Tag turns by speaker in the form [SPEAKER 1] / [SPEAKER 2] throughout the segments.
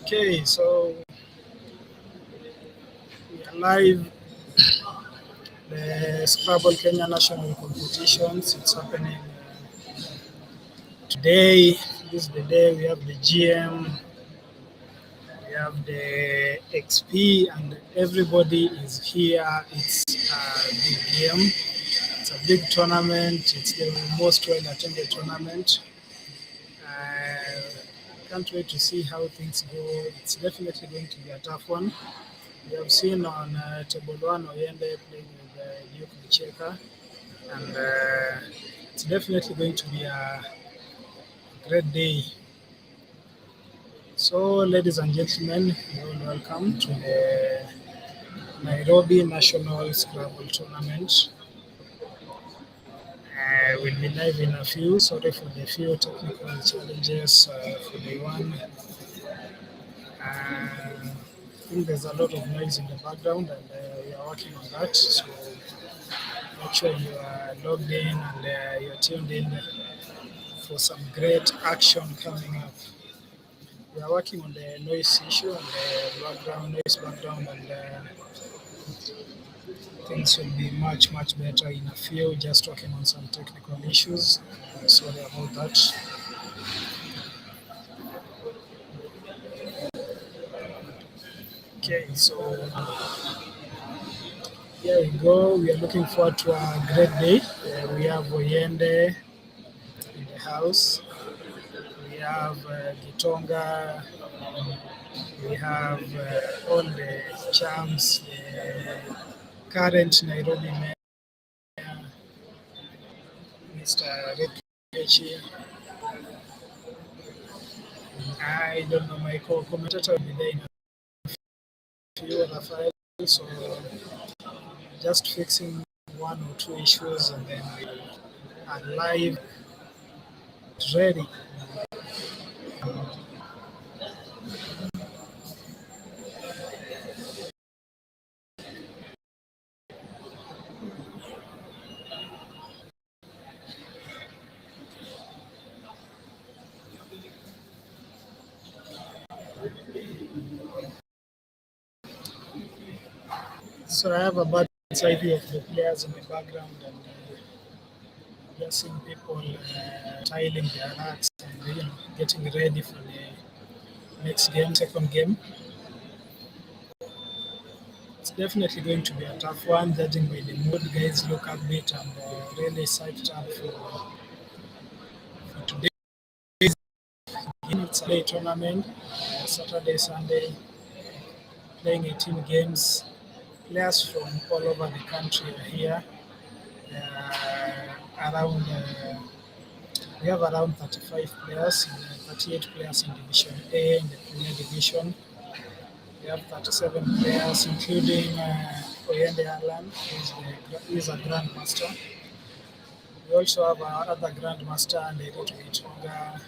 [SPEAKER 1] Okay, so we are live. The Scrabble Kenya National Competitions. It's happening today. This is the day we have the GM, we have the XP, and everybody is here. It's a big game. It's a big tournament. It's the most well-attended tournament. Can't wait to see how things go. It's definitely going to be a tough one. We have seen on table one Oyende playing with Duke Micheka, and it's definitely going to be a great day. So, ladies and gentlemen, you're all welcome to the Nairobi National Scrabble Tournament. We'll be live in a few. Sorry for the few technical challenges for the one. I think there's a lot of noise in the background, and we are working on that. So make sure you are logged in and you're tuned in for some great action coming up. We are working on the noise issue and the noise background, and things will be much better in a few. Just working on some technical issues. Sorry about that. Okay, so here we go. We are looking forward to a great day. We have Oyende in the house. We have Gitonga. We have all the champs, the current Nairobi mayor, Mr. Recipient. I don't know, my co-commentator will be there in a few other files, so just fixing one or two issues and then we are live, ready. So I have a bad side view of the players in the background, and just seeing people tiling their racks and getting ready for the next game, second game. It's definitely going to be a tough one, judging by the mood. Guys look upbeat and really psyched up for today. It's a day tournament, Saturday, Sunday, playing 18 games. Players from all over the country are here. Around we have around 35 players, 38 players in Division A in the Premier Division. We have 37 players, including Oyende Alan, who is a grandmaster. We also have our other grandmaster, Nairobi Gitonga.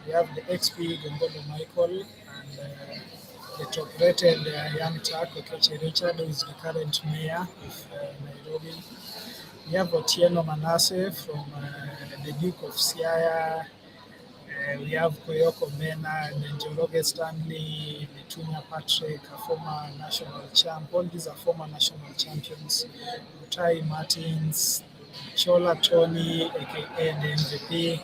[SPEAKER 1] We have the XP Gongolo Michael and the top-rated young Turk, Okeche Richard, who is the current mayor of Nairobi. We have Otieno Manasseh from the Duke of Siaya. We have Koyoko Mena, Njoroge Stanley, Netunya Patrick, a former national champ. All these are former national champions. Utai Martins, Chola Tony, aka the MVP.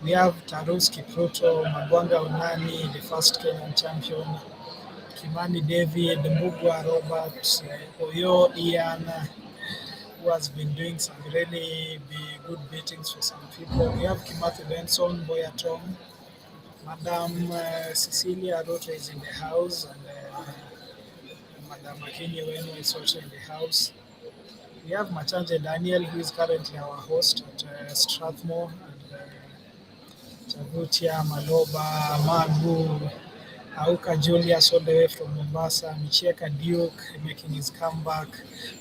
[SPEAKER 1] We have Taruski Pluto, Magwanga Unani, the first Kenyan champion. Kimani David, Mugwa Robert, Oyo Ian, who has been doing some really good beatings for some people. We have Kimathi Benson, Boya Tom, Madam Cecilia Rota is in the house, and Madam Akinyi Weno is also in the house. We have Machanje Daniel, who is currently our host at Strathmore, and Chavutia, Maloba, Magu, Auka Julius all the way from Mombasa, Micheka Duke making his comeback,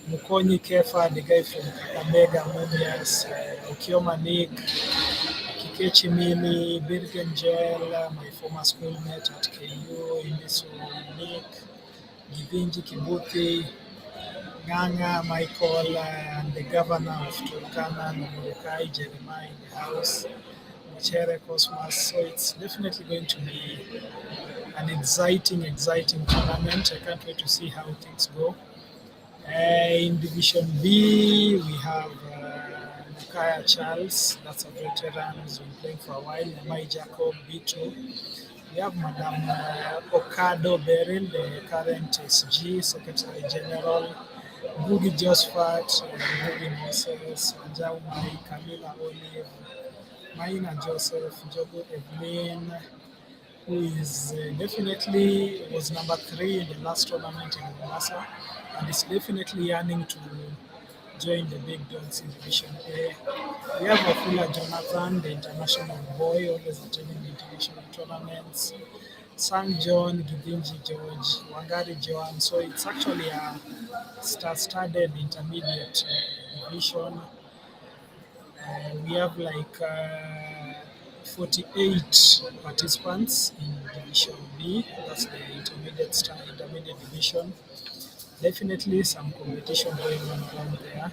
[SPEAKER 1] Mukonyi Kefa, the guy from Kakamega, Mumias, Okioma Nick, Kikechi Mili, Birgen Joel, my former schoolmate at KU, Iniso Nick, Gibinji Kibuthi, Nganga Michael, and the governor of Turkana, Namurukai Jeremiah in the house. Chere Cosmos. So it's definitely going to be an exciting tournament. I can't wait to see how things go. In Division B, we have Nakaya Charles, that's a veteran who's been playing for a while. Namai Jacob, B2. We have Madam Okado Beryl, the current SG Secretary General. Bugi Josephat, Bugi Moses, Anjau Mai, Camila Olive, Maina Joseph, Jogo Evelyn, who is definitely was number 3 in the last tournament in Mombasa and is definitely yearning to join the big dogs in Division A. We have Wafula Jonathan, the international boy, always attending the international tournaments. Sang John, Gidinji George, Wangari Joan. So it's actually a star-studded intermediate division. We have like 48 participants in Division B. That's the intermediate division. Definitely some competition going on around there.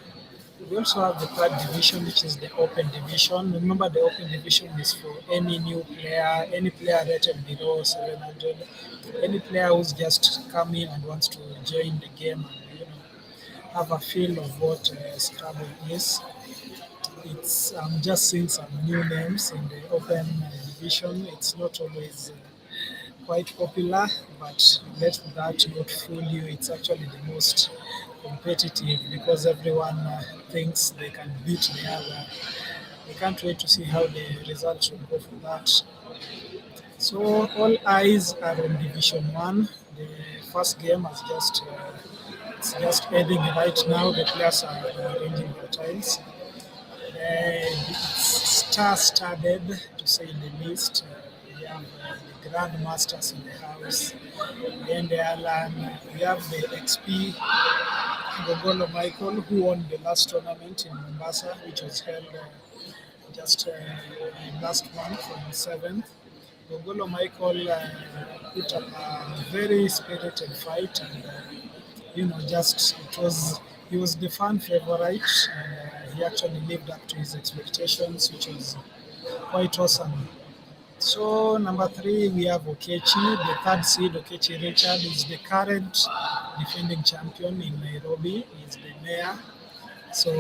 [SPEAKER 1] We also have the third division, which is the open division. Remember, the open division is for any new player, any player rated below 700, any player who's just come in and wants to join the game and have a feel of what Scrabble is. It's just seeing some new names in the open division. It's not always quite popular, but let that not fool you. It's actually the most competitive because everyone thinks they can beat the other. We can't wait to see how the results will go for that. So all eyes are on Division 1. The first game has it's just ending right now. The players are arranging their tiles. It's star-studded, to say the least. We have the grandmasters in the house. Then the Alan. We have the XP Gogolo Michael, who won the last tournament in Mombasa, which was held just last month on the 7th. Gogolo Michael put up a very spirited fight, and he was the fan favorite, and he actually lived up to his expectations, which was quite awesome. So number 3, we have Okechi, the third seed. Okechi Richard is the current defending champion in Nairobi. He's the mayor. So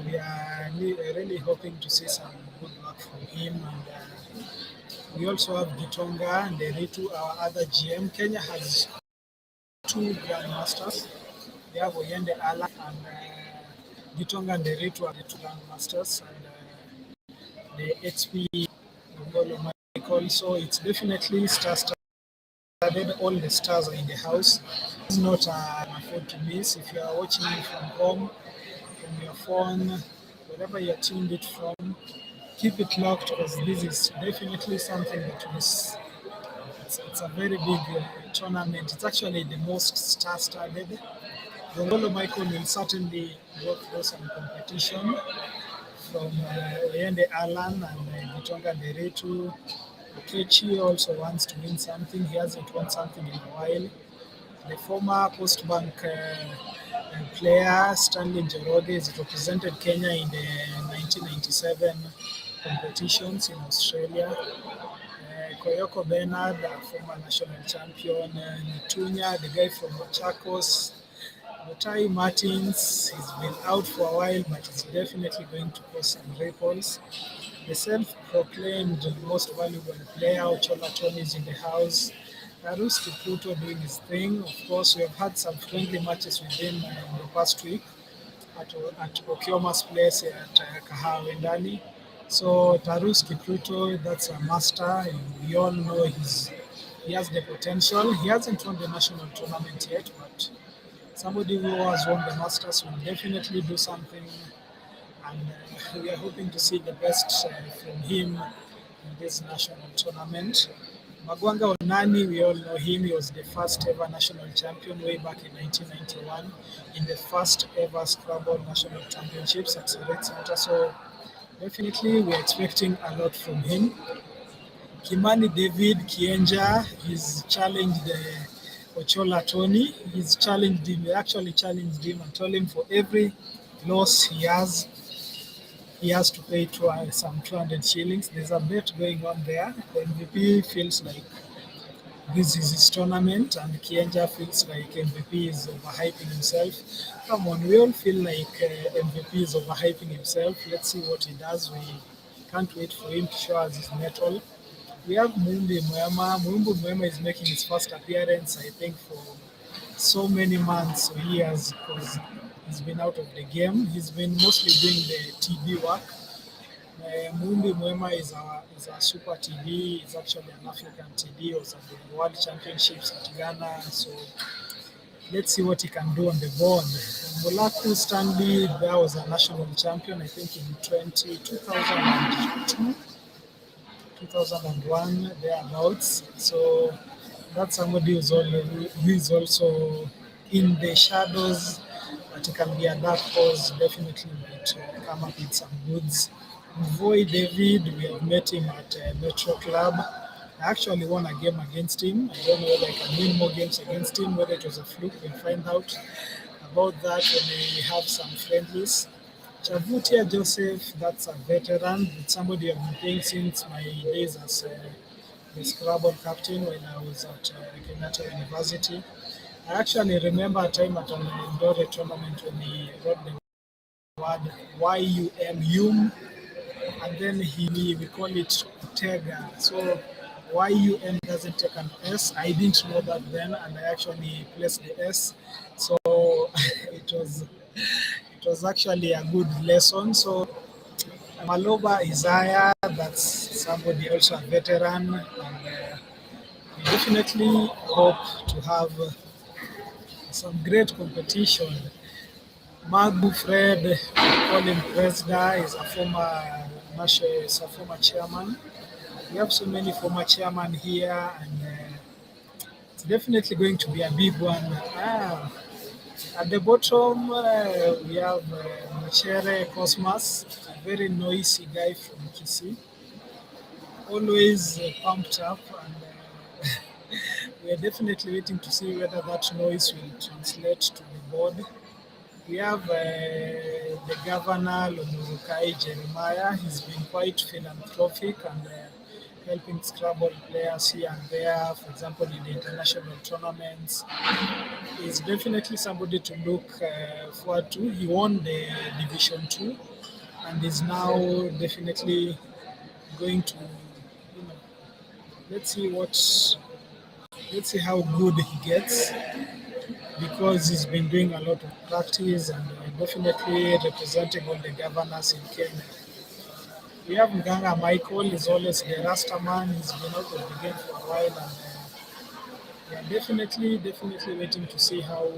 [SPEAKER 1] we are really hoping to see some good luck from him. And we also have Gitonga and Deritu, our other GM. Kenya has 2 grandmasters. We have Oyende Ala and Gitonga and Deritu are the 2 grandmasters. And the XP Gogolo Michael. So it's definitely star-studded. All the stars are in the house. It's not an afford to miss. If you are watching it from home, from your phone, wherever you're tuned it from, keep it locked because this is definitely something that is it's a very big tournament. It's actually the most star-studded. Gongolo Michael will certainly go through some competition from Oyende Alan and Gitonga Deretu. Okechi also wants to win something. He hasn't won something in a while. The former Post Bank player Stanley Njoroge has represented Kenya in the 1997 competitions in Australia. Koyoko Bernard, former national champion. Nitunya, the guy from Machakos. Mutai Martins, he's been out for a while, but he's definitely going to cause some ripples. The self-proclaimed most valuable player, Ochola Tony, is in the house. Tarus Kipruto doing his thing. Of course, we have had some friendly matches with him in the past week at Okioma's place at Kahawa Ndani. So Tarus Kipruto, that's a master. We all know he has the potential. He hasn't won the national tournament yet, but somebody who has won the Masters will definitely do something, and we are hoping to see the best from him in this national tournament. Magwanga Onani, we all know him. He was the first ever national champion way back in 1991 in the first ever Scrabble national championships at Sarit Center. So definitely we are expecting a lot from him. Kimani David Kienja, he's challenged Ochola Tony. He's challenged him. He actually challenged him and told him for every loss he has to pay some 200 shillings. There's a bet going on there. The MVP feels like this is his tournament, and Kienja feels like MVP is overhyping himself. Come on, we all feel like MVP is overhyping himself. Let's see what he does. We can't wait for him to show us his mettle. We have Mumbi Mwema. Mumbi Mwema is making his first appearance, I think, for so many months or years because he's been out of the game. He's been mostly doing the TB work. Mumbi Mwema is a super TD. He's actually an African TD. He was at the World Championships at Ghana. So let's see what he can do on the board. Molaku Stanley, there was a national champion, I think, in 2002, 2001, thereabouts. So that's somebody who is also in the shadows, but he can be a dark horse, definitely might come up with some goods. Voy David, we have met him at Metro Club. I actually won a game against him. I don't know whether I can win more games against him, whether it was a fluke. We'll find out about that when we have some friendlies. Chavutia Joseph, that's a veteran. It's somebody I've been playing since my days as the Scrabble captain when I was at Kenyatta University. I actually remember a time at an Endore tournament when he wrote the word YUM, and then we call it Tega. So YUM doesn't take an S. I didn't know that then, and I actually placed the S. So it was actually a good lesson. So Maloba Isaiah, that's somebody also a veteran, and we definitely hope to have some great competition. Magu Fred, call him Presda, is a former chairman. We have so many former chairmen here, and it's definitely going to be a big one. At the bottom, we have Machere Cosmas, a very noisy guy from Kisii, always pumped up, and we are definitely waiting to see whether that noise will translate to the board. We have the governor, Lomurukai Jeremiah. He's been quite philanthropic and helping Scrabble players here and there, for example, in the international tournaments. He's definitely somebody to look forward to. He won the Division 2 and is now definitely going to, let's see how good he gets, because he's been doing a lot of practice and definitely representing all the governors in Kenya. We have Nganga Michael, he's always the Rasta man. He's been out of the game for a while, and we are definitely waiting to see how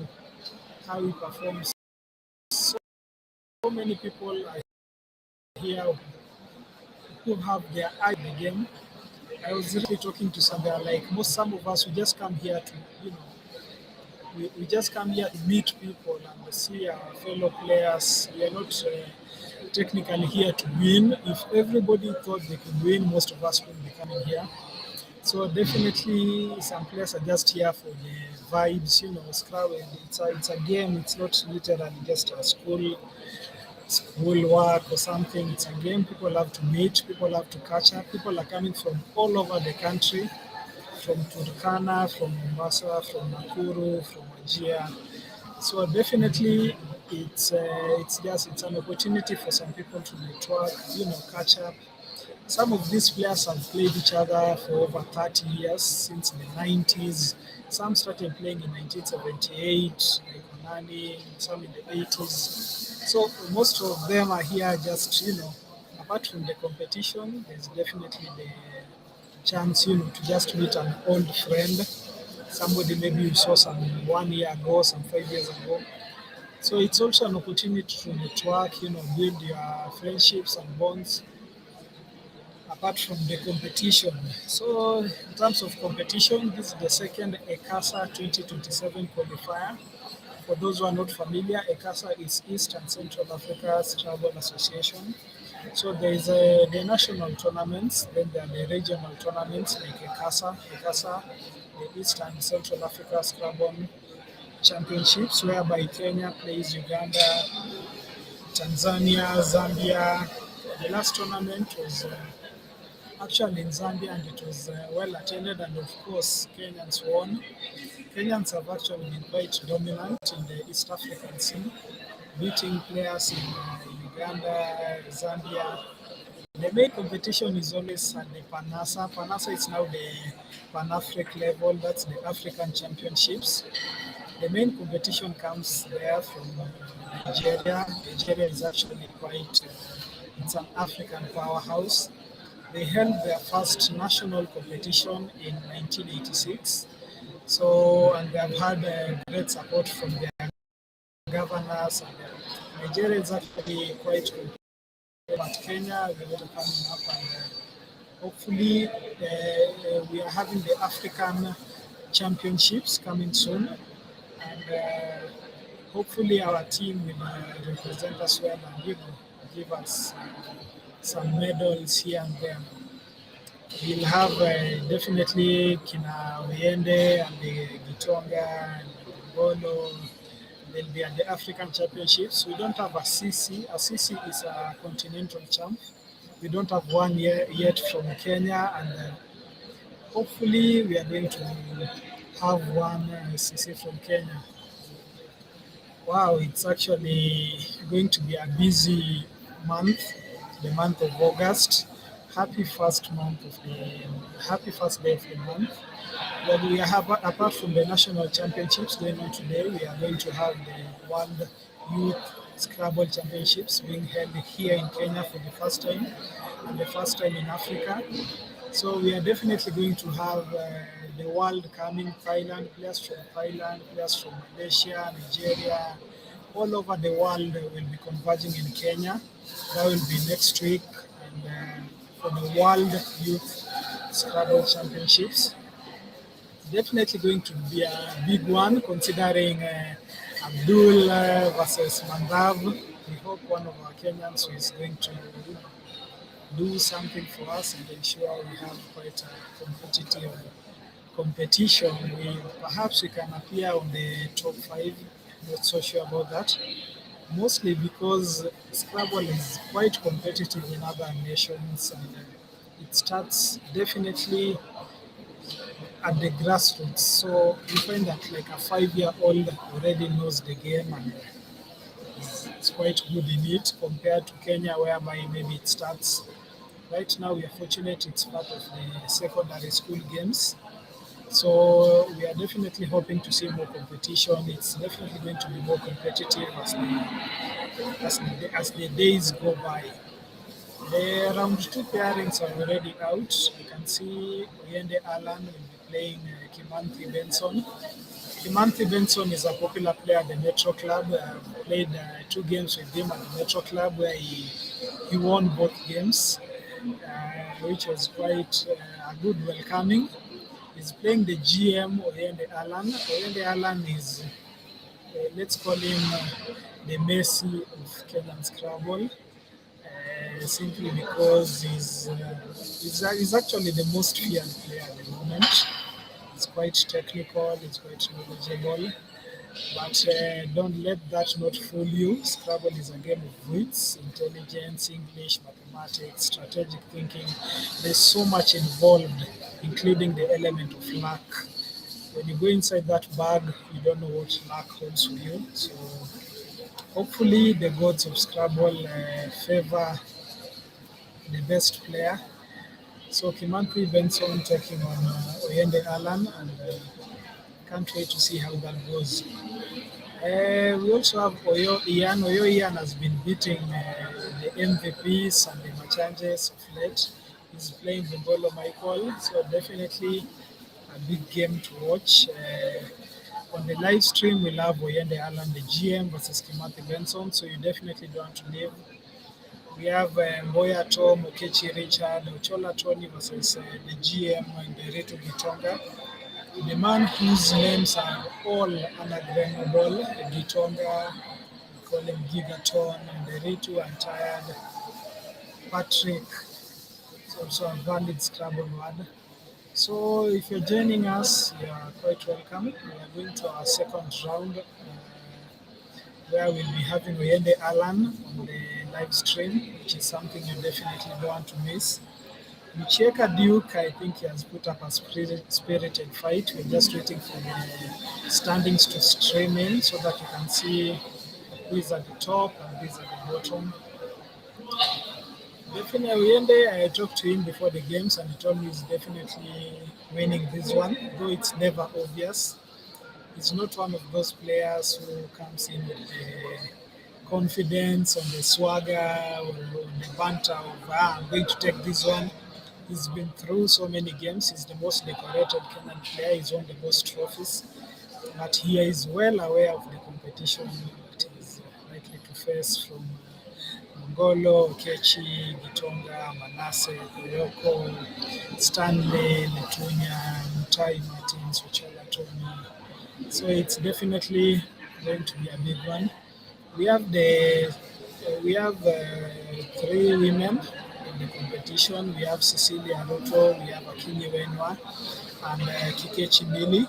[SPEAKER 1] he performs. So many people are here who have their eye in the game. I was really talking to some, they're like, some of us, we just come here to, we just come here to meet people and see our fellow players. We are not technically here to win. If everybody thought they could win, most of us wouldn't be coming here. So definitely some players are just here for the vibes, Scrabble. It's a game, it's not literally just a school work or something. It's a game. People have to meet, people have to catch up. People are coming from all over the country, from Turkana, from Mombasa, from Nakuru, from Wajir. So definitely it's an opportunity for some people to network, catch up. Some of these players have played each other for over 30 years, since the 90s. Some started playing in 1978, like Onani, some in the 80s. So most of them are here just, apart from the competition, there's definitely the chance, to just meet an old friend, somebody maybe you saw some 1 year ago, some 5 years ago. So it's also an opportunity to network, build your friendships and bonds apart from the competition. So in terms of competition, this is the second ECASA 2027 qualifier. For those who are not familiar, ECASA is East and Central Africa Scrabble Association. So there is the national tournaments, then there are the regional tournaments like ECASA, the East and Central Africa Scrabble Championships, whereby Kenya plays Uganda, Tanzania, Zambia. The last tournament was actually in Zambia, and it was well attended, and of course Kenyans won. Kenyans have actually been quite dominant in the East African scene, beating players in Uganda, Zambia. The main competition is always at the Panasa. Panasa is now the Pan African level, that's the African Championships. The main competition comes there from Nigeria. Nigeria is actually quite, it's an African powerhouse. They held their first national competition in 1986. So, and they have had great support from their governors. And Nigeria is actually quite competitive. But Kenya, we're going to coming up, and hopefully we are having the African Championships coming soon. And hopefully our team will represent us well and give us some medals here and there. We'll have definitely Kina Oyende and the Gitonga and Ngolo. They'll be at the African Championships. We don't have a CC. A CC is a continental champ. We don't have one yet from Kenya, and hopefully we are going to have one CC from Kenya. Wow, it's actually going to be a busy month, the month of August. Happy first month of happy first day of the month. Well, we have, apart from the national championships going on today, we are going to have the World Youth Scrabble Championships being held here in Kenya for the first time, and the first time in Africa. So we are definitely going to have the world coming, Thailand, players from Thailand, players from Malaysia, Nigeria, all over the world will be converging in Kenya. That will be next week, and for the World Youth Scrabble Championships. Definitely going to be a big one, considering Abdul versus Mandav. We hope one of our Kenyans is going to do something for us and ensure we have quite a competitive competition. Perhaps we can appear on the top five. Not so sure about that. Mostly because Scrabble is quite competitive in other nations, and it starts definitely at the grassroots. So you find that like a 5-year-old already knows the game and is quite good in it compared to Kenya, whereby maybe it starts. Right now, we are fortunate it's part of the secondary school games. So we are definitely hoping to see more competition. It's definitely going to be more competitive as the days go by. The round two pairings are already out. You can see Oyende Alan will be playing Kimanthi Benson. Kimanthi Benson is a popular player at the Metro Club. I've played 2 games with him at the Metro Club where he won both games, which was quite a good welcoming. He's playing the GM Oyende Alan. Oyende Alan is, let's call him the Messi of Kenyan Scrabble. Simply because he's actually the most feared player at the moment. He's quite technical, he's quite knowledgeable, but don't let that not fool you. Scrabble is a game of wits, intelligence, English, mathematics, strategic thinking. There's so much involved, including the element of luck. When you go inside that bag, you don't know what luck holds for you. So hopefully the gods of Scrabble favor the best player. So Kimanthi Benson taking on Oyende Alan, and can't wait to see how that goes. We also have Oyo Ian. Oyo Ian has been beating the MVPs and the Machanges of late. He's playing Bongolo Michael, so definitely a big game to watch. On the live stream, we'll have Oyende Alan, the GM, versus Kimanthi Benson, so you definitely don't want to leave. We have Mboya Tom, Okechi Richard, Ochola Tony versus the GM and Reto Gitonga. The man whose names are all anagrammable, Gitonga, we call him Gigaton, and the Reto and Tired. Patrick, it's also a valid Scrabble word. So if you're joining us, you are quite welcome. We are going to our second round, where we'll be having Oyende Alan on the live stream, which is something you definitely don't want to miss. Micheka Duke, I think he has put up a spirited fight. We're just waiting for the standings to stream in so that you can see who is at the top and who is at the bottom. Definitely, Oyende, I talked to him before the games and he told me he's definitely winning this one, though it's never obvious. He's not one of those players who comes in with the confidence on the swagger or on the banter of, I'm going to take this one. He's been through so many games. He's the most decorated Kenyan player. He's won the most trophies. But he is well aware of the competition that he's likely to face from Mongolo, Kechi, Gitonga, Manasseh, Koyoko, Stanley, Letunya, Mutai Martins, Ochala Tony. So it's definitely going to be a big one. We have three women in the competition. We have Cecilia Ruto, we have Akinyi Wenwa, and Kikechi Mili.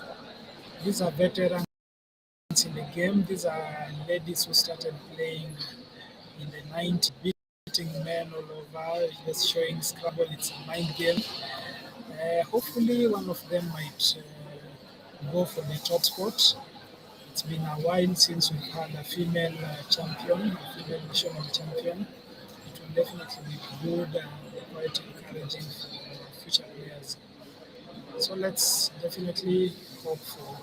[SPEAKER 1] These are veterans in the game. These are ladies who started playing in the 90s, beating men all over, just showing Scrabble. It's a mind game. Hopefully, one of them might go for the top spot. It's been a while since we've had a female champion, a female national champion. It will definitely be good and quite encouraging for future players. So let's definitely hope for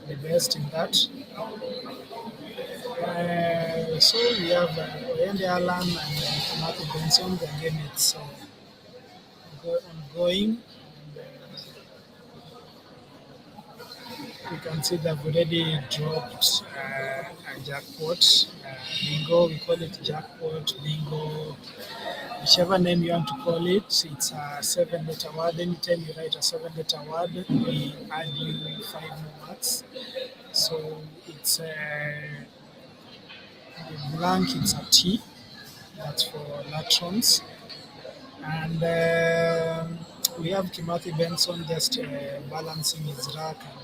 [SPEAKER 1] the best in that. So we have Oyende Alan and Matthew Benson. Again, it's ongoing. And, you can see they've already dropped a jackpot. Bingo, we call it jackpot, bingo, whichever name you want to call it. It's a 7-letter word. Anytime you write a 7-letter word, we add you 5 more marks. So it's the blank, it's a T. That's for latrons. And we have Kimathi Benson just balancing his rack and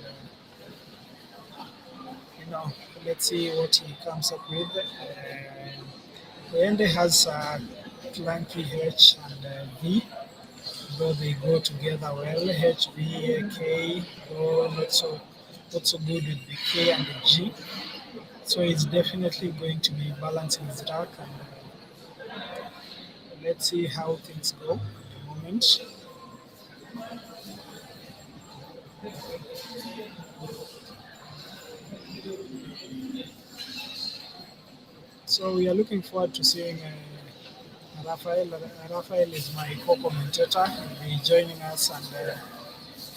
[SPEAKER 1] let's see what he comes up with. Oyende has clunky H and V, though they go together well. H, V, K, though not so good with the K and the G. So he's definitely going to be balancing his rack, and let's see how things go at the moment. So we are looking forward to seeing Raphael. Raphael is my co-commentator. He'll be joining us and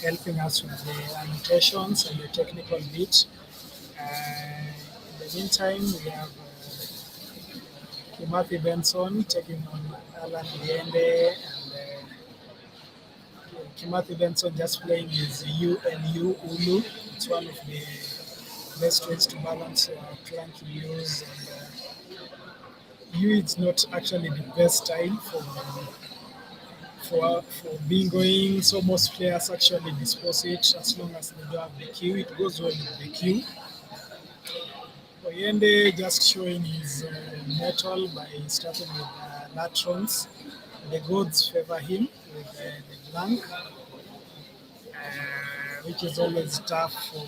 [SPEAKER 1] helping us with the annotations and the technical bit. In the meantime, we have Kimathi Benson taking on Alan Liende, and Kimathi Benson just playing his ULU Ulu. It's one of the best ways to balance clunky U's. And U is not actually the best time for bingoing, so most players actually dispose it as long as they don't have the Q. It goes well with the Q. Oyende just showing his metal by starting with latrons. The gods favor him with the blank, which is always tough for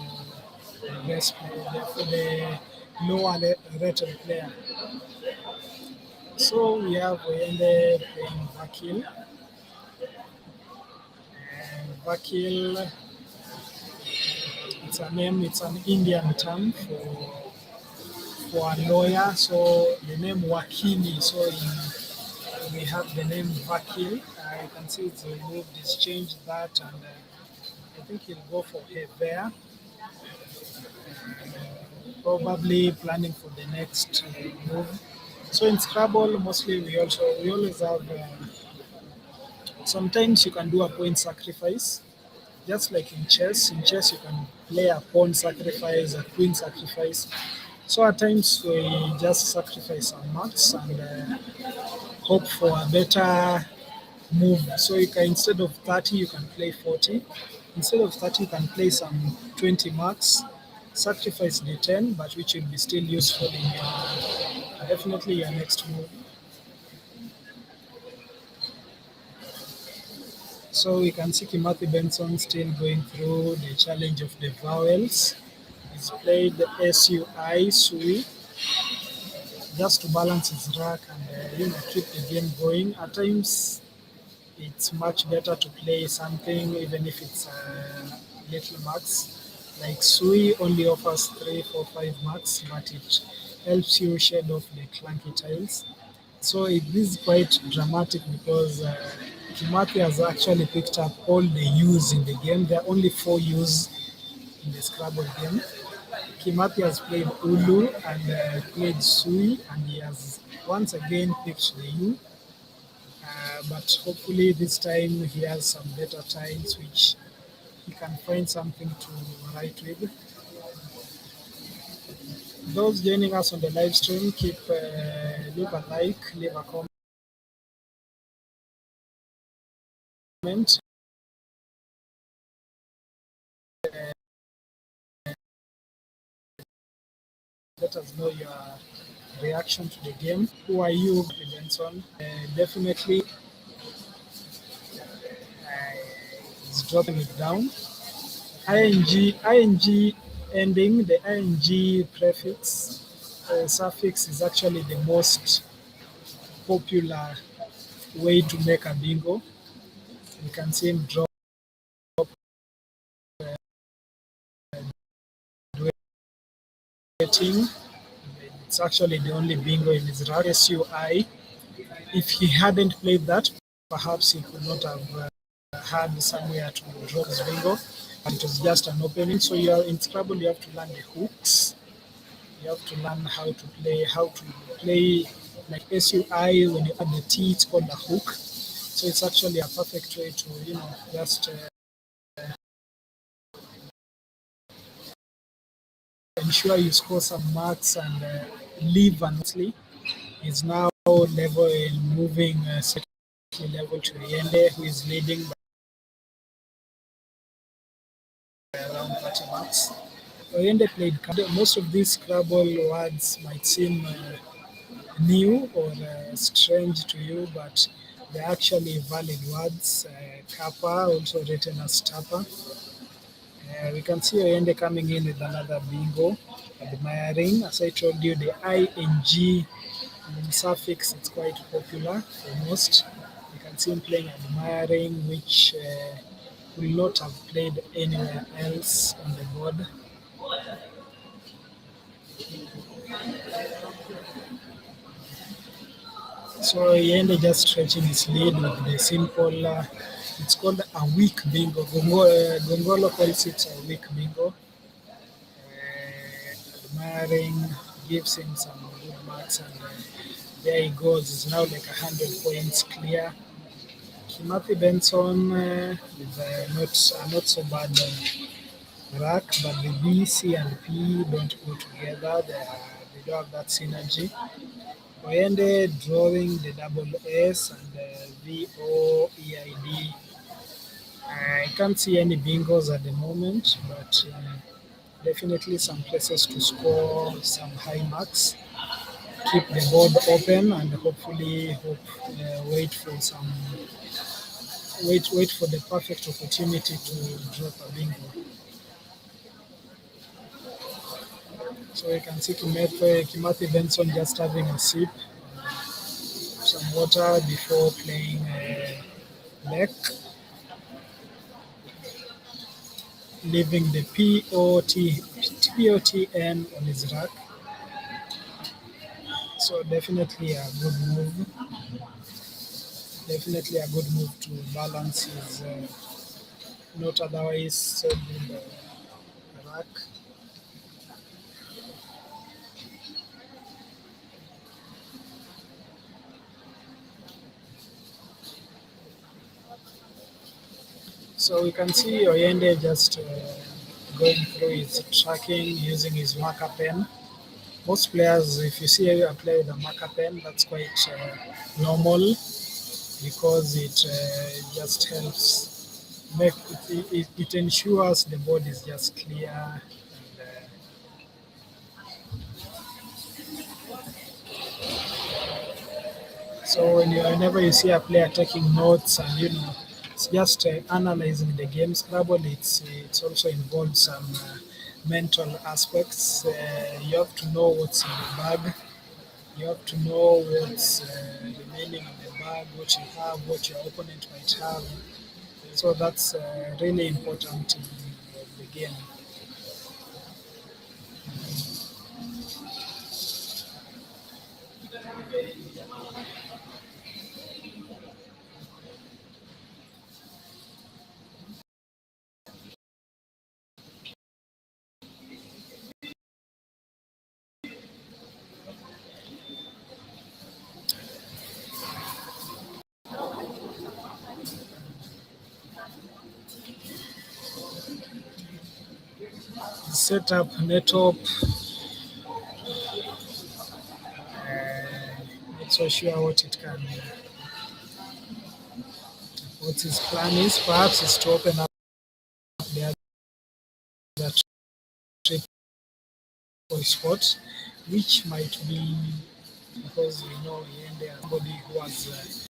[SPEAKER 1] the best player, for the lower rated player. So we have Oyende playing Vakil. And Vakil, it's an Indian term for a lawyer. So the name Wakili, so we have the name Vakil. You can see it's removed, it's changed that, and I think he'll go for Hever. Probably planning for the next move. So in Scrabble, mostly we always have. Sometimes you can do a point sacrifice, just like in chess. In chess, you can play a pawn sacrifice, a queen sacrifice. So at times we just sacrifice some marks and hope for a better move. So you can, instead of 30, you can play 40. Instead of 30, you can play some 20 marks, sacrifice the 10, but which will be still useful in definitely your next move. So we can see Kimathi Benson still going through the challenge of the vowels. He's played the SUI, SUI, just to balance his rack and keep the game going. At times, it's much better to play something even if it's little marks. Like Sui only offers 3, 4, 5 marks, but it helps you shed off the clunky tiles. So it is quite dramatic because Kimathi has actually picked up all the U's in the game. There are only 4 U's in the Scrabble game. Kimathi has played Ulu and played Sui, and he has once again picked the U. But hopefully this time he has some better tiles which he can find something to write with. Those joining us on the live stream, leave a like, leave a comment. Let us know your reaction to the game. Who are you, Benson? Definitely is dropping it down. ing ending, the ing prefix suffix is actually the most popular way to make a bingo. You can see him drop duetting. It's actually the only bingo in his rack. SUI. If he hadn't played that, perhaps he could not have had somewhere to drop his bingo. But it was just an opening. So you are in Scrabble, you have to learn the hooks. You have to learn how to play like SUI. When you add the T, it's called a hook. So it's actually a perfect way to just ensure you score some marks and leave honestly. Is now moving level to Yende, who is leading by around 30 marks. Oyende played most of these Scrabble words might seem new or strange to you, but they're actually valid words. Kappa, also written as Tapa. We can see Oyende coming in with another bingo. Admiring, as I told you, the ing suffix is quite popular for most. You can see him playing admiring, which will not have played anywhere else on the board. So he ended just stretching his lead with the simple, it's called a weak bingo. Gongolo calls it a weak bingo. Admiring gives him some good marks, and there he goes. It's now like 100 points clear. Kimathi Benson with not so bad rack, but the B, C, and P don't go together. They don't have that synergy. Oyende drawing the double S and the VOEID. I can't see any bingos at the moment, but definitely some places to score some high marks. Keep the board open and hopefully wait for the perfect opportunity to drop a bingo. So you can see Kimathi Benson just having a sip, some water before playing Lek, leaving the POTN on his rack. So definitely a good move. Definitely a good move to balance his not otherwise so good rack. So we can see Oyende just going through his tracking using his marker pen. Most players, if you see a player with a marker pen, that's quite normal because it just helps it ensures the board is just clear. And, so whenever you see a player taking notes and It's just analyzing the game. Scrabble, it's also involved some mental aspects. You have to know what's in the bag. You have to know what's remaining in the bag, what you have, what your opponent might have. So that's really important in the game. Set up netop. Not so sure what his plan is. Perhaps is to open up the other triple spot, which might be because he ended somebody who has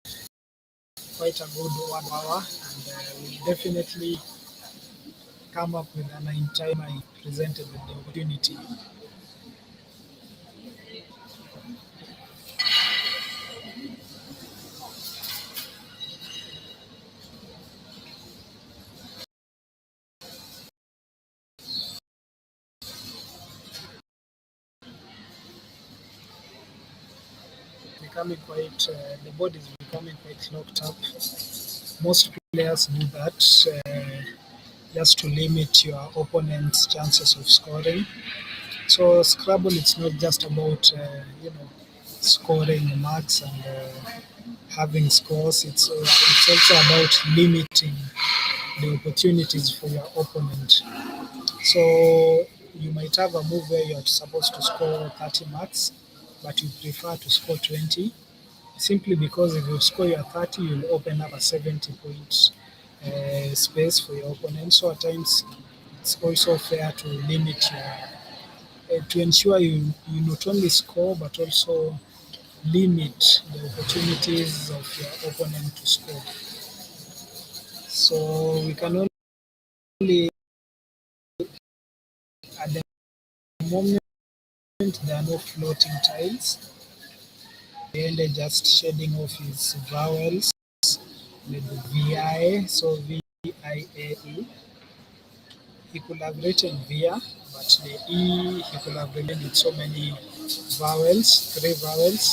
[SPEAKER 1] quite a good word power and will definitely come up with an in time I presented with the opportunity. Becoming quite the board is becoming quite locked up. Most players do that just to limit your opponent's chances of scoring. So Scrabble, it's not just about scoring marks and having scores. It's also about limiting the opportunities for your opponent. So you might have a move where you're supposed to score 30 marks, but you prefer to score 20, simply because if you score your 30, you'll open up a 70 point space for your opponent. So at times, it's also fair to limit to ensure you not only score but also limit the opportunities of your opponent to score. So we can only, at the moment, there are no floating tiles. The end just shading off his vowels with VI, so VIAE. He could have written via, but the E he could have written with so many vowels, three vowels.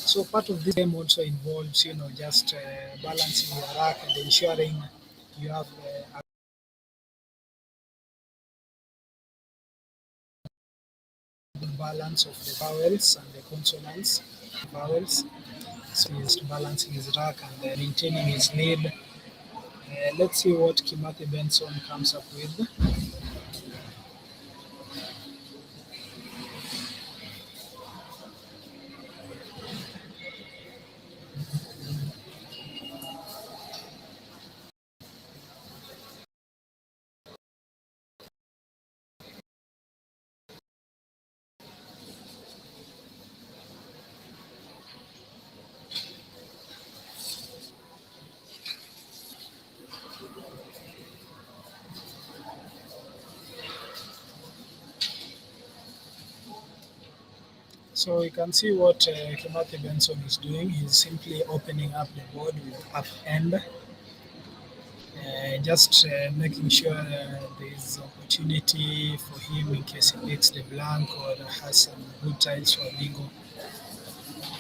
[SPEAKER 1] So part of this game also involves, just balancing your rack and ensuring you have a good balance of the vowels and the consonants. Vowels. So he's balancing his rack and maintaining his lead. Let's see what Kimathi Benson comes up with. So you can see what Kimathi Benson is doing. He's simply opening up the board with up end, just making sure there is opportunity for him in case he picks the blank or has some good tiles for bingo.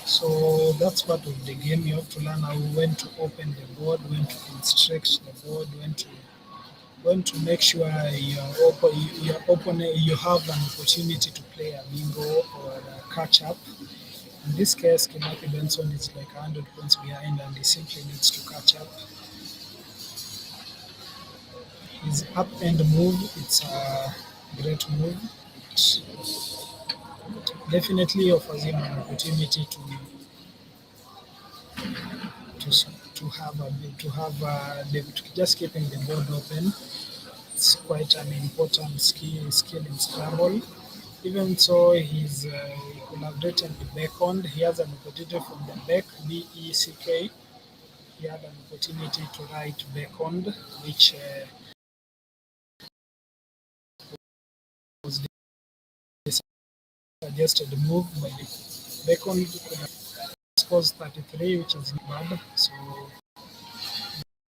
[SPEAKER 1] So that's part of the game. You have to learn how when to open the board, when to constrict the board, when to make sure your opponent you have an opportunity to play a bingo or a catch up. In this case, Kimathi Benson is like 100 points behind and he simply needs to catch up. His up end move, it's a great move. It definitely offers him an opportunity to just keeping the board open. It's quite an important skill in Scrabble. Even so, he could have written the back on. He has an opportunity from the back, BECK. he had an opportunity to write beckoned, which was the suggested move by the beckoned could have scores 33, which is not bad. So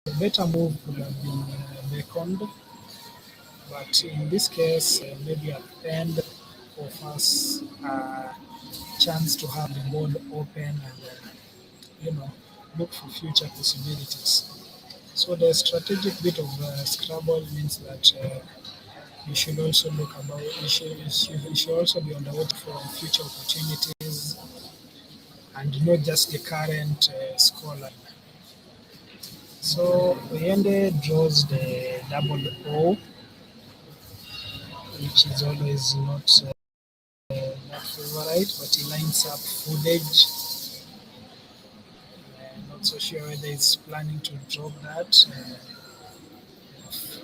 [SPEAKER 1] the better move could have been beckoned, but in this case, maybe at the end offers a chance to have the board open and look for future possibilities. So the strategic bit of Scrabble means that you should also look about you should also be on the lookout for future opportunities and not just the current scoreline. So Oyende draws the double O, which is always not that favorite, but he lines up footage. Not so sure whether he's planning to drop that.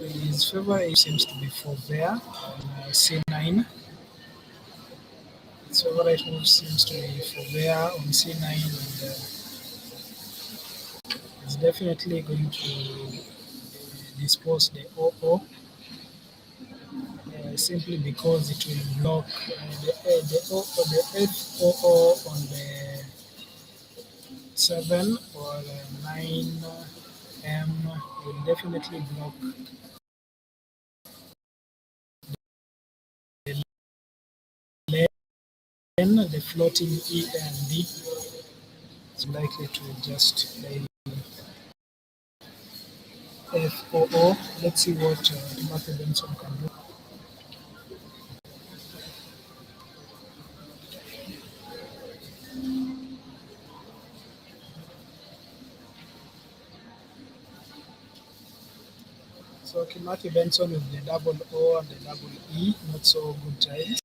[SPEAKER 1] His favorite seems to be for bear on C9. His favorite move seems to be for bear on C9, and he's definitely going to dispose the OO simply because it will block the FOO on the 7 or 9 M will definitely block lane, the floating E and D is likely to just play FOO. Let's see what Timothy Benson can do. So Kimati Benson with the double O and the double E, not so good times.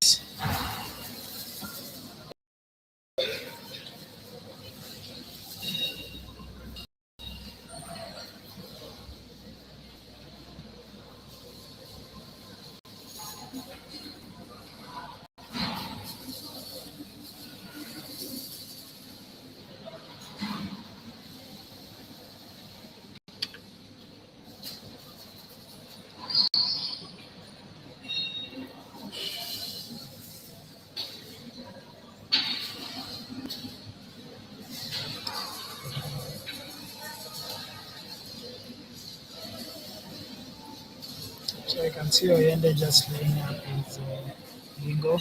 [SPEAKER 1] So I can see Oyende just laying up his bingo.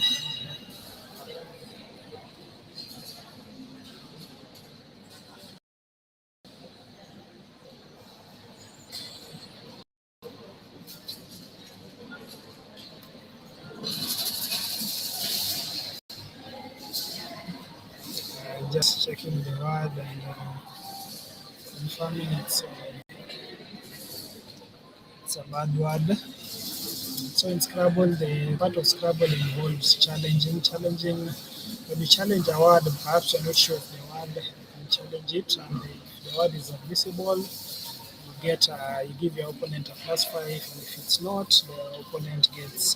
[SPEAKER 1] Just checking the word and confirming it's a bad word. So in Scrabble, the part of Scrabble involves challenging. When you challenge a word, perhaps you're not sure of the word, you can challenge it, and if the word is admissible, you give your opponent a +5, and if it's not, the opponent gets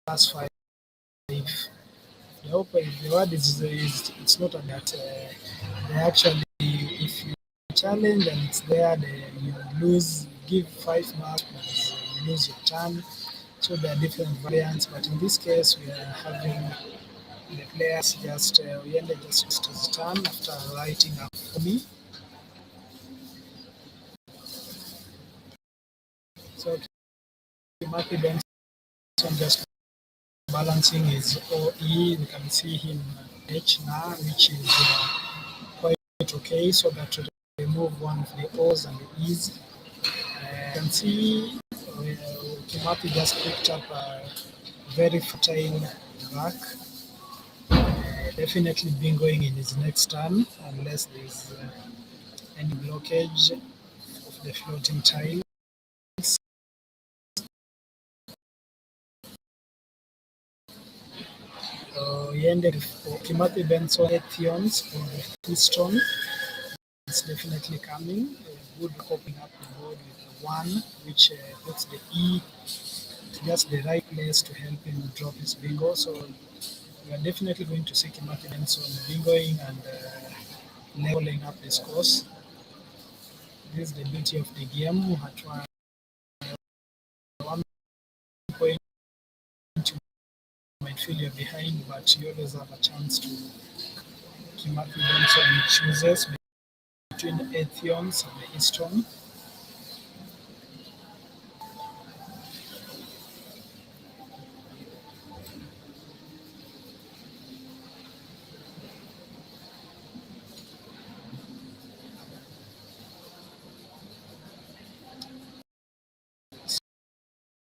[SPEAKER 1] +5. If the word is it's not on that, they actually if you challenge and it's there, you lose. Give 5 marks because you lose your turn. So there are different variants, but in this case, we are having the players Oyende just lost his turn after writing up for me. So Kimaki Benson just balancing his OE. We can see him H now, which is quite okay. So that to remove one of the O's and the E's. You can see Kimaki just picked up a very fertile back. Definitely been going in his next turn unless there's any blockage of the floating tiles. Yende for Kimathi Benson Ethions for the Keystone. It's definitely coming. Good coping up the board with the 1, which puts the E to just the right place to help him drop his bingo. So we are definitely going to see Kimathi Benson bingoing and leveling up the scores. This is the beauty of the game. At one point, you might feel you're behind, but you always have a chance to. Kimathi Benson chooses between Athens and Easton.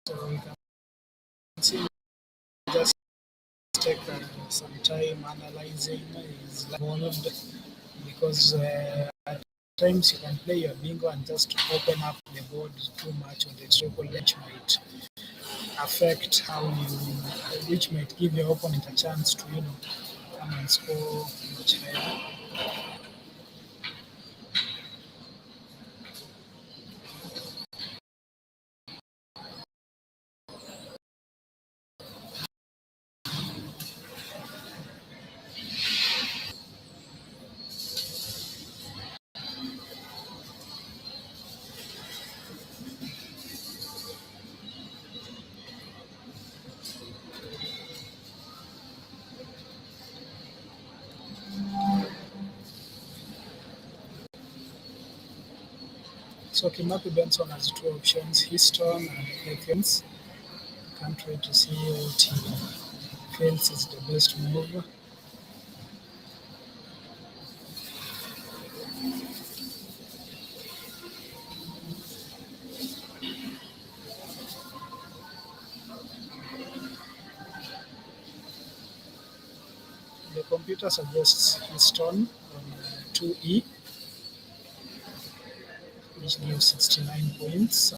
[SPEAKER 1] So we can see just take some time analyzing is involved because at times you can play your bingo and just open up the board too much on the triple, which might affect how you, which might give your opponent a chance to come and score much higher. So Kimathi Benson has two options: Houston and Athens. Can't wait to see what he feels is the best move. The computer suggests Houston on 2E, which gives 69 points.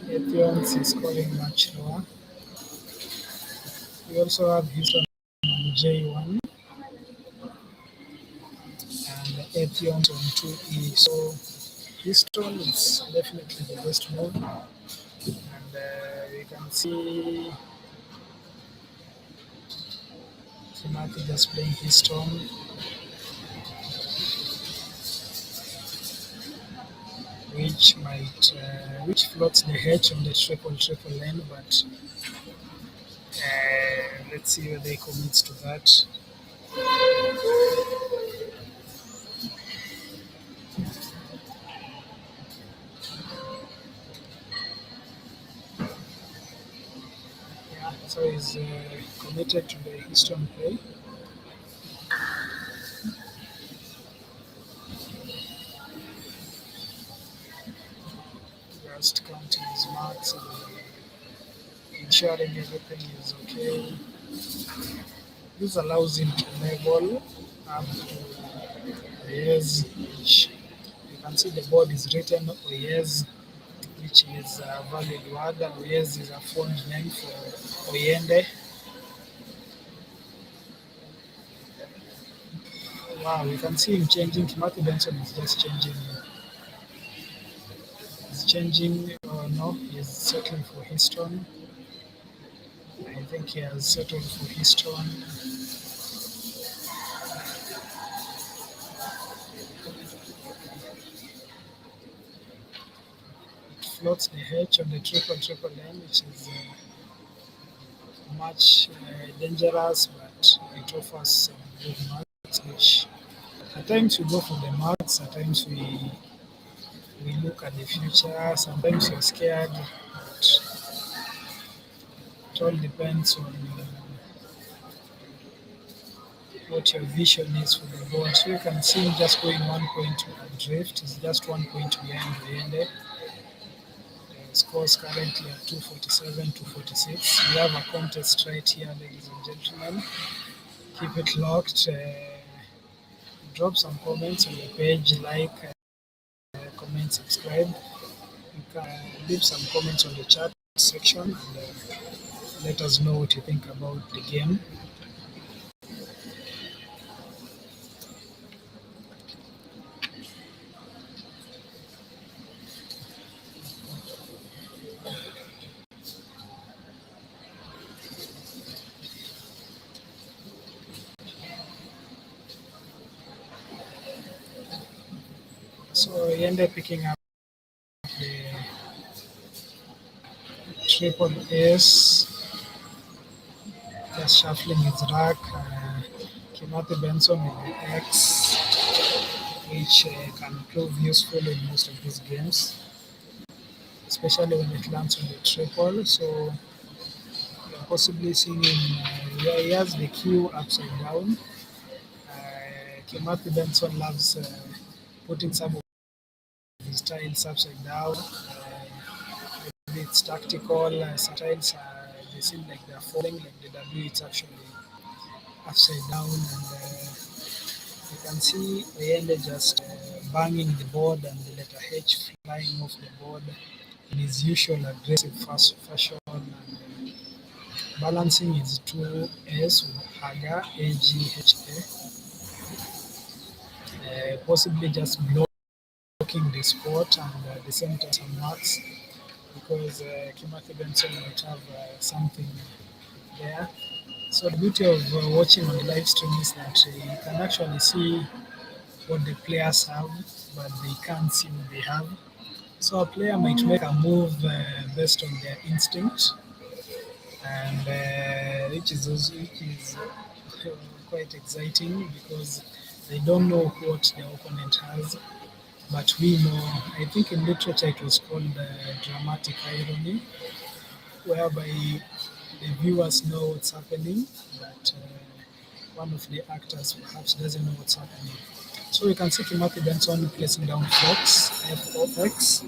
[SPEAKER 1] Athens is scoring much lower. We also have Houston on J1 and Athens on 2E. So Houston is definitely the best move. And we can see Kimathi just playing Houston, which floats the H on the triple lane, but let's see whether he commits to that. Yeah, so he's committed to the Houston play. Just counting his marks and ensuring everything is okay. This allows him to level up to Oyez, which you can see the board is written Oyez, which is a valid word. Oyez is a fond name for Oyende. Wow, you can see him changing. Kimathi Benson is just changing. He's changing, no, he's settling for Houston. I think he has settled for Houston. It floats the H on the triple lane, which is much dangerous, but it offers some good marks, which at times we go for the marks, at times we look at the future, sometimes you're scared, but it all depends on what your vision is for the board. So you can see him just going 1 point adrift. He's just 1 point behind Oyende. The scores currently at 247, 246. We have a contest right here, ladies and gentlemen. Keep it locked. Drop some comments on the page, like, comment, subscribe. You can leave some comments on the chat section and let us know what you think about the game. So he ended up picking up the triple S, just shuffling his rack. Kimathi Benson with the X, which can prove useful in most of these games, especially when it lands on the triple. So you're possibly seeing him where he has the Q upside down. Kimathi Benson loves putting some of his tiles upside down. Maybe it's tactical. Sometimes they seem like they're falling, like the W, it's actually upside down. And you can see Oyende just banging the board and the letter H flying off the board in his usual aggressive fashion. And balancing his two S with Haga, AGHA, possibly just blocking the spot and at the same time some marks because Kimathi Benson might have something there. So the beauty of watching on the live stream is that you can actually see what the players have, but they can't see what they have. So a player might make a move based on their instinct, and which is quite exciting because they don't know what their opponent has, but we know. I think in literature it was called dramatic irony, whereby the viewers know what's happening, but one of the actors perhaps doesn't know what's happening. So you can see Kimathi Benson placing down Fox, F of X,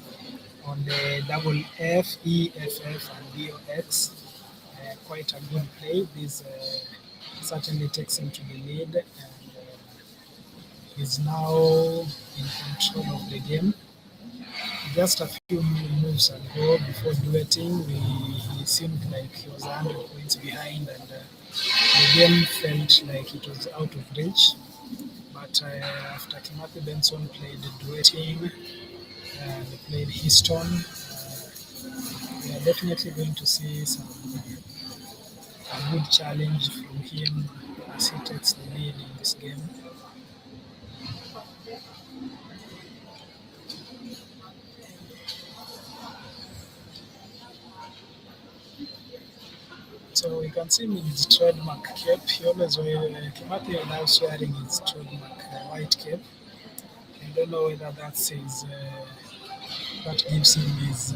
[SPEAKER 1] on the double F, E, F, F, and D of X. Quite a good play. This certainly takes him to the lead, and he's now in control of the game. Just a few moves ago, before duetting, he seemed like he was 100 points behind, and the game felt like it was out of reach. But after Kimathi Benson played duetting and played Histon, we are definitely going to see a good challenge from him as he takes the lead in this game. So you can see him in his trademark cape. He always Kimathi loves wearing his trademark white cape. I don't know whether that says that gives him his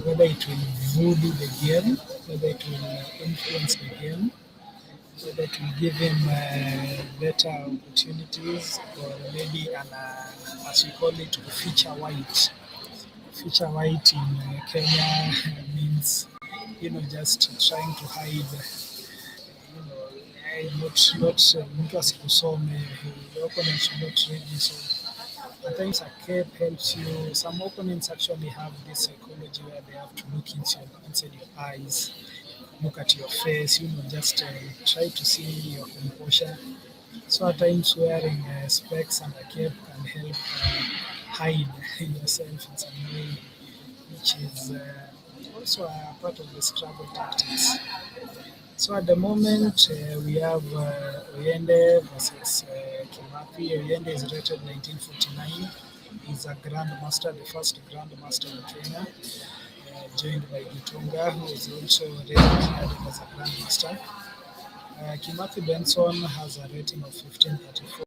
[SPEAKER 1] whether it will voodoo the game, whether it will influence the game, whether it will give him better opportunities, or maybe as we call it, feature white. Feature white in Kenya means just trying to hide not mtu asikusome, the opponent should not read you. So at times a cape helps you. Some opponents actually have this psychology where they have to look inside your eyes, look at your face, just try to see your composure. So at times wearing specs and a cape can help hide yourself in some way, which is also a part of the Scrabble tactics. So at the moment, we have Oyende versus Kimathi. Oyende is rated 1949. He's a grandmaster, the first grandmaster in Kenya, joined by Gitunga, who is also rated as a grandmaster. Kimathi Benson has a rating of 1534.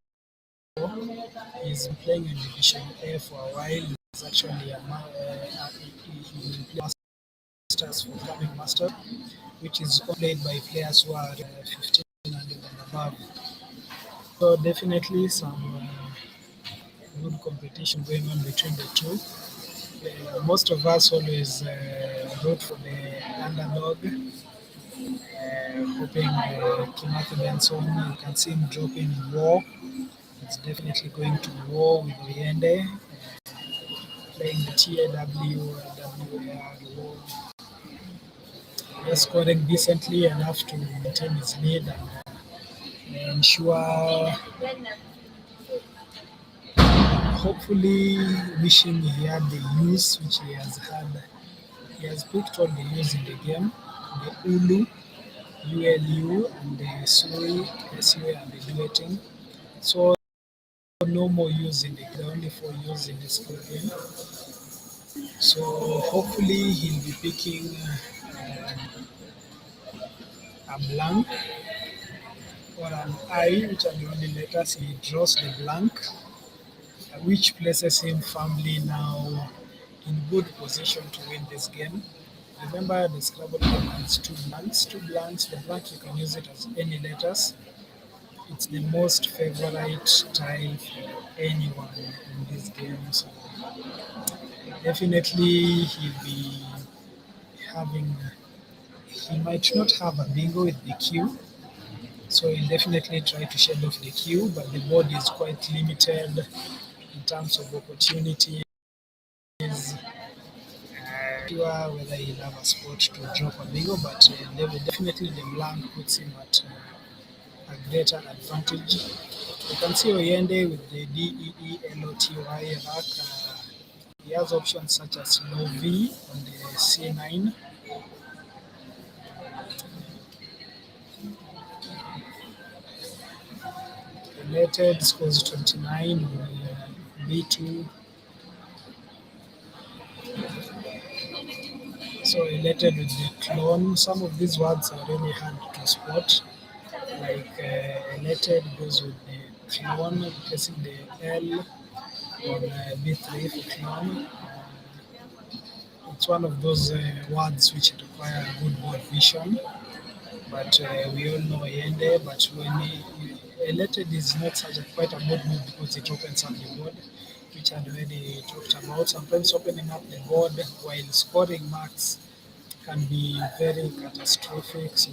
[SPEAKER 1] He's been playing in Division A for a while. He's actually he will play Masters for coming master, which is played by players who are 15 and above. So definitely some good competition going on between the two. Most of us always root for the underdog, hoping Kimathi Benson, you can see him dropping war. It's definitely going to war with Oyende, playing the TAW, WAR war, just scoring decently enough to maintain his lead and ensure, hopefully, wishing he had the use which he has had. He has picked all the use in the game, the Ulu, ULU, and the Sui, SUA, and the duetting. So no more use in the only for use in the school game. So hopefully he'll be picking a blank or an I, which are the only letters. He draws the blank, which places him firmly now in good position to win this game. Remember, the Scrabble game has two blanks. Two blanks. The blank you can use it as any letters. It's the most favorite tile for anyone in this game. So definitely he'll be having. He might not have a bingo with the Q, so he'll definitely try to shed off the Q. But the board is quite limited in terms of opportunities. Sure whether he'll have a spot to drop a bingo, but definitely the blank puts him at a greater advantage. You can see Oyende with the DEELOTY rack. He has options such as low V on the C9. Related scores 29 on B2. So related with the clone. Some of these words are really hard to spot. Like related goes with the clone, placing the L on B3 for clone. It's one of those words which require good board vision, but we all know Yende. But when elected is not such a quite a good move because it opens up the board, which I'd already talked about. Sometimes opening up the board while scoring marks can be very catastrophic. So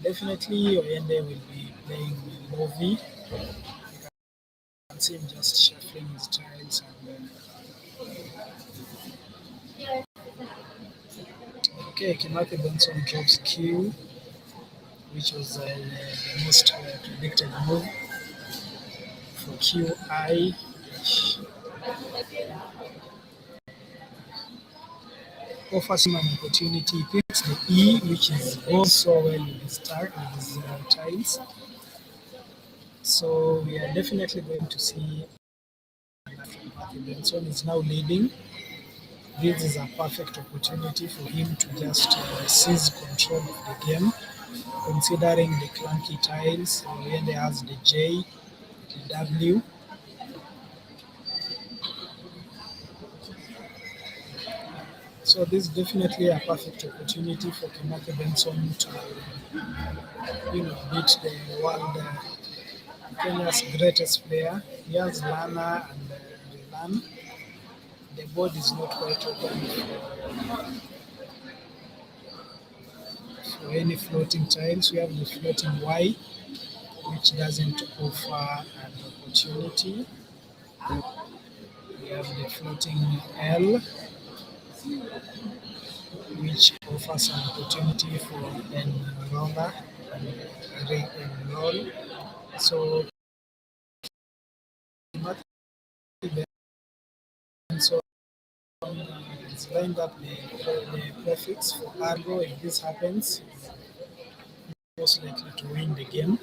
[SPEAKER 1] definitely Oyende will be playing Lovi. You can see him just shuffling his tiles and okay, Kimathi Benson drops Q, which was the most predicted move for QI. Offers him an opportunity. He picks the E, which is goes so well with his tiles. So we are definitely going to see Matthew Benson is now leading. This is a perfect opportunity for him to just seize control of the game, considering the clunky tiles. Oyende has the J, the W. So this is definitely a perfect opportunity for Kimathi Benson to, beat the world Kenya's greatest player. He has Lana and Rilan. The board is not quite open for any floating tiles. We have the floating Y, which doesn't offer an opportunity. We have the floating L, which offers an opportunity for enroller and re-enroll. So Kimathi Benson is lined up the prefix for Argo. If this happens, most likely to win the game.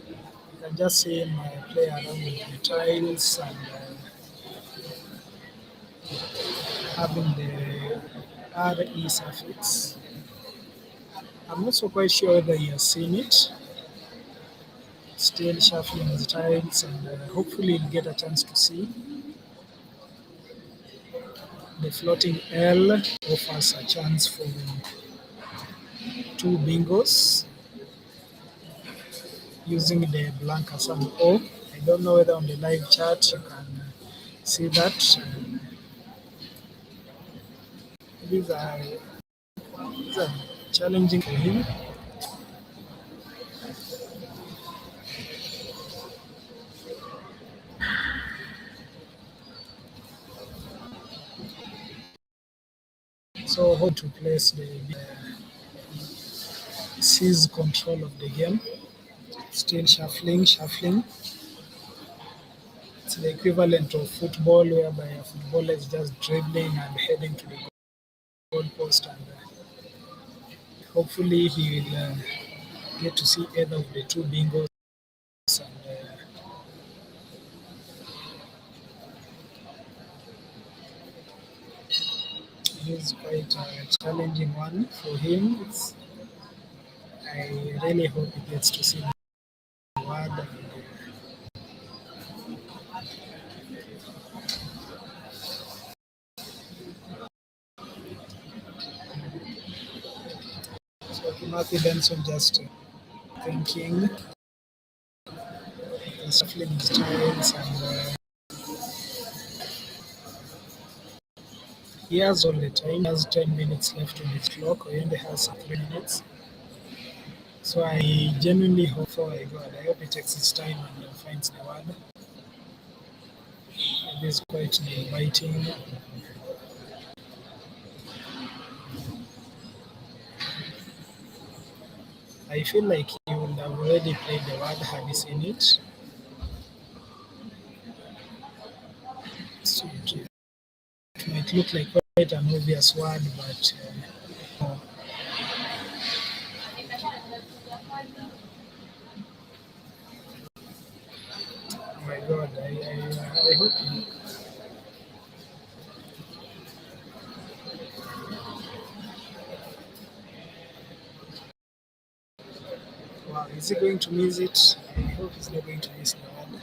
[SPEAKER 1] You can just see him play around with the tiles and having the RE suffix. I'm not so quite sure whether he has seen it. Still shuffling his tiles and hopefully he'll get a chance to see. The floating L offers a chance for two bingos using the blank as an O. I don't know whether on the live chat you can see that. These are, these are challenging for him. So how to place the seize control of the game. Still shuffling. It's the equivalent of football, whereby a footballer is just dribbling and heading to the goalpost, and hopefully he will get to see either of the two bingos and this is quite a challenging one for him. I really hope he gets to see the word. And, so Matthew Benson just thinking, shuffling his tiles, and he has all the time. He has 10 minutes left on his clock. Oyende has 3 minutes. So I genuinely hope for my God. I hope he takes his time and finds the word. It is quite inviting. I feel like he would have already played the word had he seen it. So it might look like quite an obvious word, but oh my God, I hope he. Wow, is he going to miss it? I hope he's not going to miss the word.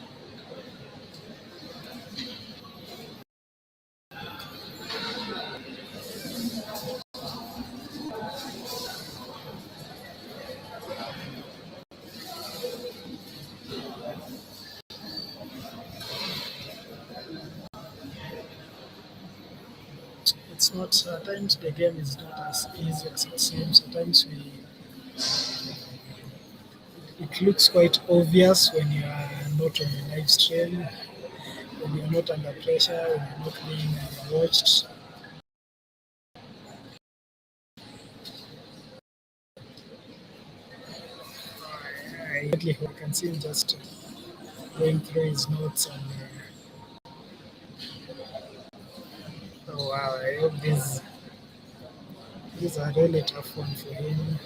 [SPEAKER 1] It's not, at times the game is not as easy as it seems. At times it looks quite obvious when you are not on a live stream, when you're not under pressure, when you're not being watched. I really hope I can see him just going through his notes and oh wow, I hope these are really tough one for him.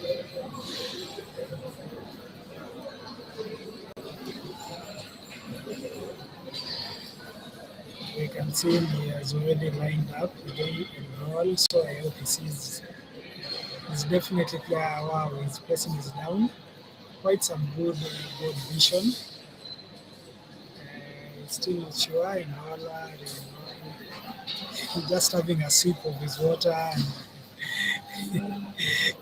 [SPEAKER 1] We can see he has already lined up today in all, so I hope he sees. He's definitely clear. Wow, his pressing is down. Quite some good vision. Still not sure in all. Just having a sip of his water and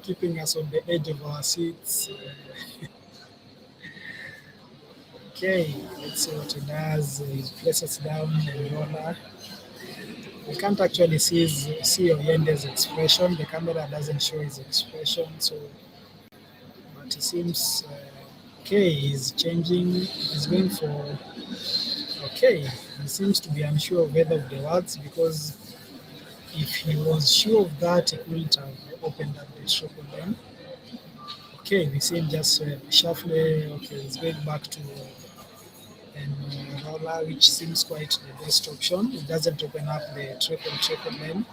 [SPEAKER 1] keeping us on the edge of our seats. Okay, let's see what he does. He places down the roller. We can't actually see Oyende's expression. The camera doesn't show his expression, so but he seems okay. He's changing. He's going for okay. He seems to be unsure of either of the words because if he was sure of that, he couldn't have opened up the shop again. Okay, we see him just shuffle. Okay, he's going back to roller, which seems quite the best option. It doesn't open up the triple lane.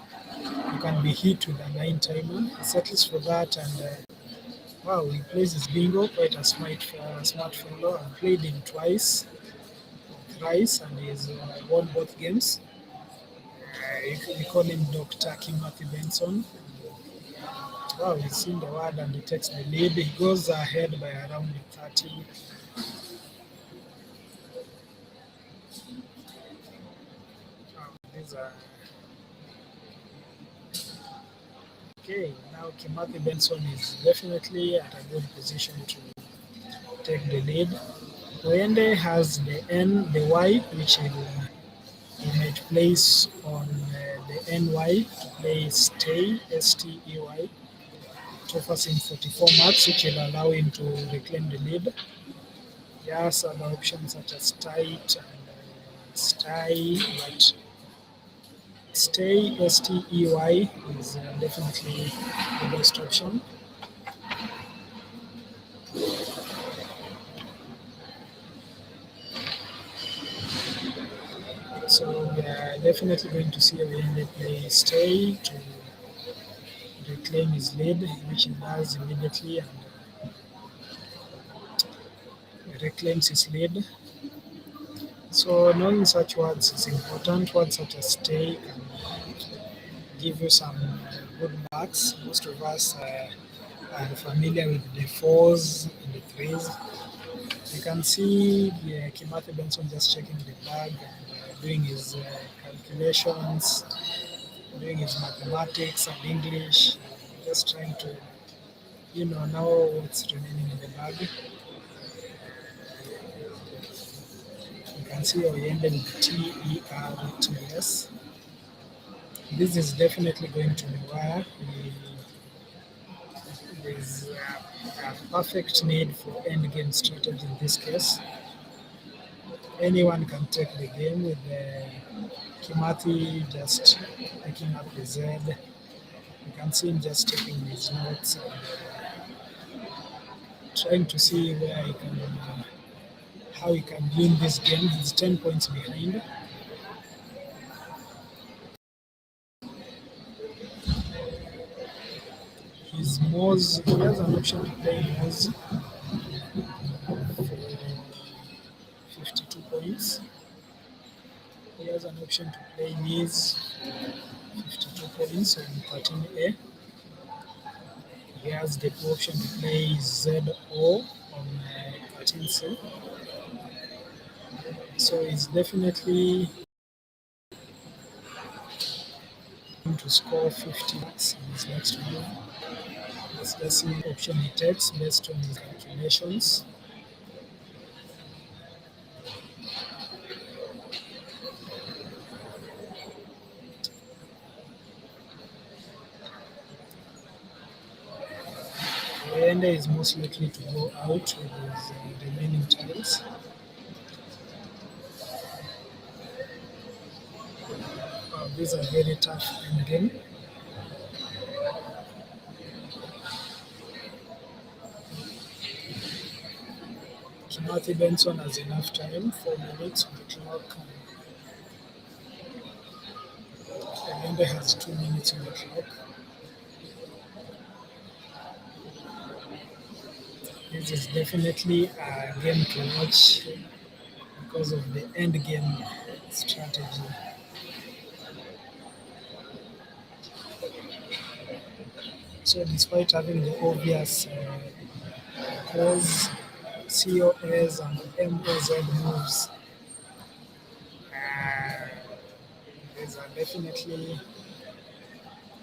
[SPEAKER 1] You can be hit with a 9 timer. He settles for that, and wow, he plays his bingo. Quite a smart fellow. I've played him thrice, and he's won both games. We call him Dr. Kimothy Benson. Wow, he's seen the word and he takes the lead. He goes ahead by around 30. These are okay. Now Kimathi Benson is definitely at a good position to take the lead. Oyende has the N, the Y, which he might place on the NY to play stay, STEY. It offers him 44 marks, which will allow him to reclaim the lead. He has other options such as tight and stay, but stay, STEY, is definitely the best option. So we are definitely going to see Oyende play stay to reclaim his lead, which he does immediately and reclaims his lead. So knowing such words is important. Words such as stay can give you some good marks. Most of us are familiar with the fours and the threes. You can see Kimathi Benson just checking the bag and doing his calculations, doing his mathematics and English, just trying to, know what's remaining in the bag. You can see Oyende with TERTS. This is definitely going to be wire. There's a perfect need for end game strategy in this case. Anyone can take the game with Kimathi just picking up the Z. You can see him just taking his notes and trying to see where he can, how he can win this game. He's 10 points behind. His Moz, he has an option to play Moz for 52 points. He has an option to play Niz, 52 points on 13A. He has the option to play ZO on 13C. So he's definitely going to score 50 marks in his next move. Let's see what option he takes based on his calculations. Ende is most likely to go out with his remaining tiles. These are very tough endgame. Kimathi Benson has enough time, 4 minutes on the clock. Ende has 2 minutes on the clock. This is definitely a game to watch because of the end game strategy. So despite having the obvious cause, COS and MOZ moves, these are definitely,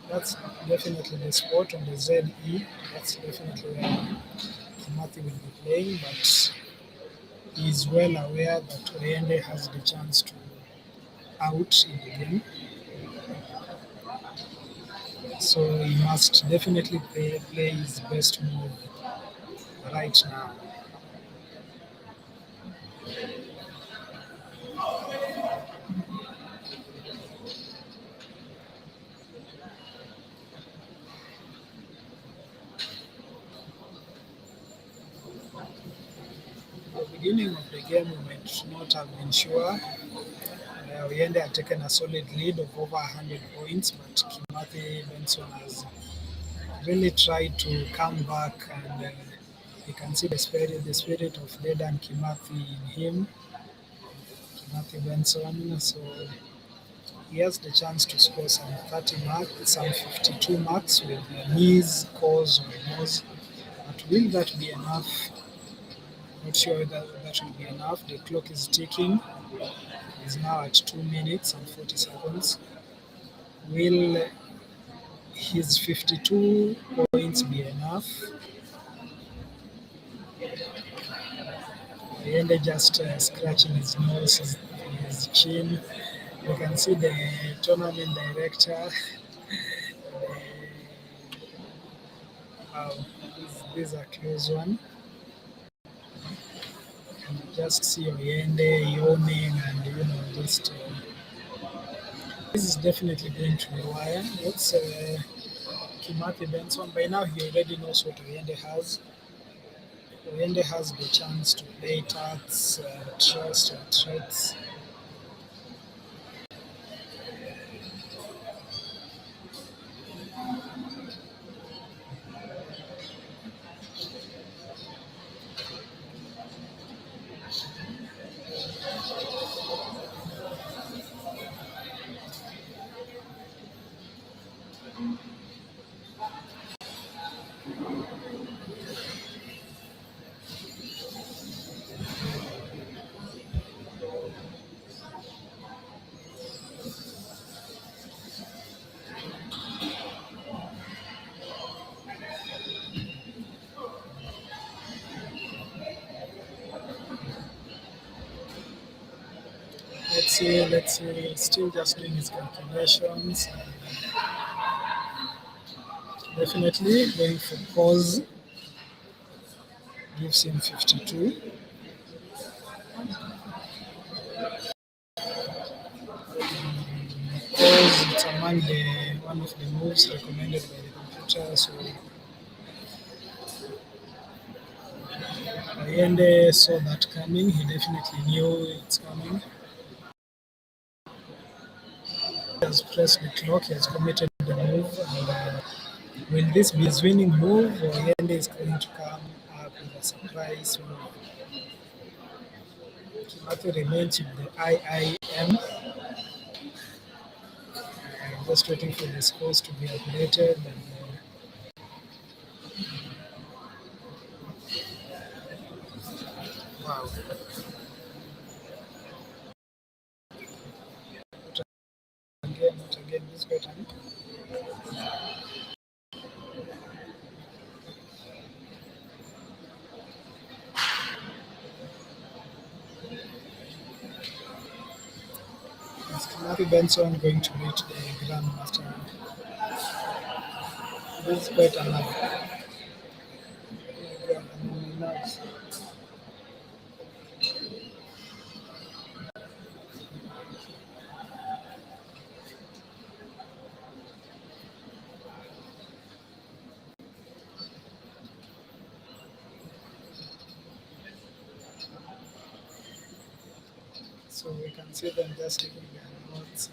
[SPEAKER 1] that's definitely the spot on the ZE. That's definitely where Kimathi will be playing, but he is well aware that Oyende has the chance to out in the game. So he must definitely play his best move right now. At the beginning of the game, we might not have been sure. Oyende had taken a solid lead of over 100 points, but Kimathi Benson has really tried to come back, and you can see the spirit of Dedan Kimathi in him, Kimathi Benson. So he has the chance to score some 30 marks, some 52 marks with knees, cause, or nose. But will that be enough? Not sure that will be enough. The clock is ticking. It's now at 2 minutes and 40 seconds. Will his 52 points be enough? Oyende just scratching his nose, his chin. You can see the tournament director. Wow, this is a close one. And just see Oyende yawning and just. This is definitely going to be wire. That's Kimathi Benson. By now he already knows what Oyende has. Oyende has the chance to play tarts, trust, and threats. see. Still just doing his calculations. Definitely going for pause gives him 52. Pause, it's among one of the moves recommended by the computer. So Oyende saw that coming. He definitely knew it's coming. He has pressed the clock. He has committed the move. And, will this be his winning move, or Oyende is going to come up with a surprise move? Kimathi remains with the IIM. Just waiting for the scores to be updated. And, wow. Not again this pattern. Is Kimathi Benson going to reach the Grandmaster? This is quite another. So we can see them just taking their notes.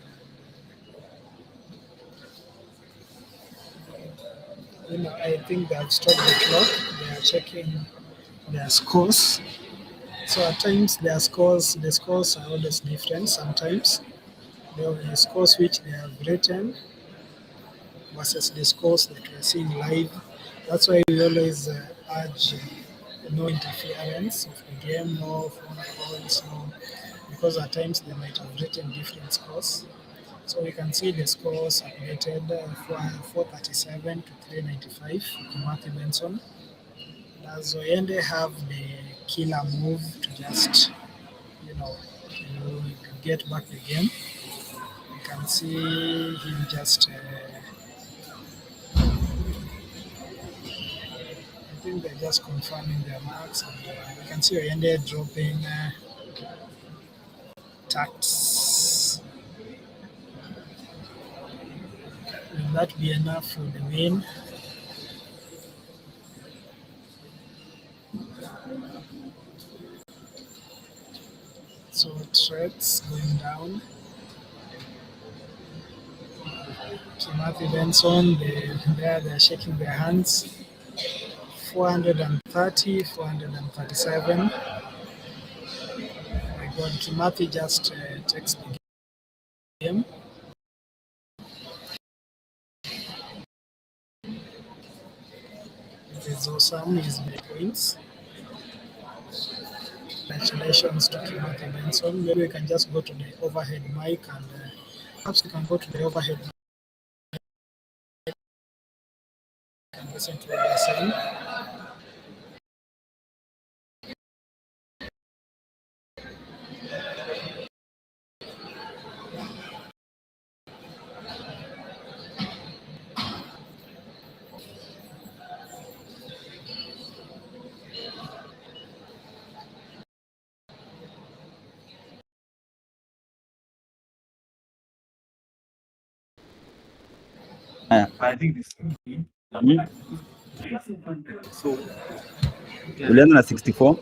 [SPEAKER 1] And, I think they have stopped the clock. They are checking their scores. So at times the scores are always different. Sometimes the scores which they have written versus the scores that we are seeing live. That's why we always urge no interference of the game, no phone calls, no, because at times they might have written different scores. So we can see the scores updated for 437 to 395 for Kimathi Benson. Does Oyende have the killer move to just, to get back the game? You can see him just. I think they're just confirming their marks, and you can see Oyende dropping tax. Will that be enough for the win? So threats going down. Kimathi Benson, they're shaking their hands. 430, 437. My God, Kimathi just takes the game. It is awesome. He's made points. Congratulations to Kimathi Benson. Maybe we can just go to the overhead mic and perhaps we can go to the overhead mic and listen to what they're saying.
[SPEAKER 2] Ulianza na 64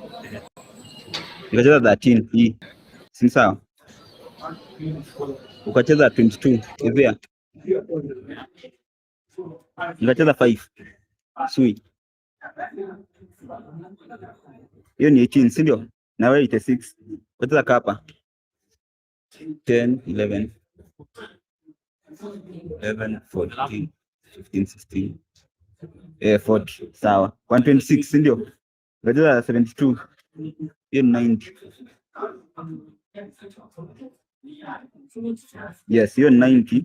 [SPEAKER 2] ukacheza 13 hii, si sawa? Ukacheza 22 hivyo, ukacheza 5 sui, hiyo ni 18, si ndio? Na wewe 86 ukacheza kapa 10 11 11 14 15 16 40, sawa. 126, si ndio? Ukacheza 72, hiyo ni 90. Yes, hiyo ni 90.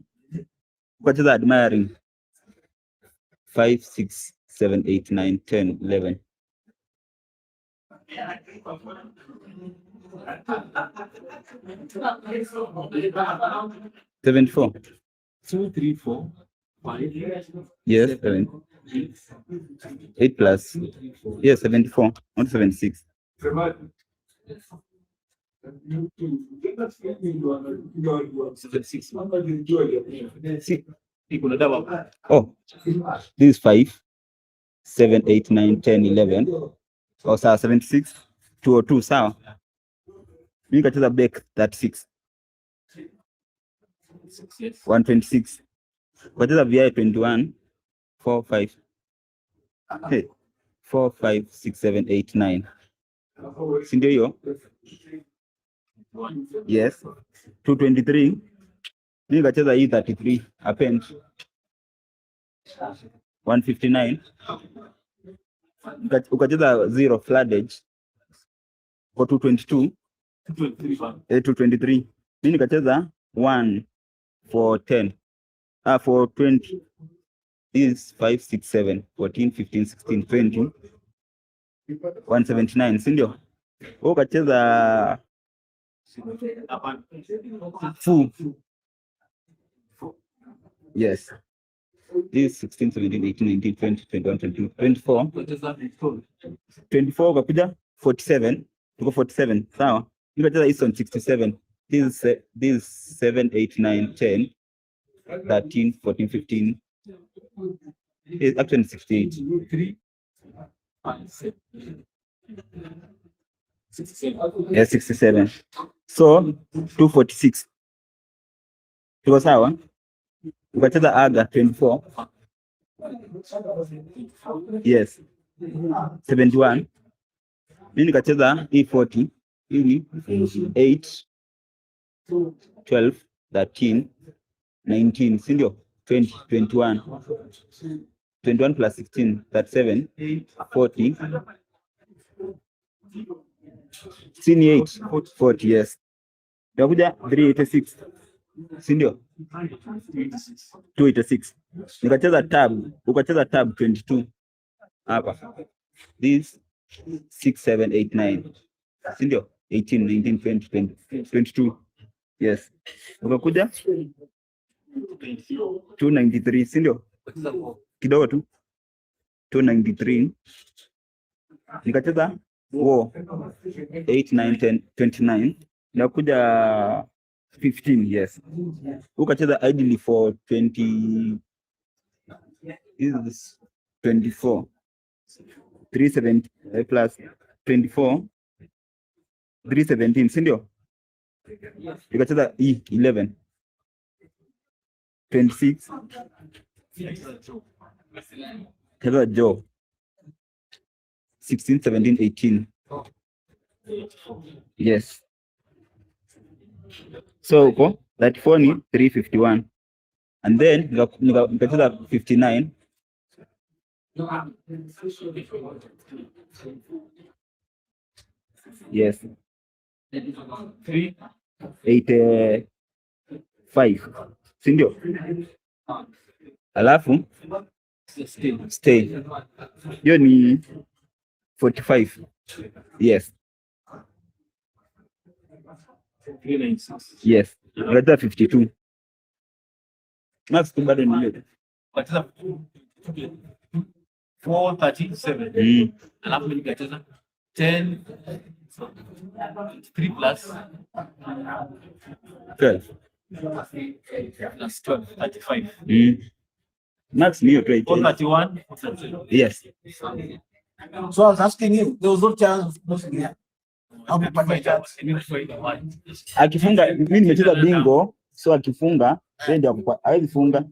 [SPEAKER 2] Ukacheza admiring 5 6 7 8 9 10 11. 74.
[SPEAKER 3] 2, 3, 4, 5.
[SPEAKER 2] Yes, 8 plus. Yes, 74, not 76. Oh, this is 5, 7, 8, 9, 10, 11. Oh, sawa 76, 202, sawa. Mimi kacheza back 36. 126. Kacheza VI 21, 4, 5. Hey, 4, 5, 6, 7, 8, 9. Si ndio hiyo? Yes. 223. Mimi kacheza hii 33 append. 159. Ukacheza 0 floodage for 222. 223. Mimi nikacheza 1 for 10. For 20. This is 5, 6, 7, 14, 15, 16, 20. 179, si ndio? Wewe ukacheza 4. Yes. This is 16, 17, 18, 19, 20, 21, 22, 24. 24 ukakuja 47. Tuko 47, sawa? Nikacheza is on 67. This is 7, 8, 9, 10, 13, 14, 15. It's actually 68. Yes, 67. So 246. Tuko sawa? Ukacheza aga 24. Yes. 71. Mimi nikacheza E40. Hii 8, 12, 13, 19, si ndio? 20, 21. 21 plus 16, 37, 40. 68, 40, yes. Nakuja 386. Si ndio? 286. Nikacheza tab, ukacheza tab 22. Hapa. This 6, 7, 8, 9. Si ndio? 18, 19, 20, 22. Yes. Ukakuja 293, si ndio? Kidogo tu. 293. Nikacheza 8, 9, 10, 29. Nakuja 15, yes. Ukacheza ideally for 20. Is 24. 370 plus 24. 317, si ndio? Ukacheza E11. 26. Cheza Joe. 16, 17, 18. Yes. So uko 34 ni 351. And then nikacheza 59. Yes. 85. Si ndio? Alafu stay. Hiyo ni 45. Yes. Yes. Nikacheza 52. Max tu bado ni hiyo.
[SPEAKER 3] 437. Alafu nikacheza 10 3 plus
[SPEAKER 2] 12.
[SPEAKER 3] Plus 12, 35.
[SPEAKER 2] Max ni hiyo tu.
[SPEAKER 3] 431.
[SPEAKER 2] Yes.
[SPEAKER 4] So I was asking you, there was no chance of losing here.
[SPEAKER 2] Akifunga, mimi nimecheza bingo, so akifunga yeye ndio hawezi funga.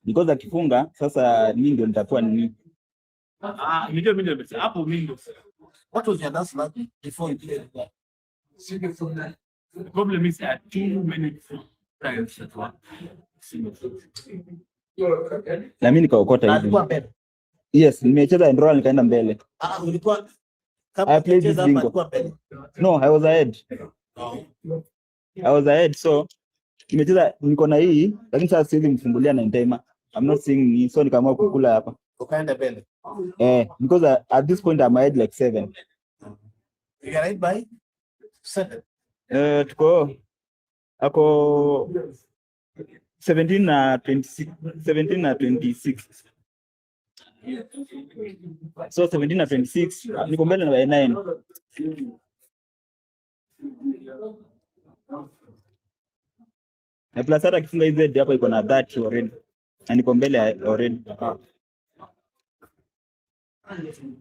[SPEAKER 2] Because akifunga sasa mimi ndio nitakuwa nini?
[SPEAKER 3] Mimi hapo mimi.
[SPEAKER 4] What was your dance like before you played that?
[SPEAKER 3] The problem is I had too many times at once.
[SPEAKER 2] Na mimi nikaokota hivi.
[SPEAKER 4] Alikuwa mbele.
[SPEAKER 2] Yes, nimecheza enroll nikaenda mbele.
[SPEAKER 4] Ulikuwa
[SPEAKER 2] I played this bingo.
[SPEAKER 4] alikuwa mbele.
[SPEAKER 2] No, I was ahead.
[SPEAKER 4] No.
[SPEAKER 2] I was ahead, so nimecheza niko na hii, lakini sasa siwezi mfungulia na timer. I'm not seeing me, so nikaamua kukula hapa.
[SPEAKER 4] Ukaenda mbele.
[SPEAKER 2] Because at this point I'm ahead like 7.
[SPEAKER 4] You can write by 7.
[SPEAKER 2] Tuko ako 17 na 26. 17 na 26. So 17 na 26 niko mbele na 9. Na plus hata kifunga hizi hapa iko na 30 already. Na niko mbele already.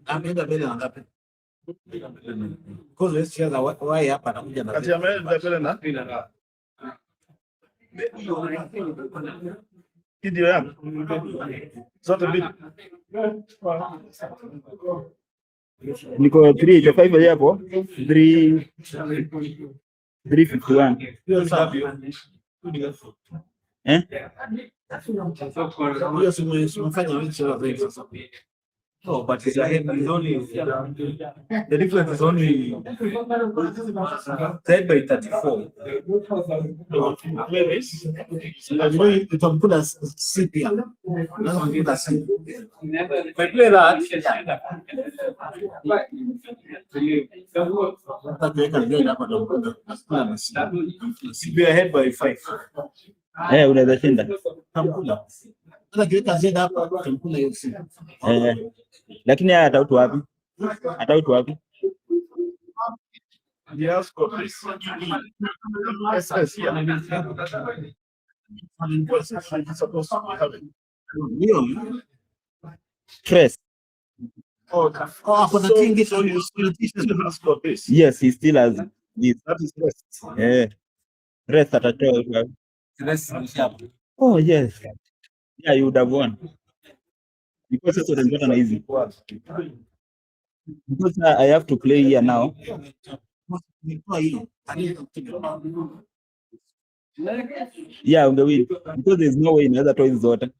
[SPEAKER 4] Ameenda mbele na ngapi? Because let's share the why hapa anakuja na.
[SPEAKER 5] Kati ya mbele na kidio yangu. Zote mbili.
[SPEAKER 2] Niko 385 hapo. 351.
[SPEAKER 4] Hiyo simefanya wichi wa zaidi sasa. Oh, but it's only the difference is only said by 34. Utamkuta C pia. Utamkuta C. But play that. Be ahead by 5.
[SPEAKER 2] Unaweza shinda.
[SPEAKER 4] Utamkula. Sasa kiweka Z hapa utamkula hiyo C.
[SPEAKER 2] Lakini haya atautu wapi? Atautu wapi?
[SPEAKER 5] Yes, copies. Yes, yeah. Supposed to be having.
[SPEAKER 2] Trace.
[SPEAKER 5] Oh,
[SPEAKER 4] for the king is
[SPEAKER 5] so you still has copies.
[SPEAKER 2] Yes, he still has this.
[SPEAKER 5] That is rest.
[SPEAKER 2] Rest atatoa. Oh yes. Yeah, you would have won. Because that's what I'm getting easy. Because I have to play here now. Yeah, on the win. Because there's no way in other toys zote.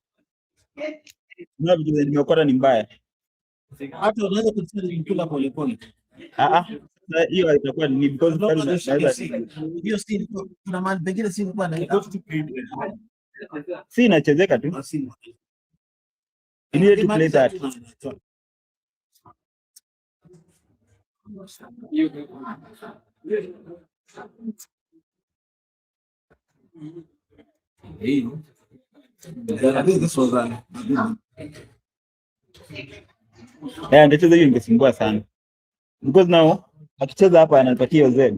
[SPEAKER 2] No, because nimeokota ni mbaya.
[SPEAKER 4] Hata unaweza kusema kula pole pole.
[SPEAKER 2] Hiyo itakuwa ni because
[SPEAKER 4] hiyo si kuna mahali pengine si kwa na
[SPEAKER 2] si inachezeka tu. You need to play that.
[SPEAKER 4] This was
[SPEAKER 2] Ndacheza hiyo ingesumbua sana. Because now akicheza hapa ananipatia Z.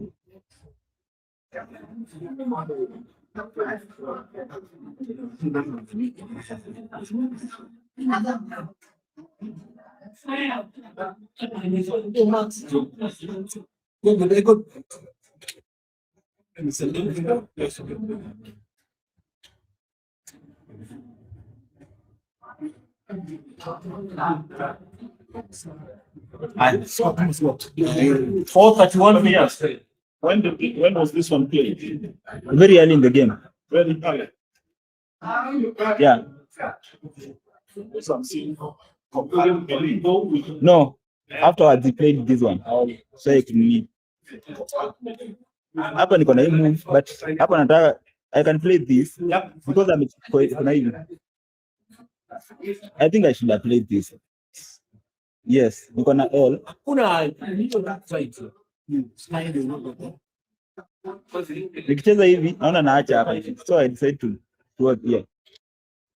[SPEAKER 5] And 431 years. When was this one played?
[SPEAKER 2] Very early in the game.
[SPEAKER 5] Very early.
[SPEAKER 2] Yeah.
[SPEAKER 5] So I'm seeing
[SPEAKER 2] No. Afterwards he played this one. So he can meet. Hapa niko na hii move, but hapa nataka I can play this because I'm hivi. I think I should have played this. Yes, niko na L. Nikicheza hivi naona naacha hapa. So I decided to work here.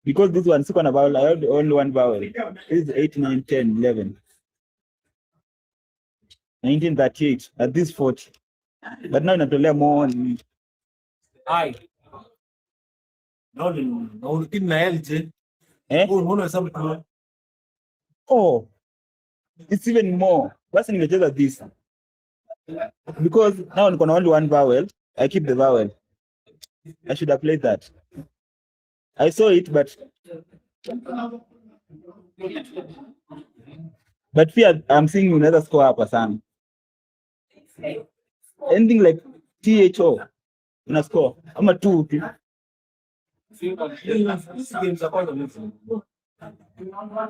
[SPEAKER 2] Because this one siko na vowel, I have only one vowel. This is 8, 9, 10, 11. 1938 at this 40. But now inatolea more. Oh, it's even more. Basi ningecheza this. Because now niko na only one vowel, I keep the vowel. I should have played that. I saw it, but pia I'm seeing another score hapa sana. Anything like THO una score ama 2.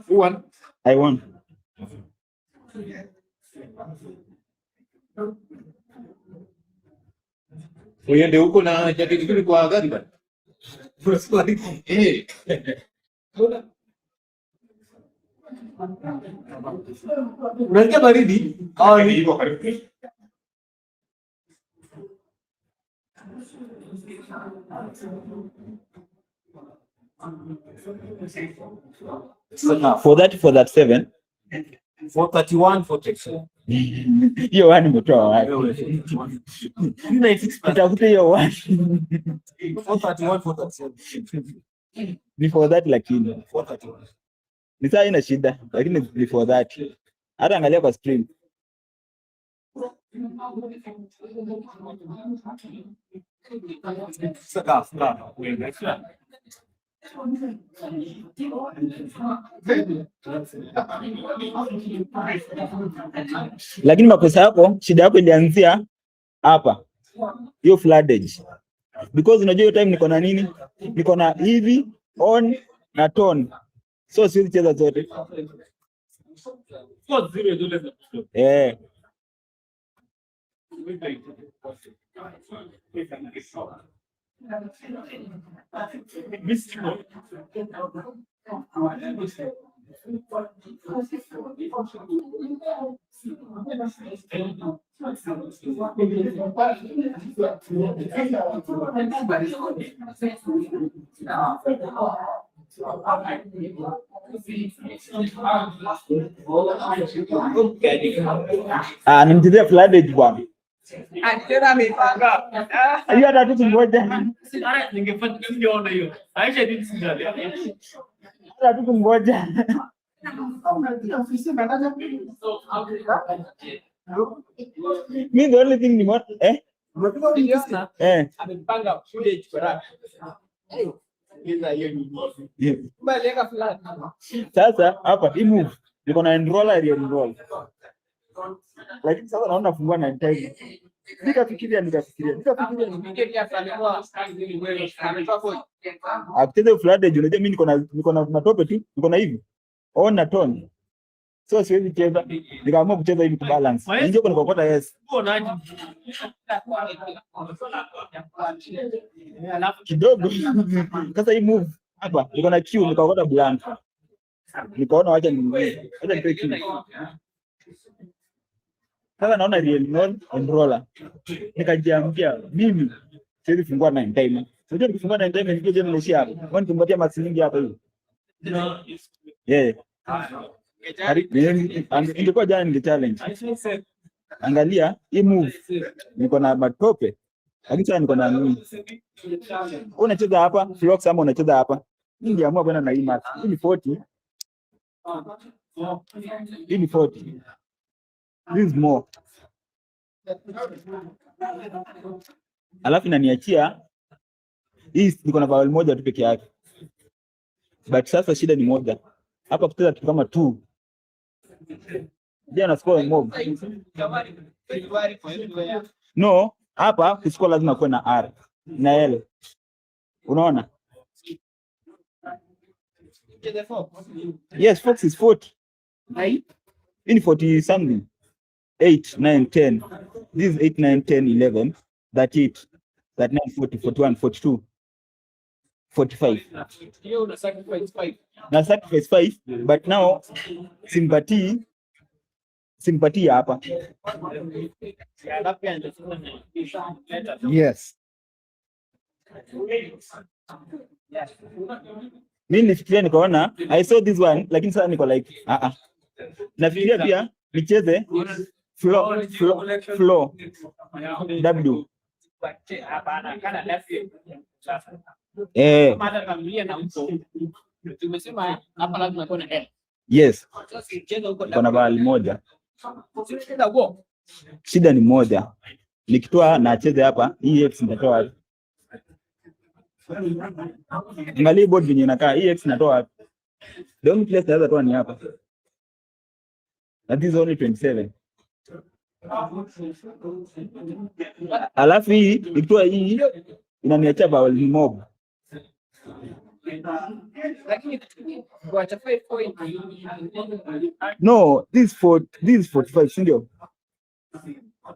[SPEAKER 5] Who won?
[SPEAKER 2] I won.
[SPEAKER 4] Uende huko na jaketi kile kwa gari bana. Unasikia baridi?
[SPEAKER 5] Iko karibu.
[SPEAKER 2] For that 7.
[SPEAKER 4] 431, 437.
[SPEAKER 2] Hiyo 1 imetoa wapi? Tutafute hiyo 1.
[SPEAKER 4] 431, 437.
[SPEAKER 2] Before that lakini
[SPEAKER 4] 431.
[SPEAKER 2] ni saa ina shida, lakini before that. Hata angalia kwa screen. Lakini makosa yako, shida yako ilianzia hapa. Hiyo floodage. Because unajua hiyo time niko na nini? Niko na hivi, on na tone. So siwezi cheza zote. Eh. Nimechezea floodage bwana.
[SPEAKER 3] Tena amepanga.
[SPEAKER 2] Hiyo hata tu ngoja.
[SPEAKER 3] Ningeona hiyo. Aisha did see that.
[SPEAKER 2] Hata tu ngoja. Mimi the only thing ni what
[SPEAKER 3] amepanga footage kwa rack.
[SPEAKER 2] Sasa hapa hii move niko na enroller enroll. Lakini sasa naona fungua na time. Nikafikiria. After floodage unajua mimi niko na matope tu, niko na hivi. On na tone. So siwezi cheza. Nikaamua kucheza hivi kubalance. Ndio kuna kokota yes. Kidogo. Sasa hii move hapa niko na Q nikakota blank. Nikaona wacha nipe Q. Sasa naona real enroller. Nikajiambia mimi siwezi fungua 9 time. Unajua nikifungua 9 time ningekuja nimeishia hapo. Kwani tumpatie max nyingi hapa hivi. Yeah. Ingekuwa jana ninge challenge. Angalia hii move niko na matope. Lakini sasa niko na nini? Unacheza hapa, flocks ama unacheza hapa. Ningeamua bwana na hii max. Hii ni 40. Hii ni 40. This is more. Alafu inaniachia hii niko na vowel moja tu peke yake. But sasa shida ni moja. Hapa kucheza kitu kama 2. Jana score mob. No, hapa kuscore lazima kuwe na R na L. Unaona? Yes, Fox is 40. In 40 something. 8, 9, 10. This is 8, 9, 10, 11. 38, 39, 40, 41, 42, 45.
[SPEAKER 3] Hiyo una sacrifice 5.
[SPEAKER 2] Na sacrifice 5, but now sympathy hapa. Yes. Mimi nilifikiria nikaona I saw this one lakini sasa niko like nafikiria pia nicheze flow W.
[SPEAKER 3] Tumesema hapa lazima kuwe na L.
[SPEAKER 2] Yes. Kuna vowel moja. Shida ni moja. Nikitoa na acheze hapa, hii X nitatoa wapi? Angalia board venye inakaa, hii X natoa wapi? The only place naweza toa ni hapa. That is only 27. Alafu hii ikitoa hii inaniacha vowel mob. No, this is 45, sindio?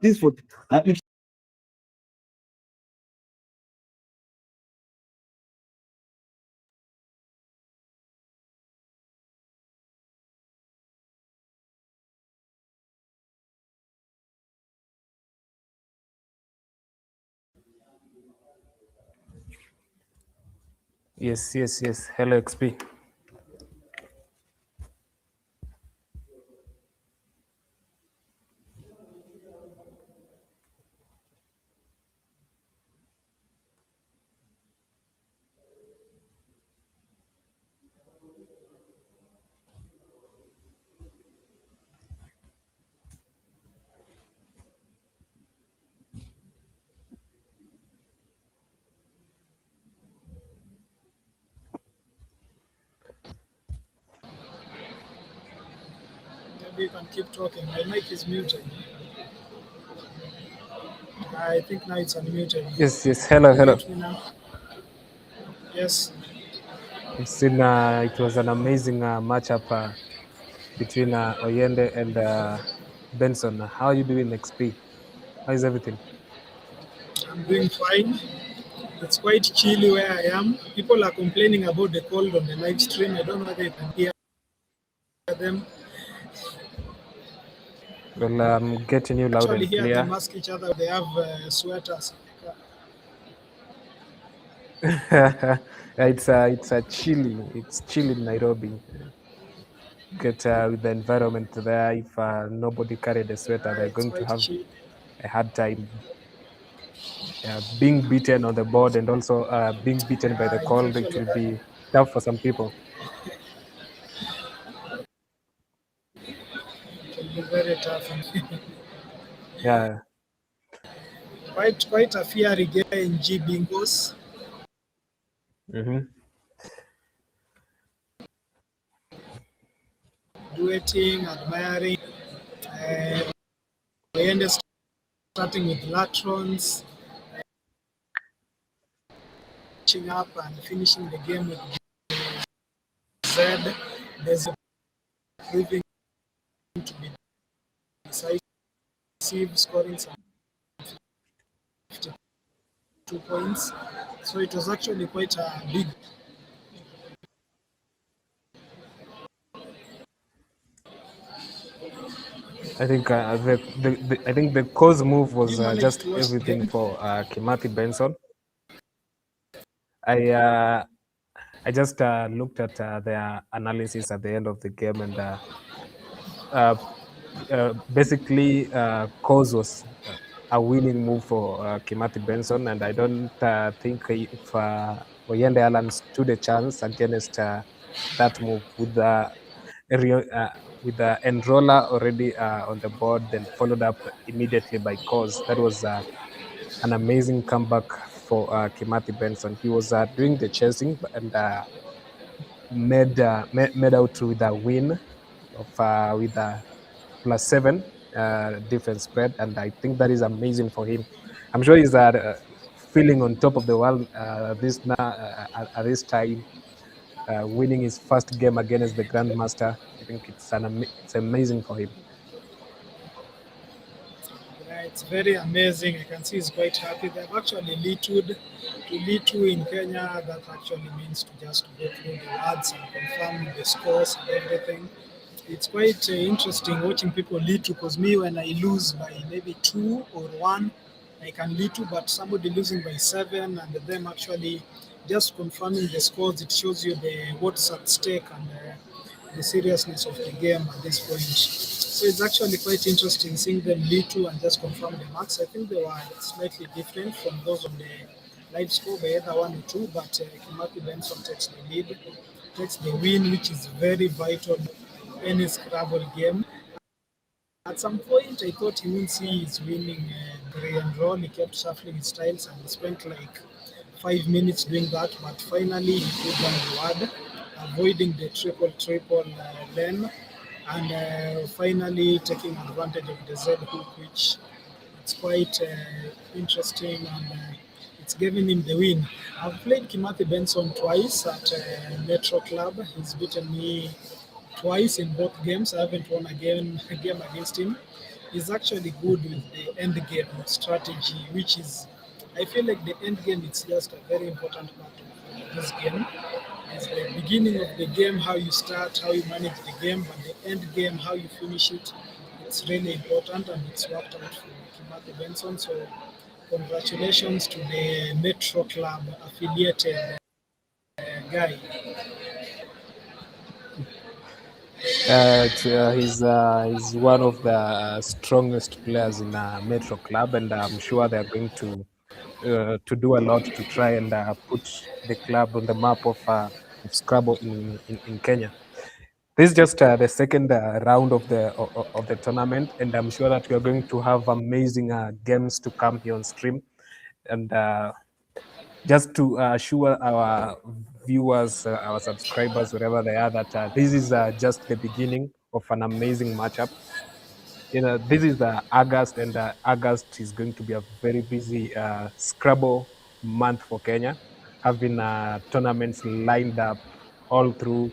[SPEAKER 2] This is 40.
[SPEAKER 6] Yes, yes, yes. Hello, XP.
[SPEAKER 1] Maybe you can keep talking. My mic is muted. I think now it's unmuted.
[SPEAKER 6] Yes, yes. Hello,
[SPEAKER 1] Can you
[SPEAKER 6] hello.
[SPEAKER 1] mute me now? Yes.
[SPEAKER 6] It was an amazing matchup between Oyende and Benson. How are you doing, XP? How is everything?
[SPEAKER 1] I'm doing fine. It's quite chilly where I am. People are complaining about the cold on the live stream. I don't know whether you can hear them.
[SPEAKER 6] Well, I'm getting you loud
[SPEAKER 1] Actually,
[SPEAKER 6] and
[SPEAKER 1] here they
[SPEAKER 6] clear.
[SPEAKER 1] mask each other. They have sweaters.
[SPEAKER 6] It's a chilly. It's chilly in Nairobi. Get with the environment there. If nobody carried a sweater, they're
[SPEAKER 1] It's
[SPEAKER 6] going to
[SPEAKER 1] quite
[SPEAKER 6] have
[SPEAKER 1] chilly.
[SPEAKER 6] a hard time being beaten on the board and also being beaten by the
[SPEAKER 1] It's
[SPEAKER 6] cold. It
[SPEAKER 1] actually
[SPEAKER 6] will be tough for some people.
[SPEAKER 1] it will be very tough.
[SPEAKER 6] Yeah.
[SPEAKER 1] Quite a fiery game in G bingos.
[SPEAKER 6] Mm-hmm.
[SPEAKER 1] Duetting, admiring. We end starting with latrons, catching up and finishing the game with Z. There's a proving to be decisive, scoring some 52 points. So it was actually quite a big.
[SPEAKER 6] I think the cause move
[SPEAKER 1] Did
[SPEAKER 6] was
[SPEAKER 1] you manage
[SPEAKER 6] just
[SPEAKER 1] to watch the
[SPEAKER 6] everything
[SPEAKER 1] game?
[SPEAKER 6] for Kimathi Benson. I uh, I just looked at their analysis at the end of the game, and uh, basically, cause was a winning move for Kimathi Benson, and I don't think if Oyende Allen stood a chance against that move with the enroller already on the board, then followed up immediately by cause. That was an amazing comeback for Kimathi Benson. He was doing the chasing and made out with a win of with a +7 difference spread, and I think that is amazing for him. I'm sure he's feeling on top of the world at this time, winning his first game against the Grandmaster. I think it's amazing for him.
[SPEAKER 1] Yeah, it's very amazing. I can see he's quite happy. They've actually lead to in Kenya. That actually means to just go through the words and confirm the scores and everything. It's quite interesting watching people lead to because me, when I lose by maybe 2 or 1, I can lead to, but somebody losing by 7 and them actually just confirming the scores, it shows you the what's at stake and the seriousness of the game at this point. So it's actually quite interesting seeing them lead to and just confirm the marks. I think they were slightly different from those on the live score by either 1 or 2, but Kimathi Benson takes the lead, takes the win, which is very vital in any Scrabble game. At some point, I thought he wouldn't see his winning gray and roll. He kept shuffling his tiles and he spent like 5 minutes doing that, but finally he put down the word, avoiding the triple lane, and finally taking advantage of the Z hook, which it's quite interesting and it's giving him the win. I've played Kimathi Benson twice at Metro Club. He's beaten me twice in both games. I haven't won a game against him. He's actually good with the end game strategy, which is, I feel like the end game is just a very important part of this game. It's the beginning of the game, how you start, how you manage the game, but the end game, how you finish it, it's really important and it's worked out for Kimathi Benson. So congratulations to the Metro Club affiliated Guy.
[SPEAKER 6] He's one of the strongest players in Metro Club, and I'm sure they're going to do a lot to try and put the club on the map of Scrabble in Kenya. This is just the second round of the tournament, and I'm sure that we are going to have amazing games to come here on stream. And just to assure our viewers, our subscribers, wherever they are, that this is just the beginning of an amazing matchup. This is August, and August is going to be a very busy Scrabble month for Kenya, having tournaments lined up all through,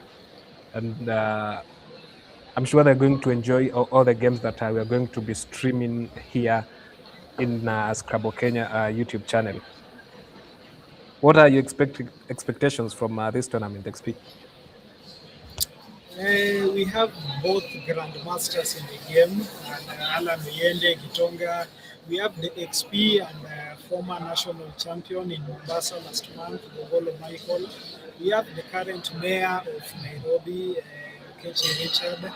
[SPEAKER 6] and I'm sure they're going to enjoy all the games that we are going to be streaming here in Scrabble Kenya YouTube channel. What are your expectations from this tournament, XP?
[SPEAKER 1] We have both grandmasters in the game, and Alan Oyende, Gitonga. We have the XP and former national champion in Mombasa last month, Gogolo Michael. We have the current mayor of Nairobi, Kechi Richard.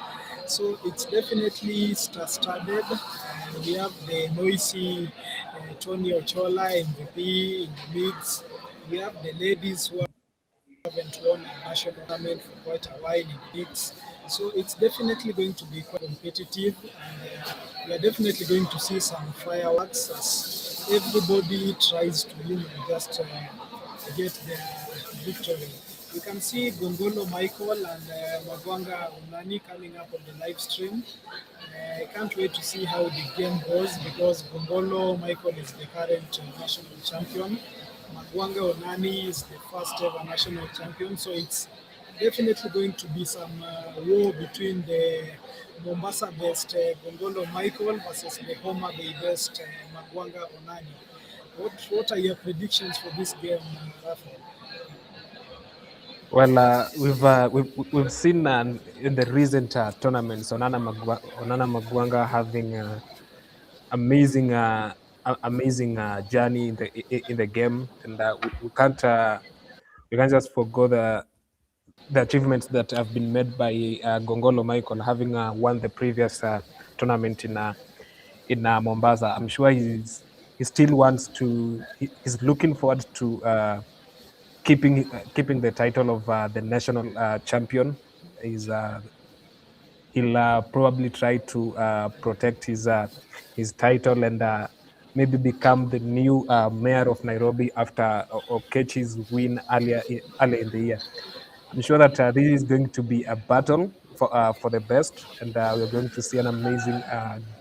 [SPEAKER 1] So it's definitely star-studded. And we have the noisy Tony Ochola, MVP in the mix. We have the ladies who haven't won a national tournament for quite a while in leagues. So it's definitely going to be quite competitive, and we are definitely going to see some fireworks as everybody tries to just get their victory. You can see Gongolo Michael and Magwanga Unani coming up on the live stream. I can't wait to see how the game goes because Gongolo Michael is the current national champion. Magwanga Onani is the first ever national champion, so it's definitely going to be some war between the Mombasa-based Gongolo Michael versus the Homa Bay-based Magwanga Onani. What are your predictions for this game, Rafa?
[SPEAKER 6] Well, we've seen in the recent tournaments Onana Magwanga having amazing journey in the game, and we can't just forgo the achievements that have been made by Gongolo Michael, having won the previous tournament in Mombasa. I'm sure he still wants to. He's looking forward to keeping the title of the national champion. He'll probably try to protect his title and maybe become the new mayor of Nairobi after Okechi's win earlier in the year. I'm sure that this is going to be a battle for the best, and we're going to see an amazing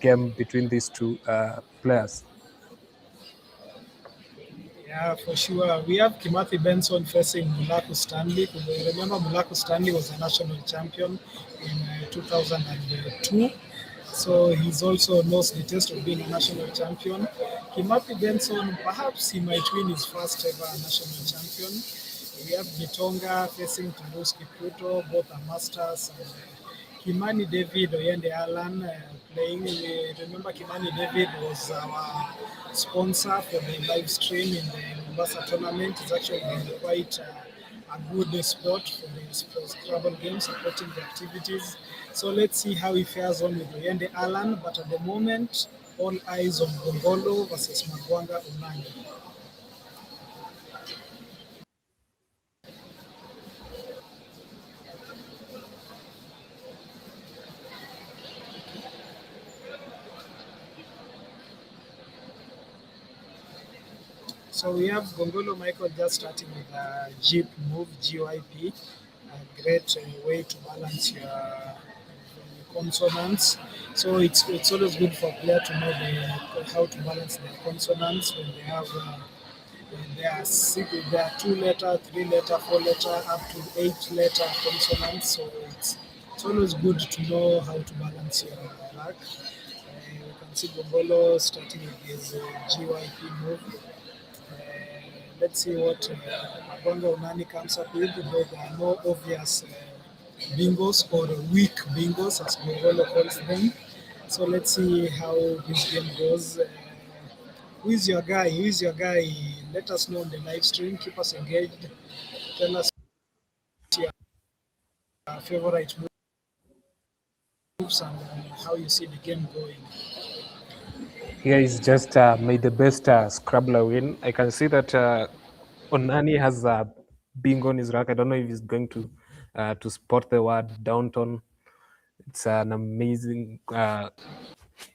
[SPEAKER 6] game between these two players.
[SPEAKER 1] Yeah, for sure. We have Kimathi Benson facing Mulaku Stanley. Remember, Mulaku Stanley was a national champion in 2002. So he's also knows the taste of being a national champion. Kimathi Benson, perhaps he might win his first ever national champion. We have Gitonga facing Toulouse Kipruto, both are masters. And, Kimani David Oyende Alan playing. Remember, Kimani David was our sponsor for the live stream in the Mombasa tournament. It's actually been quite a good spot for the Scrabble game, supporting the activities. So let's see how he fares on with Oyende Alan. But at the moment, all eyes on Gongolo versus Magwanga Unani. So we have Gongolo Michael just starting with a Jeep move, GYP, a great way to balance your consonants. So it's always good for a player to know how to balance their consonants when they have there are 2-letter, 3-letter, 4-letter, up to 8-letter consonants. So it's always good to know how to balance your rack. You can see Gongolo starting with his GYP move. Let's see what Magwanga Unani comes up with, though there are no obvious bingos or weak bingos, as Gongolo calls them. So let's see how this game goes. Who is your guy? Who is your guy? Let us know on the live stream. Keep us engaged. Tell us favorite moves and how you see the game going.
[SPEAKER 6] Here is just made the best Scrabbler win. I can see that Onani has a bingo on his rack. I don't know if he's going to spot the word downtown. It's an amazing.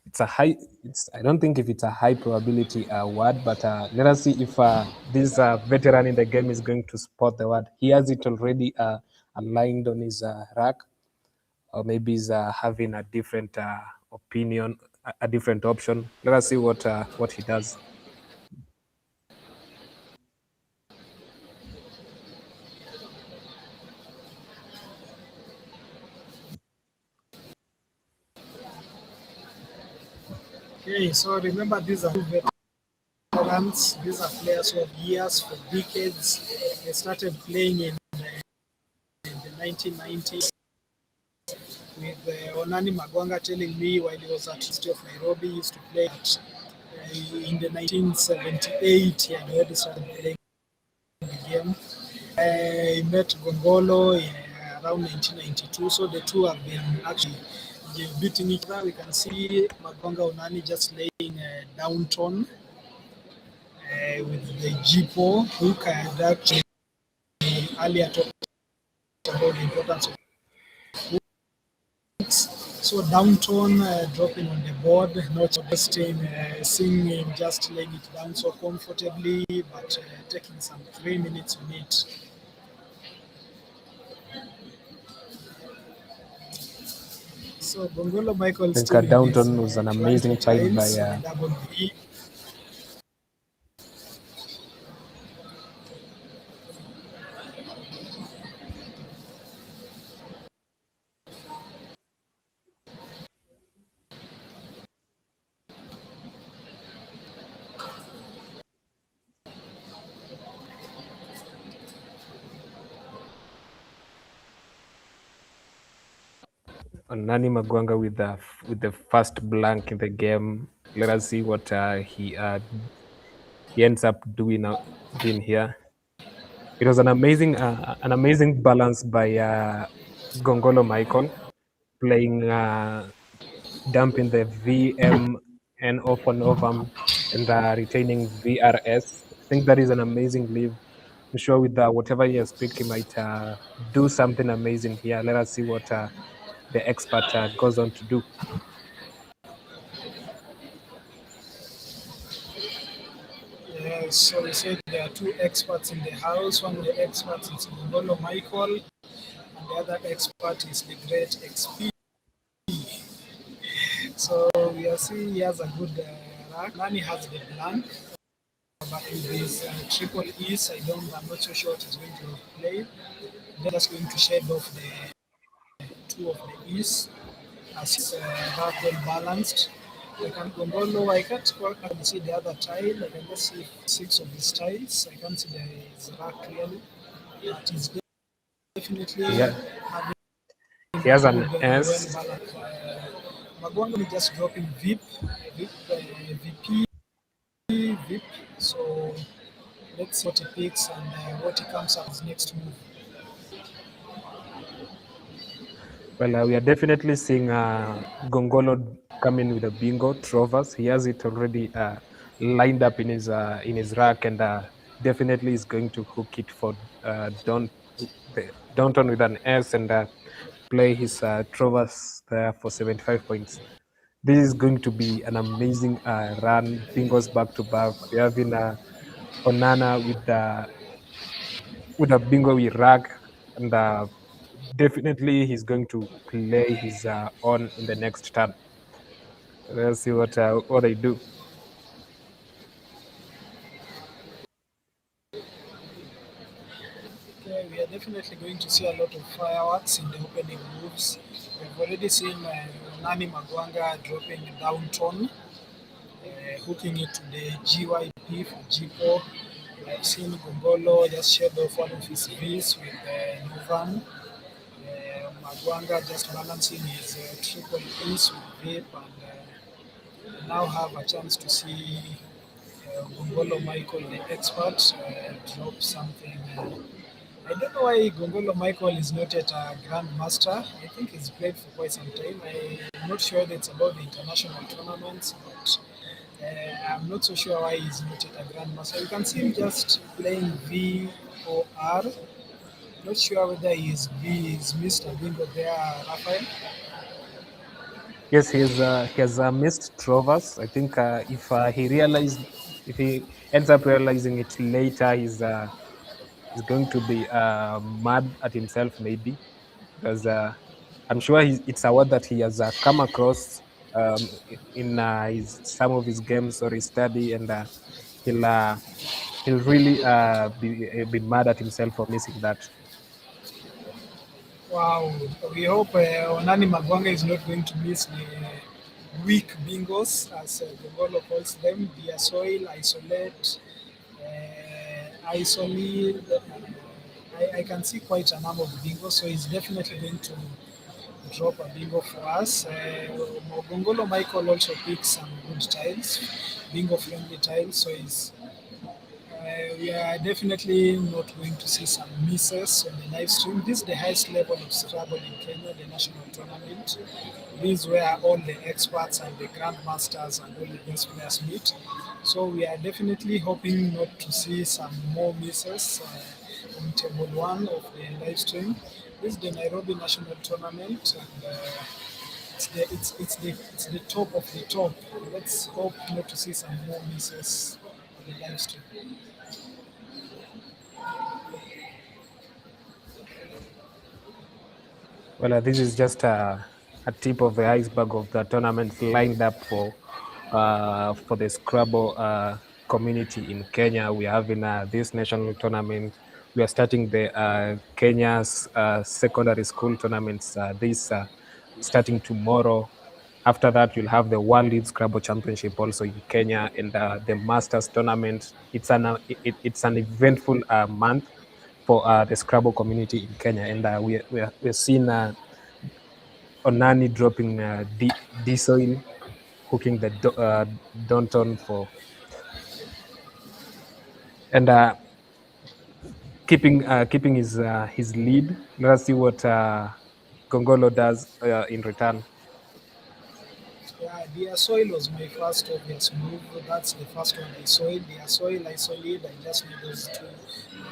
[SPEAKER 6] It's a high. It's. I don't think if it's a high probability word, but let us see if this veteran in the game is going to spot the word. He has it already aligned on his rack, or maybe he's having a different opinion, a different option. Let us see what he does.
[SPEAKER 1] Okay, so remember these are two veterans. These are players who have years, for decades. They started playing in the 1990s. With Onani Magwanga telling me while he was at the University of Nairobi, he used to play at, in the 1978. He had already started playing the game. He met Gongolo around 1992, so the two have been actually beating each other. We can see Magwanga Onani just laying downton with the Jipo, who had actually earlier talked about the importance of hooks. So downton dropping on the board, not just seeing him just laying it down so comfortably, but taking some 3 minutes on it. So Gongolo Michael
[SPEAKER 6] I think
[SPEAKER 1] still
[SPEAKER 6] Downton was an amazing tile by
[SPEAKER 1] double B.
[SPEAKER 6] Nani Magwanga with the first blank in the game. Let us see what he ends up doing here. It was an amazing balance by Gongolo Michael, playing dumping the VM and off on Ovam and retaining VRS. I think that is an amazing leave. I'm sure with whatever he has picked, he might do something amazing here. Let us see what the expert goes on to do.
[SPEAKER 1] Yes, so we said there are two experts in the house. One of the experts is Gongolo Michael, and the other expert is the great XP. So we are seeing he has a good rack. Nani has the blank, but with his triple E's, I'm not so sure what he's going to play. They're just going to shed off the two of the E's as his rack well balanced. I can Gongolo, I can't see the other tile. I can just see 6 of his tiles. I can't see his rack clearly. But he's definitely having
[SPEAKER 6] He has an
[SPEAKER 1] good,
[SPEAKER 6] S.
[SPEAKER 1] well balanced. Magwanga is just dropping VP. So let's see what he picks and what he comes up with his next move.
[SPEAKER 6] Well, we are definitely seeing Gongolo coming with a bingo. Trovers, he has it already lined up in his rack, and definitely is going to hook it for Downton with an S and play his Trovers there for 75 points. This is going to be an amazing run. Bingos back to back. We have in Onana with a bingo with rack, and definitely he's going to play his on in the next turn. Let's see what I do.
[SPEAKER 1] Okay, we are definitely going to see a lot of fireworks in the opening moves. We've already seen Nani Magwanga dropping downton, hooking it to the GYP for G4. I've seen Gongolo just shed off one of his V's with Novan. Magwanga just balancing his triple piece with Vip, and now have a chance to see Gongolo Michael, the expert, drop something I don't know why Gongolo Michael is not yet a grandmaster. I think he's played for quite some time. I'm not sure that it's about the international tournaments, but I'm not so sure why he's not yet a grandmaster. You can see him just playing VOR. Not sure whether he's missed a bingo there, Rafael.
[SPEAKER 6] Yes, he has missed Trovers. I think if he ends up realizing it later, he's going to be mad at himself maybe, because I'm sure it's a word that he has come across in some of his games or his study, and he'll uh, he'll really be mad at himself for missing that.
[SPEAKER 1] Wow, we hope Onani Magwanga is not going to miss the weak bingos, as Gongolo calls them, via soil, isolate, isolate. I can see quite a number of bingos, so he's definitely going to drop a bingo for us. Gongolo Michael also picks some good tiles, bingo friendly tiles, so we are definitely not going to see some misses on the live stream. This is the highest level of Scrabble in Kenya, the national tournament. This is where all the experts and the grandmasters and all the best players meet. So we are definitely hoping not to see some more misses on table one of the live stream. This is the Nairobi national tournament, and it's the top of the top. Let's hope not to see some more misses on the live stream.
[SPEAKER 6] Well, this is just a tip of the iceberg of the tournaments lined up for the Scrabble community in Kenya. We have in this national tournament. We are starting the Kenya's secondary school tournaments this starting tomorrow. After that, you'll have the World League Scrabble Championship also in Kenya, and the Masters tournament. It's an eventful month for the Scrabble community in Kenya, and we're seeing Onani dropping D-Soil, hooking the Donton for, and keeping his lead. Let us see what Gongolo does in return.
[SPEAKER 1] Yeah, the soil was my first obvious move. That's the first one I saw. The soil, isolate. I just need those two,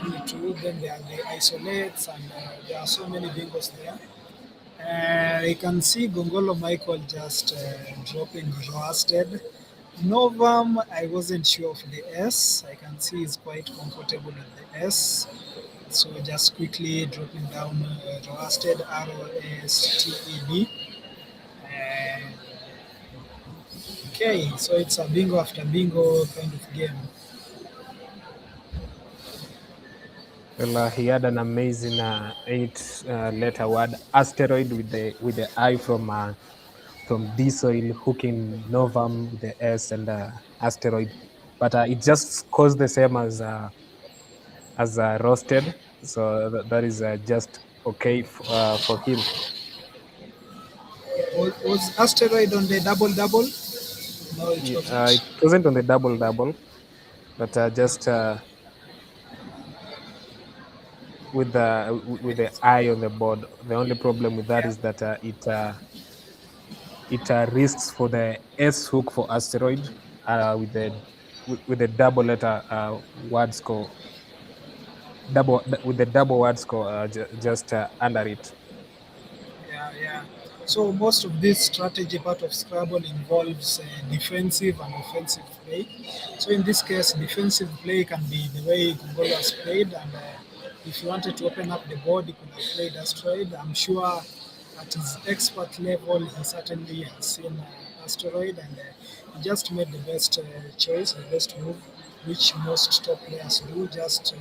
[SPEAKER 1] only two. Then there are the isolates, and there are so many bingos there. I can see Gongolo Michael just dropping roasted. Novum, I wasn't sure of the S. I can see he's quite comfortable with the S. So just quickly dropping down roasted, ROSTED. Okay, so it's a bingo after bingo kind of game.
[SPEAKER 6] Well, he had an amazing 8-letter word, asteroid, with the I from D-Soil, hooking Novum with the S, and asteroid, but it just scores the same as roasted, so that is just okay for him.
[SPEAKER 1] Was asteroid on the double double? No, it wasn't.
[SPEAKER 6] It wasn't on the double, but just with the I on the board. The only problem with that is that it risks for the S hook for asteroid with the double letter word score, with the double word score just under it.
[SPEAKER 1] Yeah. So most of this strategy part of Scrabble involves defensive and offensive play. So in this case, defensive play can be the way Gongolo has played, and if you wanted to open up the board, he could have played asteroid. I'm sure at his expert level, he certainly has seen asteroid, and he just made the best choice, the best move, which most top players do. Just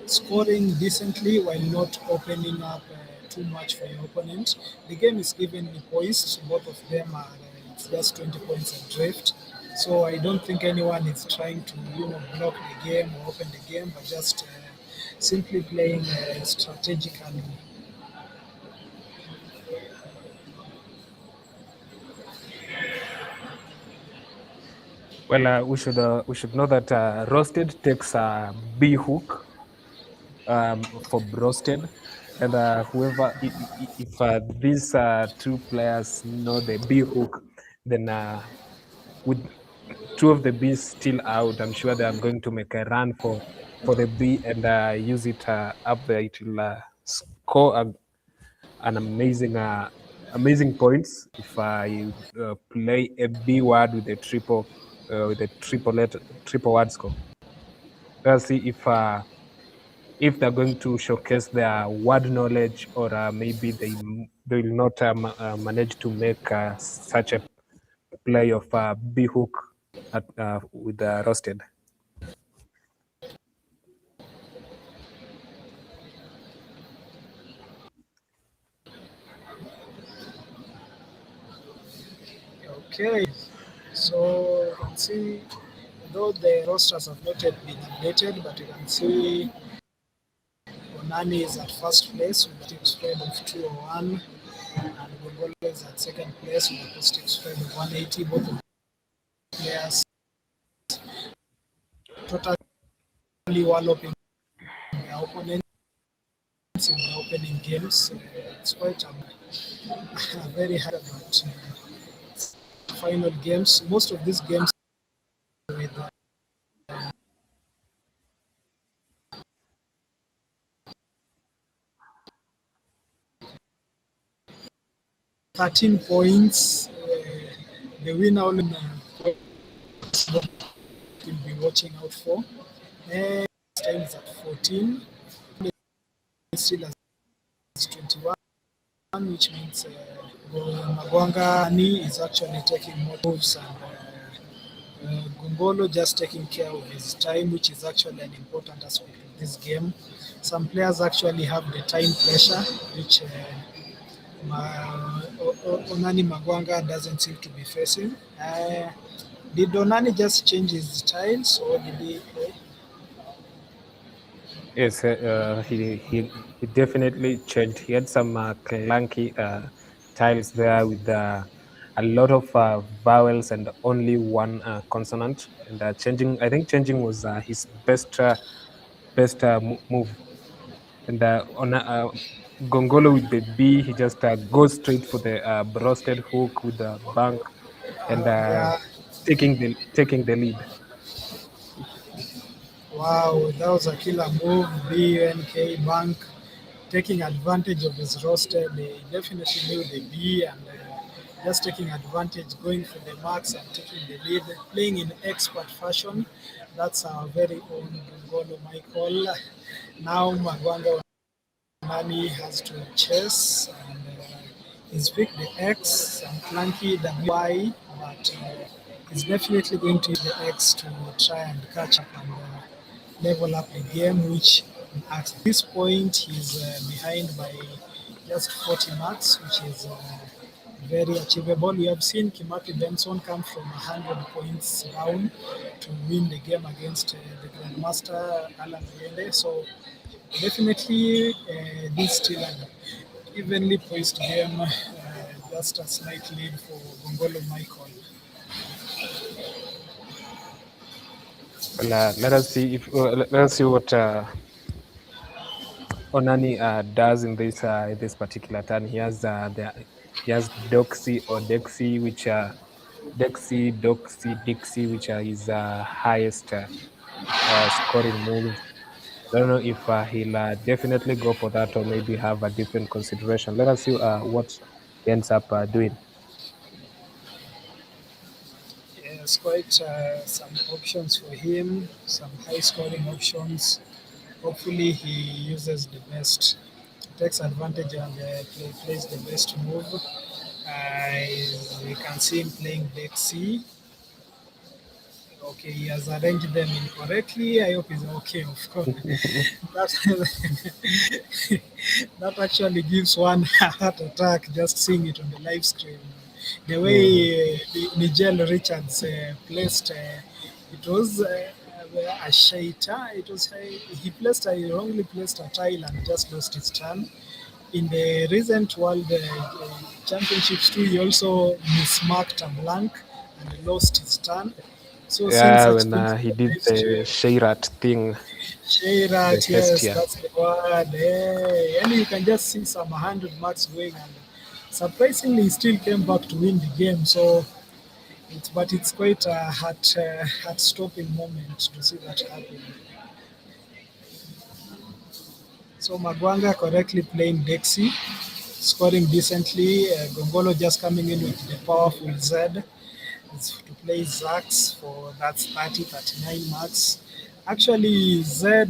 [SPEAKER 1] scoring decently while not opening up too much for your opponent. The game is evenly poised. Both of them are it's just 20 points adrift. So I don't think anyone is trying to block the game or open the game, but just simply playing strategically.
[SPEAKER 6] Well, we should know that roasted takes a B hook, for roasted. And whoever, if these two players know the B hook, then with two of the Bs still out, I'm sure they are going to make a run for the B and use it up there. It will score an amazing points if you play a B word with a triple triple word score. Let's see if they're going to showcase their word knowledge, or maybe they will not manage to make such a play of B hook with roasted.
[SPEAKER 1] Okay, so you can see, though the rosters have not yet been updated, but you can see Onani is at first place with a positive spread of 201, and Gongolo is at second place with a positive spread of 180. Both of the players totally walloping their opponents in the opening games. It's quite a very hard, but final games. Most of these games with 13 points. The winner will be watching out for. Next time is at 14. Still as 21, which means Magwangani is actually taking more moves, and Gongolo just taking care of his time, which is actually an important aspect of this game. Some players actually have the time pressure, which Onani Magwanga doesn't seem to be facing. Did Onani just change his tiles, or did he play?
[SPEAKER 6] Yes, he definitely changed. He had some clunky tiles there with a lot of vowels and only one consonant. And changing, I think changing was his best move. And on Gongolo with the B, he just goes straight for the roasted hook with the bank and
[SPEAKER 1] Yeah.
[SPEAKER 6] taking the lead.
[SPEAKER 1] Wow, that was a killer move. BUNK Bank taking advantage of his roster. They definitely knew the B, and just taking advantage, going for the marks and taking the lead, playing in expert fashion. That's our very own Gongolo Michael. Now Magwanga Onani has to chase, and he's picked the X, some clunky WY, but he's definitely going to use the X to try and catch up and level up the game, which at this point he's behind by just 40 marks, which is very achievable. We have seen Kimathi Benson come from 100 points down to win the game against the Grandmaster Alan Oyende. So definitely this still an evenly poised game, just a slight lead for Gongolo Michael.
[SPEAKER 6] Well, let us see what Onani does in this particular turn. He has Doxy or Dexy, which Dexy, Doxy, Dixie, which are his highest scoring moves. I don't know if he'll definitely go for that, or maybe have a different consideration. Let us see what he ends up doing.
[SPEAKER 1] Yes, quite some options for him, some high scoring options. Hopefully, he uses the best, takes advantage and plays the best move. We can see him playing deck C. Okay, he has arranged them incorrectly. I hope he's okay, of course. that, that actually gives one a heart attack just seeing it on the live stream. The way Nigel Richards placed, it was a shaita. It was he wrongly placed a tile and just lost his turn. In the recent World Championships too, he also mismarked a blank and lost his turn. So seeing
[SPEAKER 6] Yeah,
[SPEAKER 1] such
[SPEAKER 6] when
[SPEAKER 1] things
[SPEAKER 6] he
[SPEAKER 1] in
[SPEAKER 6] did
[SPEAKER 1] the
[SPEAKER 6] the
[SPEAKER 1] history,
[SPEAKER 6] Shayrat thing, the
[SPEAKER 1] Shayrat, yes,
[SPEAKER 6] Hestia.
[SPEAKER 1] that's the word. And you can just see some 100 marks going, and surprisingly, he still came back to win the game. So, it's quite a heart-stopping moment to see that happen. So Magwanga correctly playing Dexy, scoring decently. Gongolo just coming in with the powerful Z to play Zax for that's 30, 39 marks. Actually, Z,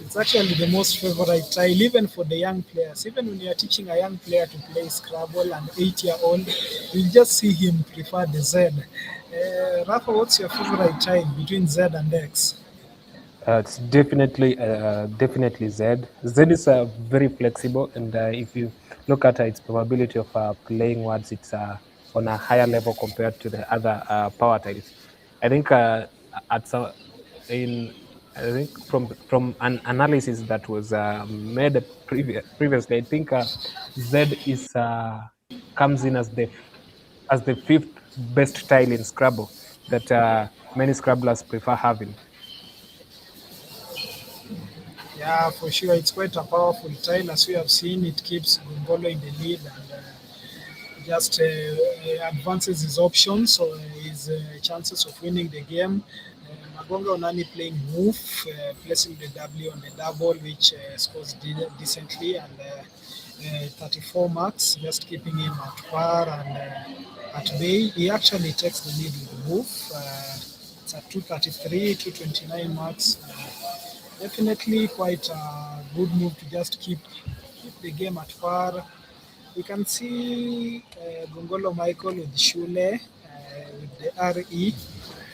[SPEAKER 1] it's actually the most favorite tile, even for the young players. Even when you are teaching a young player to play Scrabble, an 8-year-old, you just see him prefer the Z. Rafa, what's your favorite tile between Z and X?
[SPEAKER 6] It's definitely Z. Z is very flexible, and if you look at its probability of playing words, it's on a higher level compared to the other power tiles. I think at some in I think from an analysis that was made previously, I think Z is comes in as the fifth best tile in Scrabble that many Scrabblers prefer having.
[SPEAKER 1] Yeah, for sure. It's quite a powerful tile. As we have seen, it keeps Gongolo in the lead and just advances his options, so his chances of winning the game. Magonga Onani playing move, placing the W on the double, which scores decently, and 34 marks, just keeping him at par and at bay. He actually takes the lead with the move. It's at 233, 229 marks. Definitely quite a good move to just keep the game at par. We can see Gongolo Michael with Shule with the RE.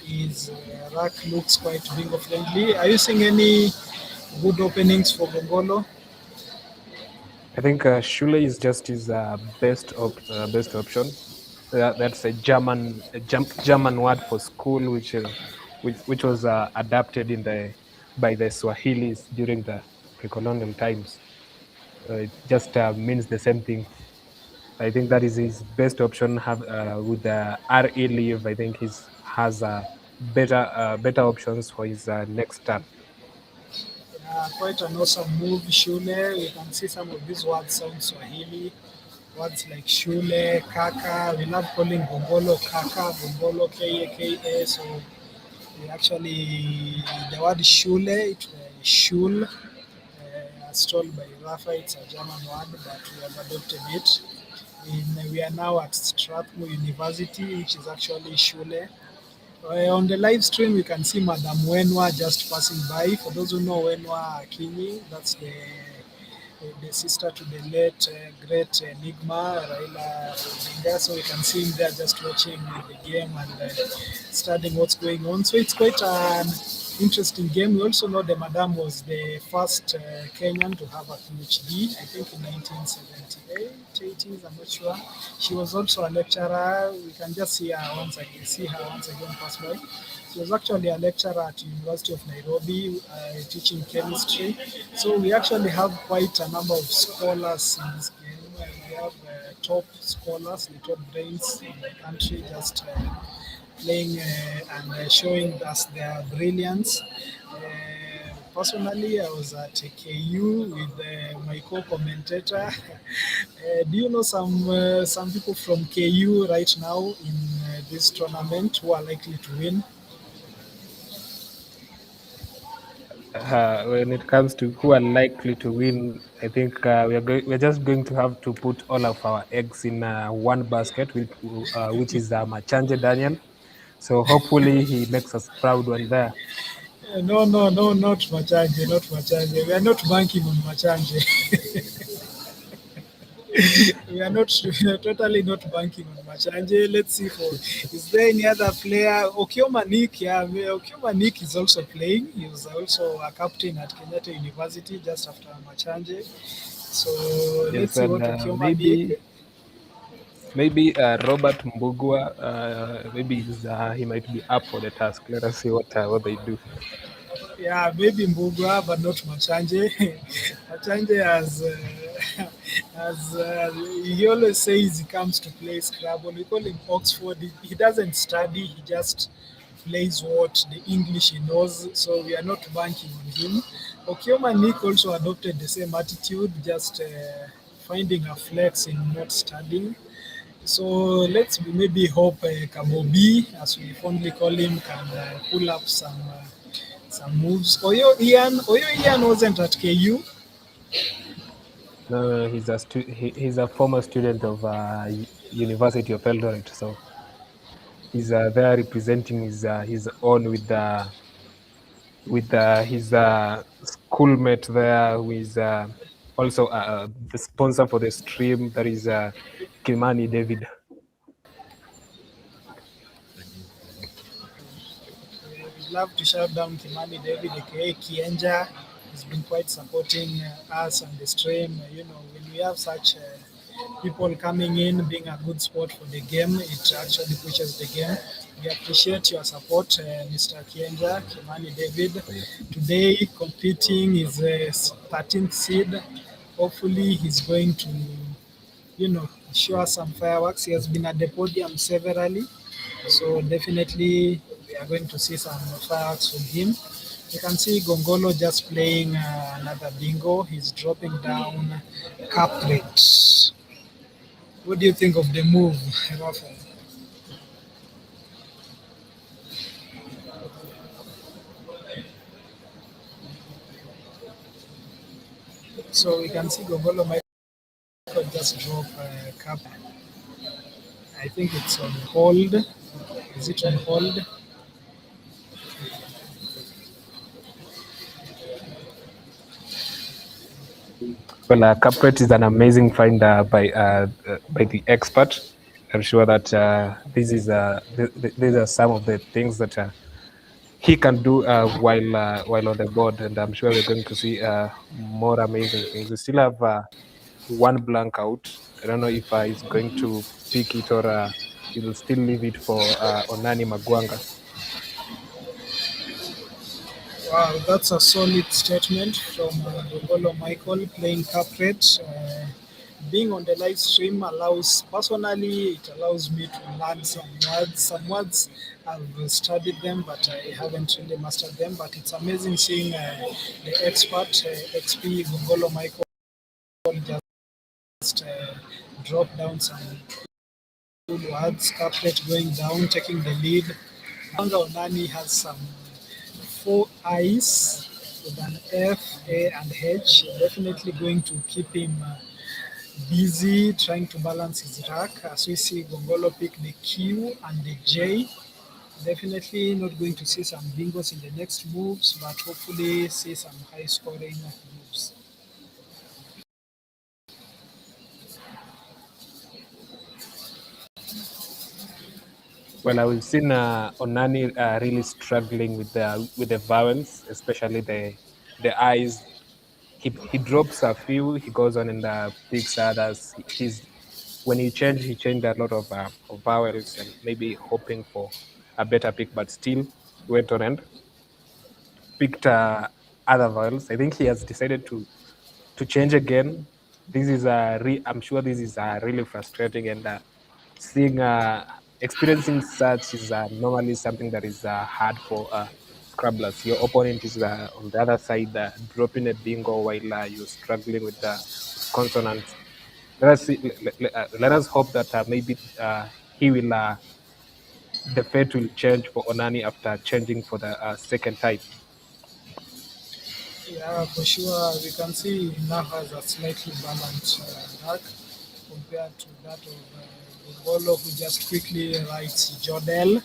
[SPEAKER 1] His rack looks quite bingo friendly. Are you seeing any good openings for Gongolo?
[SPEAKER 6] I think Schule is just his best option. That's German word for school, which was adapted in the by the Swahilis during the pre-colonial times. It just means the same thing. I think that is his best option. Have with the RE leave, I think he's has better options for his next turn.
[SPEAKER 1] Quite an awesome move, Shule. We can see some of these words sound Swahili. Words like Shule, Kaka. We love calling Gongolo Kaka, Gongolo Kaka. So we actually, the word Shule, Shul, as told by Rafa, it's a German word, but we have adopted it. We are now at Strathmore University, which is actually Shule. On the live stream, you can see Madam Wenwa just passing by. For those who know Wenwa Akinyi, that's the sister to the late great Enigma Raila Odinga. So you can see him there just watching the game and studying what's going on. So it's quite an interesting game. We also know the Madam was the first Kenyan to have a PhD, I think in 1978, 80s, I'm not sure. She was also a lecturer. We can just see her once again pass by. She was actually a lecturer at University of Nairobi, teaching chemistry. So we actually have quite a number of scholars in this game. We have top scholars, the top brains in the country, just playing and showing us their brilliance. Personally, I was at KU with my co-commentator. Do you know some people from KU right now in this tournament who are likely to win?
[SPEAKER 6] When it comes to who are likely to win, I think we're just going to have to put all of our eggs in one basket, which is Machanje Daniel. So hopefully he makes us proud one there.
[SPEAKER 1] No, no, no, not Machanje, not Machanje. We are not banking on Machanje. We are totally not banking on Machanje. Let's see for is there any other player? Okioma Nick, yeah, Okioma Nick is also playing. He was also a captain at Kenyatta University just after Machanje. So let's
[SPEAKER 6] Yes,
[SPEAKER 1] see
[SPEAKER 6] and
[SPEAKER 1] what Okioma
[SPEAKER 6] maybe
[SPEAKER 1] Nick.
[SPEAKER 6] Robert Mbugua, he might be up for the task. Let us see what they do.
[SPEAKER 1] Yeah, maybe Mbugua, but not Machanje. Machanje he always says he comes to play Scrabble. We call him Oxford. He doesn't study. He just plays what the English he knows, so we are not banking on him. Okioma Nick also adopted the same attitude, just finding a flex in not studying. So let's maybe hope Kabobi, as we fondly call him, can pull up some moves. Oyo Ian wasn't at KU.
[SPEAKER 6] No, he's a former student of University of Eldoret, so he's there representing his own with his schoolmate there, who is also the sponsor for the stream. That is Kimani David.
[SPEAKER 1] We'd love to shout down Kimani David, aka Kienja. He's been quite supporting us on the stream. You know, when we have such people coming in, being a good sport for the game, it actually pushes the game. We appreciate your support, Mr. Kienja, Kimani David. Today, competing is 13th seed. Hopefully, he's going to, show us some fireworks. He has been at the podium severally. So definitely we are going to see some fireworks from him. You can see Gongolo just playing another bingo. He's dropping down Capret. What do you think of the move, Rafael? So we can see Gongolo might just drop Cap. I think it's on hold. Is it on hold?
[SPEAKER 6] Well, Capret is an amazing find by the expert. I'm sure that these are some of the things that he can do while on the board, and I'm sure we're going to see more amazing things. We still have one blank out. I don't know if he's going to pick it or he will still leave it for Onani Magwanga.
[SPEAKER 1] Wow, that's a solid statement from Gongolo Michael playing Capret. Being on the live stream it allows me to learn some words. Some words I've studied them, but I haven't really mastered them. But it's amazing seeing the expert, XP Gongolo Michael, just drop down some cool words. Capret going down, taking the lead. Anga Onani has some 4 eyes with an F, A, and H. Definitely going to keep him busy trying to balance his rack. As we see Gongolo pick the Q and the J. Definitely not going to see some bingos in the next moves, but hopefully see some high scoring moves.
[SPEAKER 6] Well, we've seen Onani really struggling with the vowels, especially the eyes. He drops a few, he goes on and picks others. When he changed a lot of vowels and maybe hoping for a better pick, but still went on and picked other vowels. I think he has decided to change again. This is I'm sure this is really frustrating, and experiencing such is normally something that is hard for Scrabblers. Your opponent is on the other side dropping a bingo while you're struggling with consonants. Let us hope that maybe he will the fate will change for Onani after changing for the second time.
[SPEAKER 1] Yeah, for sure. We can see now has a slightly balanced rack compared to that of Gongolo, who just quickly writes Jodel,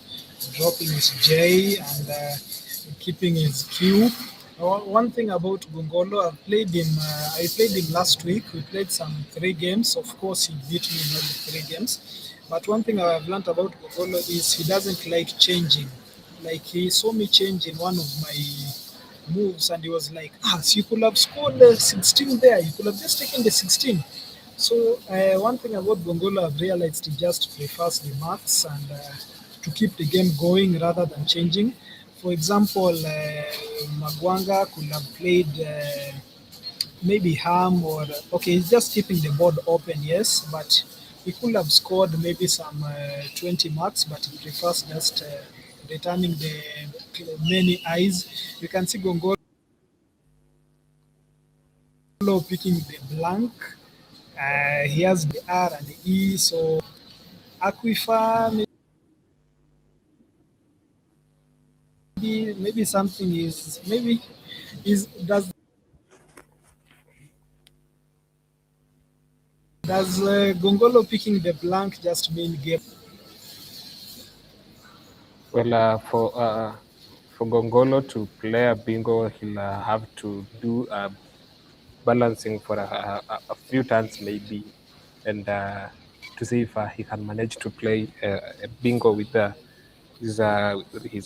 [SPEAKER 1] dropping his J and keeping his Q. One thing about Gongolo, I played him last week. We played some 3 games. Of course, he beat me in all the 3 games. But one thing I've learned about Gongolo is he doesn't like changing. Like he saw me change in one of my moves and he was like, so you could have scored the 16 there. You could have just taken the 16. So one thing about Gongolo I've realized he just prefers the maths and to keep the game going rather than changing. For example, Magwanga could have played maybe Ham or okay, he's just keeping the board open, yes, but he could have scored maybe some 20 marks, but he prefers just returning the many eyes. You can see Gongolo picking the blank. He has the R and the E, so Aquifer, maybe something is, maybe is, does Gongolo picking the blank just mean game?
[SPEAKER 6] Well, for Gongolo to play a bingo, he'll have to do balancing for a few turns maybe, and to see if he can manage to play a bingo with his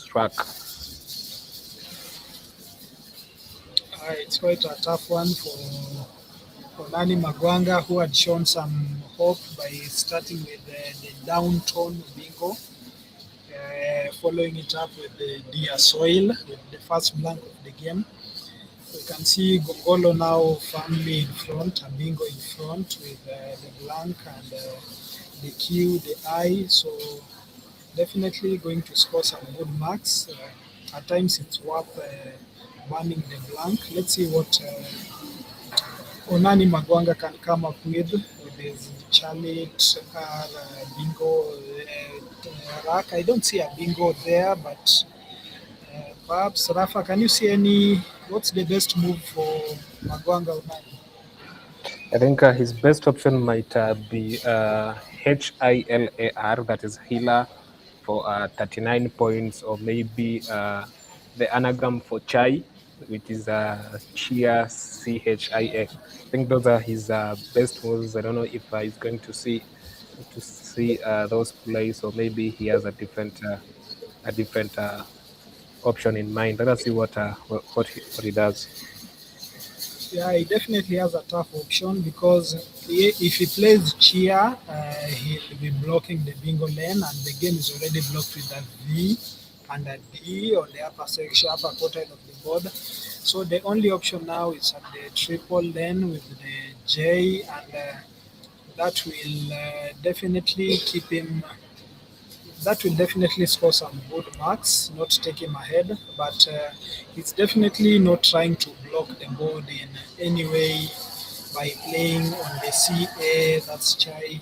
[SPEAKER 6] track.
[SPEAKER 1] It's quite a tough one for Onani Magwanga, who had shown some hope by starting with the down tone bingo, following it up with the Dear Soil, with the first blank of the game. You can see Gongolo now firmly in front, a bingo in front with the blank and the Q, the I. So definitely going to score some good marks. At times it's worth burning the blank. Let's see what Onani Magwanga can come up with his Charlotte bingo rack. I don't see a bingo there, but perhaps Rafa, can you see any? What's the best move for Magwanga Onani?
[SPEAKER 6] I think his best option might be HILAR, that is healer, for 39 points, or maybe the anagram for chai, which is chia, CHIA. I think those are his best moves. I don't know if he's going to see those plays, or maybe he has a different option in mind. Let us see what he does.
[SPEAKER 1] Yeah, he definitely has a tough option because if he plays Chia, he'll be blocking the bingo lane, and the game is already blocked with a V and a D on the upper section, upper quartile of the board. So the only option now is at the triple lane with the J, and that will definitely keep him. That will definitely score some good marks, not take him ahead, but he's definitely not trying to block the board in any way by playing on the CA, that's Chai.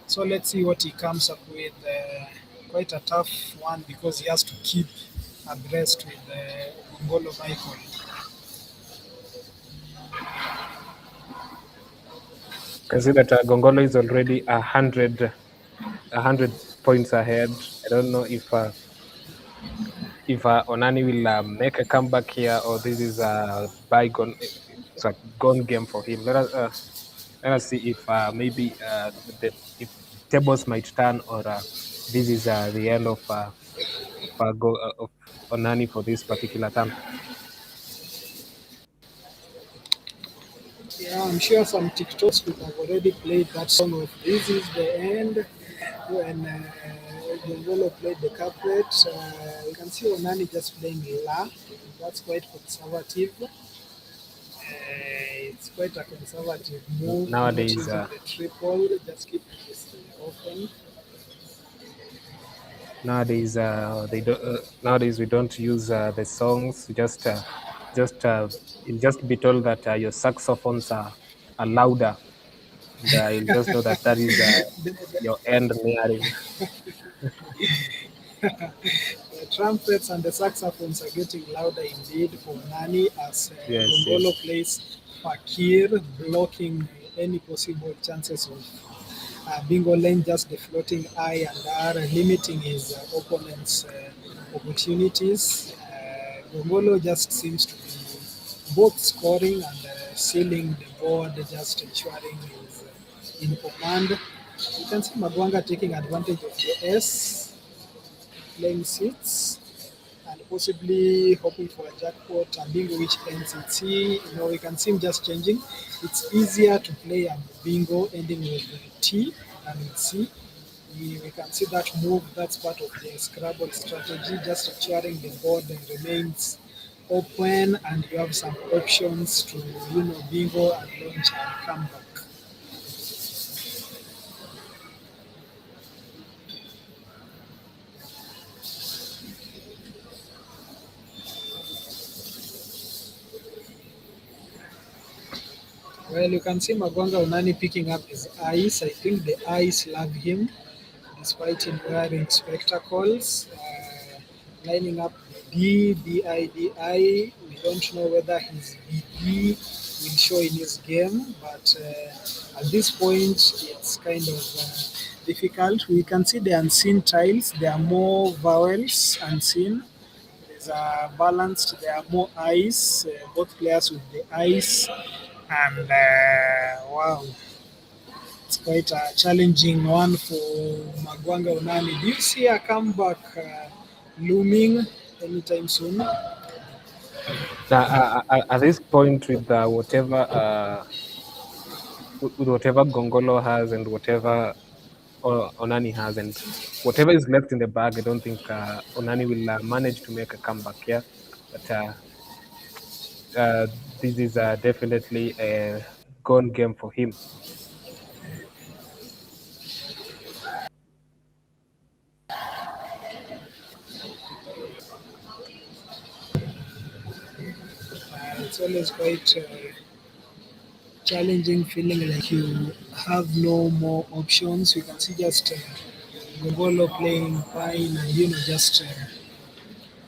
[SPEAKER 1] So let's see what he comes up with. Quite a tough one because he has to keep abreast with Ngolo Michael.
[SPEAKER 6] You can see that Gongolo is already 100 points ahead. I don't know if Onani will make a comeback here, or this is a bygone. It's a gone game for him. Let us see if maybe if tables might turn, or this is the end of of Onani for this particular time.
[SPEAKER 1] Yeah, I'm sure some TikToks would have already played that song of This Is the End when Gongolo played the couplet. You can see Onani just playing La. That's quite conservative. It's quite a conservative move.
[SPEAKER 6] Nowadays,
[SPEAKER 1] Not using the triple, just keeping this open.
[SPEAKER 6] Nowadays we don't use the songs. You'll just be told that your saxophones are louder, and you'll just know that that is your end nearing.
[SPEAKER 1] The trumpets and the saxophones are getting louder indeed for Nani as
[SPEAKER 6] Yes,
[SPEAKER 1] Gongolo
[SPEAKER 6] yes.
[SPEAKER 1] plays Fakir, blocking any possible chances of Bingo Lane just the floating I and R, limiting his opponent's opportunities. Gongolo just seems to be both scoring and sealing the board, just ensuring he's in command. You can see Magwanga taking advantage of the S, playing seats, and possibly hoping for a jackpot and bingo which ends in C. We can see him just changing. It's easier to play a bingo ending with T than with C. We can see that move. That's part of the Scrabble strategy, just ensuring the board remains open and you have some options to bingo and launch and come back. Well, you can see Magwanga Unani picking up his eyes. I think the eyes love him, despite him wearing spectacles. Lining up BIDI. We don't know whether his BD will show in his game, but at this point, it's kind of difficult. We can see the unseen tiles. There are more vowels unseen. There's a balanced. There are more eyes. Both players with the eyes, and wow, it's quite a challenging one for Magwanga Unani. Do you see a comeback looming anytime soon?
[SPEAKER 6] Now, at this point, with whatever Gongolo has and whatever Onani has, and whatever is left in the bag, I don't think Onani will manage to make a comeback here. But this is definitely a gone game for him.
[SPEAKER 1] It's always quite challenging, feeling like you have no more options. You can see just Gongolo playing fine and just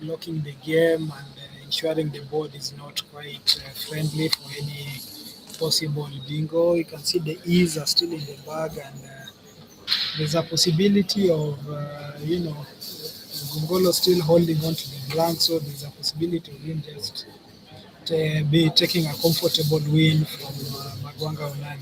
[SPEAKER 1] locking the game and ensuring the board is not quite friendly for any possible bingo. You can see the E's are still in the bag, and there's a possibility of, Gongolo still holding on to the blank, so there's a possibility of him just be taking a comfortable win from Magwanga Unani.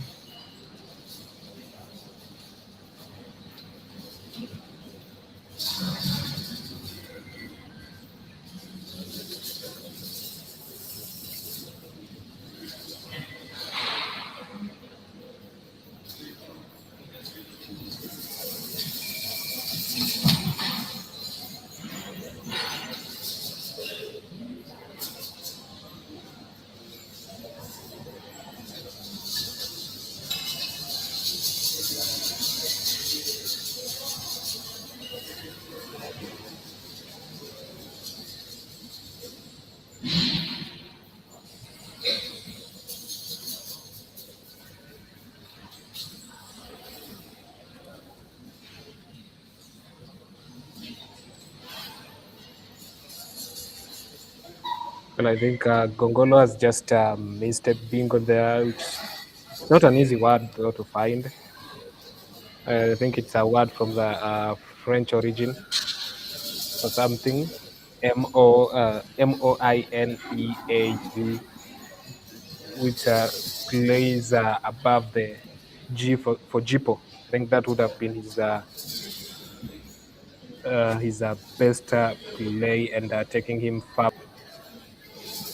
[SPEAKER 6] Well, I think Gongolo has just missed a bingo there, which is not an easy word though to find. I think it's a word from the French origin or something. Moineag, which plays above the G for Jipo. I think that would have been his best play and taking him far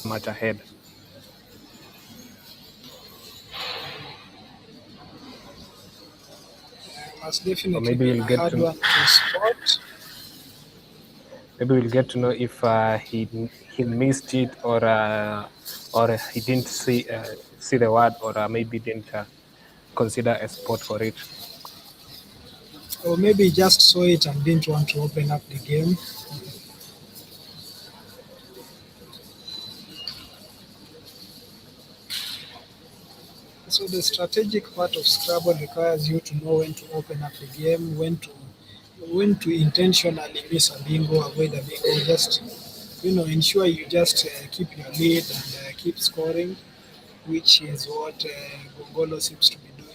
[SPEAKER 6] much ahead.
[SPEAKER 1] Must
[SPEAKER 6] Or
[SPEAKER 1] definitely
[SPEAKER 6] maybe
[SPEAKER 1] be
[SPEAKER 6] we'll
[SPEAKER 1] a
[SPEAKER 6] get
[SPEAKER 1] hard
[SPEAKER 6] to
[SPEAKER 1] one to spot.
[SPEAKER 6] maybe we'll get to know if he missed it or he didn't see the word or maybe didn't consider a spot for it.
[SPEAKER 1] Or maybe he just saw it and didn't want to open up the game. So the strategic part of Scrabble requires you to know when to open up the game, when to intentionally miss a bingo, avoid a bingo. Just ensure you just keep your lead and keep scoring, which is what Gongolo seems to be doing.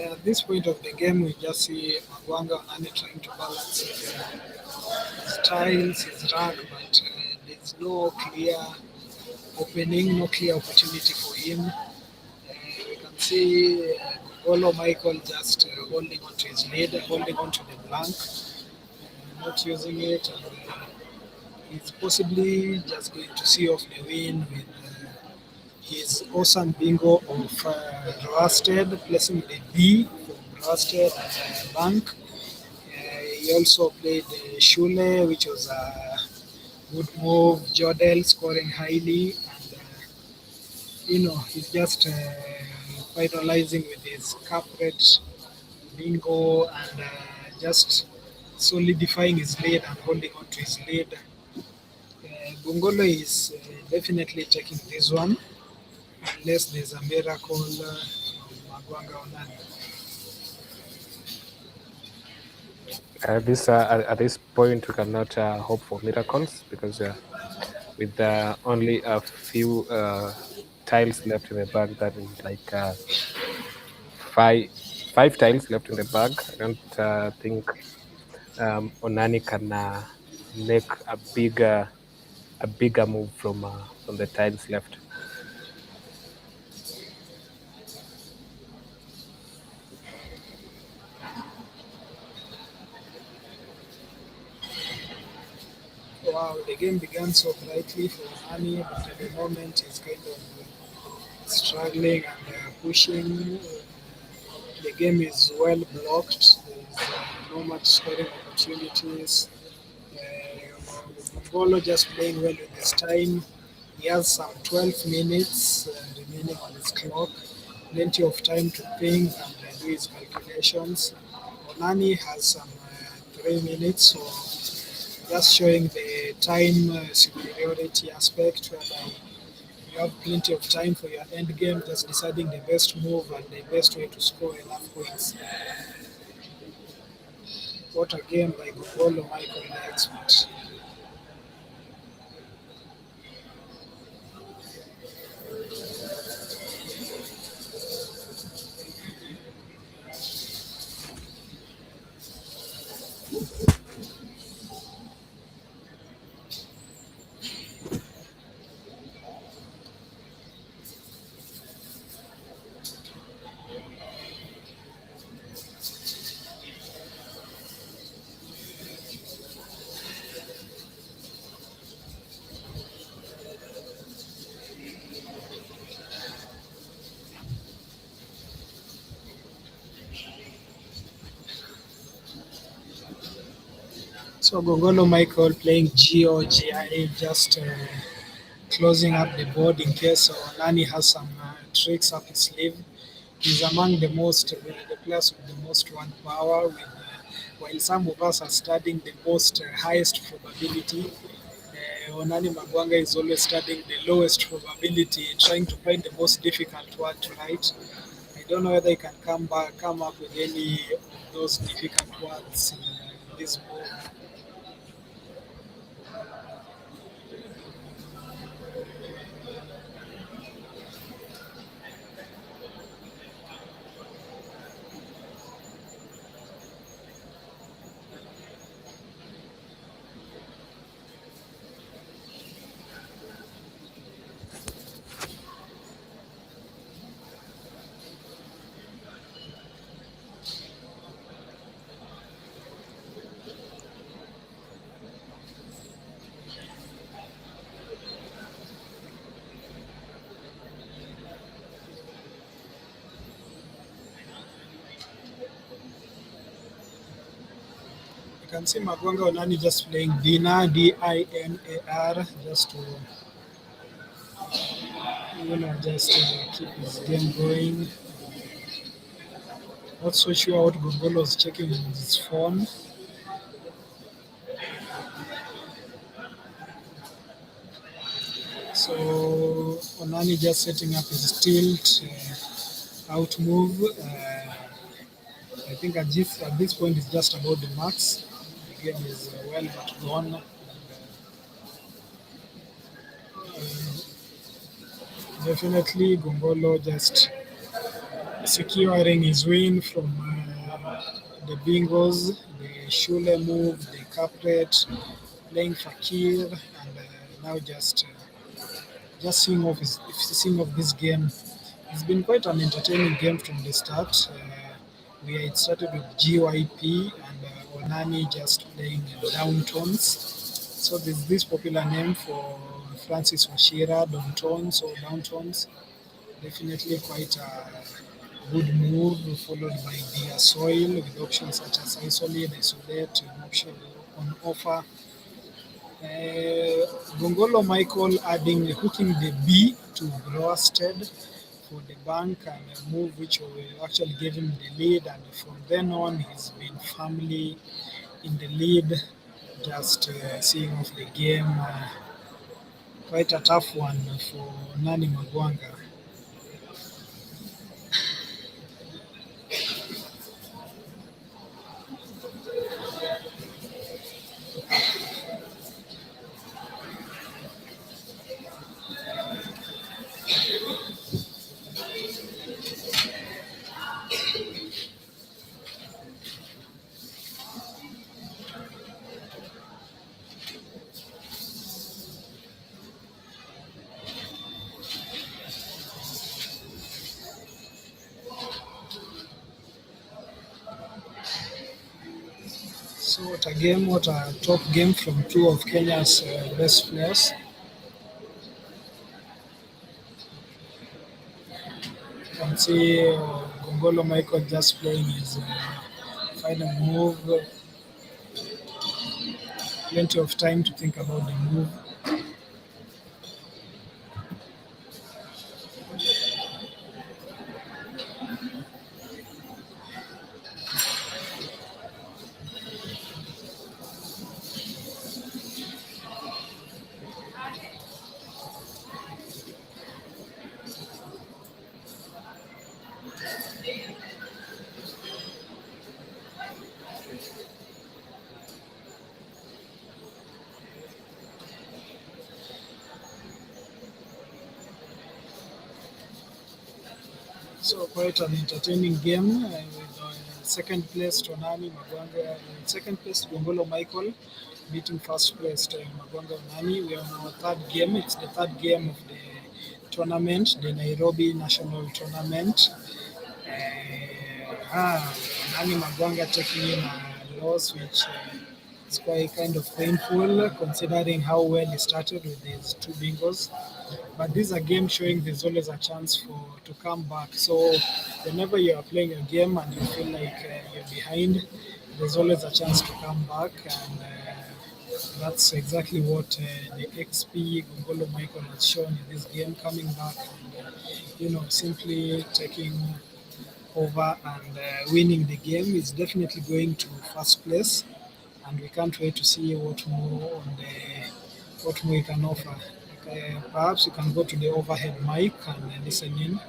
[SPEAKER 1] At this point of the game, we just see Magwanga Anani trying to balance his tiles, his rag, but there's no clear opening, no clear opportunity for him. We can see Golo Michael just holding on to his lead, holding on to the blank, not using it. And, he's possibly just going to see off the win with his awesome bingo of Roasted, placing the B for Roasted and Bank. He also played Shule, which was a good move. Jodel scoring highly, and he's just finalizing with his corporate bingo and just solidifying his lead and holding on to his lead. Bungolo is definitely taking this one, unless there's a miracle from Magwanga Onani.
[SPEAKER 6] At this point, we cannot hope for miracles because with only a few tiles left in the bag, that is like five tiles left in the bag. I don't think Onani can make a bigger move from the tiles left.
[SPEAKER 1] Wow, the game began so brightly for Onani, but at the moment he's kind of struggling and pushing. The game is well blocked. There's no much scoring opportunities. Bolo just playing well with his time. He has some 12 minutes remaining on his clock. Plenty of time to think and do his calculations. Onani has some 3 minutes, so just showing the time superiority aspect, whereby you have plenty of time for your end game, just deciding the best move and the best way to score enough points. What a game by Gogolo Michael, the expert. So Gogolo Michael playing GOGIA, just closing up the board in case Onani has some tricks up his sleeve. He's among the players with the most one power, while some of us are studying the most highest probability. Onani Magwanga is always studying the lowest probability, trying to find the most difficult one to write. I don't know whether he can come up with any of those difficult words in this book. You can see Magwanga Onani just playing Dinar, Dinar, just to just keep his game going. Not so sure what Gogolo is checking on his phone. So Onani just setting up his tilt, out move. I think at this point it's just about the max. The game is well but gone. Definitely Gongolo just securing his win from the bingos, the Shule move, the Capret, playing Fakir, and now just just seeing of this game. It's been quite an entertaining game from the start. It started with GYP and Onani just playing downtones. So there's this popular name for Francis Washira, downtones or downtones. Definitely quite a good move, followed by Dia Soil with options such as Isolate, Isolate, an option on offer. Gongolo Michael hooking the B to Roasted for the bank and a move which will actually give him the lead, and from then on he's been firmly in the lead, just seeing off the game. Quite a tough one for Nani Magwanga. So what a top game from two of Kenya's best players. You can see Gongolo Michael just playing his final move. Plenty of time to think about the move. So quite an entertaining game with second place Tonani Magwanga, second place Gongolo Michael beating first place Magwanga Onani. We are on our third game. It's the third game of the tournament, the Nairobi National Tournament. Nani Magwanga taking in a loss, which is quite kind of painful considering how well he started with his two bingos. But this is a game showing there's always a chance to come back. So whenever you are playing a game and you feel like you're behind, there's always a chance to come back, and that's exactly what the XP Gongolo Michael has shown in this game, coming back and simply taking over and winning the game. Is definitely going to first place, and we can't wait to see what more he can offer. Perhaps you can go to the overhead mic and listen in.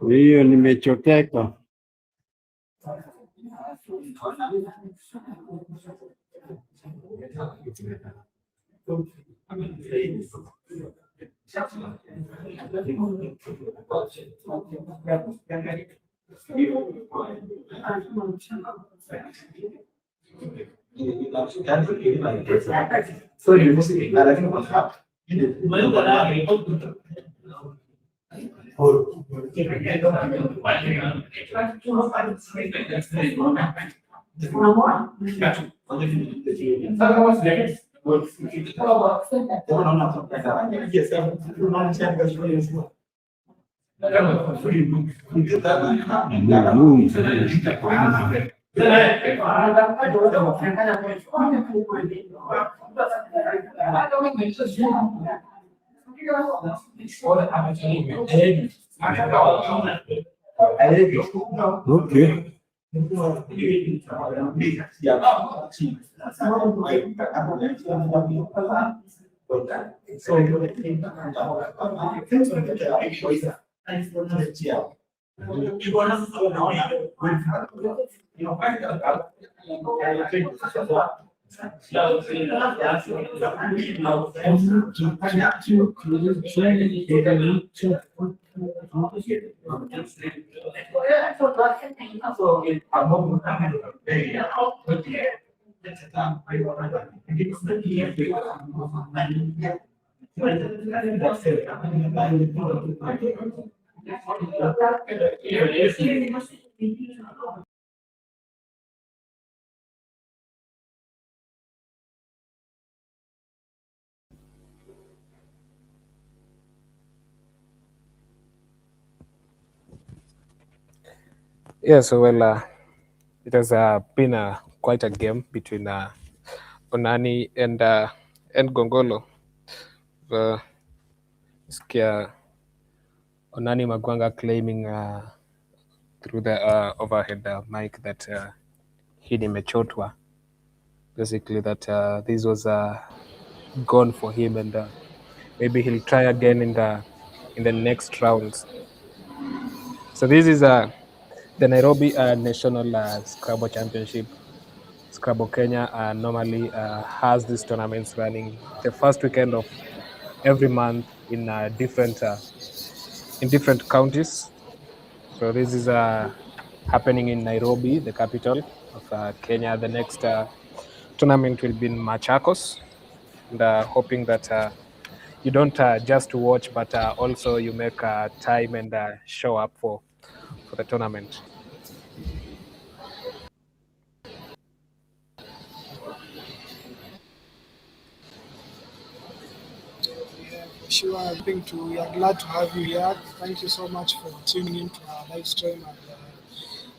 [SPEAKER 7] Hiyo nimechoteka. Okay.
[SPEAKER 6] Yeah, so well, it has been quite a game between Onani and Gongolo. Skia Onani Magwanga claiming through the overhead mic that he nimechotwa, basically that this was gone for him, and maybe he'll try again in the next rounds. So this is the Nairobi National Scrabble Championship. Scrabble Kenya normally has these tournaments running the first weekend of every month in different counties. So this is happening in Nairobi, the capital of Kenya. The next tournament will be in Machakos, and hoping that you don't just watch, but also you make time and show up for the tournament.
[SPEAKER 1] Sure, we are glad to have you here. Thank you so much for tuning in to our live stream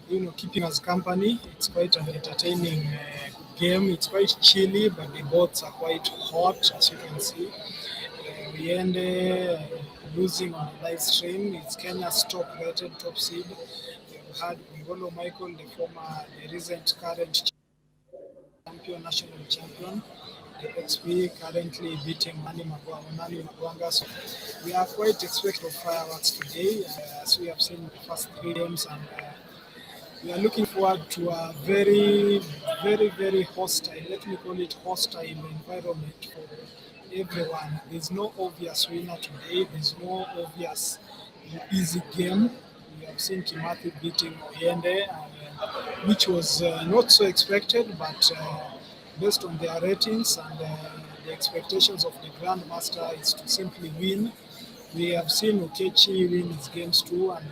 [SPEAKER 1] and keeping us company. It's quite an entertaining game. It's quite chilly, but the boats are quite hot, as you can see. We ended losing on the live stream. It's Kenya's top-rated top seed. We've had Ngolo Michael, the recent current champion, national champion. The XP currently beating Nani Magwanga. So we are quite expecting fireworks today, as we have seen the first 3 games, and we are looking forward to a very, very, very hostile, let me call it hostile environment for everyone. There's no obvious winner today. There's no obvious easy game. We have seen Kimathi beating Oyende, which was not so expected, but based on their ratings and the expectations of the Grandmaster is to simply win. We have seen Okechi win his games too, and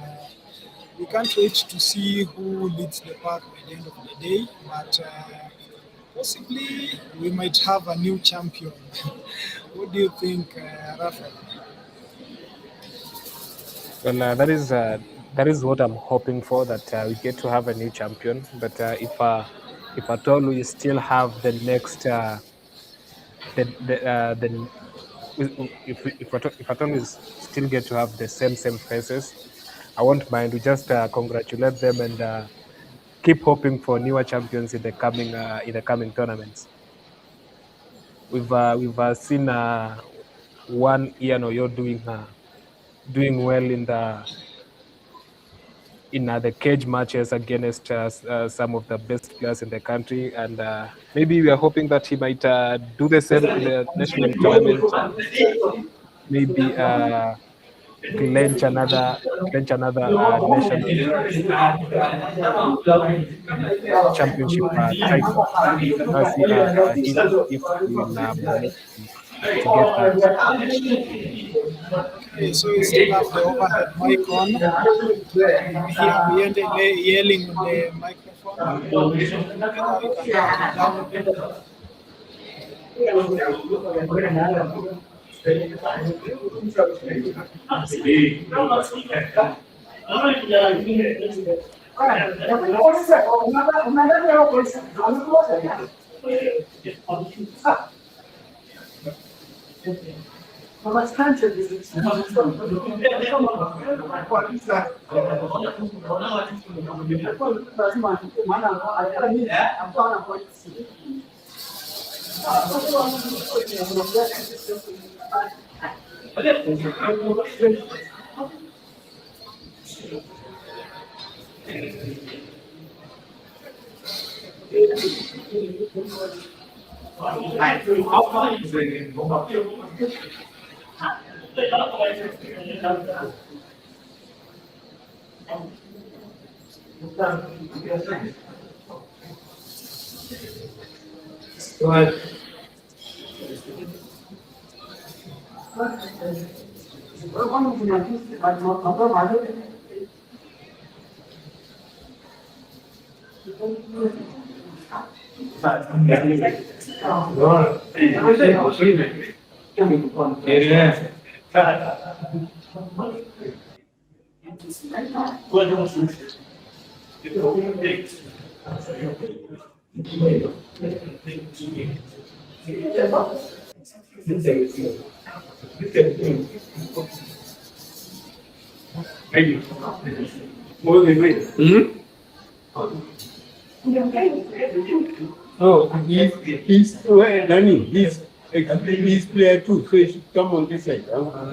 [SPEAKER 1] we can't wait to see who leads the pack by the end of the day, but possibly we might have a new champion. What do you think, Rafael?
[SPEAKER 6] Well, that is what I'm hoping for, that we get to have a new champion. But if at all we still have the next the if at all we still get to have the same faces, I won't mind. We just congratulate them and keep hoping for newer champions in the coming tournaments. We've seen one Ian Oyo doing well in the cage matches against some of the best players in the country, and maybe we are hoping that he might do the same in the national tournament. Maybe clinch another national championship title. Let's see if we will manage to get that.
[SPEAKER 1] Okay, so you still have the overhead mic on. You hear me yelling on the microphone. Whether we can turn it down a bit.
[SPEAKER 7] Oh, he's Danny, he's player too, so he should come on this side.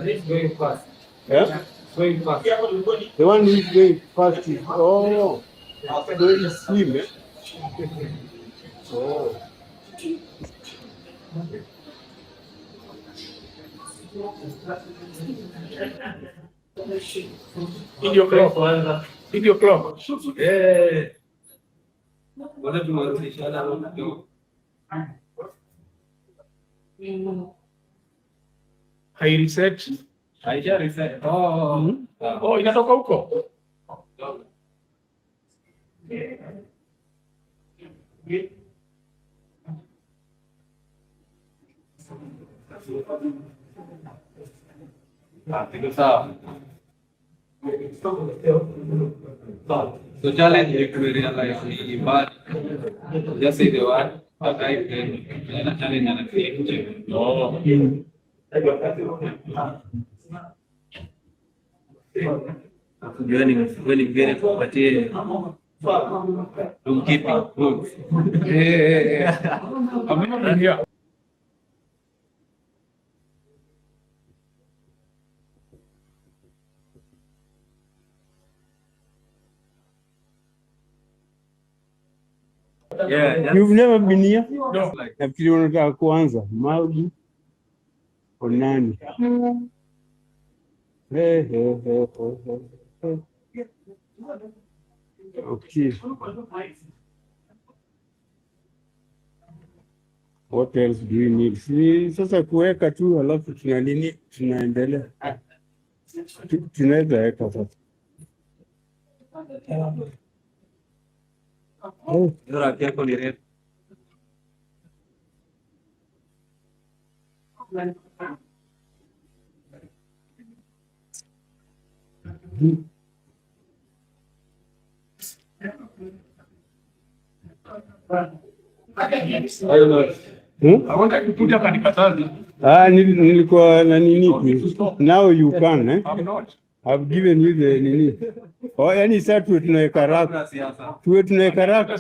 [SPEAKER 7] He's going fast. Yeah? Going fast. The one who's going fast is so it's him, eh? Oh.
[SPEAKER 3] In your clock. In your clock. Yeah. Hai reset. Haija reset. Oh. Oh, inatoka huko. Ito sawa. So challenge you to realize the bad. Just say the word. Okay, then challenge and create. Oh. When you get it, but don't keep it good. Yeah. I'm not in here. Yeah,
[SPEAKER 7] You've never been here?
[SPEAKER 3] No.
[SPEAKER 7] Nafikiri unataka kuanza Magu Onani. Okay. What else do we need? Si sasa kuweka tu alafu tuna nini tunaendelea. Tunaweza weka sasa. Hmm?
[SPEAKER 5] I wanted to put up an katana.
[SPEAKER 7] Nilikuwa na nini? Now you can, eh?
[SPEAKER 5] I'm not.
[SPEAKER 7] I've given you the nini. Oh, yani sasa tuwe tunaweka raku. Tuwe tunaweka raku.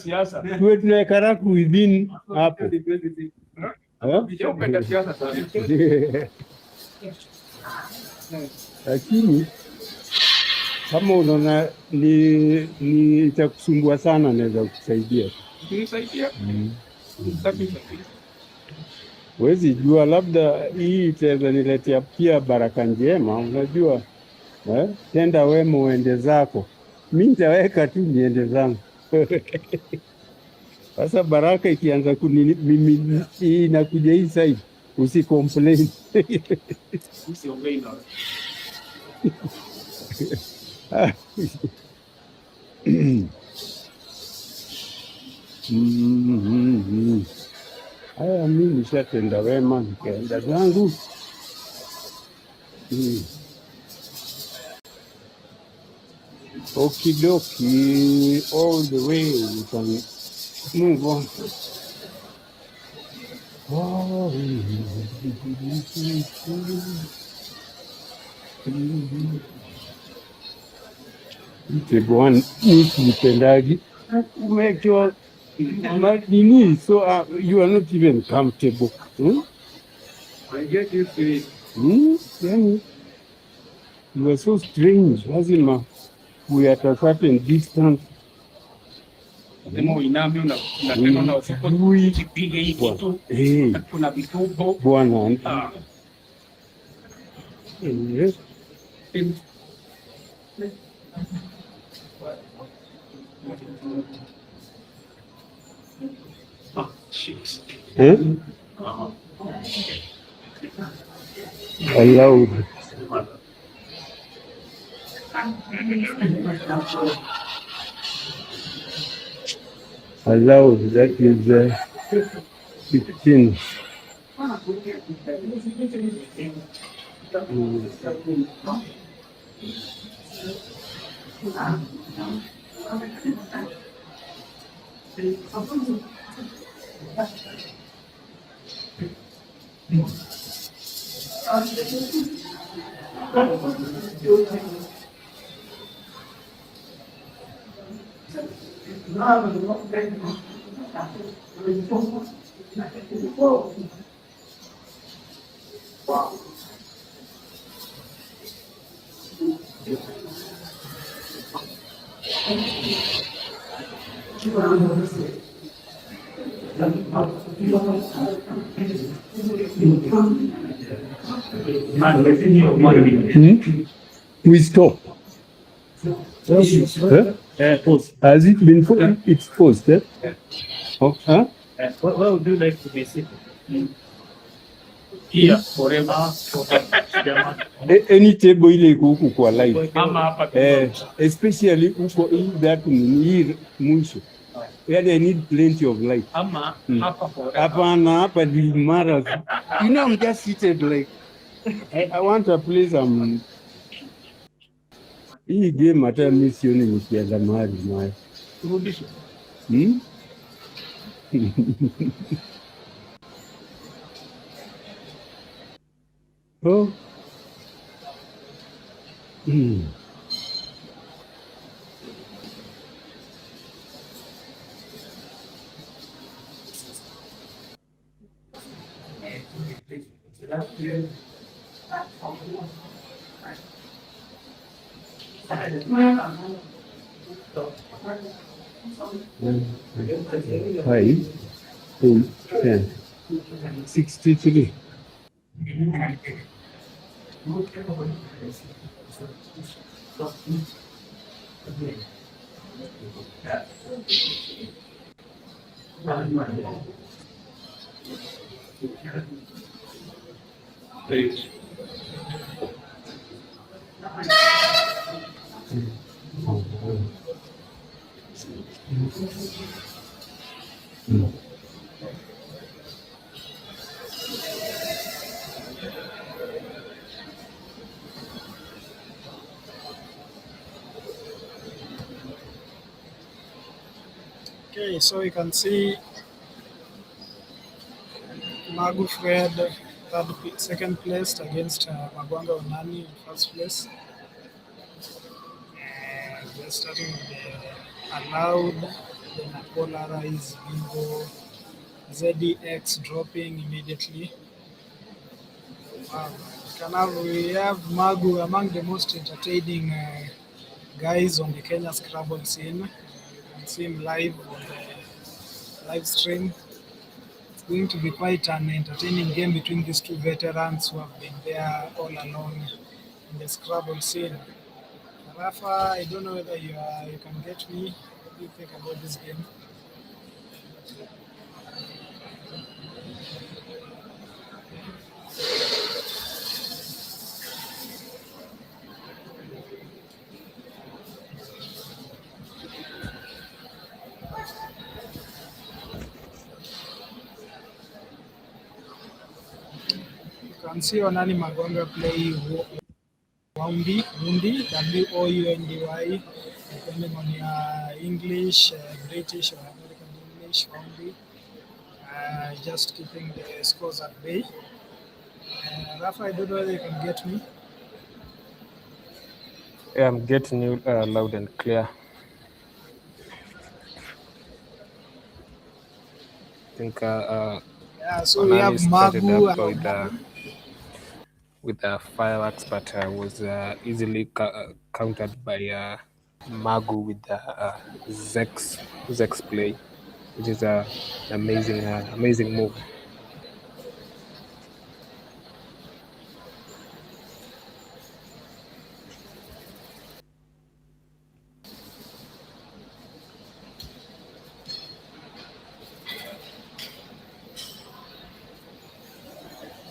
[SPEAKER 7] Tuwe tunaweka raku within hapo.
[SPEAKER 5] Upenda siasa sana.
[SPEAKER 7] Lakini kama unaona ni itakusumbua sana, naweza kukusaidia.
[SPEAKER 5] Unisaidia?
[SPEAKER 7] Huwezi jua, labda hii itaweza niletea pia baraka njema. Unajua tenda wema uende zako, mi nitaweka tu niende zangu. Sasa baraka ikianza mimi inakuja hii side, usicomplain.
[SPEAKER 5] Usiongei na
[SPEAKER 7] haya, mi nishatenda wema nikaenda zangu. Okidoki, all the way we can move on. Oh, Bwana nipendaji make your nini, so you are not even comfortable.
[SPEAKER 5] I get used to it.
[SPEAKER 7] Yani, you are so strange. Lazima we are at a certain distance.
[SPEAKER 5] Sema uiname unataka na usipige hii kitu. Kuna vitubo.
[SPEAKER 7] Bwana. Yes. Allowed. Allowed, that is 15. We stop.
[SPEAKER 5] Pause.
[SPEAKER 7] Has it been paused? It's paused. Oh, huh?
[SPEAKER 5] Where would you like to be sitting? Here, forever.
[SPEAKER 7] Any table ile iko huku kwa live.
[SPEAKER 5] Ama hapa.
[SPEAKER 7] Especially huko that hii mwisho. Where I need plenty of light.
[SPEAKER 5] Ama hapa forever.
[SPEAKER 7] Hapana, hapa ni mara. You know, I'm just seated like I want a place hii game hata mimi sioni nikienda mahali nayo.
[SPEAKER 5] Kurudisha.
[SPEAKER 7] Oh. Five, 8, 10, 63.
[SPEAKER 1] Okay, so you can see Magu Fred, second place against Magwanga Onani in first place. We're starting with the allowed, then polarize bingo, ZDX dropping immediately. Wow. We have Magu among the most entertaining guys on the Kenya Scrabble scene. You can see him live on the live stream. It's going to be quite an entertaining game between these two veterans who have been there all along in the Scrabble scene. Rafa, I don't know whether you can get me. What do you think about this game? You can see Onani Magwanga play Woundy, Woundy, depending on your English, British, or American English, Woundy. Just keeping the scores at bay. Rafa, I don't know whether you can get me.
[SPEAKER 6] Yeah, I'm getting you loud and clear. I think
[SPEAKER 1] So we have Magu
[SPEAKER 6] with the fireworks, but was easily countered by Magu with the Zex play, which is an amazing move.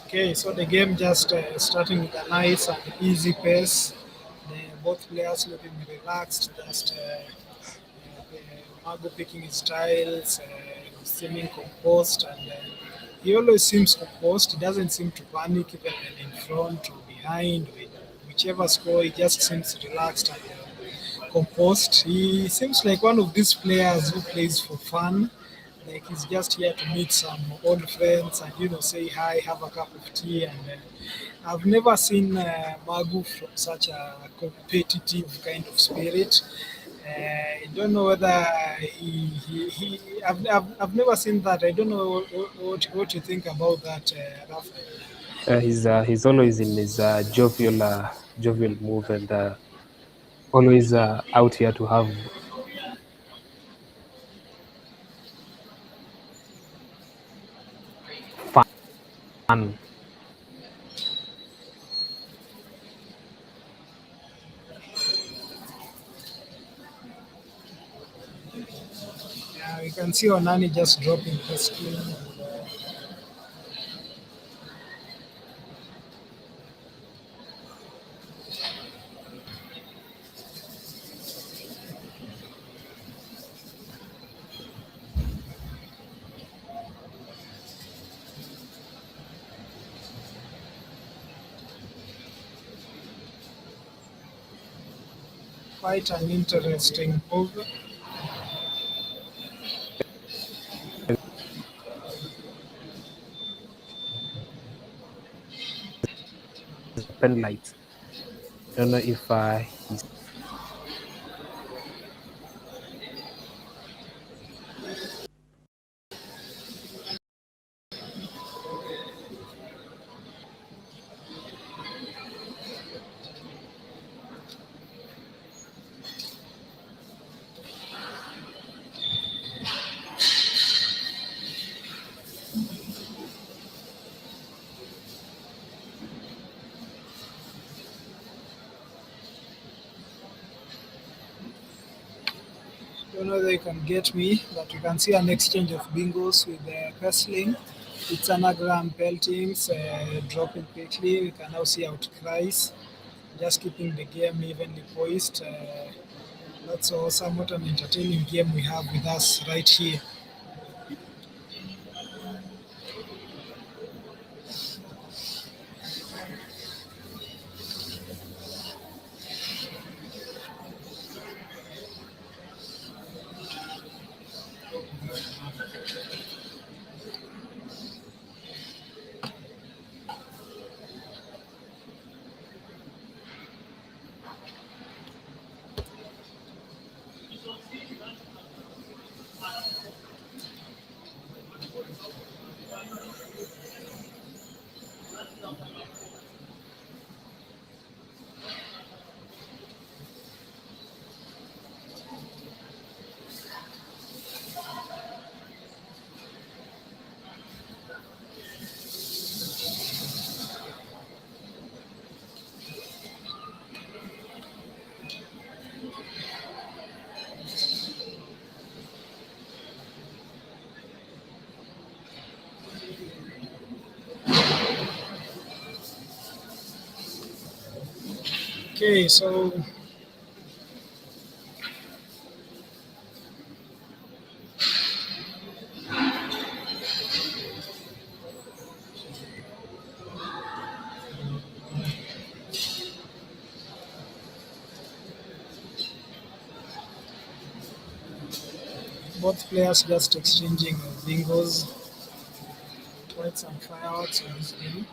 [SPEAKER 1] Okay, so the game just starting with a nice and easy pace. Both players looking relaxed, just Mago picking his tiles, seeming composed, and he always seems composed. He doesn't seem to panic even when in front or behind. With whichever score, he just seems relaxed and composed. He seems like one of these players who plays for fun. Like he's just here to meet some old friends and say hi, have a cup of tea, and I've never seen Magu from such a competitive kind of spirit. I don't know whether I've never seen that. I don't know what you think about that, Rafa.
[SPEAKER 6] He's always in his jovial move and always out here to have fun.
[SPEAKER 1] Yeah, we can see Onani just dropping the screen. Quite an interesting move.
[SPEAKER 6] Pen lights. I don't know if he's
[SPEAKER 1] Don't know whether you can get me, but you can see an exchange of bingos with the wrestling. It's anagram peltings, dropping quickly. We can now see outcries, just keeping the game evenly poised. That's awesome. What an entertaining game we have with us right here. Okay, so both players just exchanging bingos. Quite some fireworks on this game.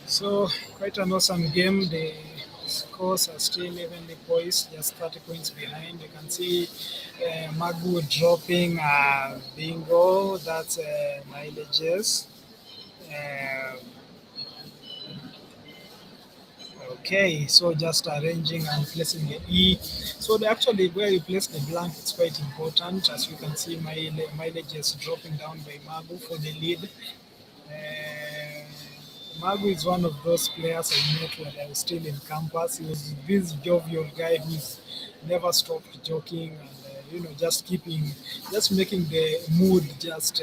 [SPEAKER 1] So quite an awesome game. The scores are still evenly poised, just 30 points behind. You can see Magu dropping bingo. That's mileages. Uh, okay, so just arranging and placing the E. So actually where you place the blank is quite important. As you can see, mileages dropping down by Magu for the lead. Magu is one of those players I met when I was still in campus. He was this jovial guy who's never stopped joking and just making the mood just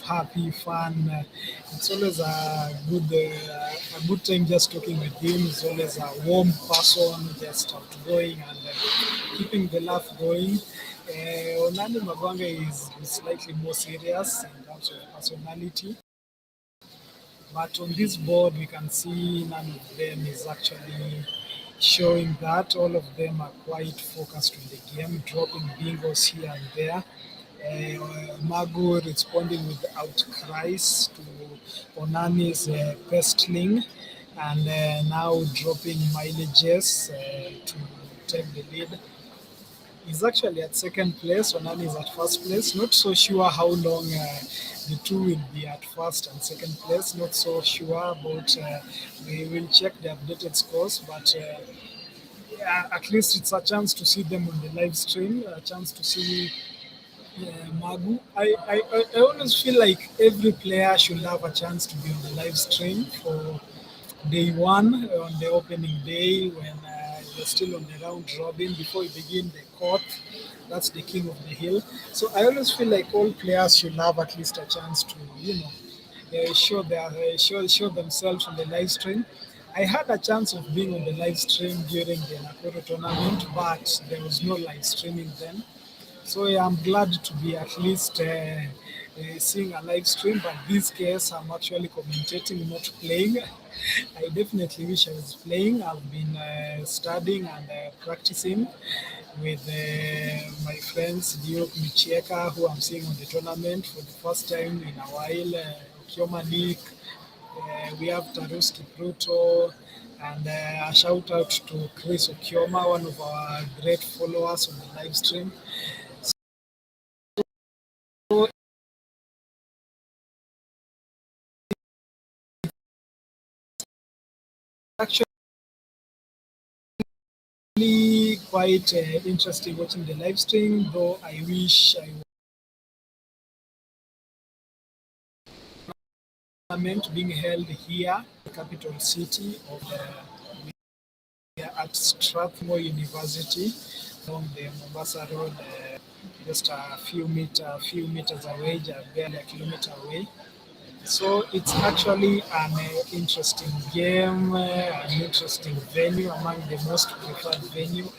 [SPEAKER 1] happy, fun. It's always a good time just talking with him. He's always a warm person, just outgoing and keeping the laugh going. Onani Magwanga is slightly more serious in terms of personality. But on this board, we can see none of them is actually showing that. All of them are quite focused on the game, dropping bingos here and there. Magu responding with outcries to Onani's pestling, and now dropping mileages to take the lead. He's actually at second place. Onani is at first place. Not so sure how long the two will be at first and second place. Not so sure about. We will check the updated scores, but yeah, at least it's a chance to see them on the live stream. A chance to see Magu. I always feel like every player should have a chance to be on the live stream for day one on the opening day when you're still on the round robin before you begin the court. That's the king of the hill. So I always feel like all players should have at least a chance to, show themselves on the live stream. I had a chance of being on the live stream during the Nakuru tournament, but there was no live streaming then. So yeah, I'm glad to be at least seeing a live stream, but this case I'm actually commentating, not playing. I definitely wish I was playing. I've been studying and practicing with my friends Duke Michieka, who I'm seeing on the tournament for the first time in a while, Kioma Nick, we have Taruski Pluto, and a shout out to Chris Okioma, one of our great followers on the live stream. So actually quite interesting watching the live stream, though I wish I tournament being held here, the capital city of at Strathmore University along the Mombasa Road, just a few meters away, barely a kilometer away. So it's actually an interesting game, an interesting venue, among the most preferred venue,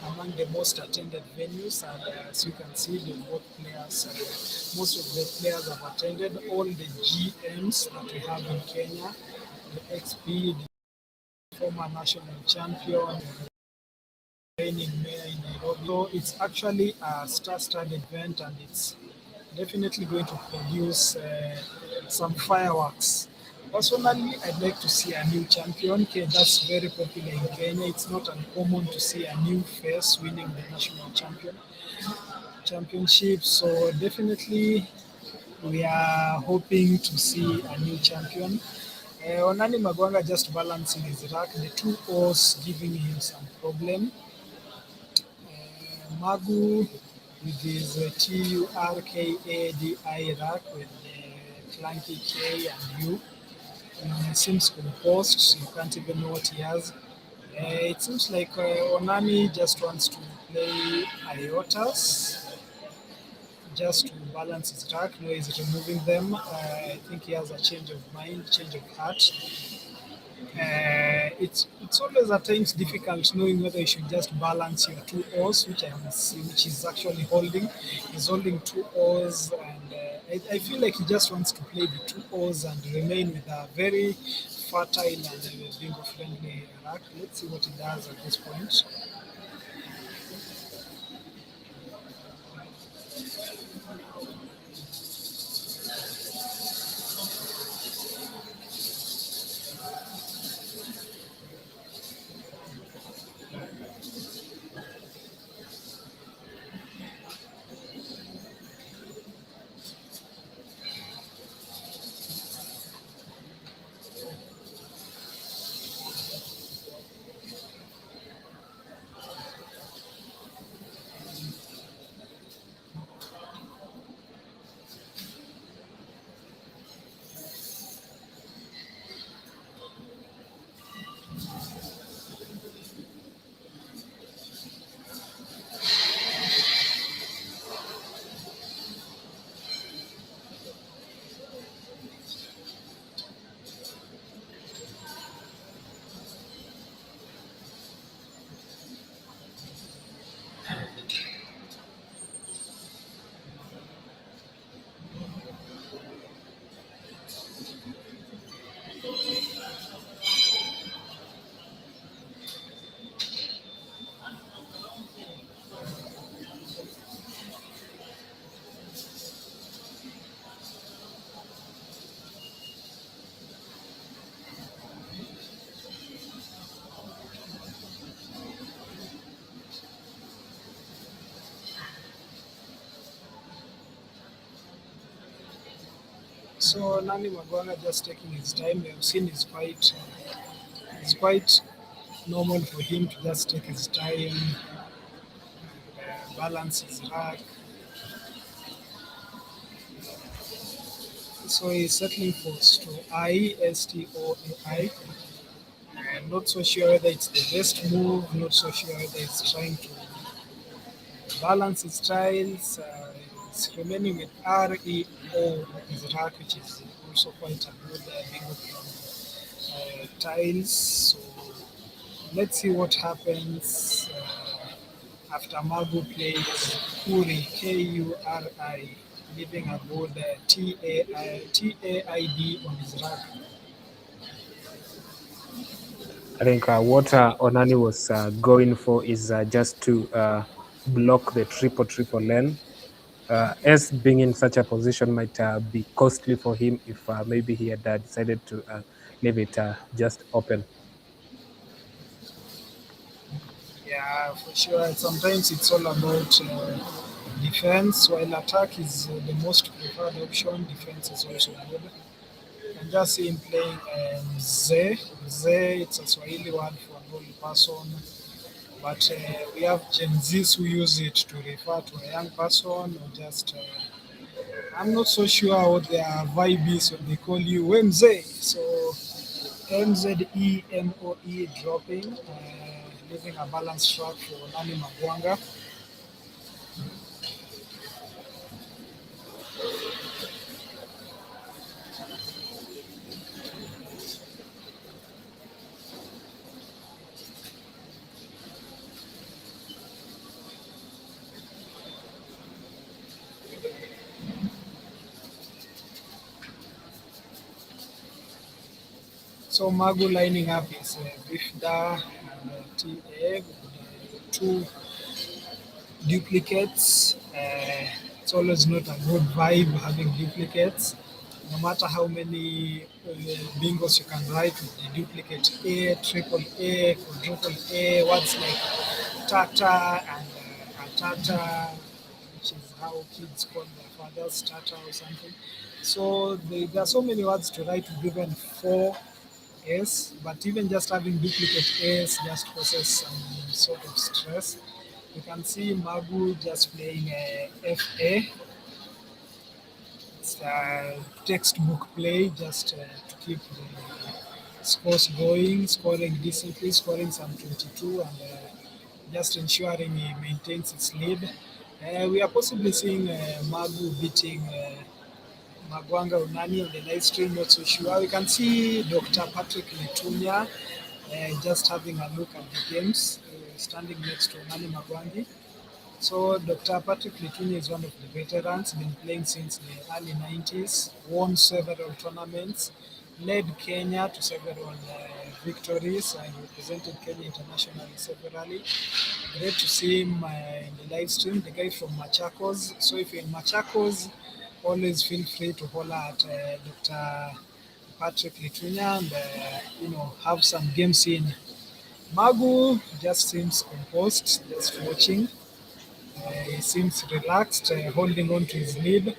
[SPEAKER 1] among the most attended venues. And as you can see, the both players, most of the players have attended. All the GMs that we have in Kenya, the XP, the former national champion, reigning mayor in Nairobi. So it's actually a star-studded event, and it's definitely going to produce some fireworks. Personally, I'd like to see a new champion. Okay, that's very popular in Kenya. It's not uncommon to see a new face winning the national championship. So definitely, we are hoping to see a new champion. Onani Magwanga just balancing his rack. The two O's giving him some problem. Magu with his Turkadi rack with the clunky K and U. Seems composed, you can't even know what he has. It seems like Onani just wants to play Iotas just to balance his rack. No, he's removing them. I think he has a change of mind, change of heart. It's always at times difficult knowing whether you should just balance your two O's, which which is actually holding. He's holding two O's, and I feel like he just wants to play the two O's and remain with a very fertile and bingo friendly rack. Let's see what he does at this point. So Nani Magwanga just taking his time. We have seen it's quite normal for him to just take his time, balance his rack. So he's settling for Stoi, Stoi. I'm not so sure whether it's the best move, not so sure whether it's trying to balance his tiles. It's remaining with REO, his rack, which is also quite a good bingo from tiles. So let's see what happens after Magu plays Kuri, Kuri, leaving a good TAID on his rack.
[SPEAKER 6] I think what Onani was going for is just to block the triple lane. As being in such a position might be costly for him if maybe he had decided to leave it just open.
[SPEAKER 1] Yeah, for sure. Sometimes it's all about defense, while attack is the most preferred option. Defense is also good. You can just see him playing Mzee. Mzee, it's a Swahili word for an old person, but we have Gen Zs who use it to refer to a young person or just. I'm not so sure what their vibe is when they call you Mzee. So MZEMOE dropping, leaving a balanced track for Nani Magwanga. So Magu lining up is Bifda and TA with two duplicates. It's always not a good vibe having duplicates. No matter how many bingos you can write with the duplicate A, triple A, quadruple A, words like tata and atata, which is how kids call their fathers, tata or something. So there are so many words to write with even four S, but even just having duplicate S just causes some sort of stress. You can see Magu just playing FA. It's a textbook play just to keep the scores going, scoring decently, scoring some 22 and just ensuring he maintains his lead. We are possibly seeing Magu beating Magwanga Unani on the live stream, not so sure. We can see Dr. Patrick Letunya just having a look at the games, standing next to Unani Magwangi. So Dr. Patrick Letunya is one of the veterans, been playing since the early 90s, won several tournaments, led Kenya to several victories, and represented Kenya internationally severally. Great to see him in the live stream, the guy from Machakos. So if you're in Machakos, always feel free to holler at Dr. Patrick Letunya and have some games in. Magu just seems composed, just watching. He seems relaxed, holding on to his lead.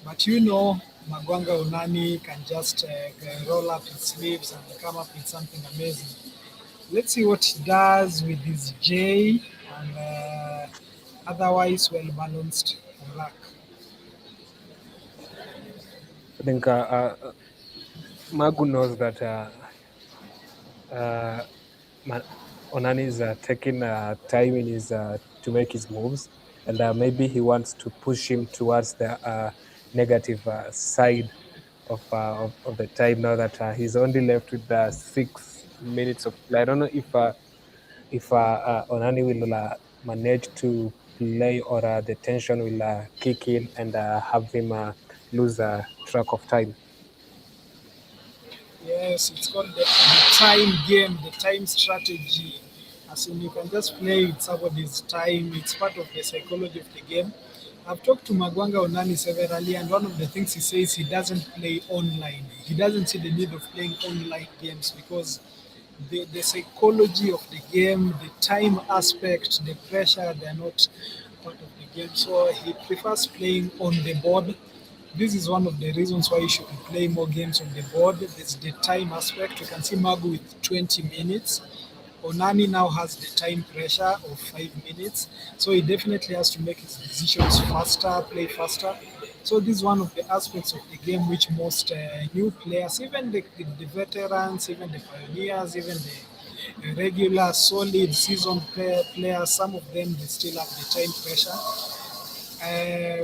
[SPEAKER 1] But Magwanga Unani can just roll up his sleeves and come up with something amazing. Let's see what he does with his J and otherwise well balanced rack.
[SPEAKER 6] I think Magu knows that Onani is taking time in his to make his moves, and maybe he wants to push him towards the negative side of the time now that he's only left with 6 minutes of play. I don't know if Onani will manage to play or the tension will kick in and have him lose track of time.
[SPEAKER 1] Yes, it's called the time game, the time strategy. As in, you can just play with somebody's time. It's part of the psychology of the game. I've talked to Magwanga Onani severally, and one of the things he says he doesn't play online. He doesn't see the need of playing online games because the psychology of the game, the time aspect, the pressure, they're not part of the game. So he prefers playing on the board This is one of the reasons why you should play more games on the board. There's the time aspect. We can see Magu with 20 minutes. Onani now has the time pressure of 5 minutes, so he definitely has to make his decisions faster, play faster. So this is one of the aspects of the game which most new players, even the veterans, even the pioneers, even the regular, solid, seasoned players, some of them they still have the time pressure.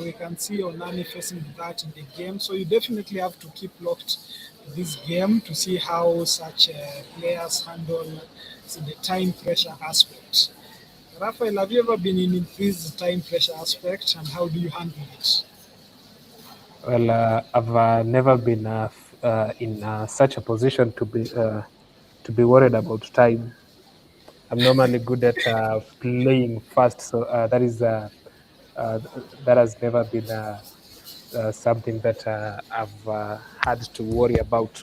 [SPEAKER 1] We can see Onani facing that in the game. So you definitely have to keep locked to this game to see how such players handle the time pressure aspect. Raphael, have you ever been in this time pressure aspect and how do you handle it?
[SPEAKER 6] Well, I've never been in such a position to be worried about time. I'm normally good at playing fast, so uh, that has never been something that I've had to worry about.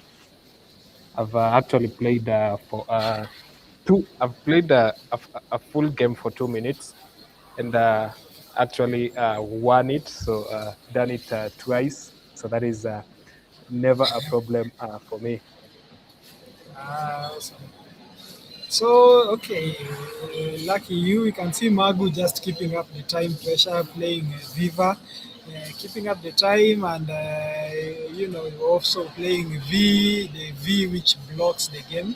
[SPEAKER 6] I've actually played for two. I've played a full game for 2 minutes, and actually won it. So done it twice. So that is never a problem for me.
[SPEAKER 1] Awesome. So, okay, lucky you. You can see Magu just keeping up the time pressure, playing Viva, keeping up the time, and also playing V, the V which blocks the game.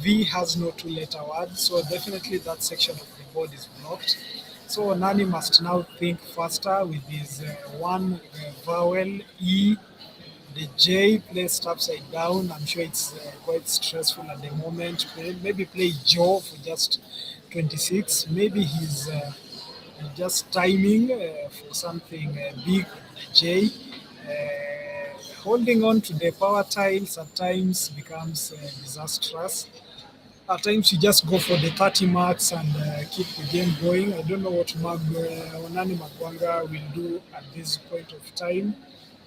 [SPEAKER 1] V has no two-letter word, so definitely that section of the board is blocked. So Nani must now think faster with his one vowel E, the J placed upside down. I'm sure it's quite stressful at the moment. Maybe play Joe for just 26. Maybe he's just timing for something big, the J. Holding on to the power tiles at times becomes disastrous. At times you just go for the 30 marks and keep the game going. I don't know what Onani Magwanga will do at this point of time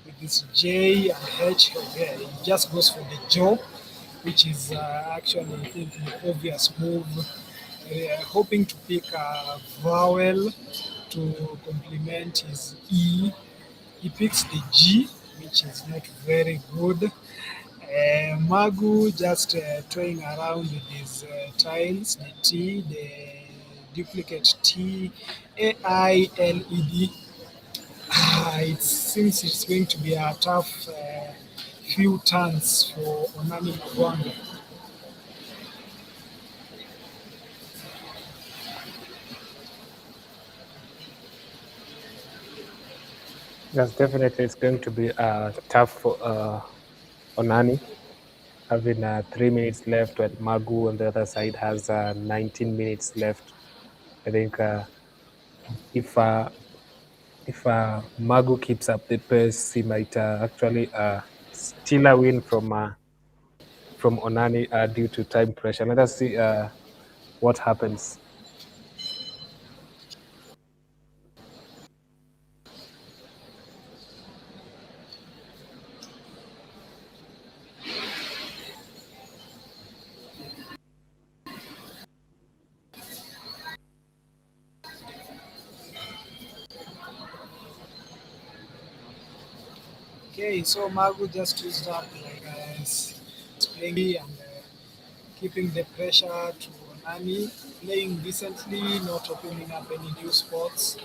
[SPEAKER 1] with this J and H. He just goes for the jaw, which is actually, I think, the obvious move. Hoping to pick a vowel to complement his E. He picks the G, which is not very good. Magu just toying around with his tiles, the T, the duplicate T, AILED. It seems it's going to be a tough few turns for Onani Magwanga.
[SPEAKER 6] Yes, definitely, it's going to be tough for Onani, having 3 minutes left, while Magu on the other side has 19 minutes left. I think if Magu keeps up the pace, he might actually steal a win from Onani due to time pressure. Let us see what happens.
[SPEAKER 1] Okay, so Magu just used up like playing and keeping the pressure to Onani, playing decently, not opening up any new spots,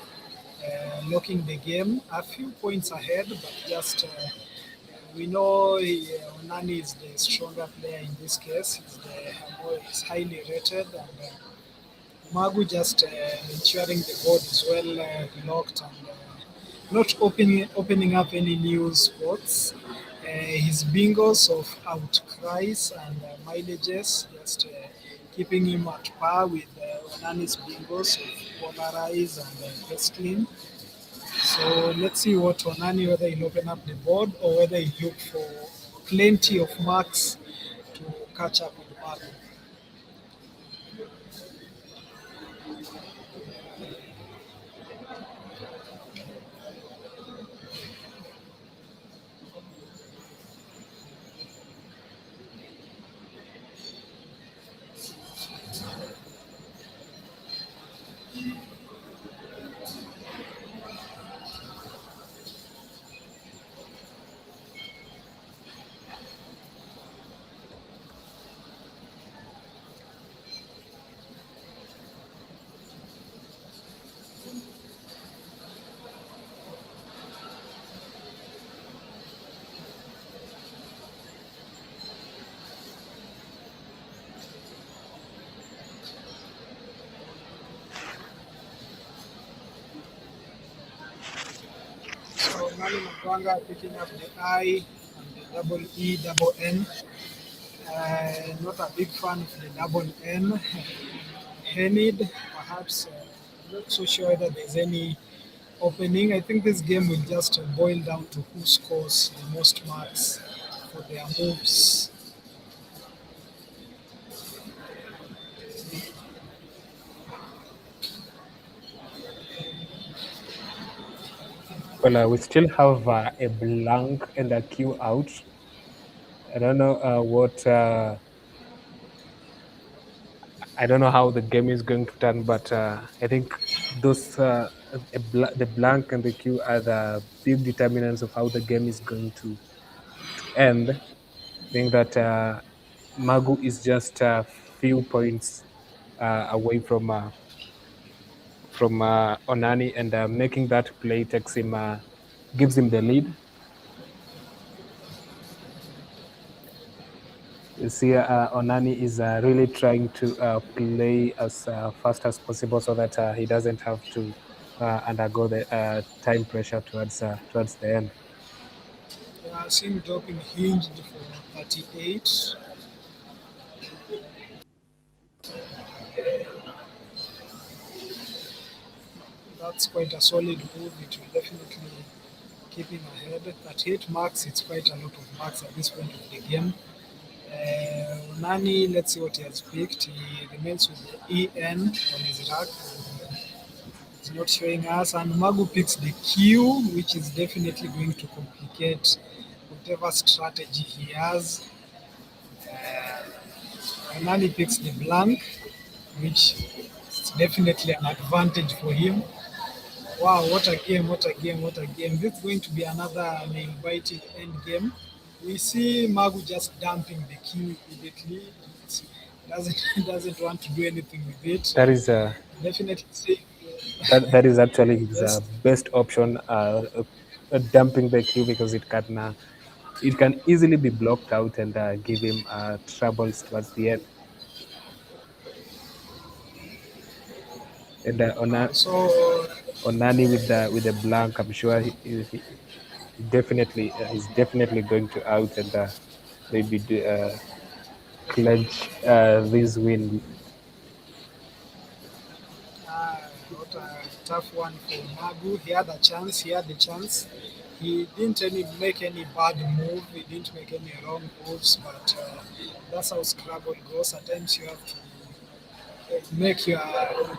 [SPEAKER 1] locking the game a few points ahead, but just we know Onani is the stronger player in this case. He's highly rated, and Magu just ensuring the board is well locked and not opening up any new spots. His bingos of outcries and mileages just keeping him at par with Onani's bingos of polarize and wrestling. So let's see what Onani, whether he'll open up the board or whether he'll look for plenty of marks to catch up with Magu. Onani Magwanga picking up the I and the double E, double N. Not a big fan of the double N. Henid, perhaps not so sure whether there's any opening. I think this game will just boil down to who scores the most marks for their moves.
[SPEAKER 6] Well, we still have a blank and a Q out. I don't know what. I don't know how the game is going to turn, but I think those the blank and the Q are the big determinants of how the game is going to end. I think that Magu is just a few points away from Onani, and making that play takes him gives him the lead. You see, Onani is really trying to play as fast as possible so that he doesn't have to undergo the time pressure towards the end.
[SPEAKER 1] Yeah, seeing dropping hinged for 38. That's quite a solid move. It will definitely keep him ahead. 38 marks, it's quite a lot of marks at this point of the game. Nani, let's see what he has picked. He remains with the EN on his rack. It's not showing us. And Magu picks the Q, which is definitely going to complicate whatever strategy he has. Nani picks the blank, which is definitely an advantage for him. Wow, what a game, what a game, what a game. This is going to be another nail-biting end game. We see Magu just dumping the Q immediately. It doesn't want to do anything with it.
[SPEAKER 6] That is
[SPEAKER 1] Definitely see.
[SPEAKER 6] that is actually his
[SPEAKER 1] Yes.
[SPEAKER 6] best option, dumping the queue, because it can easily be blocked out and give him troubles towards the end. And
[SPEAKER 1] So
[SPEAKER 6] Onani with the blank, I'm sure he definitely he's definitely going to out and maybe clinch this win.
[SPEAKER 1] what a tough one for Magu. He had a chance. He had the chance. He didn't make any bad move. He didn't make any wrong moves. But that's how Scrabble goes. At times you have to make your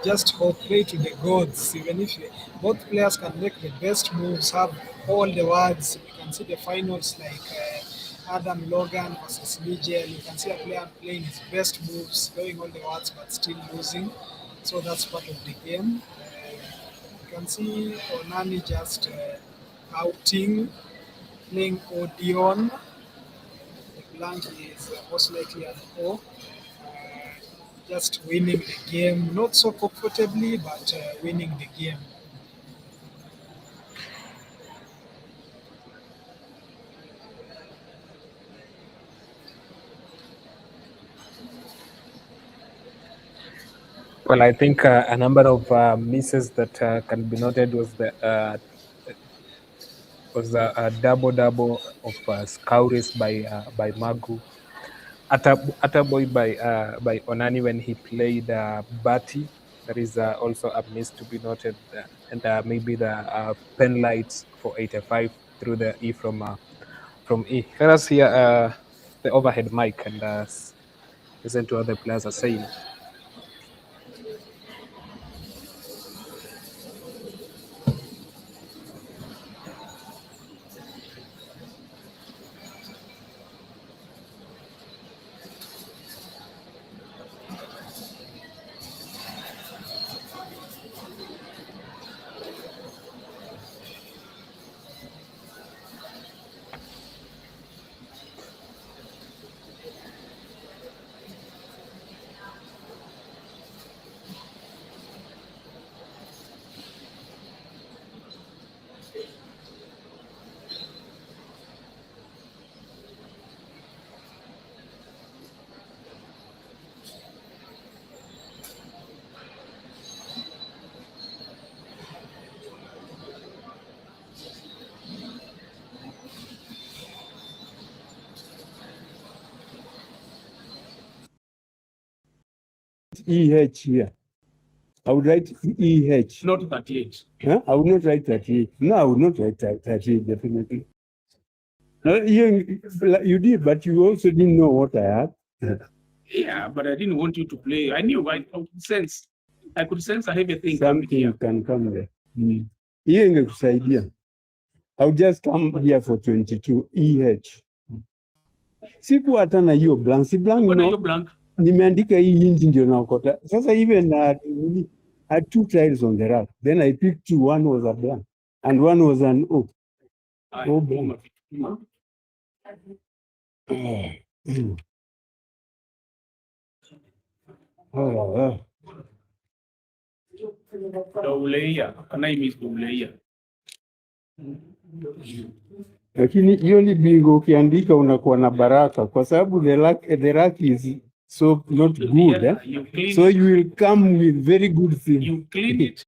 [SPEAKER 1] just hope, pray to the gods. Even if both players can make the best moves, have all the words. You can see the finals like Adam Logan versus Nigel. You can see a player playing his best moves, going all the words, but still losing. So that's part of the game. You can see Onani just outing, playing Otieno. The blank is most likely an O. Just winning the game, not so comfortably, but winning the game.
[SPEAKER 6] Well, I think a number of misses that can be noted was a double of Scouris by Magu. Attaboy by Onani when he played Bati. There is also a miss to be noted, and maybe the pen lights for 85 through the E from E. Let us hear the overhead mic and listen to what the players are saying.
[SPEAKER 7] EH here. I would write EH.
[SPEAKER 5] Not 38.
[SPEAKER 7] Huh? I would not write 38. No, I would not write 38, definitely. No, you did, but you also didn't know what I had.
[SPEAKER 5] Yeah, but I didn't want you to play. I knew I could sense. I could sense a heavy thing coming
[SPEAKER 7] Something
[SPEAKER 5] here.
[SPEAKER 7] can come there. Hiyo ingekusaidia. I would just come here for 22 EH. Siku hata na hiyo blank. Si blank
[SPEAKER 5] What are
[SPEAKER 7] no.
[SPEAKER 5] your blank?
[SPEAKER 7] Nimeandika hii hinji ndio naokota. Sasa even I had 2 tiles on the rack. Then I picked 2. One was a blank and one was an O. Oh, blank.
[SPEAKER 5] Douleia. Can I miss Douleia?
[SPEAKER 7] Lakini hiyo ni bingo ukiandika unakuwa na baraka kwa sababu the rack is so not good.
[SPEAKER 5] Yeah, you clean
[SPEAKER 7] So
[SPEAKER 5] it.
[SPEAKER 7] you will come with very good things.
[SPEAKER 5] You clean it.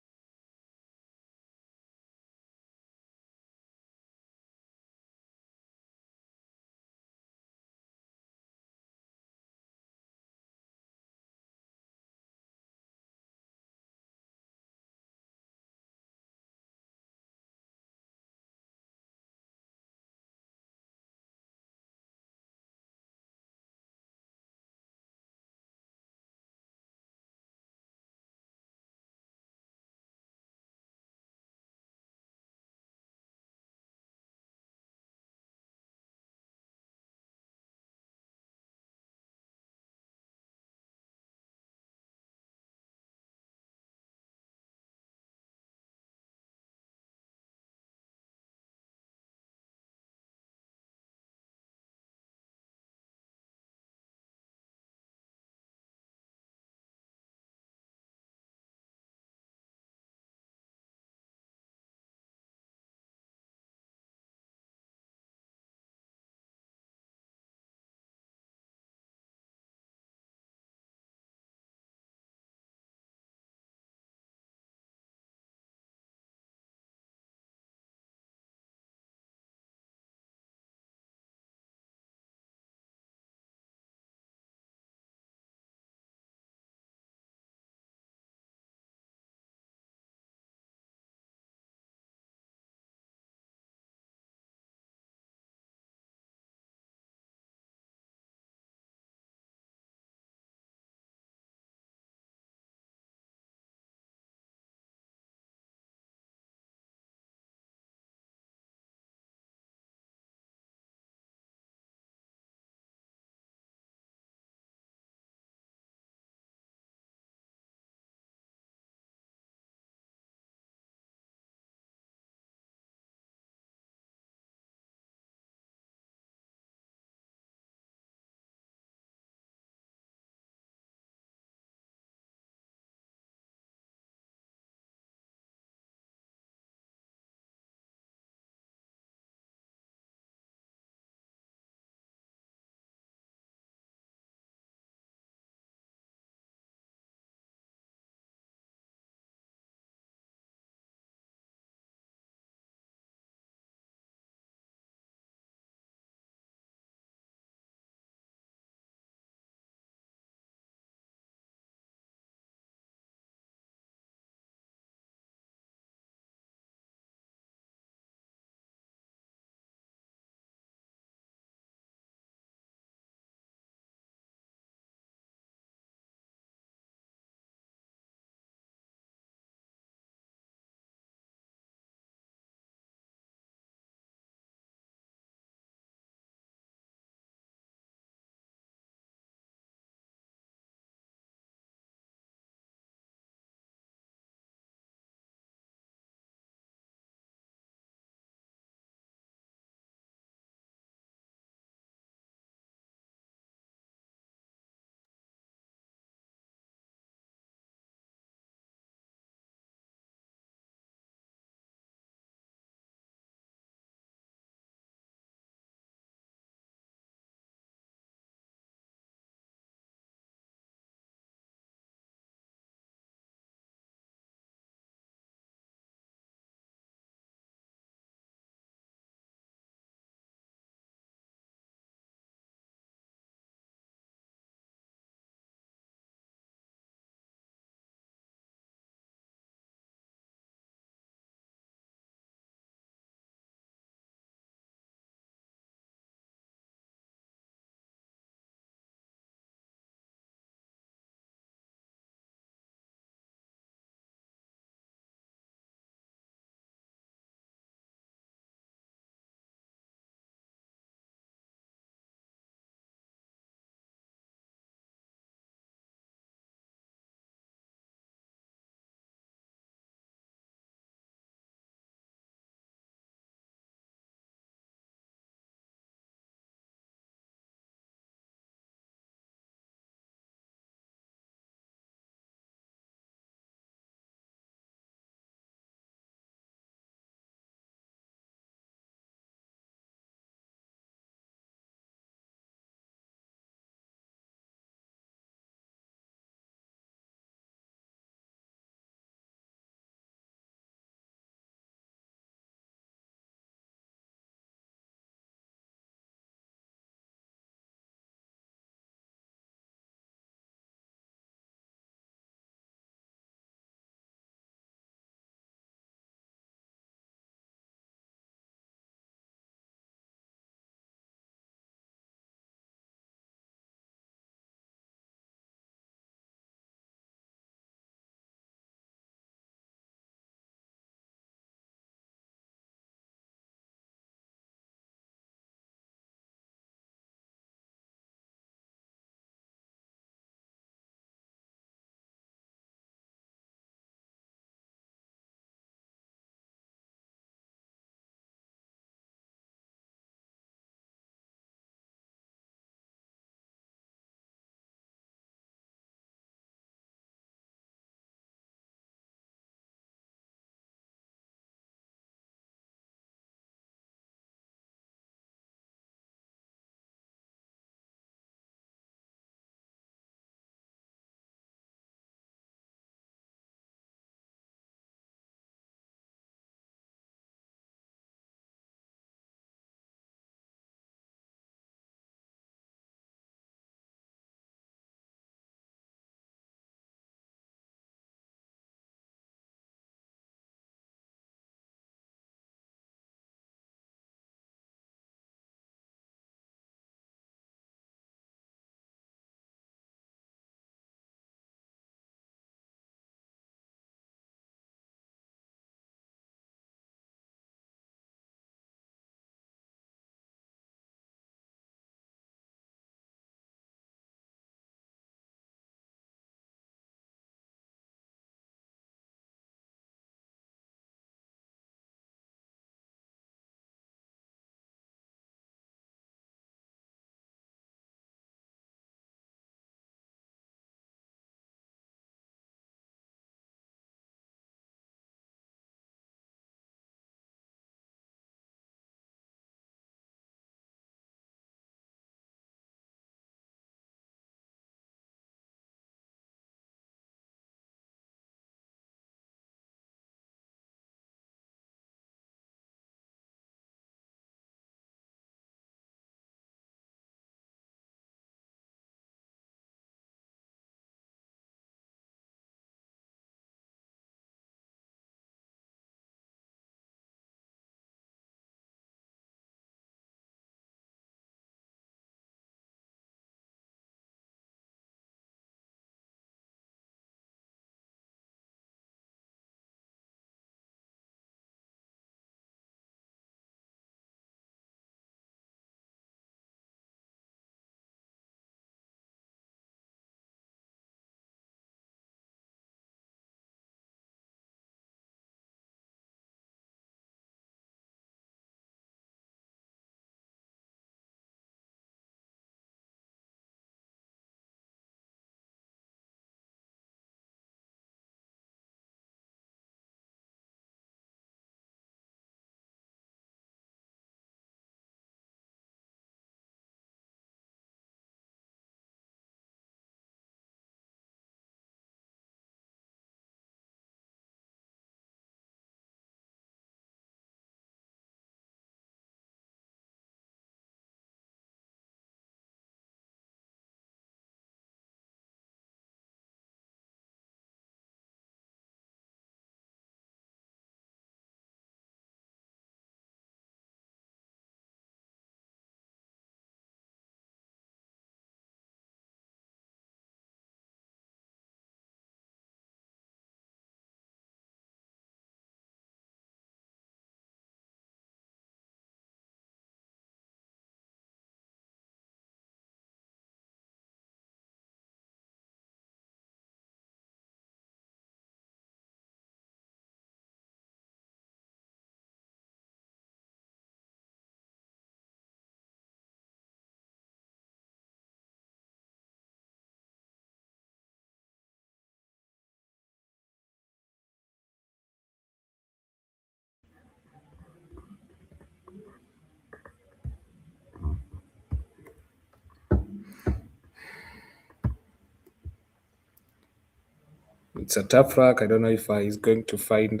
[SPEAKER 6] It's a tough rack. I don't know if he's going to find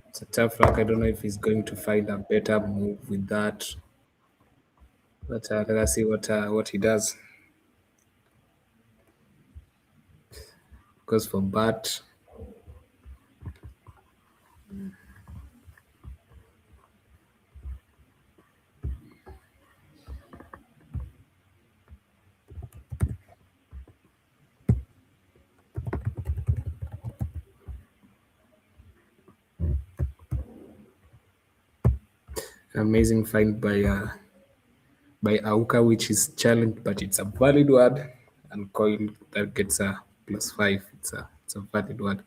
[SPEAKER 6] it's a tough rack. I don't know if he's going to find a better move with that. But let us see what he does. Goes for bat. Amazing find by Auka, which is challenged, but it's a valid word, and coin that gets a +5. It's a valid word.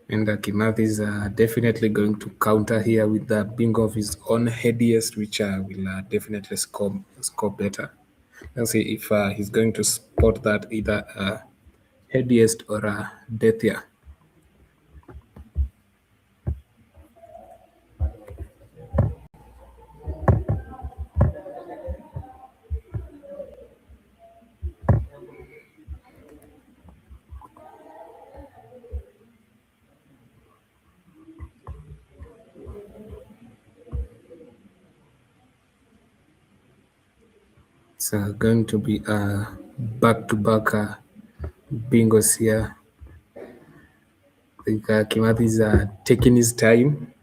[SPEAKER 6] And Kimathi is definitely going to counter here with the bingo of his own headiest, which will definitely score better. Let's see if he's going to spot that either headiest or deathier. It's going to be back-to-back bingos here. I think Kimathi is taking his time.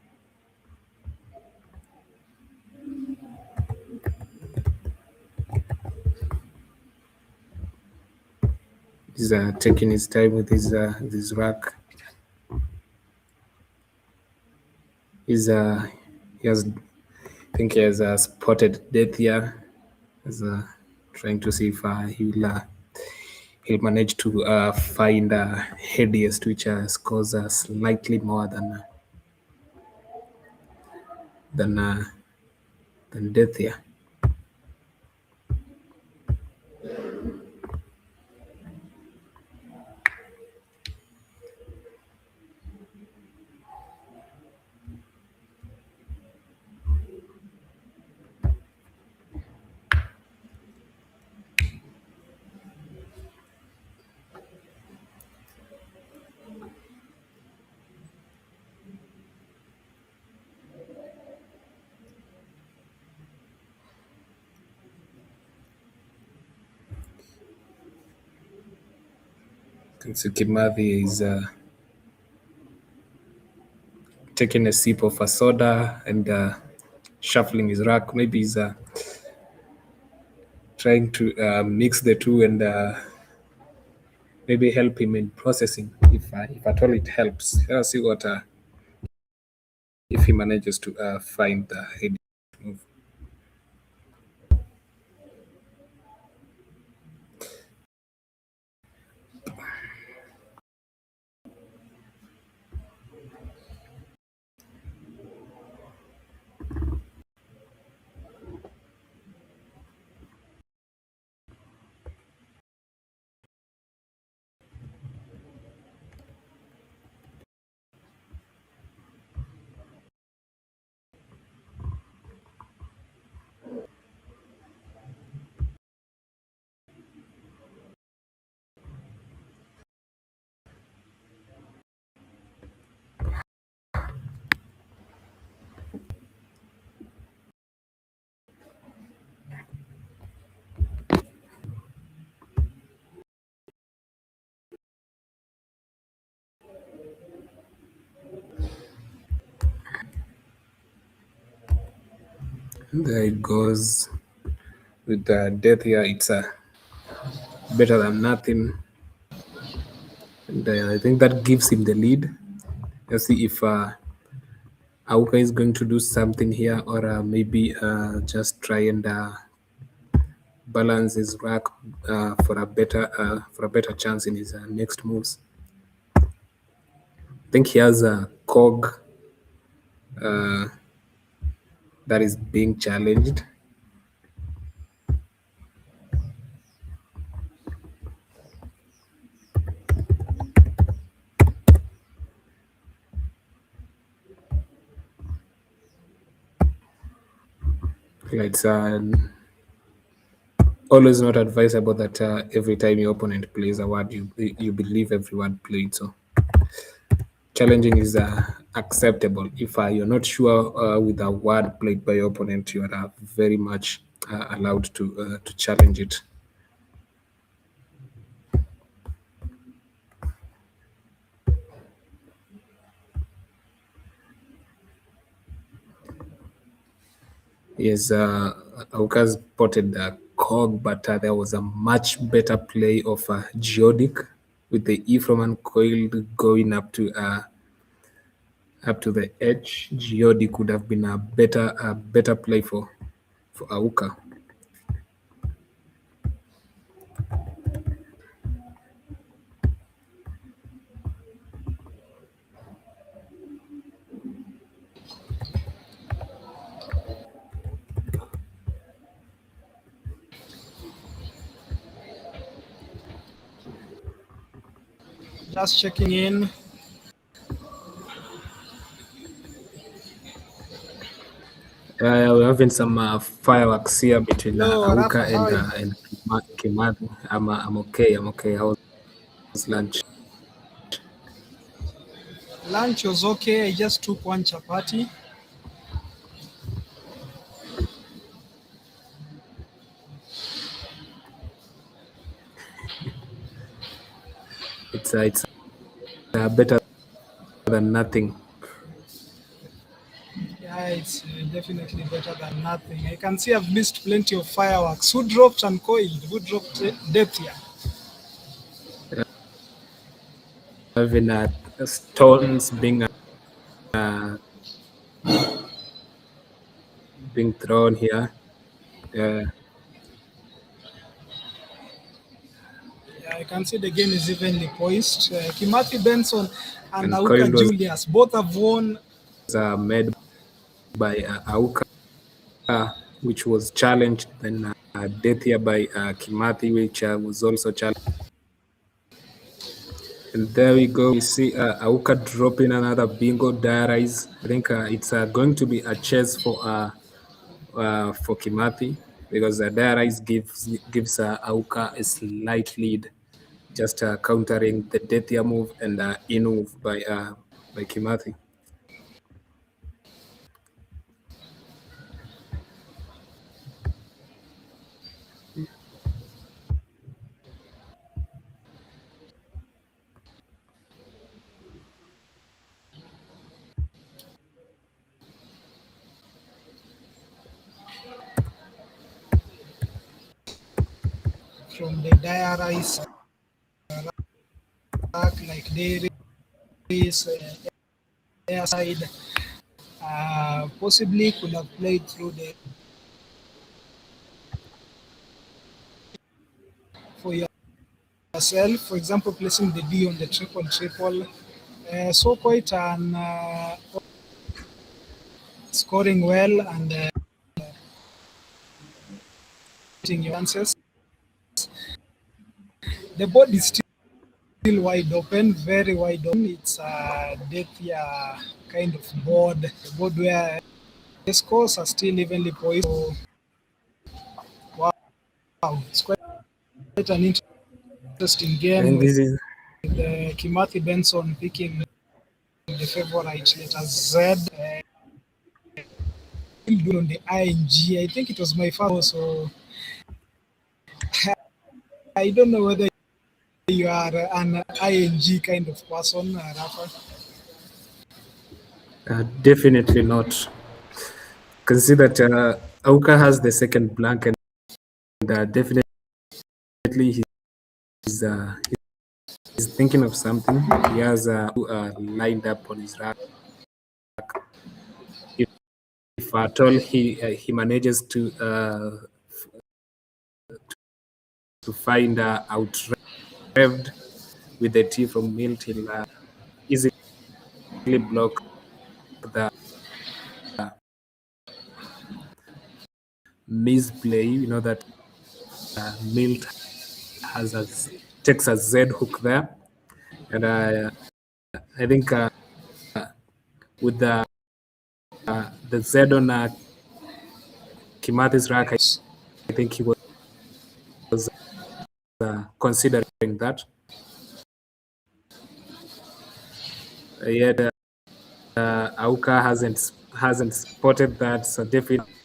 [SPEAKER 6] He's taking his time with his rack. He has, I think he has spotted death here. He's trying to see if he'll manage to find headiest, which scores slightly more than death here. Kimathi is taking a sip of a soda and shuffling his rack. Maybe he's trying to mix the two and maybe help him in processing, if at all it helps. Let's see what if he manages to find the head move. There it goes with the death here. It's better than nothing, and I think that gives him the lead. Let's see if Auka is going to do something here, or maybe just try and balance his rack for a better chance in his next moves. I think he has a cog that is being challenged. It's always not advisable that every time your opponent plays a word, you believe every word played. So challenging is acceptable. If you're not sure with a word played by your opponent, you are very much allowed to challenge it. Yes, Aukas spotted the cog, but there was a much better play of Geodic with the Ephraim coiled going up to the edge. Geodic could have been a better play for Auka.
[SPEAKER 1] Just checking in.
[SPEAKER 6] We're having some fireworks here between
[SPEAKER 1] Hello,
[SPEAKER 6] Auka
[SPEAKER 1] Rafa, how are you?
[SPEAKER 6] and Kimathi. I'm okay. How's lunch?
[SPEAKER 1] Lunch was okay. I just took one chapati.
[SPEAKER 6] It's better than nothing.
[SPEAKER 1] Yeah, it's definitely better than nothing. I can see I've missed plenty of fireworks. Who dropped and coiled? Who dropped death here?
[SPEAKER 6] Having stones being thrown here.
[SPEAKER 1] Yeah, I can see the game is evenly poised. Kimathi Benson and
[SPEAKER 6] And
[SPEAKER 1] Nauka
[SPEAKER 6] coiled was
[SPEAKER 1] Julius both have won.
[SPEAKER 6] made by Auka, which was challenged. Then death here by Kimathi, which was also challenged. And there we go. We see Auka dropping another bingo diarise. I think it's going to be a chase for Kimathi, because the diarise gives Auka a slight lead, just countering the Dethia move and in move by Kimathi.
[SPEAKER 1] From the diarise like Dairies, airside, possibly could have played through the for yourself. For example, placing the D on the triple. So quite an scoring well and getting your answers. The board is still wide open, very wide open. It's a depth kind of board, a board where the scores are still evenly poised. So, wow, it's quite an interesting game
[SPEAKER 6] And
[SPEAKER 1] with
[SPEAKER 6] this is
[SPEAKER 1] Kimathi Benson picking the favorite letter Z. On the ING, I think it was my first, so I don't know whether you are an ING kind of person, Rafa.
[SPEAKER 6] definitely not. Consider that Auka has the second blank, and definitely he's thinking of something. He has lined up on his rack. If at all he manages to find out revved with the T from Milt, he'll easily block the misplay. You know that Milt takes a Z hook there, and I think with the Z on Kimathi's rack, I think he was considering that. Yet Auka hasn't spotted that, so definitely.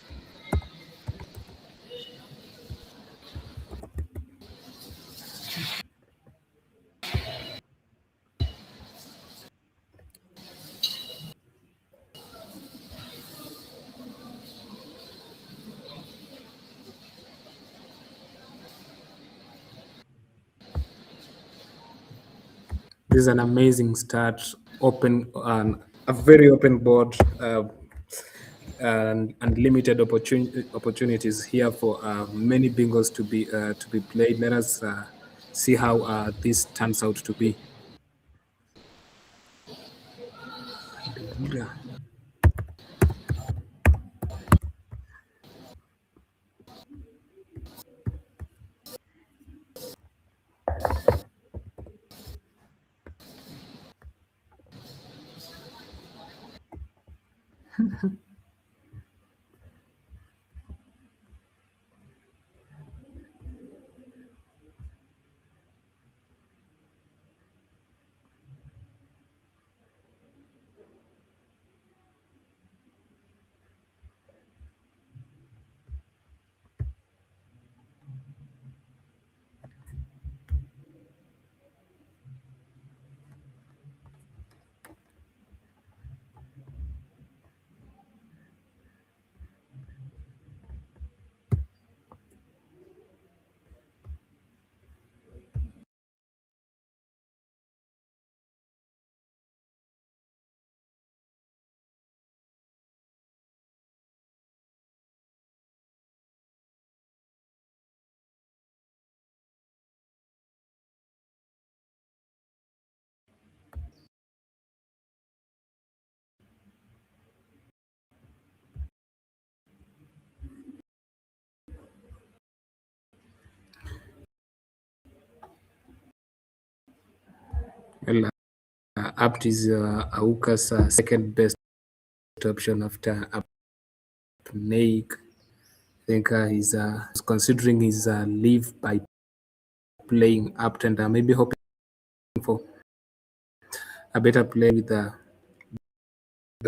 [SPEAKER 6] This is an amazing start. Open, a very open board, and limited opportunities here for many bingos to be played. Let us see how this turns out to be. Well, Apt is Auka's second best option after Naik. I think he's considering his leave by playing Apt, and maybe hoping for a better play with the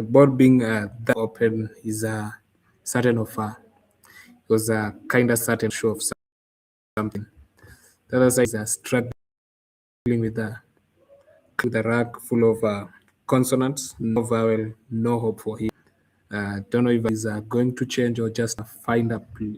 [SPEAKER 6] board being that open. Is certain of it was a kind of certain show of something. The other side is struggling with a rack full of consonants, no vowel, no hope for him. Don't know if he's going to change or just find a play.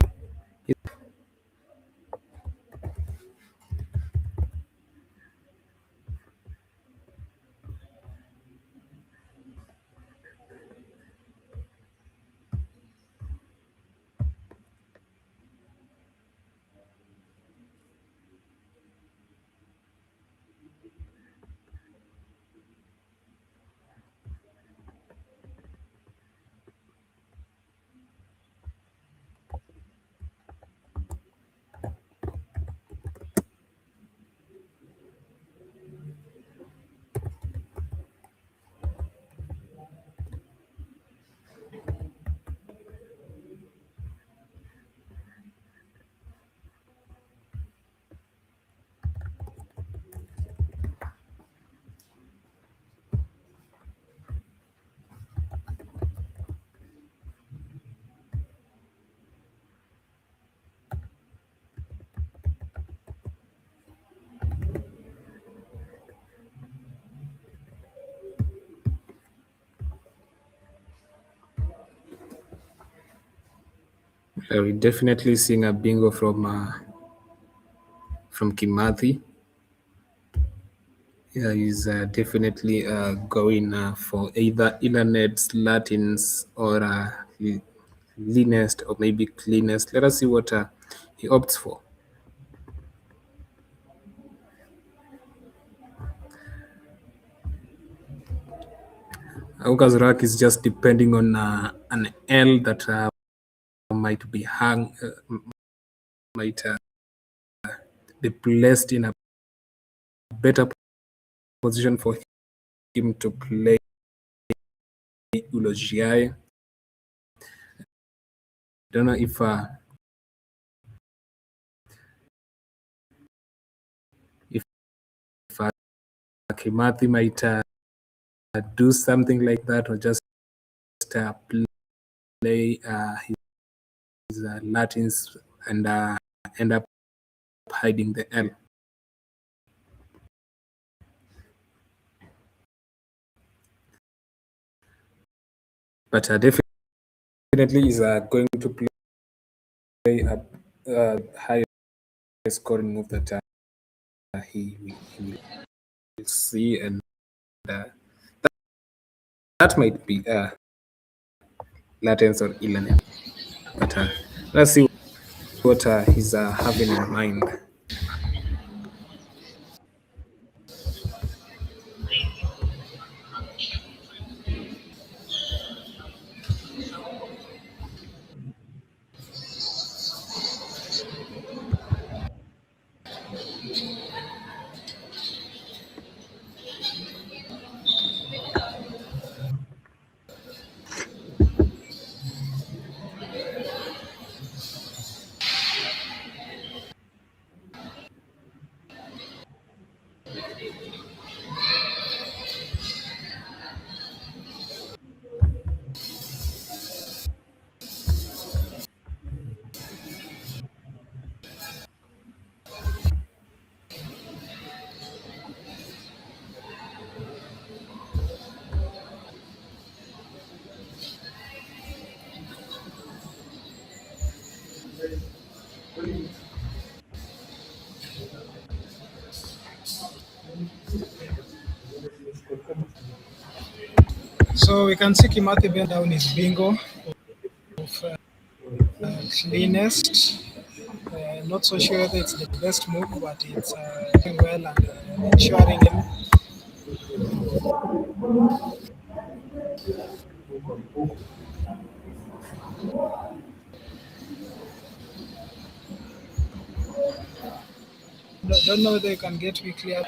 [SPEAKER 6] We're definitely seeing a bingo from Kimathi. Yeah, he's definitely going for either Ilanets, Latins, or leanest, or maybe cleanest. Let us see what he opts for. Auka's rack is just depending on an L that might be might be placed in a better position for him to play Ulogiai. I don't know if Kimathi might do something like that, or just play his Latins and end up hiding the L. But definitely is going to play a high scoring move that he will see, and that might be Latins or Ilani. But let's see what he's having in mind.
[SPEAKER 1] So we can see Kimathi bend down his bingo of cleanest. Not so sure whether it's the best move, but it's doing well and ensuring him. Don't know whether you can get me clear.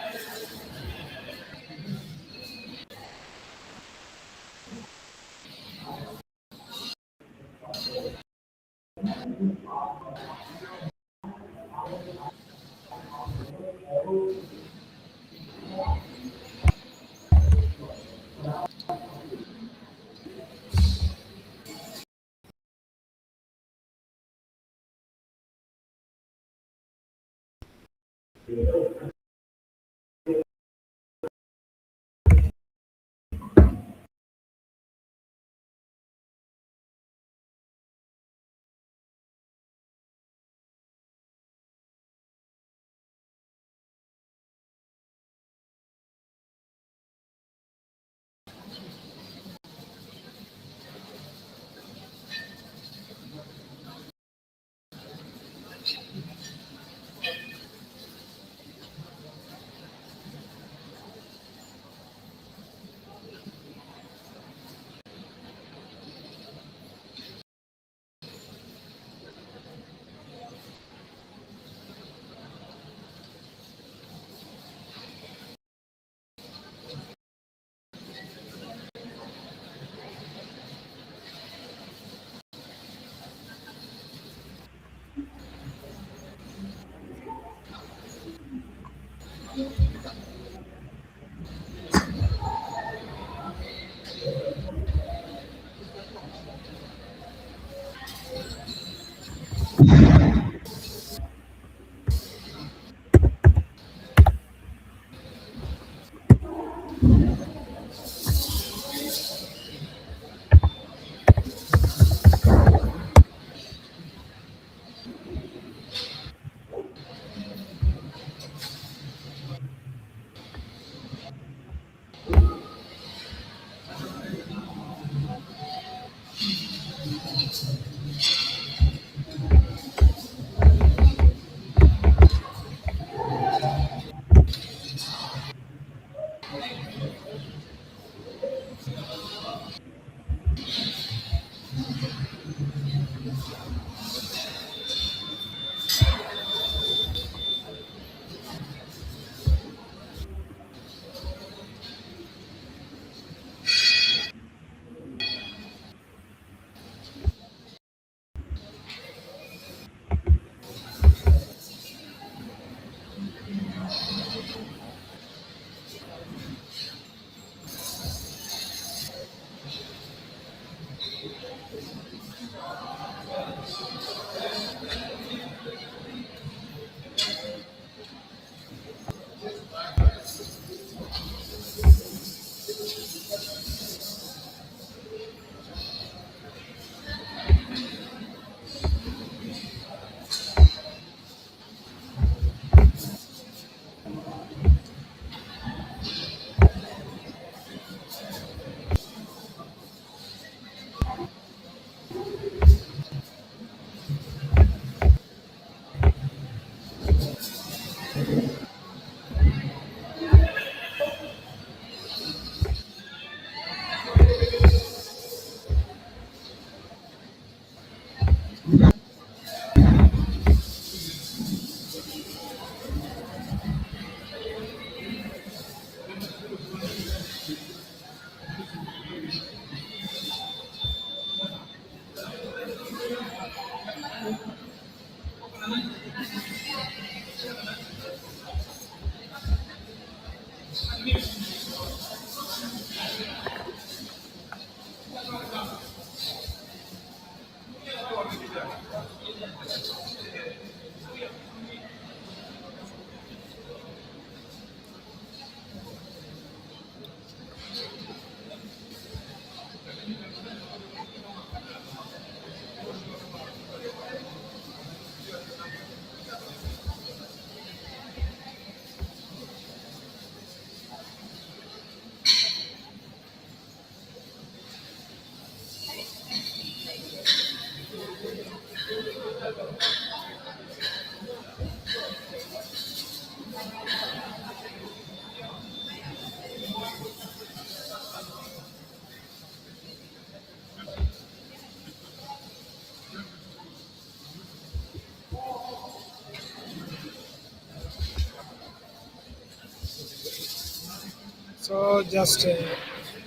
[SPEAKER 1] So just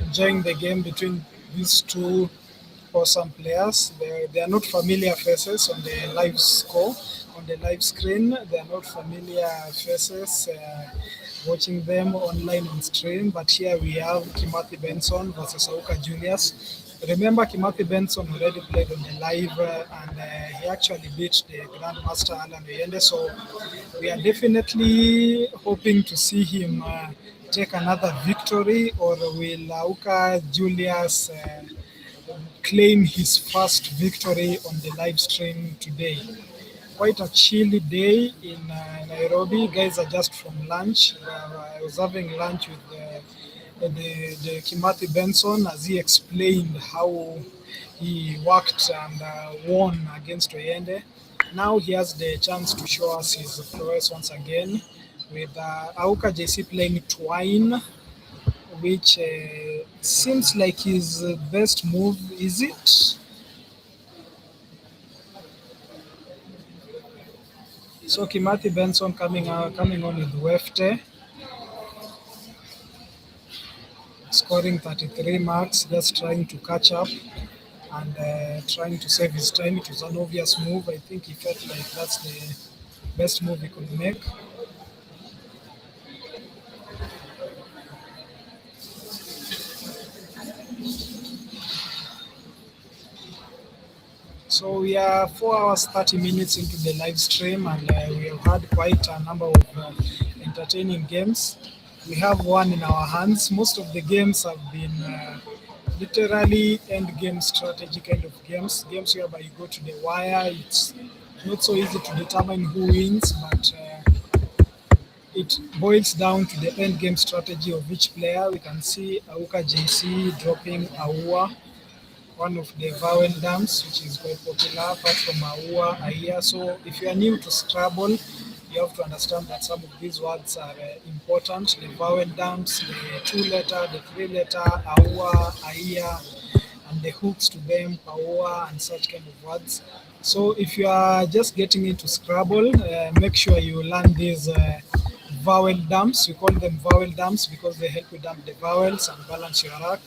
[SPEAKER 1] enjoying the game between these two awesome players. They are not familiar faces on the live score, on the live screen. They are not familiar faces watching them online on stream. But here we have Kimathi Benson versus Auka Julius. Remember, Kimathi Benson already played on the live and he actually beat the Grandmaster Alan Oyende. So we are definitely hoping to see him take another victory, or will Auka Julius claim his first victory on the live stream today? Quite a chilly day in Nairobi. Guys are just from lunch. I was having lunch with the Kimathi Benson as he explained how he worked and won against Oyende. Now he has the chance to show us his prowess once again with Auka JC playing Twine, which seems like his best move. Is it? So Kimathi Benson coming on with Wefte, scoring 33 marks, just trying to catch up and trying to save his time. It was an obvious move. I think he felt like that's the best move he could make. So we are 4 hours 30 minutes into the live stream, and we have had quite a number of entertaining games. We have one in our hands. Most of the games have been literally end game strategy kind of games whereby you go to the wire. It's not so easy to determine who wins, but it boils down to the end game strategy of each player. We can see Auka JC dropping Aua, one of the vowel dumps, which is quite popular, apart from Aua, Aya. So if you are new to Scrabble, you have to understand that some of these words are important. The vowel dumps, the 2-letter, the 3-letter, Aua, Aya, and the hooks to them, Aua, and such kind of words. So if you are just getting into Scrabble, make sure you learn these vowel dumps. We call them vowel dumps because they help you dump the vowels and balance your rack,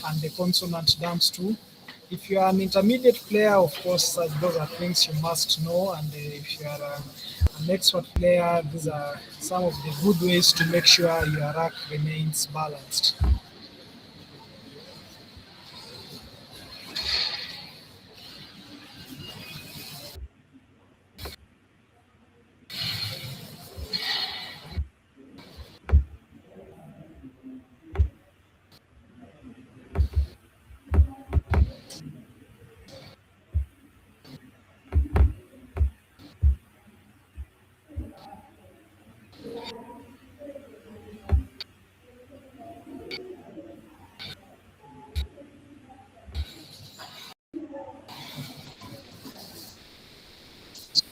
[SPEAKER 1] and the consonant dumps too. If you are an intermediate player, of course, those are things you must know. And if you are an expert player, these are some of the good ways to make sure your rack remains balanced.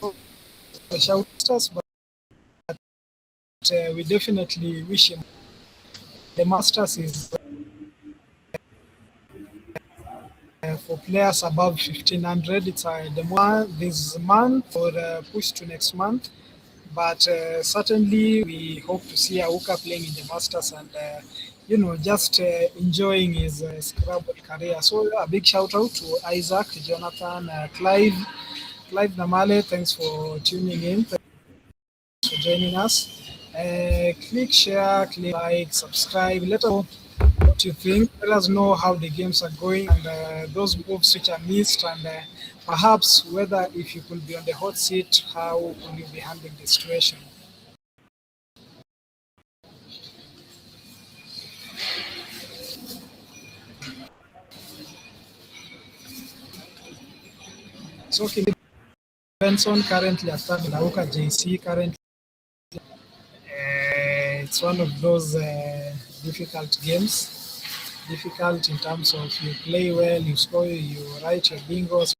[SPEAKER 1] So, the shouters, but we definitely wish him. The Masters is for players above 1500. It's the one this month or push to next month. But certainly we hope to see Auka playing in the Masters and just enjoying his Scrabble career. So a big shout out to Isaac, Jonathan, Clive Namale. Thanks for tuning in. Thanks for joining us. Click share, click like, subscribe. Let us know what you think. Let us know how the games are going and those moves which are missed, and perhaps whether if you could be on the hot seat, how will you be handling the situation? So Kimberly Benson currently at third, Nauka JC currently. It's one of those difficult games. Difficult in terms of you play well, you score, you write your bingos,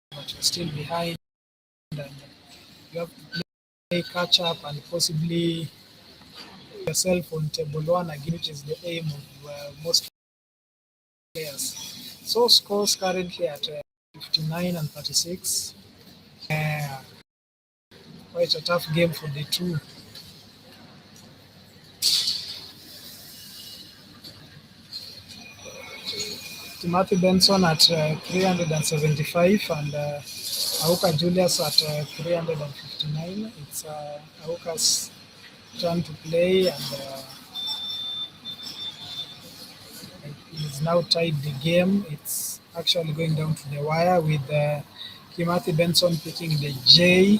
[SPEAKER 1] but you're still behind, and you have to play catch up and possibly yourself on table one again, which is the aim of most players. So scores currently at 59 and 36. Quite a tough game for the two. Timothy Benson at 375 and Auka Julius at 359. It's Auka's turn to play, and he's now tied the game. It's actually going down to the wire with Timothy Benson picking the J,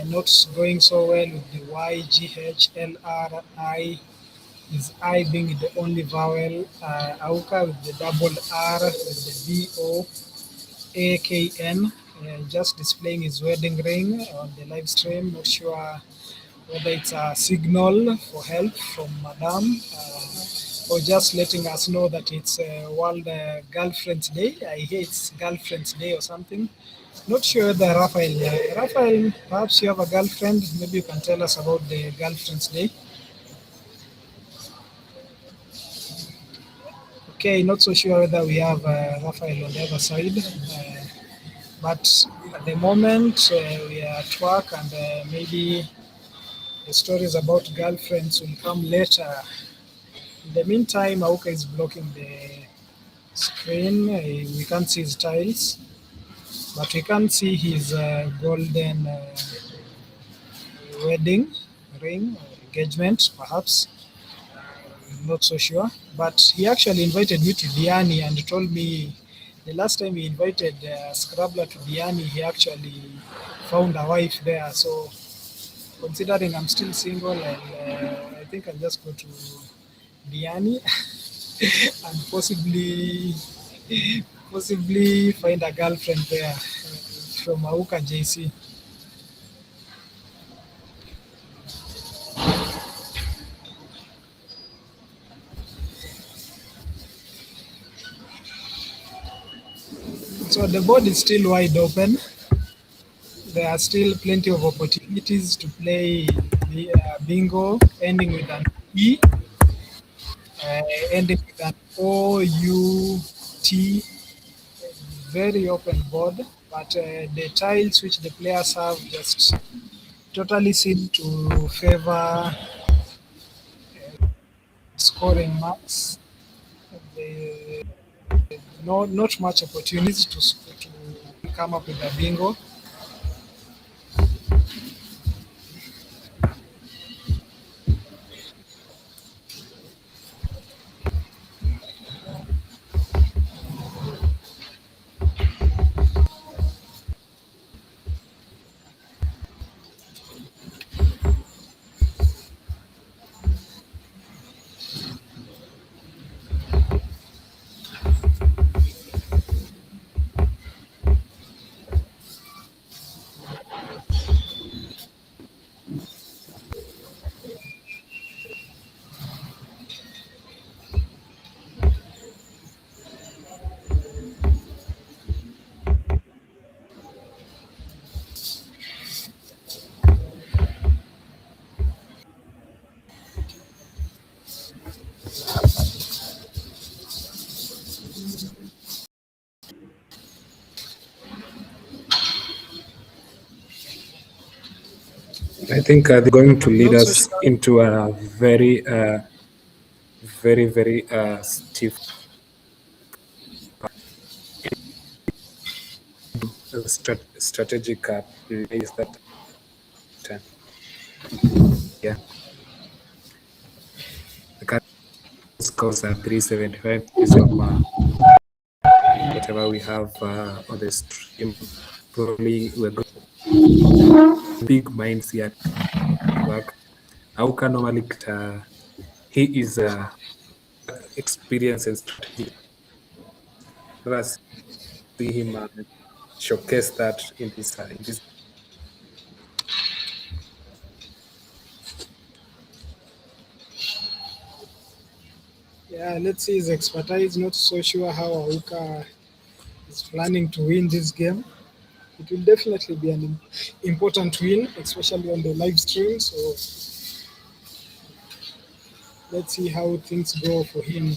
[SPEAKER 1] not going so well with the Y, G, H, L, R, I. His I being the only vowel. Auka with the double R with the BOAKN. Just displaying his wedding ring on the live stream. Not sure whether it's a signal for help from Madame or just letting us know that it's World Girlfriend's Day. I hear it's Girlfriend's Day or something. Not sure whether Raphael, perhaps you have a girlfriend. Maybe you can tell us about the Girlfriend's Day. Okay, not so sure whether we have Raphael on the other side, but at the moment we are at work, and maybe the stories about girlfriends will come later. In the meantime, Auka is blocking the screen. We can't see his tiles, but we can see his golden wedding ring, engagement, perhaps. Not so sure, but he actually invited me to Diani and told me the last time he invited Scrabbler to Diani, he actually found a wife there. So considering I'm still single, I think I'll just go to Diani and possibly find a girlfriend there from Auka JC. So the board is still wide open. There are still plenty of opportunities to play the bingo, ending with an E, ending with an O-U-T. Very open board, but the tiles which the players have just totally seem to favor scoring marks. Not much opportunity to come up with a bingo.
[SPEAKER 6] I think they're going to lead us into a very stiff strategic plays that time. Yeah. The current scores are 375 based on whatever we have on the stream. Probably we're going big minds here at work. Auka normally he is experience and strategy. Let us see him showcase that in this
[SPEAKER 1] Yeah, let's see his expertise. Not so sure how Auka is planning to win this game. It will definitely be an important win, especially on the live stream. So let's see how things go for him.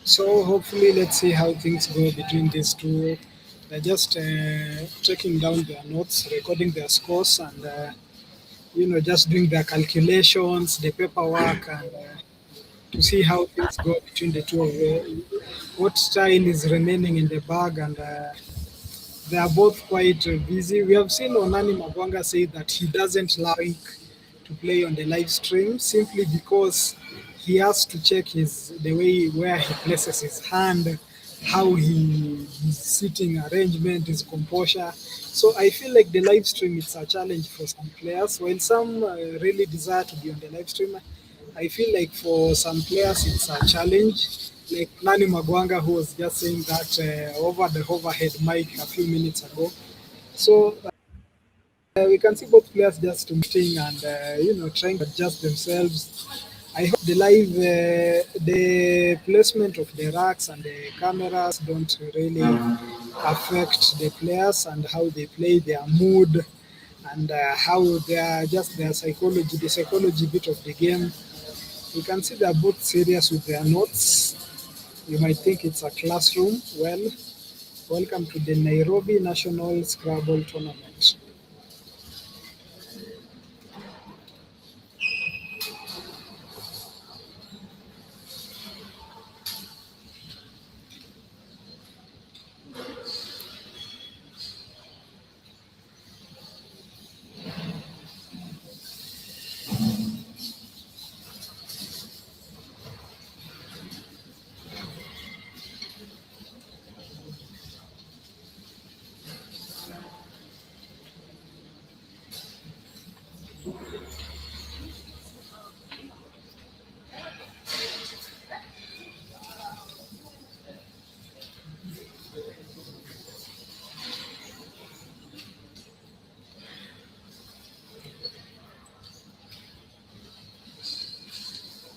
[SPEAKER 1] So hopefully, let's see how things go between these two. They're just taking down their notes, recording their scores, and just doing their calculations, the paperwork, and to see how things go between the two of them. What style is remaining in the bag, and they are both quite busy. We have seen Onani Magwanga say that he doesn't like to play on the live stream simply because he has to check the way where he places his hand, how his sitting arrangement, his composure. So I feel like the live stream is a challenge for some players. While some really desire to be on the live stream, I feel like for some players it's a challenge. Like Nani Magwanga, who was just saying that over the overhead mic a few minutes ago. So we can see both players just competing and trying to adjust themselves. I hope the placement of the racks and the cameras don't really affect the players and how they play, their mood, and how they are just their psychology, the psychology bit of the game. You can see they're both serious with their notes. You might think it's a classroom. Well, welcome to the Nairobi National Scrabble Tournament.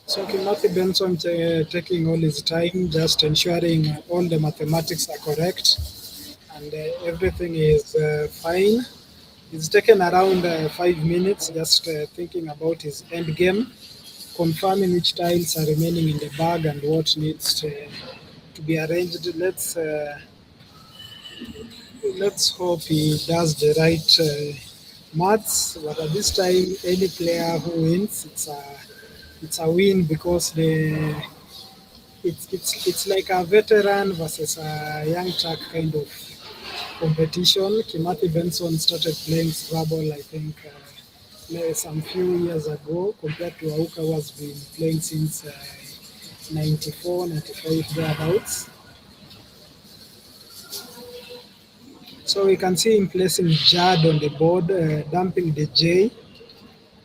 [SPEAKER 1] So Timothy Benson taking all his time, just ensuring all the mathematics are correct and everything is fine. It's taken around 5 minutes just thinking about his end game, confirming which tiles are remaining in the bag and what needs to be arranged. Let's hope he does the right maths, but at this time, any player who wins, it's a win because it's like a veteran versus a young chuck kind of competition. Kimathi Benson started playing Scrabble, I think, some few years ago, compared to Auka, who has been playing since 94, 95 thereabouts. So we can see him placing Jad on the board, dumping the J,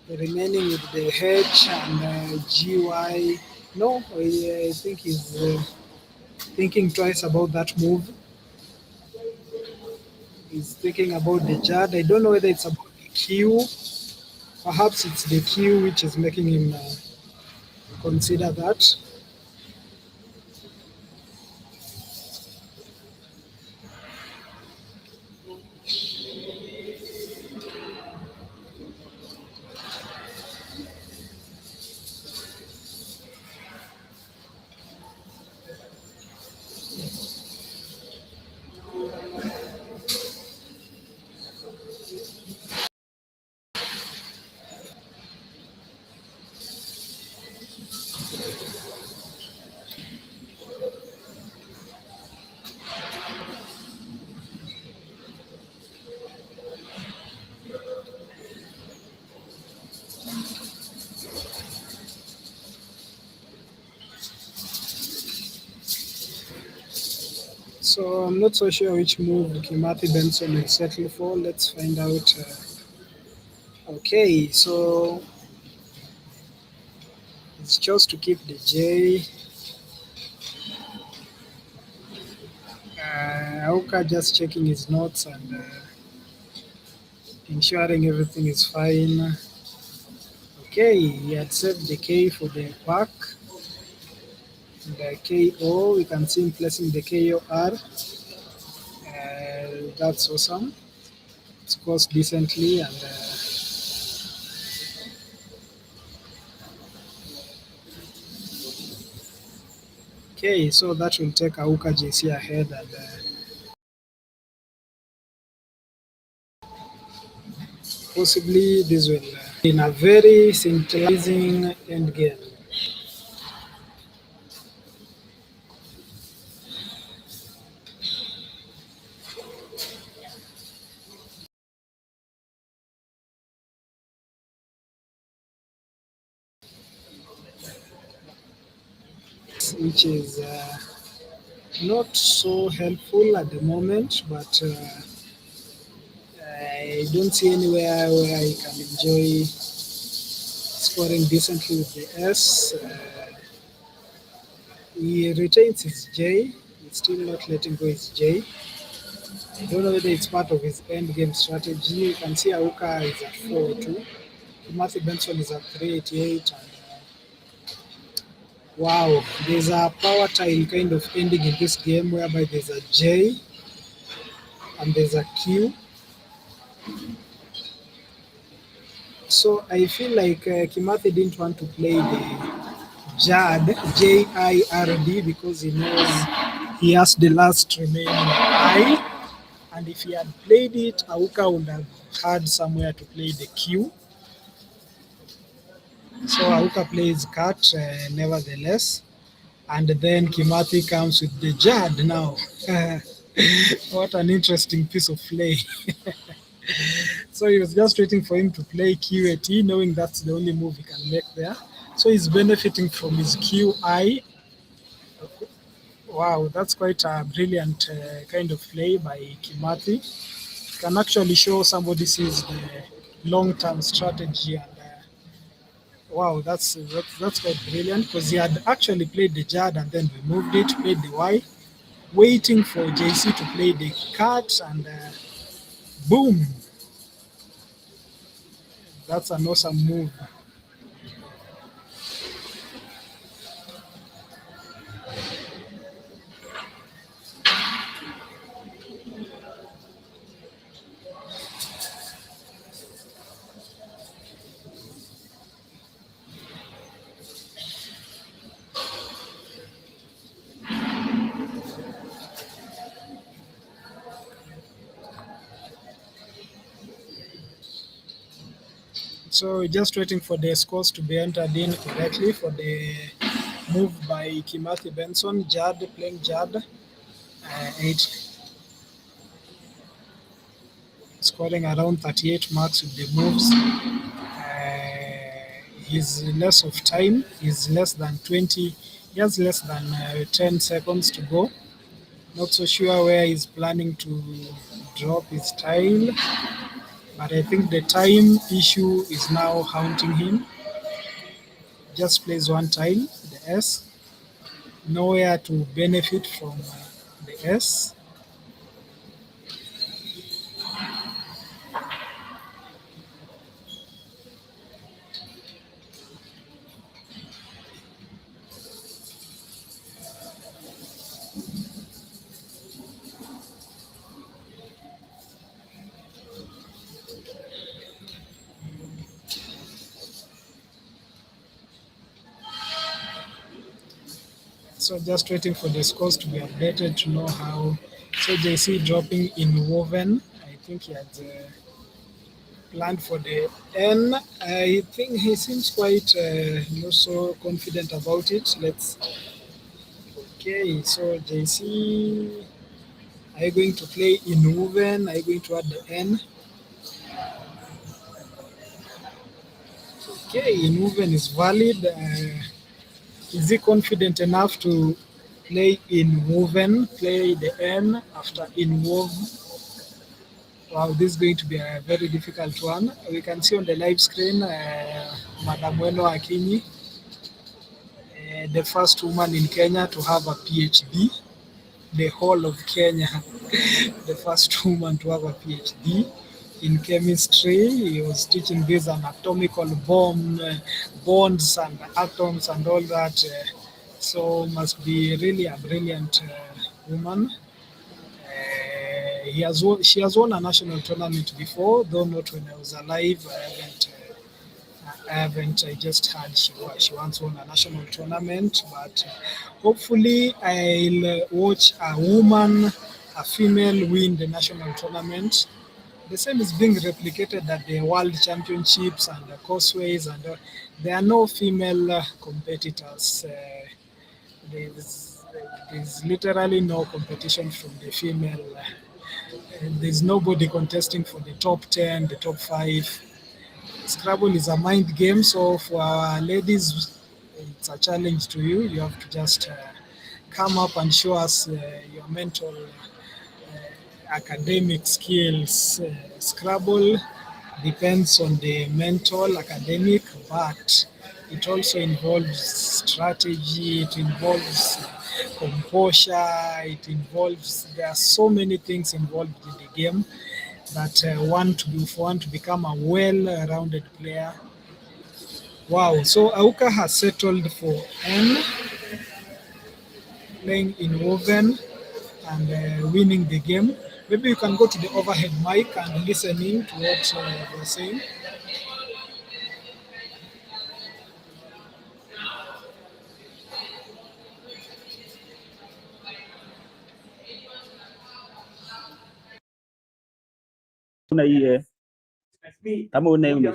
[SPEAKER 1] remaining with the H and GY. No, I think he's thinking twice about that move. He's thinking about the Jad. I don't know whether it's about the Q. Perhaps it's the Q which is making him consider that. So I'm not so sure which move Kimathi Benson will settle for. Let's find out. Okay, so it's chose to keep the J. Auka just checking his notes and ensuring everything is fine. Okay, he had saved the K for the pack. The KO, we can see him placing the KOR. That's awesome. It scores decently and okay, so that will take Auka JC ahead and possibly this will in a very scintillating endgame. Which is not so helpful at the moment, but I don't see anywhere where I can enjoy scoring decently with the S. He retains his J. He's still not letting go his J. I don't know whether it's part of his end game strategy. You can see Auka is at 402. Kimathi Benson is at 388. And, wow, there's a power tile kind of ending in this game whereby there's a J and there's a Q. So I feel like Kimathi didn't want to play the JAD, J-I-R-D, because he knows he has the last remaining I. And if he had played it, Auka would have had somewhere to play the Q. So Auka plays cat nevertheless. And then Kimathi comes with the Jad now. What an interesting piece of play. So he was just waiting for him to play QAT, knowing that's the only move he can make there. So he's benefiting from his QI. Wow, that's quite a brilliant kind of play by Kimathi. It can actually show somebody sees the long-term strategy and wow, that's quite brilliant because he had actually played the Jad and then removed it, played the Y, waiting for JC to play the cat and boom. That's an awesome move. So just waiting for the scores to be entered in correctly for the move by Kimathi Benson. Jad playing Jad. 8. scoring around 38 marks with the moves. He's less of time. He's less than 20. He has less than 10 seconds to go. Not so sure where he's planning to drop his tile, but I think the time issue is now haunting him. Just plays one tile, the S. Nowhere to benefit from the S. So just waiting for the scores to be updated to know how. So JC dropping in Woven. I think he had planned for the N. I think he seems quite not so confident about it. Okay, so JC, are you going to play in Woven? Are you going to add the N? Okay, in Woven is valid. Is he confident enough to play in woven, play the N after in wove? Wow, this is going to be a very difficult one. We can see on the live screen, Madam Weno Akinyi, the first woman in Kenya to have a PhD, the whole of Kenya, the first woman to have a PhD in chemistry. He was teaching these anatomical bonds and atoms and all that. So must be really a brilliant woman. She has won a national tournament before, though not when I was alive. I just heard she once won a national tournament, but hopefully I'll watch a woman, a female win the national tournament. The same is being replicated at the World Championships and the Causeways, and there are no female competitors. There's literally no competition from the female. There's nobody contesting for the top 10, the top 5. Scrabble is a mind game, so for our ladies, it's a challenge to you. You have to just come up and show us your mental academic skills. Scrabble depends on the mental, academic, but it also involves strategy, it involves composure, there are so many things involved in the game that for one to become a well-rounded player. Wow, so Auka has settled for N, playing in woven and winning the game. Maybe you can go to the overhead mic and listening to what they're saying.
[SPEAKER 2] Una hii kama una hiyo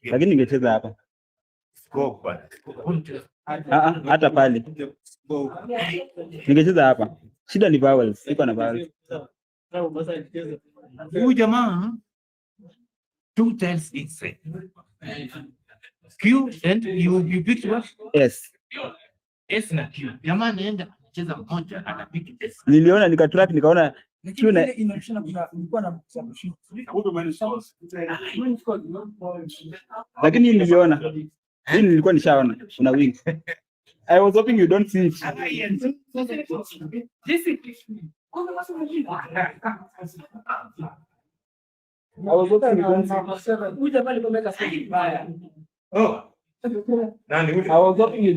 [SPEAKER 2] lakini ningecheza hapa hata pale ningecheza hapa. Shida ni vowels, iko na vowels.
[SPEAKER 8] Huyu jamaa two tiles inside. Q and you picked what?
[SPEAKER 2] Yes.
[SPEAKER 8] S na Q. Jamaa anaenda kucheza moja anapick S.
[SPEAKER 2] Niliona nikatrack nikaona Q na lakini niliona hii nilikuwa nishaona una win. I was hoping you don't see it. I was hoping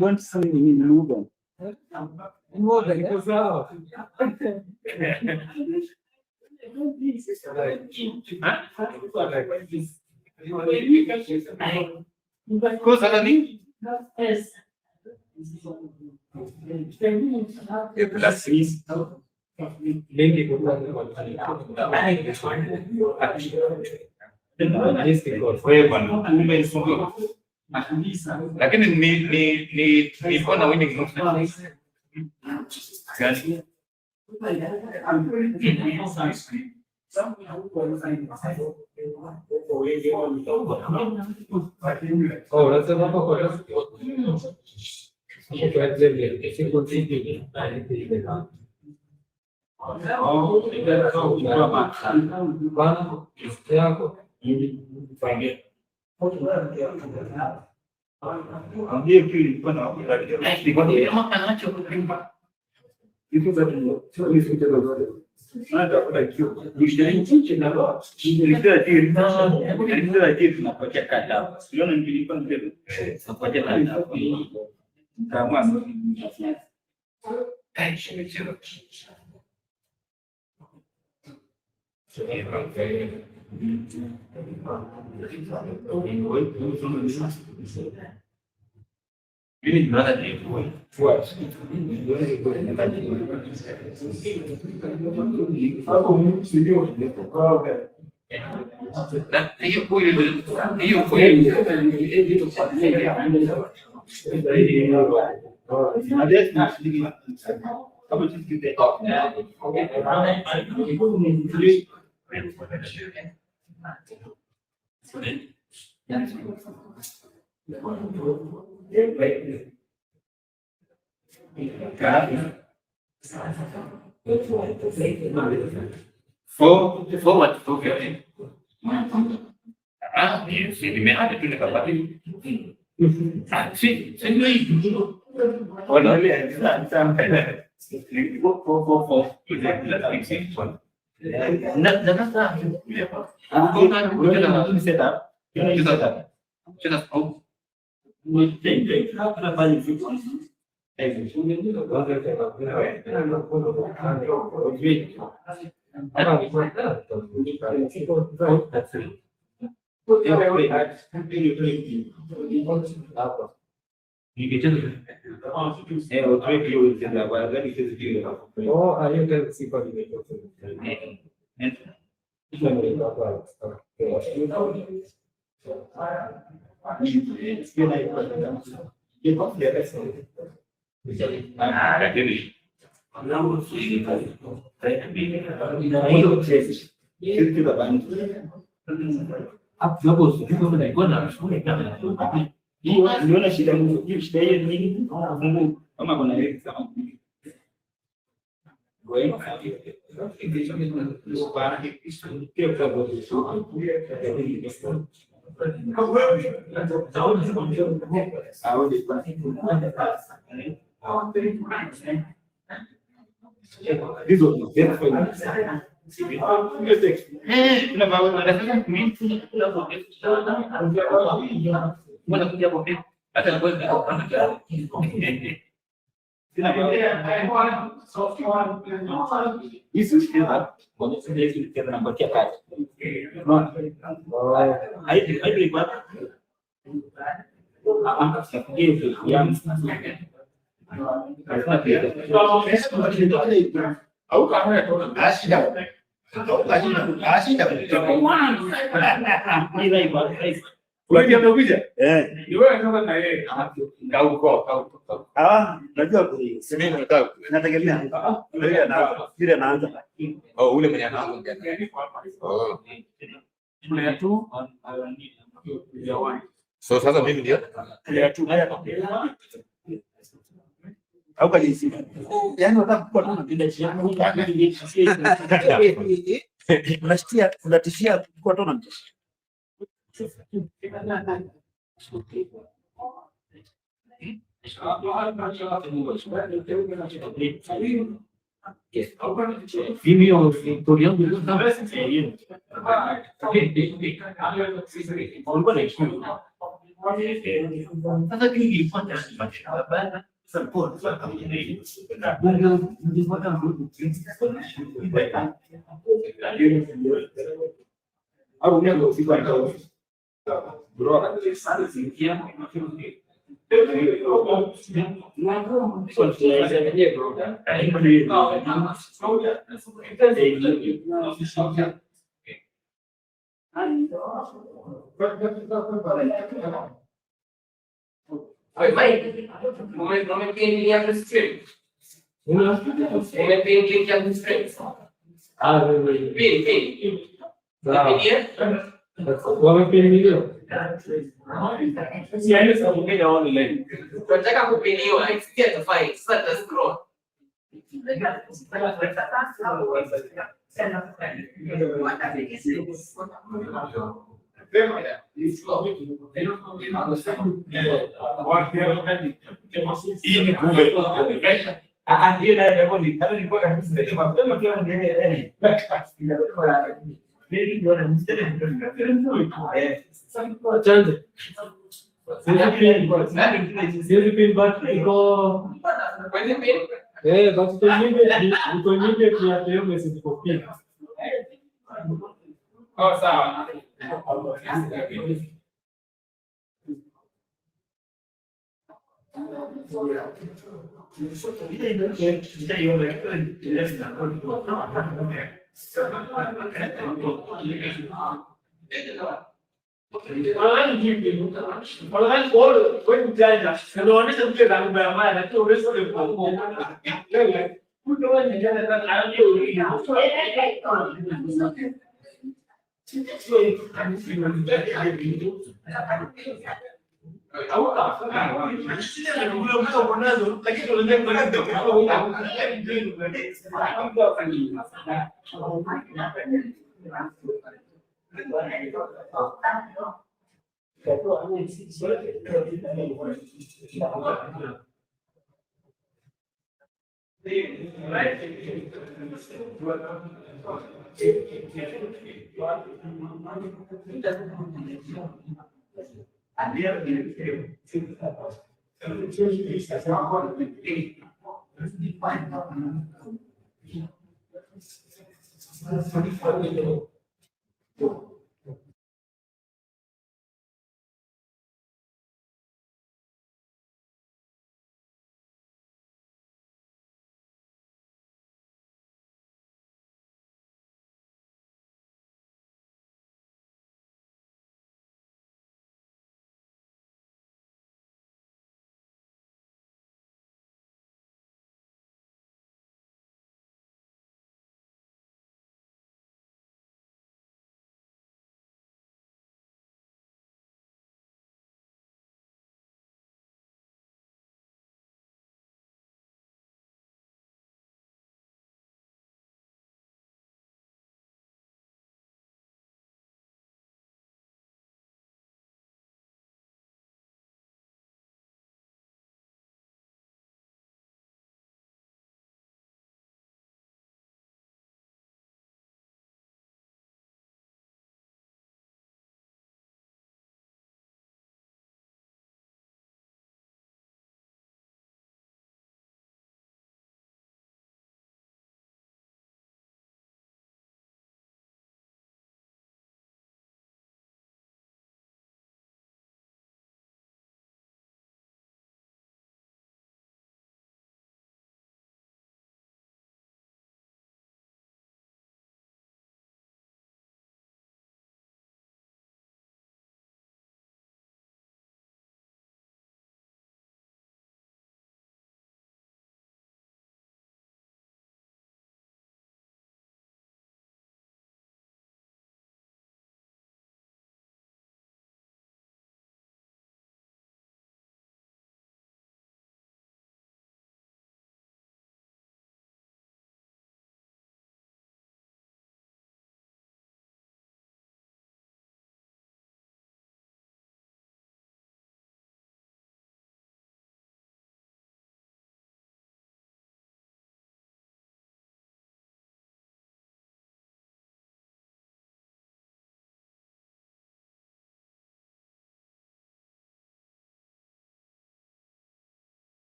[SPEAKER 2] you don't see me moving.
[SPEAKER 8] Yes.
[SPEAKER 3] Lakini ni winning. Oh, that's a Forward, okay. Ah, sì, di me tu ne capati. Ah, sì, sei lui. Oh, no, Niona shida hiyo, shida hiyo ni nini? Mungu kama kuna yeye kama isso esquerda, quando você vê que esquerda na banquinha cai. Aí briga. Najua nategemea vile naanza.
[SPEAKER 9] Oh, ule mwenye anaanza. Oh.
[SPEAKER 5] Player 2 player 1.
[SPEAKER 9] So sasa mimi ndio
[SPEAKER 5] Player 2.
[SPEAKER 2] Au kanisi. Yaani unataka kuwa tu unapenda shia. Unasikia unatishia kuwa tu unatishia.
[SPEAKER 3] Filho, Toriano, Umepin link yang friends. Pin.
[SPEAKER 7] Wamepin hiyo. Siani sababu Kenya online.
[SPEAKER 3] Tunataka kupin hiyo, haisikia tofauti. Sasa ta scroll.
[SPEAKER 4] Hii ni kumbe. Ndio na hapo ni kama nilikuwa kabisa ndio mapema pia ndio mimi ndio na mstari
[SPEAKER 7] Chanje. Siwezi pin but iko
[SPEAKER 3] Kwenye pin.
[SPEAKER 7] but iko nyingi pia leo message kwa pin.
[SPEAKER 3] Oh, sawa.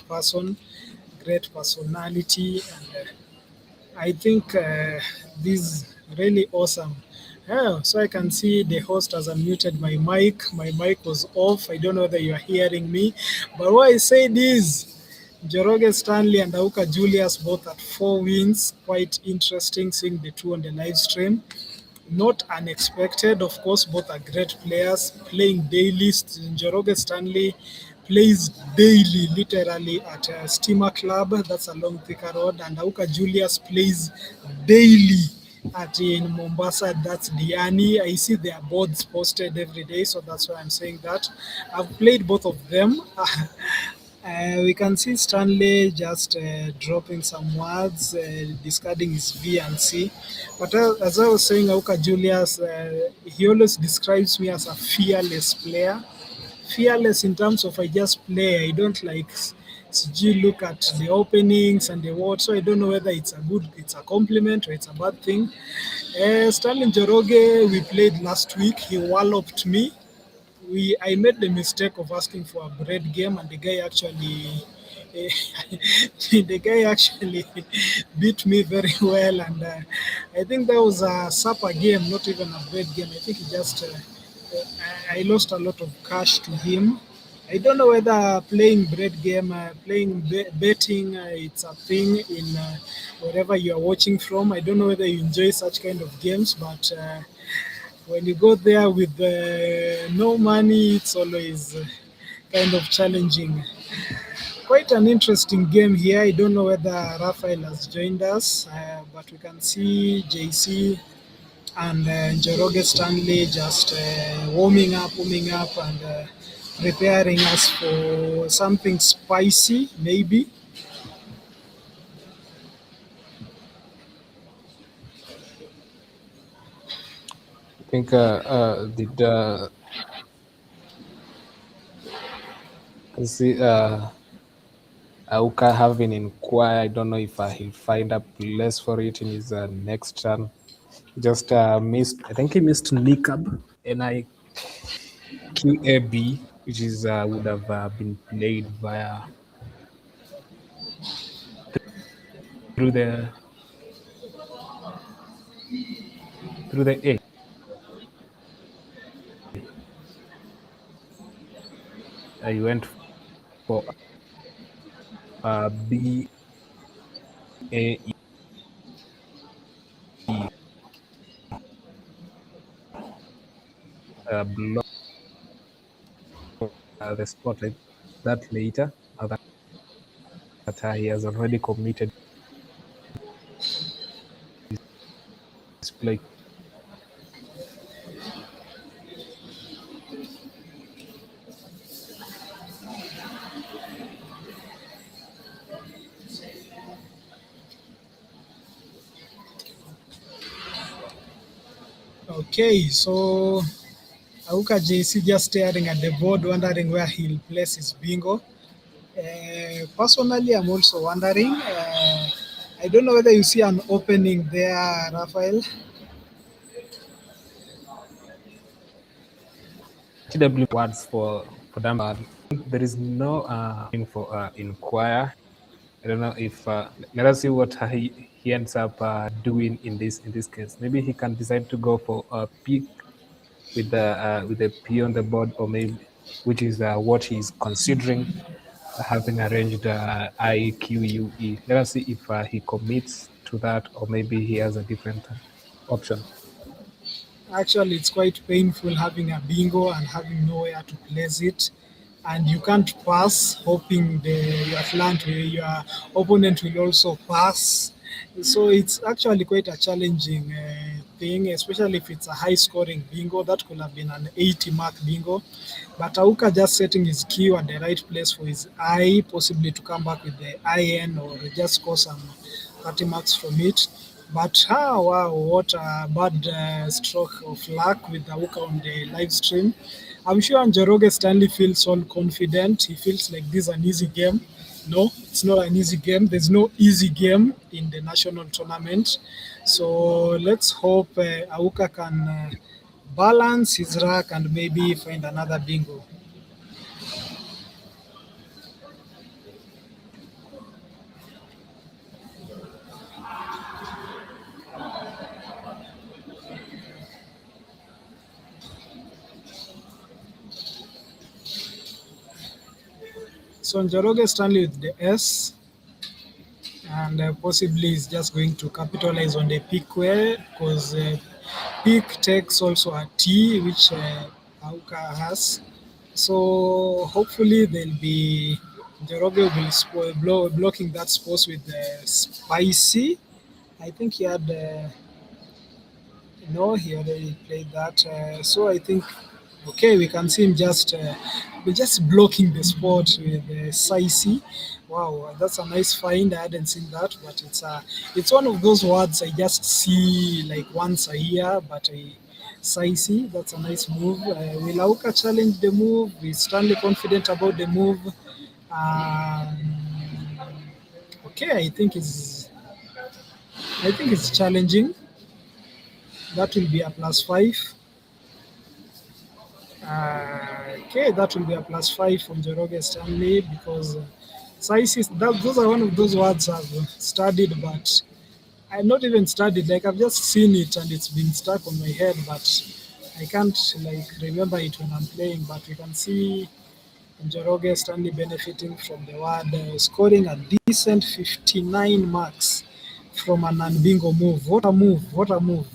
[SPEAKER 1] great person, great personality, and I think this is really awesome. Yeah, so I can see the host has unmuted my mic. My mic was off. I don't know whether you are hearing me. But what I said is Njoroge Stanley and Auka Julius both at 4 wins. Quite interesting seeing the two on the live stream. Not unexpected, of course, both are great players playing daily. Njoroge Stanley plays daily, literally at a Steamer Club, that's along Thika Road, and Auka Julius plays daily at in Mombasa, that's Diani. I see their boards posted every day, so that's why I'm saying that. I've played both of them. We can see Stanley just dropping some words, discarding his V and C. But as I was saying, Auka Julius, he always describes me as a fearless player. Fearless in terms of I just play. I don't like look at the openings and the what. So I don't know whether it's a compliment or it's a bad thing. Stanley Njoroge, we played last week. He walloped me. I made the mistake of asking for a bread game, and the guy actually beat me very well. And I think that was a supper game, not even a bread game. I think he just I lost a lot of cash to him. I don't know whether playing bread game, betting, it's a thing in wherever you are watching from. I don't know whether you enjoy such kind of games, but when you go there with no money, it's always kind of challenging. Quite an interesting game here. I don't know whether Raphael has joined us, but we can see JC and Njoroge Stanley just warming up and preparing us for something spicy, maybe.
[SPEAKER 6] I think did see Auka having inquire. I don't know if he'll find a place for it in his next turn. Just missed. I think he missed Nikab, NIQAB, which is would have been played via through the A. I went for BAE. Block the spotlight that later. That he has already committed his play.
[SPEAKER 1] Okay, so Auka JC just staring at the board, wondering where he'll place his bingo. Personally, I'm also wondering. I don't know whether you see an opening there, Raphael.
[SPEAKER 6] TW words for them. There is no thing for inquire. I don't know if let us see what he ends up doing in this case. Maybe he can decide to go for a pick with the P on the board, or maybe which is what he's considering, having arranged IQUE. Let us see if he commits to that, or maybe he has a different option.
[SPEAKER 1] Actually, it's quite painful having a bingo and having nowhere to place it, and you can't pass hoping your opponent will also pass. So it's actually quite a challenging thing, especially if it's a high-scoring bingo. That could have been an 80-mark bingo, but Auka just setting his cue at the right place for his I, possibly to come back with the IN or just score some 30 marks from it. But wow, what a bad stroke of luck with Auka on the live stream. I'm sure Njoroge Stanley feels all confident. He feels like this is an easy game. No, it's not an easy game. There's no easy game in the national tournament. So let's hope Auka can balance his rack and maybe find another bingo. So Njoroge Stanley with the S, and possibly is just going to capitalize on the pick way, because pick takes also a T, which Auka has. So hopefully there'll be Njoroge will be blocking that sports with the spicy. I think he had no, he already played that. So I think okay, we can see him just blocking the spot with Saisi. Wow, that's a nice find. I hadn't seen that, but it's one of those words I just see like once a year. But Saisi, that's a nice move. Will Auka challenge the move? Is Stanley confident about the move? Um, okay, I think it's challenging. That will be a +5. Okay, that will be a +5 from Njoroge Stanley, because those are one of those words I've studied, but I've not even studied. Like I've just seen it and it's been stuck on my head, but I can't like remember it when I'm playing. But we can see Njoroge Stanley benefiting from the word, scoring a decent 59 marks from an unbingo move. What a move! What a move!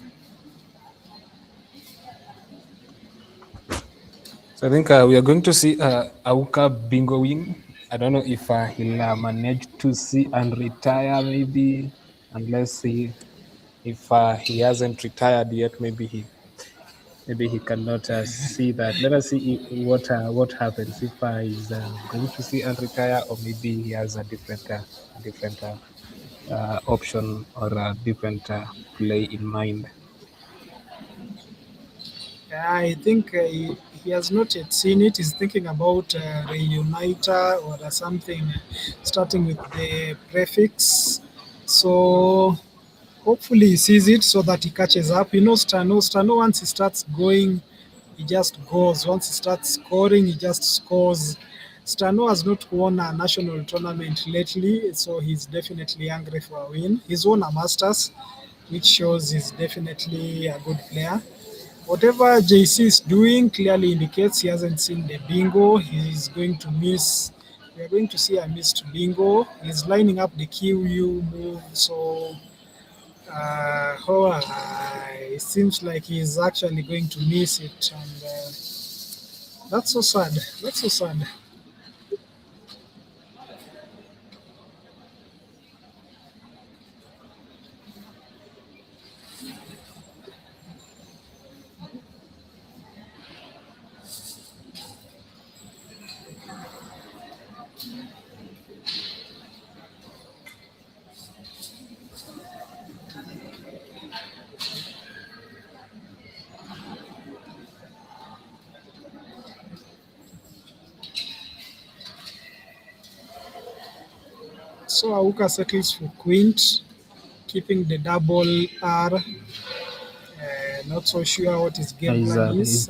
[SPEAKER 6] So I think we are going to see Auka bingoing. I don't know if he'll manage to see and retire maybe, unless if he hasn't retired yet, maybe he cannot see that. Let us see what happens if he's going to see and retire, or maybe he has a different option or a different play in mind.
[SPEAKER 1] I think he has not yet seen it. He's thinking about reuniter or something starting with the prefix. So hopefully he sees it so that he catches up. You know, Stano, once he starts going, he just goes. Once he starts scoring, he just scores. Stano has not won a national tournament lately, so he's definitely hungry for a win. He's won a Masters, which shows he's definitely a good player. Whatever JC is doing clearly indicates he hasn't seen the bingo. He's going to miss. We are going to see a missed bingo. He's lining up the QU move, so it seems like he's actually going to miss it, and that's so sad. That's so sad. So Auka settles for quint, keeping the double R. Not so sure what his game plan is.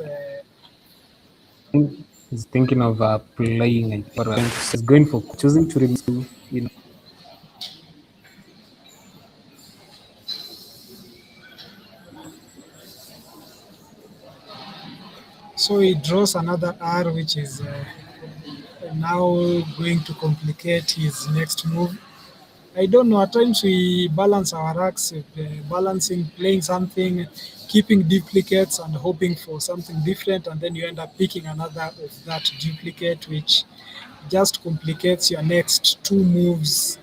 [SPEAKER 6] He's thinking of playing, or he's going for choosing to remove, you know.
[SPEAKER 1] So he draws another R, which is now going to complicate his next move. I don't know. At times we balance our racks, balancing, playing something, keeping duplicates and hoping for something different, and then you end up picking another of that duplicate, which just complicates your next two moves.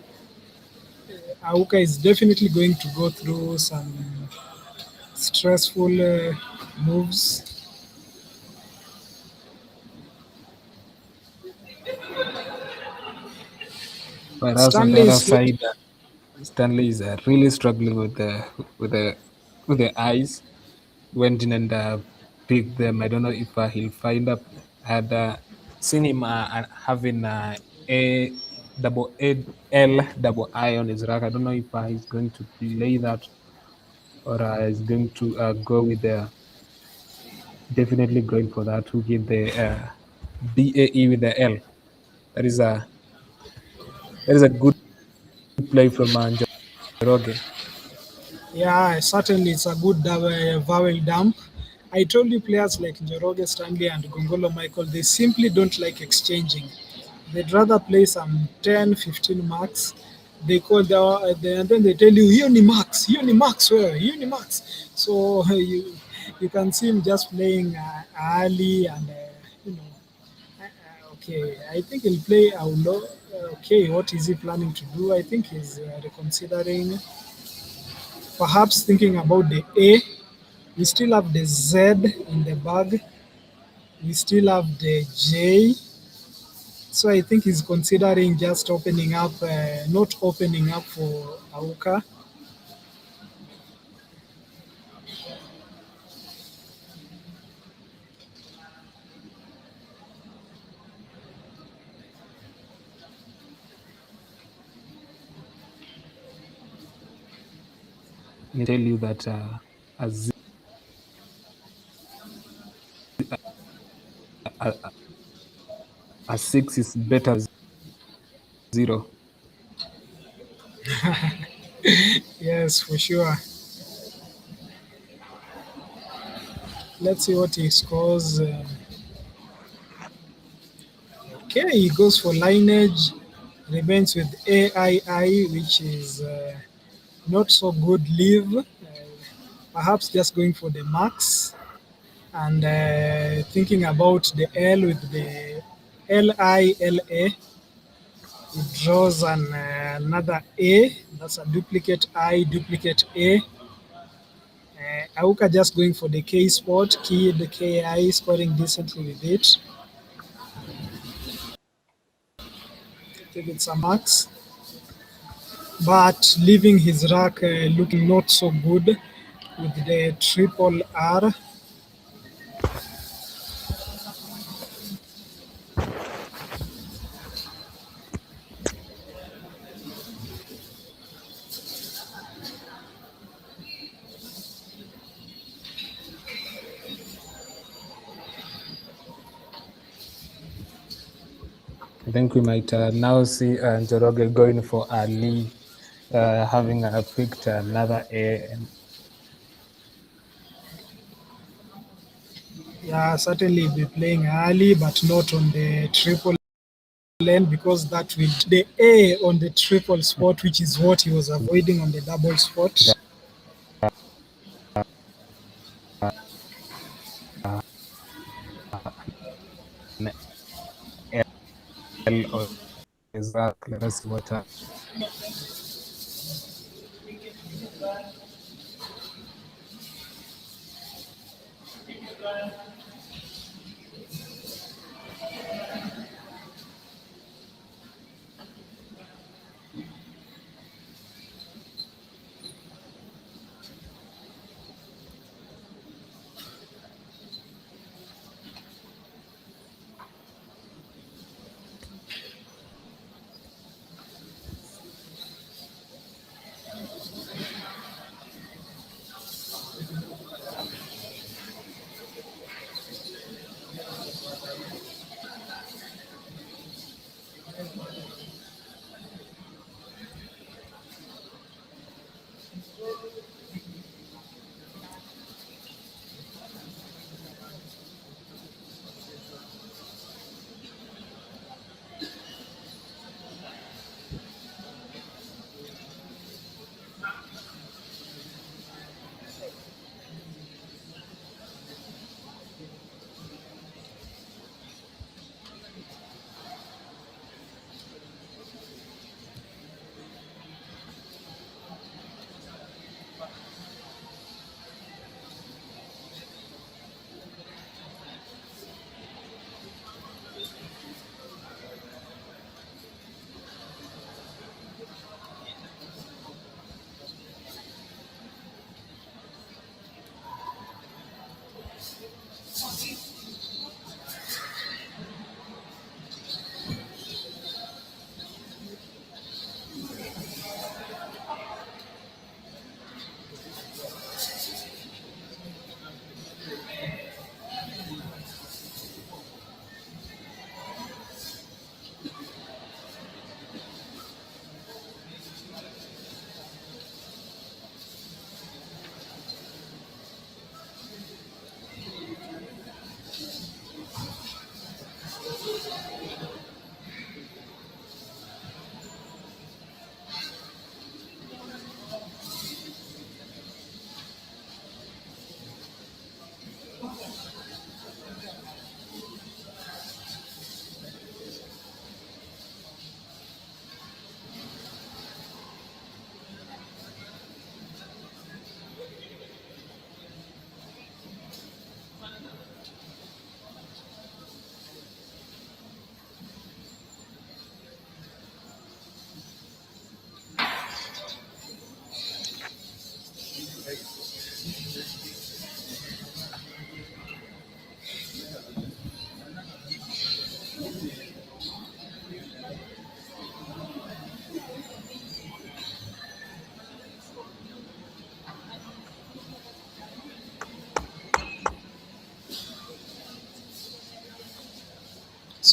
[SPEAKER 1] Auka is definitely going to go through some stressful moves.
[SPEAKER 6] Whereas on the other side, Stanley is really struggling with the eyes. Went in and picked them. I don't know if he'll find up. I had seen him having a double L double I on his rack. I don't know if he's going to play that, or he's going to go with the definitely going for that to get the BAE with the L. That is a good play from Njoroge.
[SPEAKER 1] Yeah, certainly it's a good vowel dump. I told you players like Njoroge Stanley and Gongolo Michael, they simply don't like exchanging. They'd rather play some 10, 15 marks. They call and then they tell you, hiyo ni max, wewe, hiyo ni max. So you can see him just playing early and you know. Okay, I think he'll play Aulo. Okay, what is he planning to do? I think he's reconsidering, perhaps thinking about the A. We still have the Z in the bag. We still have the J. So I think he's considering just opening up, not opening up for Auka.
[SPEAKER 6] I tell you that a 6 is better than 0.
[SPEAKER 1] Yes, for sure. Let's see what he scores. Okay, he goes for lineage, remains with AII, which is not so good leave. Perhaps just going for the max and thinking about the L with the LILA. It draws another A. That's a duplicate I, duplicate A. Auka just going for the K spot, key the KI, scoring decently with it. I think it's a max. But leaving his rack looking not so good with the triple R.
[SPEAKER 6] I think we might now see Njoroge going for Ali, having picked another A.
[SPEAKER 1] Yeah, certainly be playing early, but not on the triple lane because that will the A on the triple spot, which is what he was avoiding on the double spot.
[SPEAKER 6] L exactly. Let's see what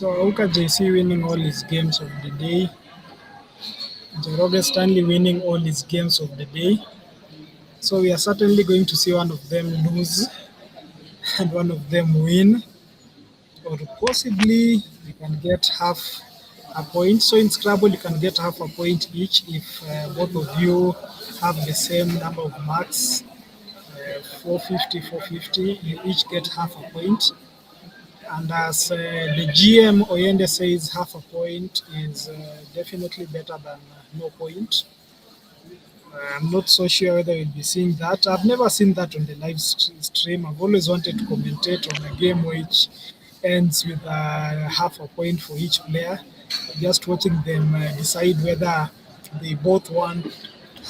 [SPEAKER 1] So Auka JC winning all his games of the day. Njoroge Stanley winning all his games of the day. So we are certainly going to see one of them lose and one of them win, or possibly you can get half a point. So in Scrabble, you can get half a point each if both of you have the same number of marks, 450, 450. You each get half a point. And as the GM Oyende says, half a point is definitely better than no point. I'm not so sure whether we'll be seeing that. I've never seen that on the live stream. I've always wanted to commentate on a game which ends with half a point for each player. Just watching them decide whether they both want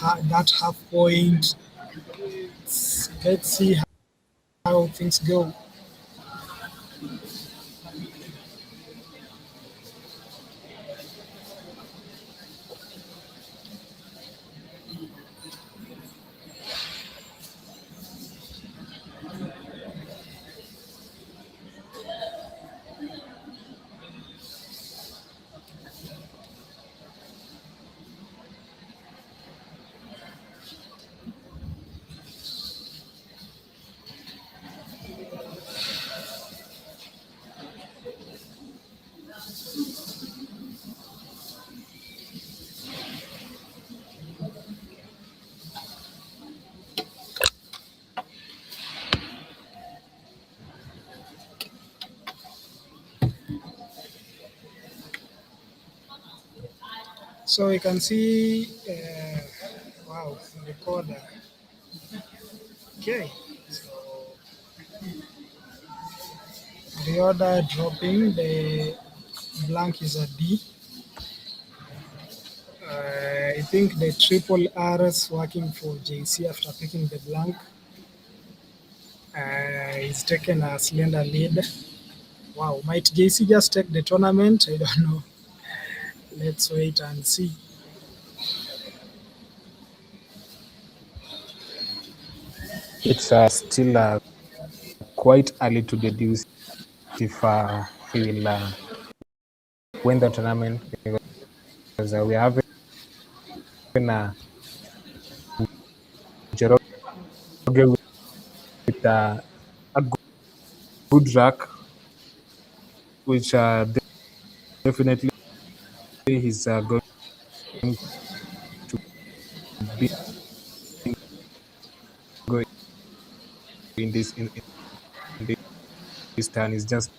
[SPEAKER 1] that half point. Let's see how things go. So you can see, wow, recorder. Okay, so the order dropping, the blank is a D. I think the triple R's working for JC after picking the blank. He's taken a slender lead. Wow, might JC just take the tournament? I don't know. Let's wait and see.
[SPEAKER 6] It's still quite early to deduce if he will win the tournament, because we have Njoroge with a good rack, which definitely he's going to be going in this this turn. Is just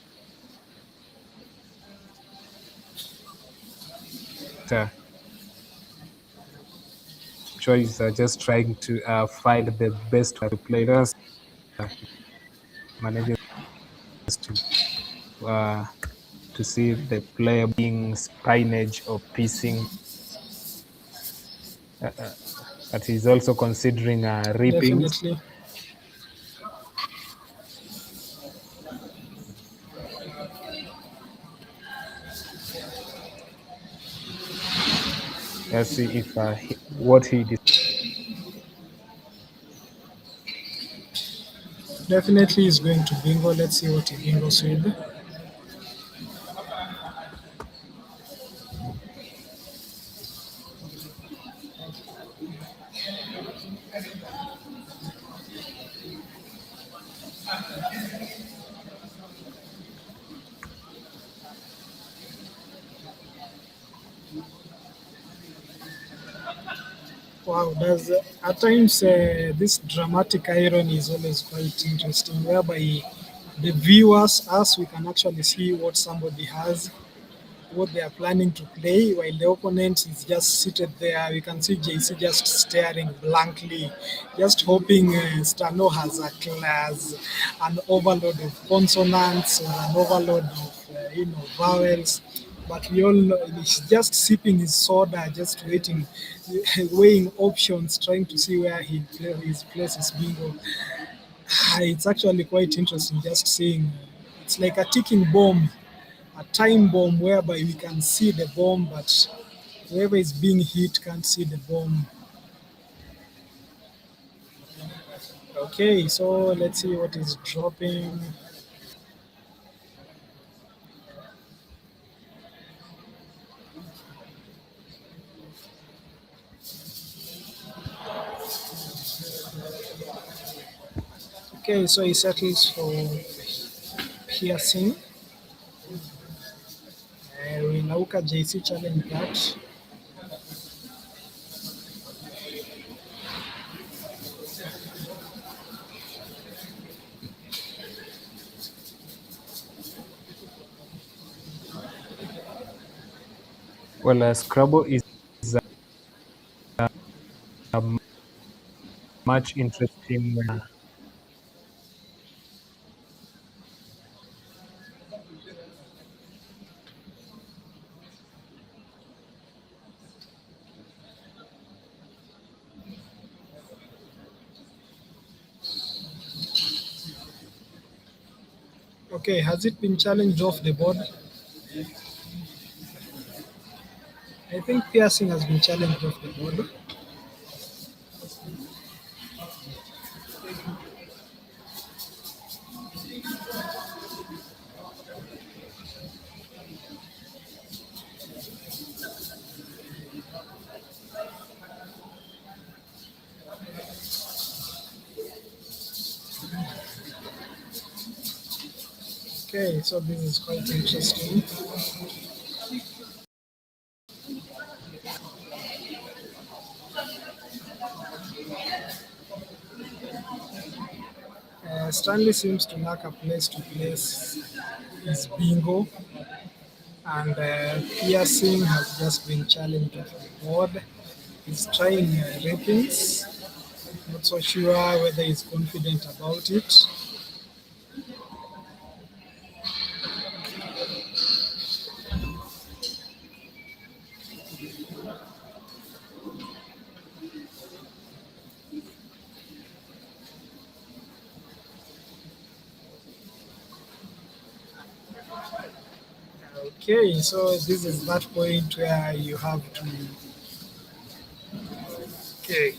[SPEAKER 6] choice, just trying to find the best way to play. Us manages to see the player being spinach or piecing, but he's also considering reaping.
[SPEAKER 1] Definitely.
[SPEAKER 6] Let's see if what he
[SPEAKER 1] Definitely is going to bingo. Let's see what he bingos with. Wow, there's at times this dramatic irony is always quite interesting, whereby the viewers, us, we can actually see what somebody has, what they are planning to play, while the opponent is just seated there. We can see JC just staring blankly, just hoping Stano has a class, an overload of consonants or an overload of vowels. But we all know he's just sipping his soda, just waiting, weighing options, trying to see where his place is bingo. It's actually quite interesting just seeing. It's like a ticking bomb, a time bomb whereby we can see the bomb, but whoever is being hit can't see the bomb. Okay, so let's see what is dropping. Okay, so he settles for piercing. Winauka JC challenge that.
[SPEAKER 6] Well, Scrabble is a much interesting.
[SPEAKER 1] Okay, has it been challenged off the board? I think piercing has been challenged off the board. Okay, so this is quite interesting. Stanley seems to lack a place to place his bingo, and piercing has just been challenged off the board. He's trying rappings, not so sure whether he's confident about it. Okay, so this is that point where you have to. Okay.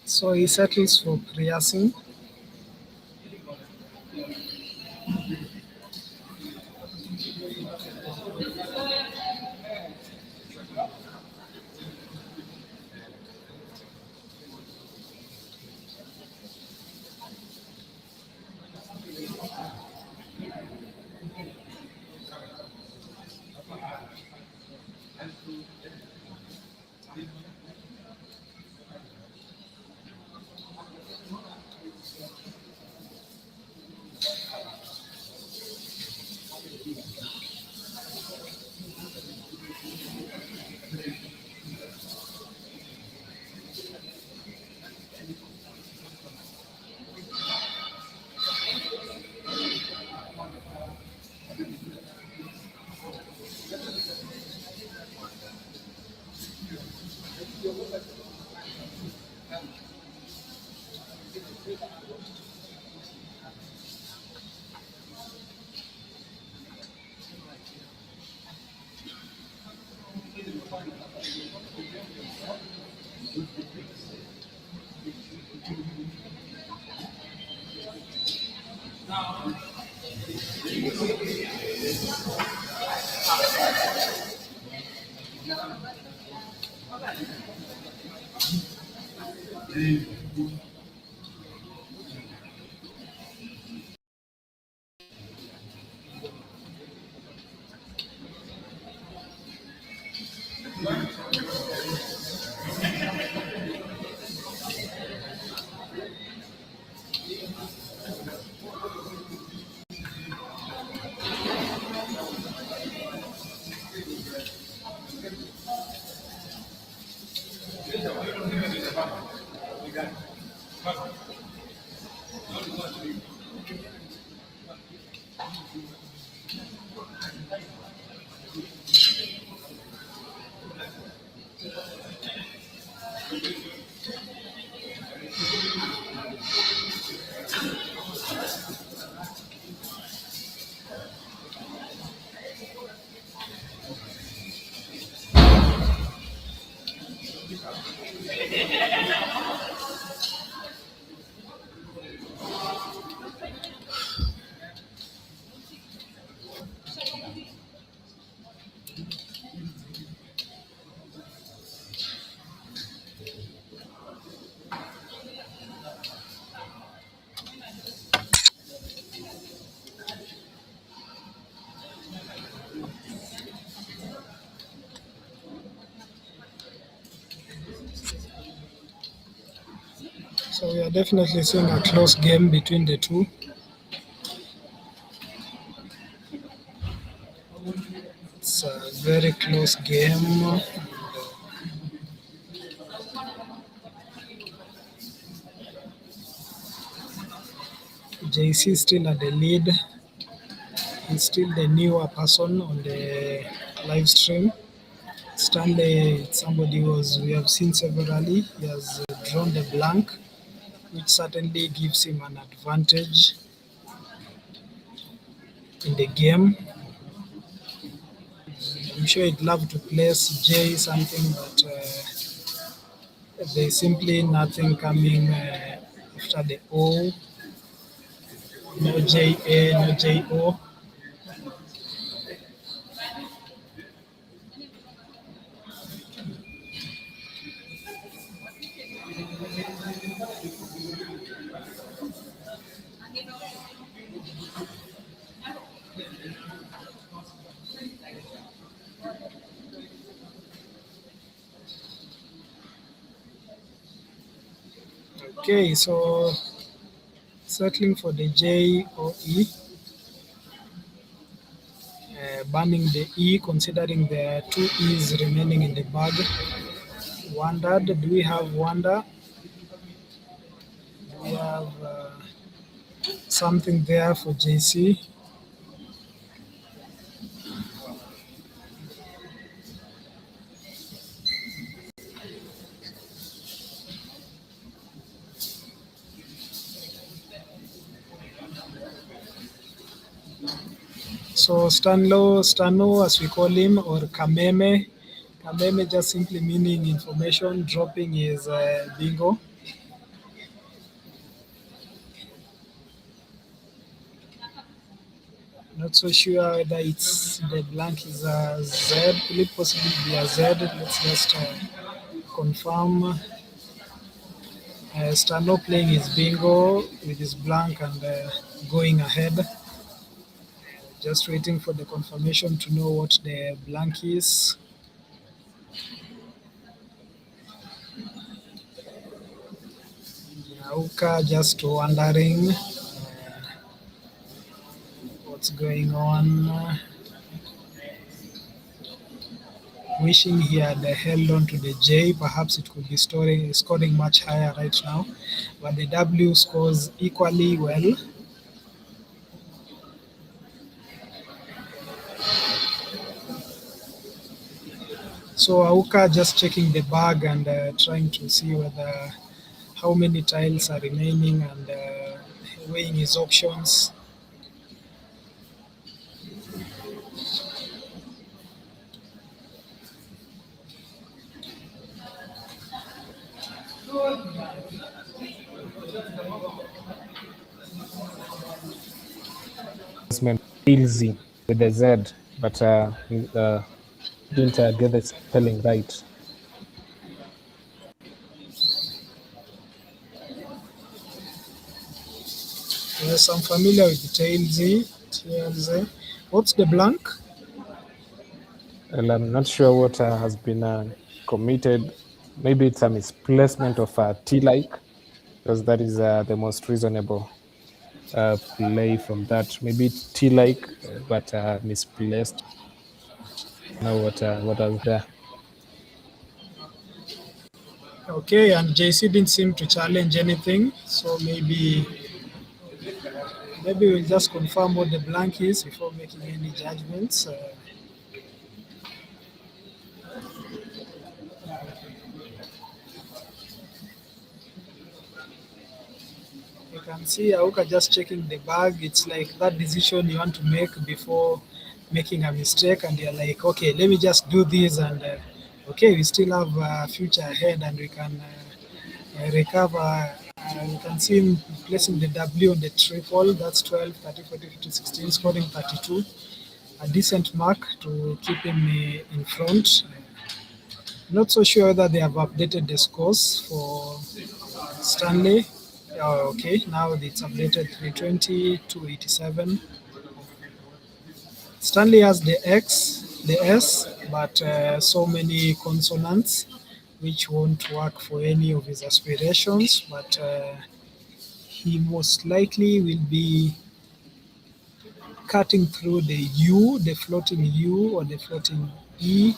[SPEAKER 1] So he settles for piercing. So we are definitely seeing a close game between the two. It's a very close game. JC is still at the lead. He's still the newer person on the live stream. Stanley, somebody we have seen severally. He has drawn the blank, which certainly gives him an advantage in the game. I'm sure he'd love to place J something, but there's simply nothing coming after the O. No JA, no JO. Okay, so settling for the J or E, banning the E, considering there are two E's remaining in the bag. Wondered, do we have wonder? Do we have something there for JC? So Stano, as we call him, or Kameme. Kameme just simply meaning information, dropping is bingo. Not so sure whether it's the blank is a Z. Could it possibly be a Z? Let's just confirm. Stano playing his bingo with his blank and going ahead. Just waiting for the confirmation to know what the blank is. Auka just wondering what's going on. Wishing he had held on to the J. Perhaps it could be scoring much higher right now. But the W scores equally well. So Auka just checking the bag and trying to see whether how many tiles are remaining and weighing his options.
[SPEAKER 6] Easy with the Z, but didn't get the spelling right.
[SPEAKER 1] Yes, I'm familiar with the TLZ. What's the blank?
[SPEAKER 6] Well, I'm not sure what has been committed. Maybe it's a misplacement of T-like, because that is the most reasonable play from that. Maybe T-like, but misplaced. Know what was there.
[SPEAKER 1] Okay, and JC didn't seem to challenge anything, so maybe we'll just confirm what the blank is before making any judgments. You can see Auka just checking the bag. It's like that decision you want to make before making a mistake, and you're like, okay, let me just do this and Okay, we still have a future ahead, and we can recover. You can see him placing the W on the triple. That's 12, 30, 40, 50, 16, scoring 32. A decent mark to keep him in front. Not so sure whether they have updated the scores for Stanley. Oh, okay, now it's updated 320 to 87. Stanley has the X, the S, but so many consonants which won't work for any of his aspirations. But he most likely will be cutting through the U, the floating U or the floating E.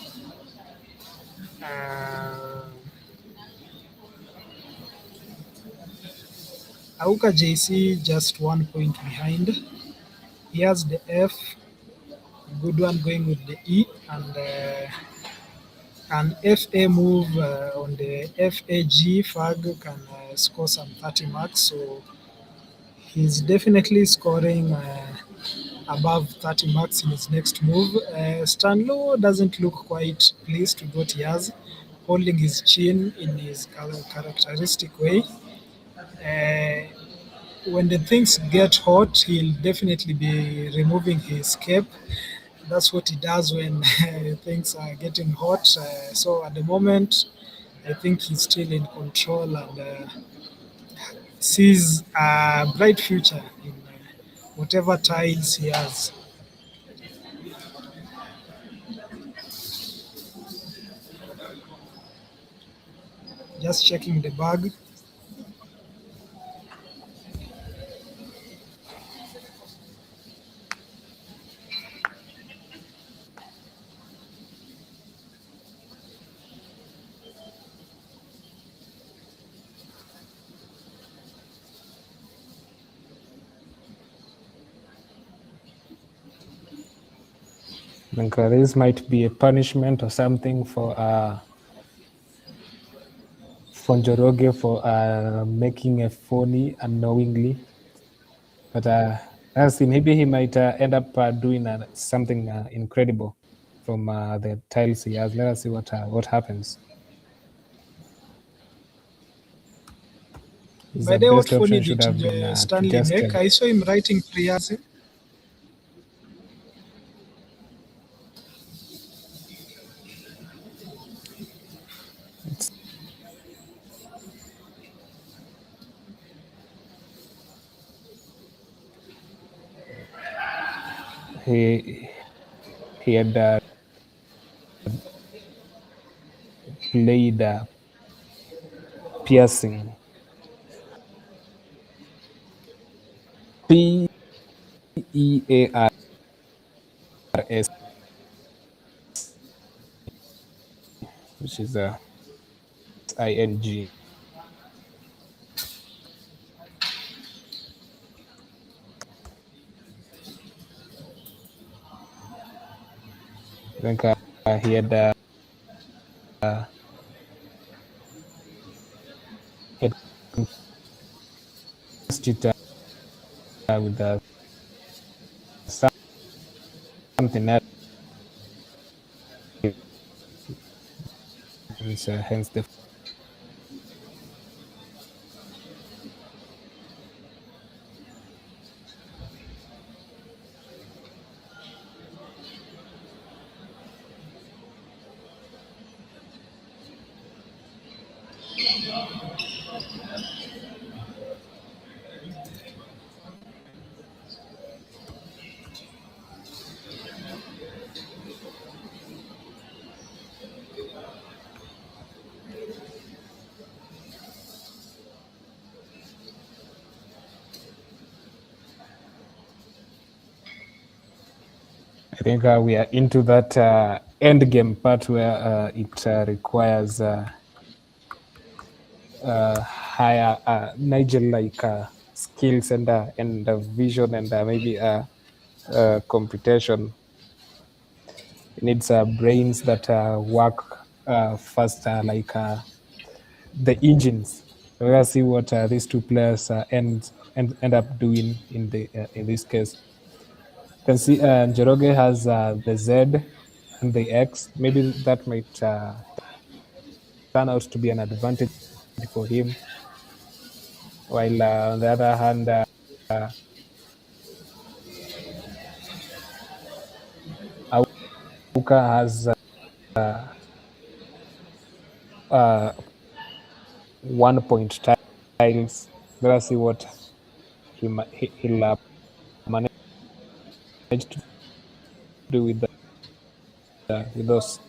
[SPEAKER 1] Auka JC just 1 point behind. He has the F, good one going with the E, and an FA move on the FAG fag can score some 30 marks. So he's definitely scoring above 30 marks in his next move. Stanlow doesn't look quite pleased with what he has, holding his chin in his characteristic way. When the things get hot, he'll definitely be removing his cape. That's what he does when things are getting hot. So at the moment, I think he's still in control and sees a bright future in whatever tiles he has. Just checking the bag.
[SPEAKER 6] I think this might be a punishment or something for Njoroge for making a phony unknowingly. But let's see, maybe he might end up doing something incredible from the tiles he has. Let us see what happens.
[SPEAKER 1] By the way, what phony did Stanley make? I saw him writing prayers.
[SPEAKER 6] He had played piercing. P-E-A-R-S, which is I-N-G. I think he had with something else. Hence the I think we are into that end game part where it requires higher Nigel-like skills and vision and maybe computation. It needs brains that work faster, like the engines. We'll see what these two players end up doing in this case. You can see Njoroge has the Z, and the X. Maybe that might turn out to be an advantage for him. While on the other hand, Auka has 1 point tiles. Let us see what he'll manage to do with those.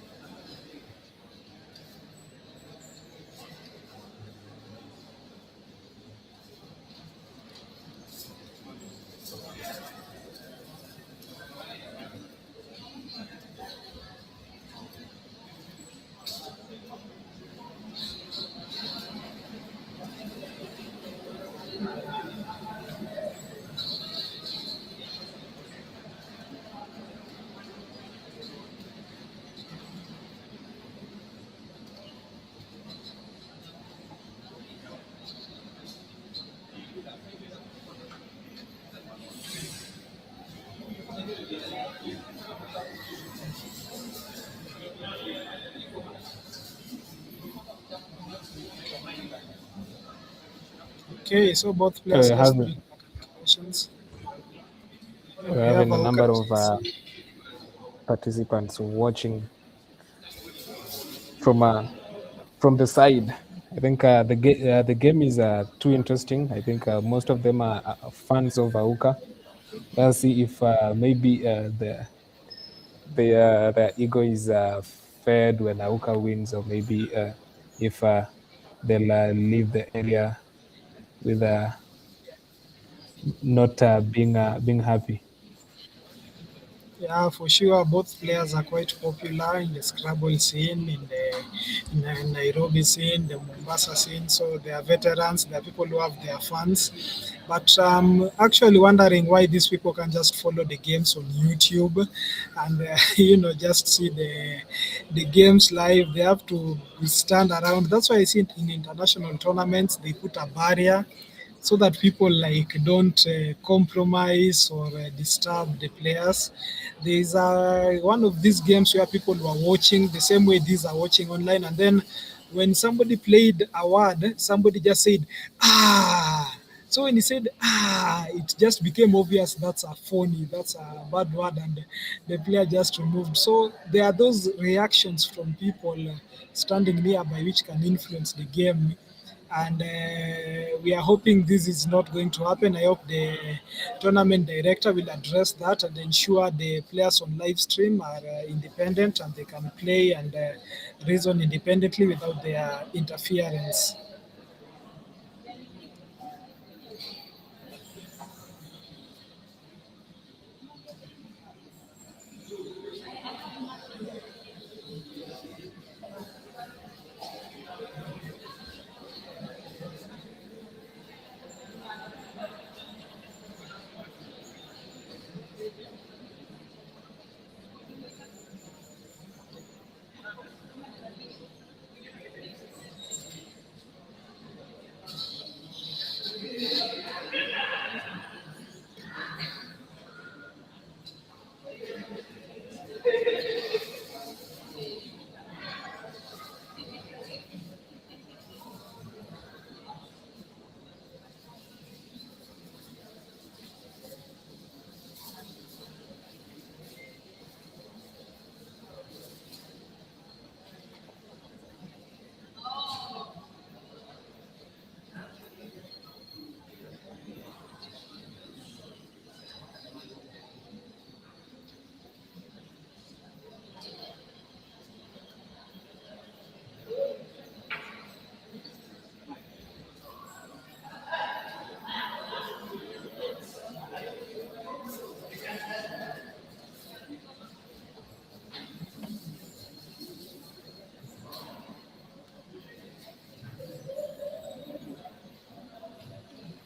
[SPEAKER 1] Okay, so both players just doing calculations.
[SPEAKER 6] We're having a number of participants watching from the side. I think the game is too interesting. I think most of them are fans of Auka. Let's see if maybe their ego is fed when Auka wins, or maybe if they'll leave the area with not being happy.
[SPEAKER 1] Yeah, for sure. Both players are quite popular in the Scrabble scene, in the Nairobi scene, the Mombasa scene. So they are veterans. They are people who have their fans. But actually wondering why these people can just follow the games on YouTube and just see the games live. They have to stand around. That's why I see in international tournaments they put a barrier so that people don't compromise or disturb the players. There is one of these games where people were watching the same way these are watching online, and then when somebody played a word, somebody just said ah. So when he said ah, it just became obvious that's a phony, that's a bad word, and the player just removed. So there are those reactions from people standing nearby which can influence the game, and we are hoping this is not going to happen. I hope the tournament director will address that and ensure the players on live stream are independent and they can play and reason independently without their interference.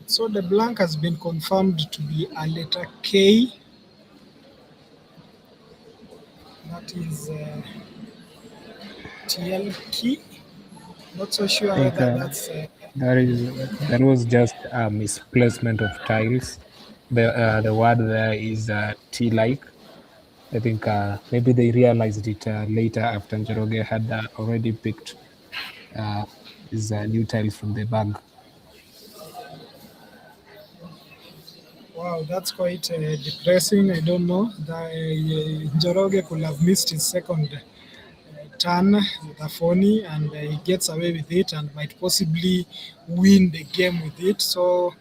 [SPEAKER 1] So the blank has been confirmed to be a letter K. That is TL key. Not so sure
[SPEAKER 6] I think
[SPEAKER 1] whether that's.
[SPEAKER 6] that was just a misplacement of tiles. The word there is T-like. I think maybe they realized it later after Njoroge had already picked his new tiles from the bag.
[SPEAKER 1] Wow, that's quite depressing. I don't know. Njoroge could have missed his second turn with a phony, and he gets away with it and might possibly win the game with it. So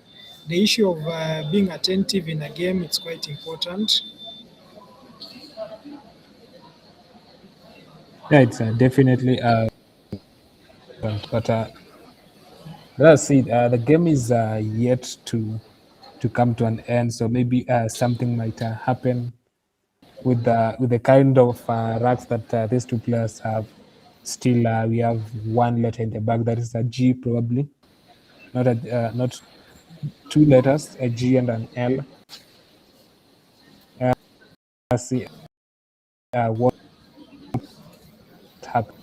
[SPEAKER 1] the issue of being attentive in a game is quite important.
[SPEAKER 6] Yeah, it's definitely. But let's see. The game is yet to come to an end, so maybe something might happen with the kind of racks that these two players have. Still, we have one letter in the back that is a G, probably not two letters, a G and an L. Let's see what happens.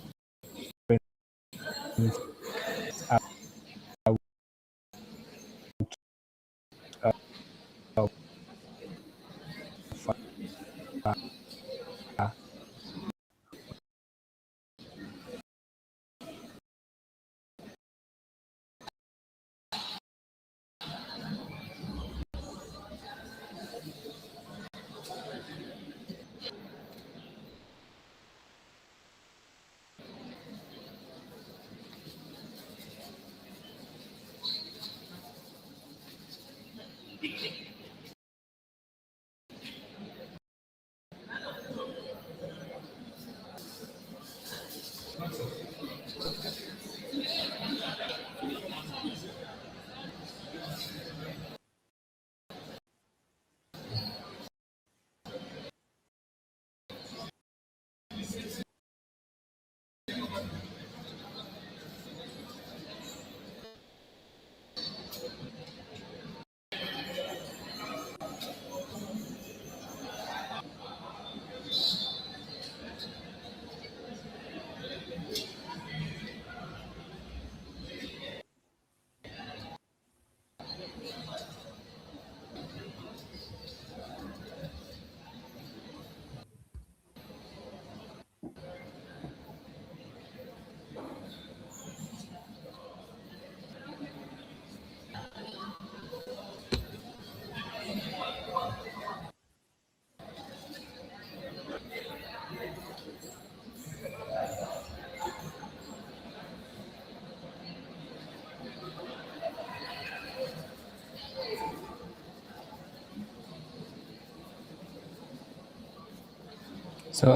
[SPEAKER 6] So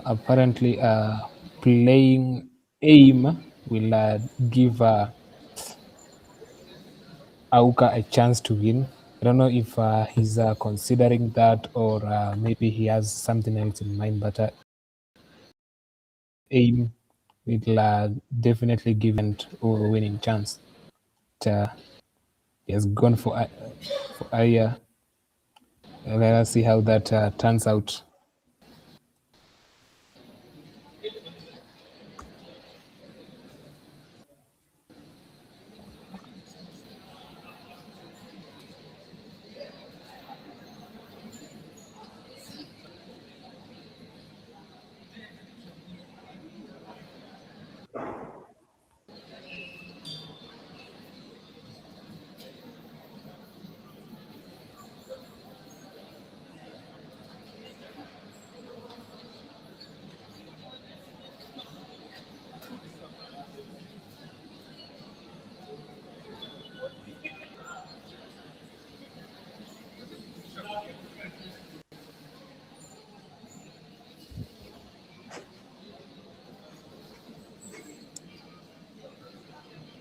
[SPEAKER 6] apparently, playing aim will give Auka a chance to win. I don't know if he's considering that, or maybe he has something else in mind. But aim will definitely give him a winning chance. But, he has gone for Aya. Let us see how that turns out.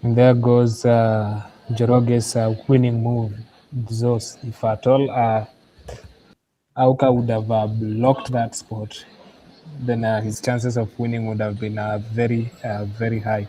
[SPEAKER 6] And there goes Joroge's winning move, Zos. If at all Auka would have blocked that spot, then his chances of winning would have been very high.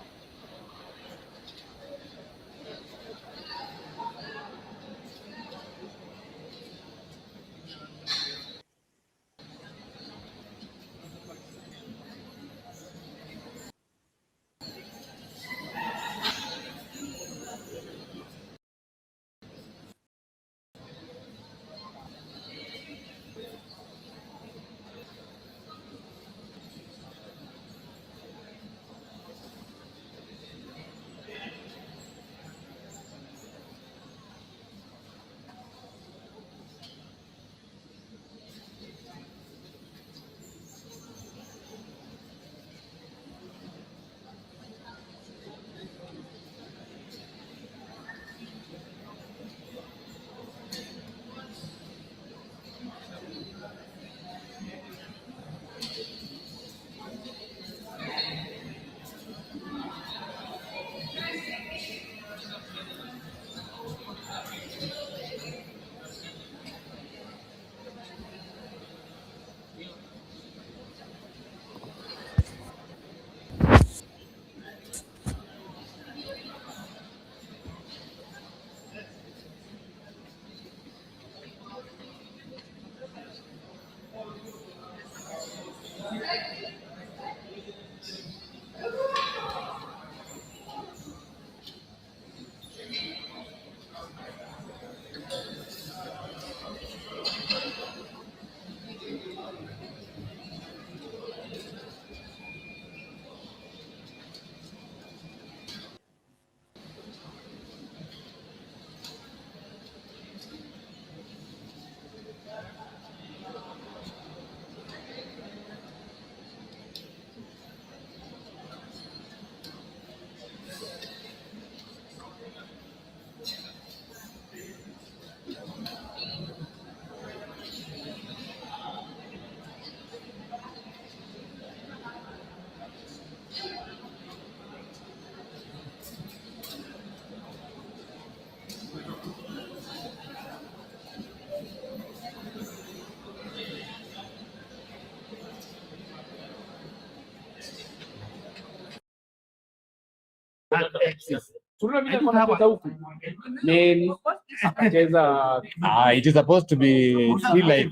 [SPEAKER 9] It is supposed to be like.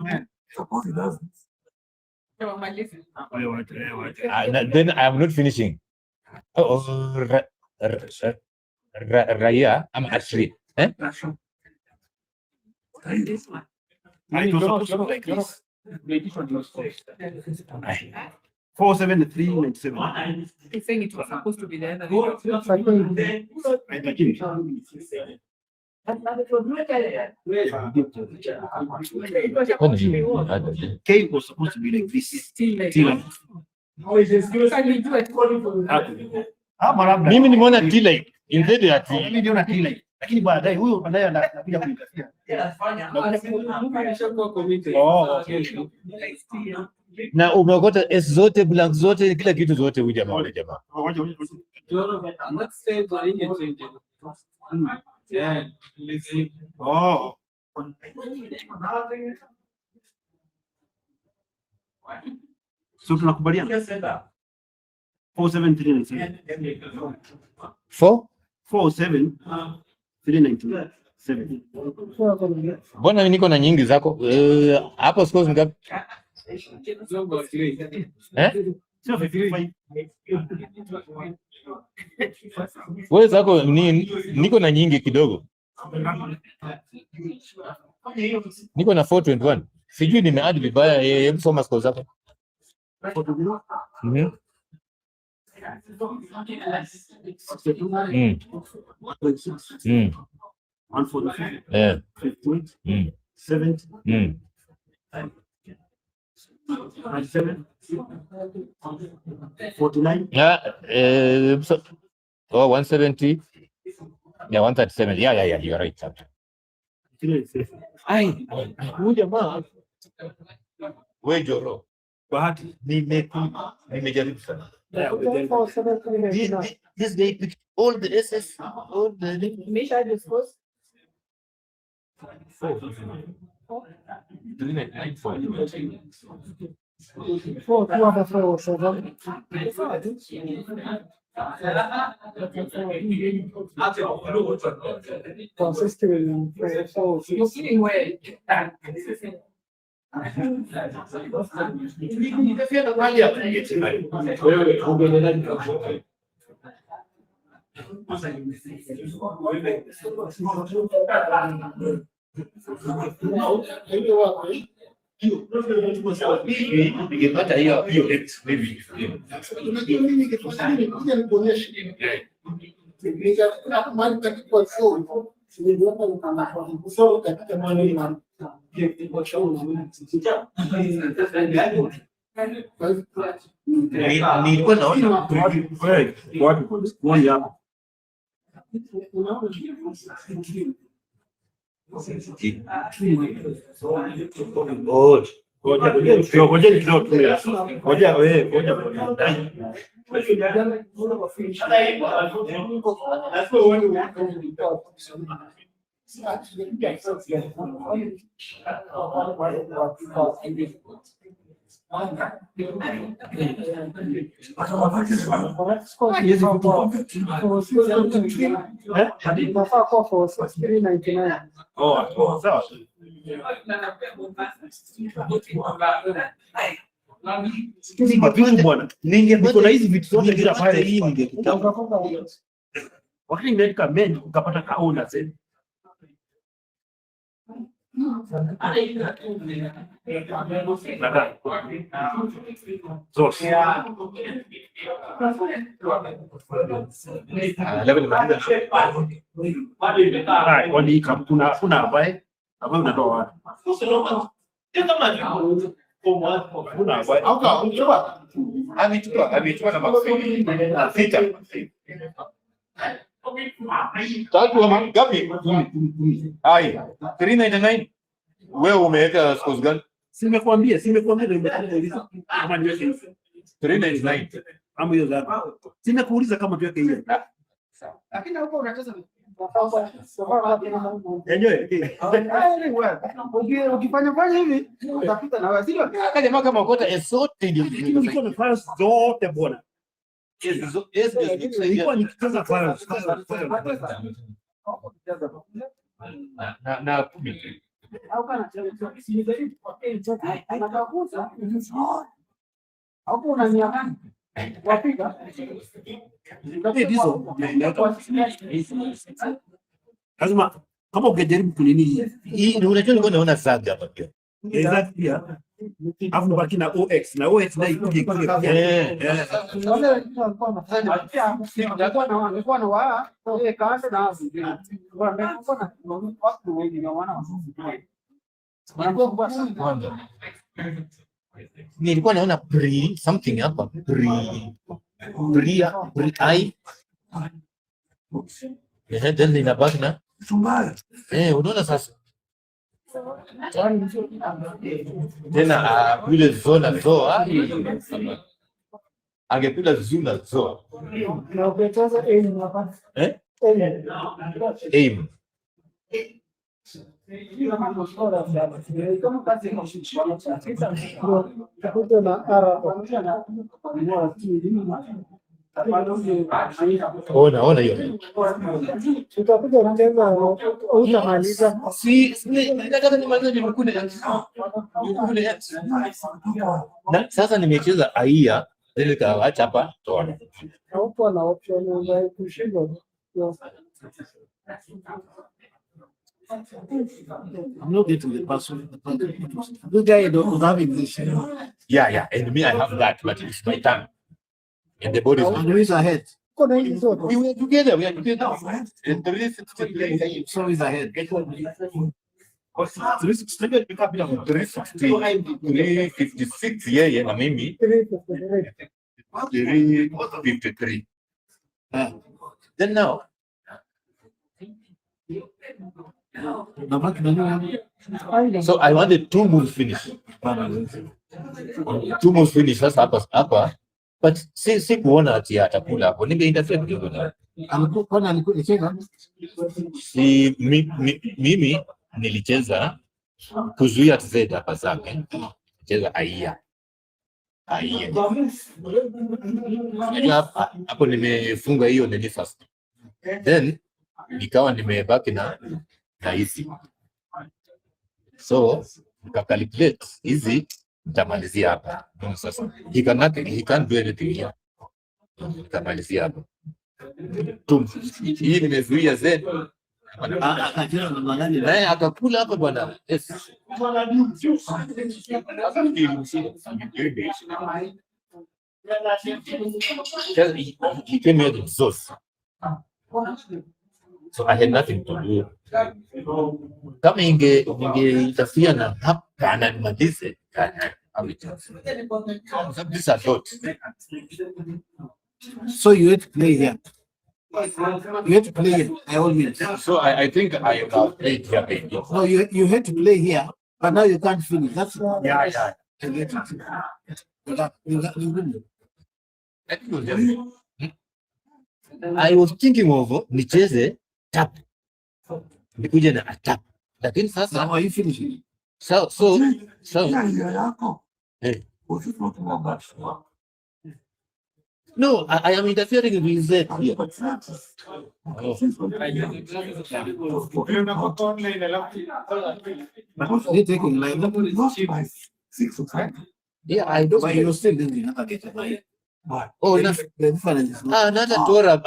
[SPEAKER 9] Then I am not finishing. Raya, I'm actually.
[SPEAKER 2] 47397.
[SPEAKER 10] He's saying it was supposed to be the other
[SPEAKER 2] K was supposed to be like this.
[SPEAKER 9] Mimi nimeona T-like instead ya T.
[SPEAKER 2] Mimi niona T-like. Lakini baadaye huyo anaye anakuja kunikafia.
[SPEAKER 9] Na umeokota S zote, blank zote, kila kitu zote huyu jamaa wale jamaa.
[SPEAKER 2] So tunakubaliana. 47397. 47397.
[SPEAKER 9] Mbona niko na nyingi zako? Hapo scores ngapi?
[SPEAKER 2] Sio 55.
[SPEAKER 9] Wewe zako niko na nyingi kidogo. Niko na 421. Sijui nimeadd vibaya. Hebu soma scores zako.
[SPEAKER 2] 49.
[SPEAKER 9] Oh, 170. Yeah, 137. Yeah, you're right. Wewe Joro.
[SPEAKER 2] Bahati nimejaribu sana.
[SPEAKER 9] This day picked all the SS, all the. Nikipata hiyo maybe. Nilikuwa naona
[SPEAKER 2] niko na hizi vitu zote bila pale hii ningekutaka. Wakati nimeweka menu ukapata kaona sasa. Kuna ambaye unatoa wapi?
[SPEAKER 9] Amechukua na maksudi sita. Tatu ama ngapi? 399. Wewe umeweka scores gani?
[SPEAKER 2] Simekuambia nimekuuliza kama niweke hizo
[SPEAKER 9] 399.
[SPEAKER 2] Ama hiyo zako. Simekuuliza kama tuweke hiyo.
[SPEAKER 10] Lakini hapo unacheza ukifanya hivi utapita na wewe.
[SPEAKER 9] Jamaa kama ukota zote ndio
[SPEAKER 2] zote bwana.
[SPEAKER 4] Ilikuwa nikicheza pale.
[SPEAKER 9] Na kumi.
[SPEAKER 4] Lazima kama ukijaribu kunini
[SPEAKER 9] Hii ndio unajua nilikuwa naona saga hapa pia.
[SPEAKER 4] exact pia. Alafu baki na OX na OX na ikuje kule.
[SPEAKER 9] Nilikuwa naona pre something hapa pre I then inabaki na unaona sasa tena vile zona zoa angepila zuna zoa aim ona hiyo
[SPEAKER 1] Tutakuja kucheza utamaliza.
[SPEAKER 9] si nataka nimalize nimkune na sasa nimecheza aia ile kaacha hapa toa
[SPEAKER 1] Haupo na option za kushinda.
[SPEAKER 4] I'm not getting the password. This guy was having this.
[SPEAKER 9] yeah and me I have that but it's my turn and the body
[SPEAKER 4] is ahead.
[SPEAKER 1] We
[SPEAKER 9] were together
[SPEAKER 4] And 363 so is ahead.
[SPEAKER 9] 356 yeye na mimi 353 then now so I wanted two moves finish sasa hapa but si kuona ati atakula hapo ningeinterfere kidogo na si mimi nilicheza kuzuia TZ hapa zake cheza aia hapo nimefunga hiyo nini first then nikawa nimebaki na hizi so nikacalculate hizi nitamalizia hapa sasa he can't do anything here nitamalizia hapa hii nimezuia Z naye akakula hapa bwana he came here with sauce so I had nothing to do kama ingeitafia na hapa na nimalize this a lot.
[SPEAKER 4] So you had to play here. You had to play here by all means.
[SPEAKER 9] So I think I have played here maybe.
[SPEAKER 4] No, you had to play here, but now you can't finish. That's
[SPEAKER 9] yeah. I was thinking of nicheze tap. Nikuje na tap. Lakini sasa
[SPEAKER 4] how are you finishing?
[SPEAKER 9] So no, I am interfering with that here.
[SPEAKER 4] You're taking like
[SPEAKER 9] yeah, I don't.
[SPEAKER 4] But you still didn't get it.
[SPEAKER 9] Oh,
[SPEAKER 4] the difference is not.
[SPEAKER 9] not a Torah.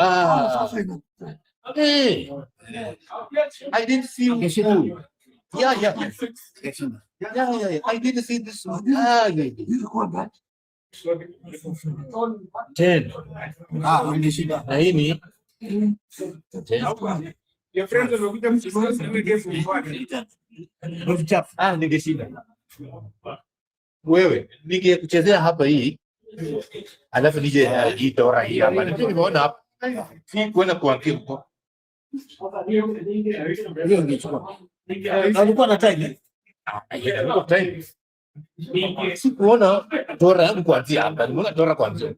[SPEAKER 9] Hey, I didn't see you. Yeah. I didn't see this one. Yeah. 10. Na hii ni 10.
[SPEAKER 5] Your friends are going to
[SPEAKER 9] ningeshinda. Wewe ningekuchezea hapa hii. Alafu nije hii Torah hii hapa. Nimeona hapa. Si kwenda kuankia huko.
[SPEAKER 4] Hiyo ingechukua. Alikuwa na time.
[SPEAKER 9] Sikuona Torah yangu kuanzia hapa. Nimeona Torah kuanzia.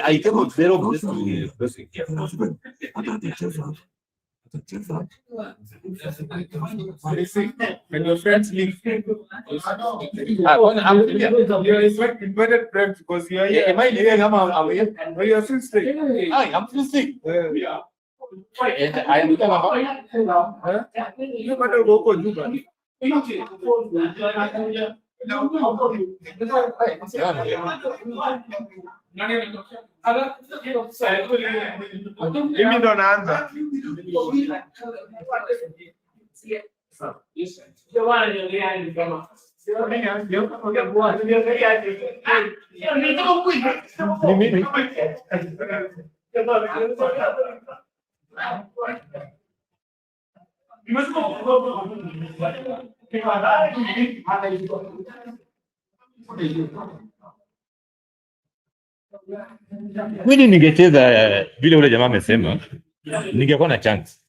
[SPEAKER 9] I came up 0 plus 2.
[SPEAKER 4] And your friends leave. You're invited friends because you are here.
[SPEAKER 9] Am I leaving? I'm here.
[SPEAKER 4] Oh, you are still staying.
[SPEAKER 9] Hi, I'm still sick.
[SPEAKER 4] Yeah.
[SPEAKER 9] And I am
[SPEAKER 4] You better go for Juba. Mimi ndo naanza.
[SPEAKER 9] Mimi ningecheza vile ule jamaa amesema, ningekuwa na chance.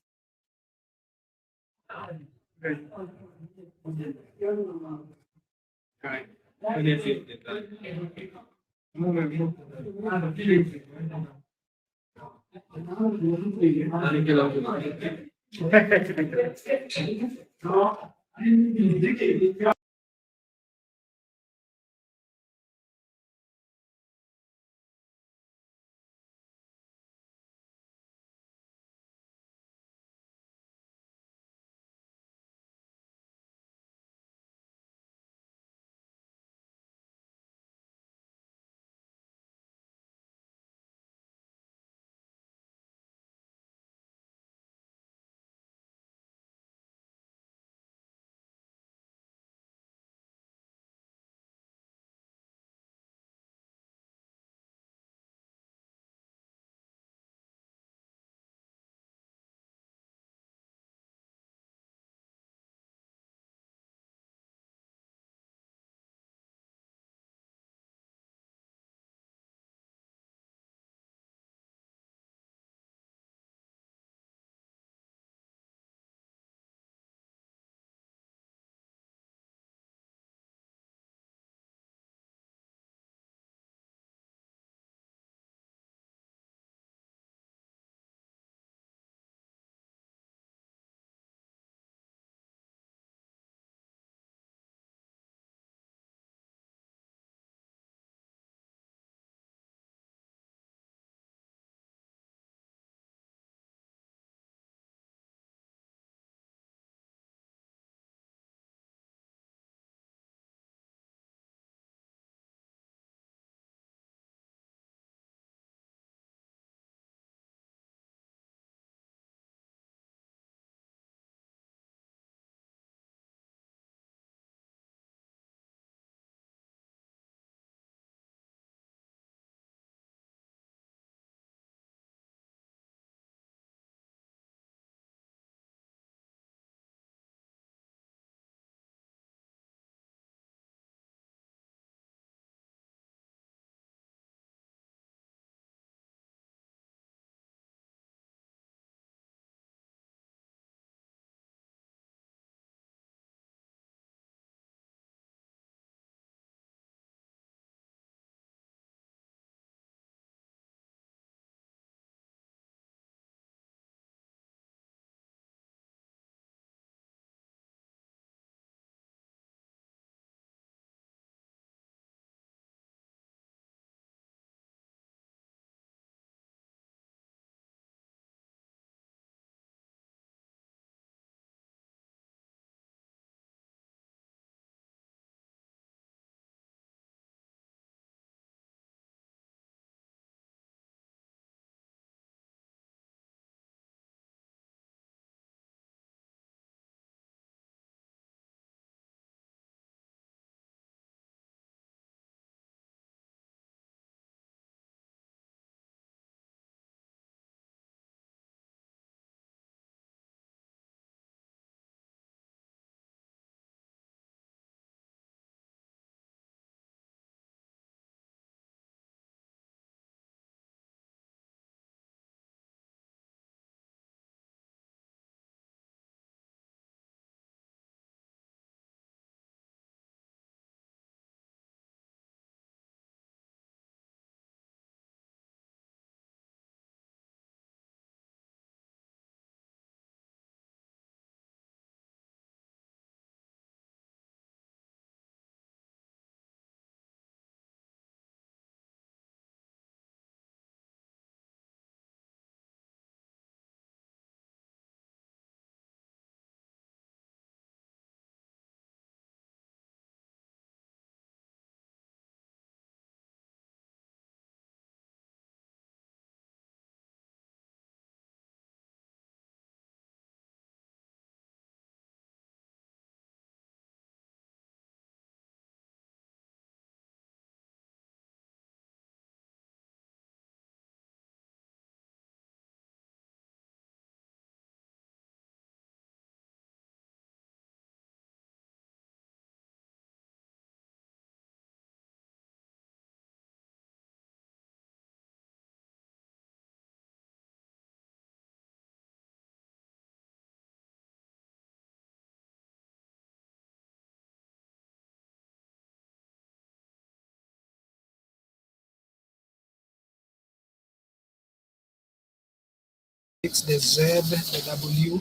[SPEAKER 1] picks the Z, the W.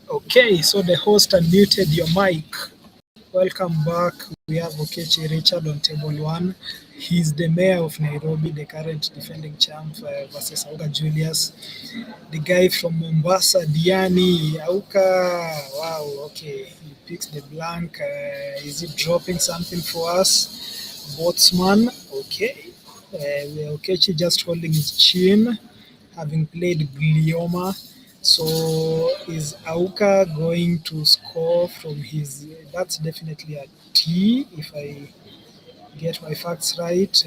[SPEAKER 1] Okay, so the host unmuted your mic. Welcome back. We have Okechi Richard on table 1. He's the mayor of Nairobi, the current defending champ versus Auka Julius. The guy from Mombasa, Diani, Auka. Wow, okay. He picks the blank. Is he dropping something for us? Botsman, okay. Okechi just holding his chin, having played Glioma. So is Auka going to score from his? That's definitely a T if I get my facts right.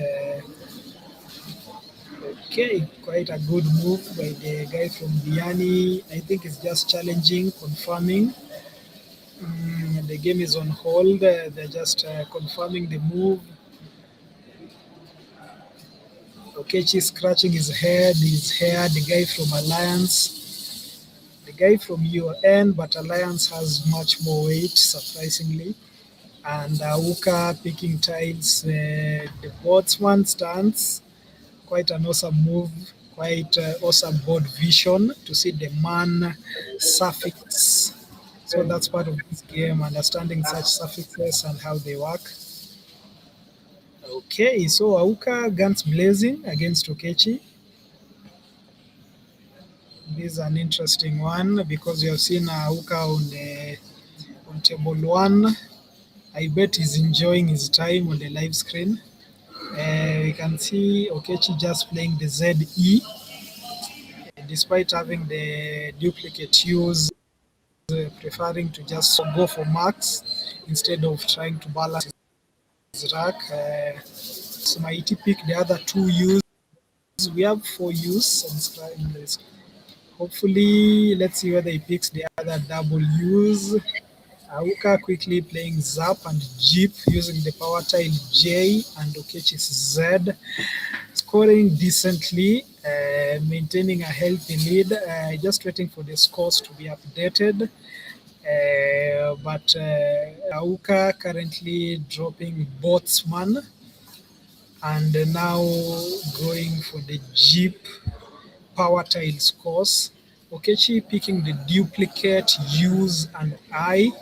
[SPEAKER 1] Okay, quite a good move by the guy from Diani. I think it's just challenging, confirming. The game is on hold. They're just confirming the move. Okechi scratching his hair. The guy from Alliance. The guy from UN, but Alliance has much more weight, surprisingly. And Auka picking tiles. The botsman stance. Quite an awesome move. Quite awesome board vision to see the man suffix. So that's part of this game, understanding such suffixes and how they work. Okay, so Auka guns blazing against Okechi. This is an interesting one because we have seen Auka on table 1. I bet he's enjoying his time on the live screen. We can see Okechi just playing the ZE. Despite having the duplicate use, preferring to just go for max instead of trying to balance his rack. Mighty pick the other 2 use. We have 4 use on Scrabble. Hopefully, let's see whether he picks the other double use. Auka quickly playing Zap and Jeep using the power tile J and Okechi's Z. Scoring decently, maintaining a healthy lead. Just waiting for the scores to be updated. But Auka currently dropping Botsman and now going for the Jeep power tile scores. Okechi picking the duplicate use and I.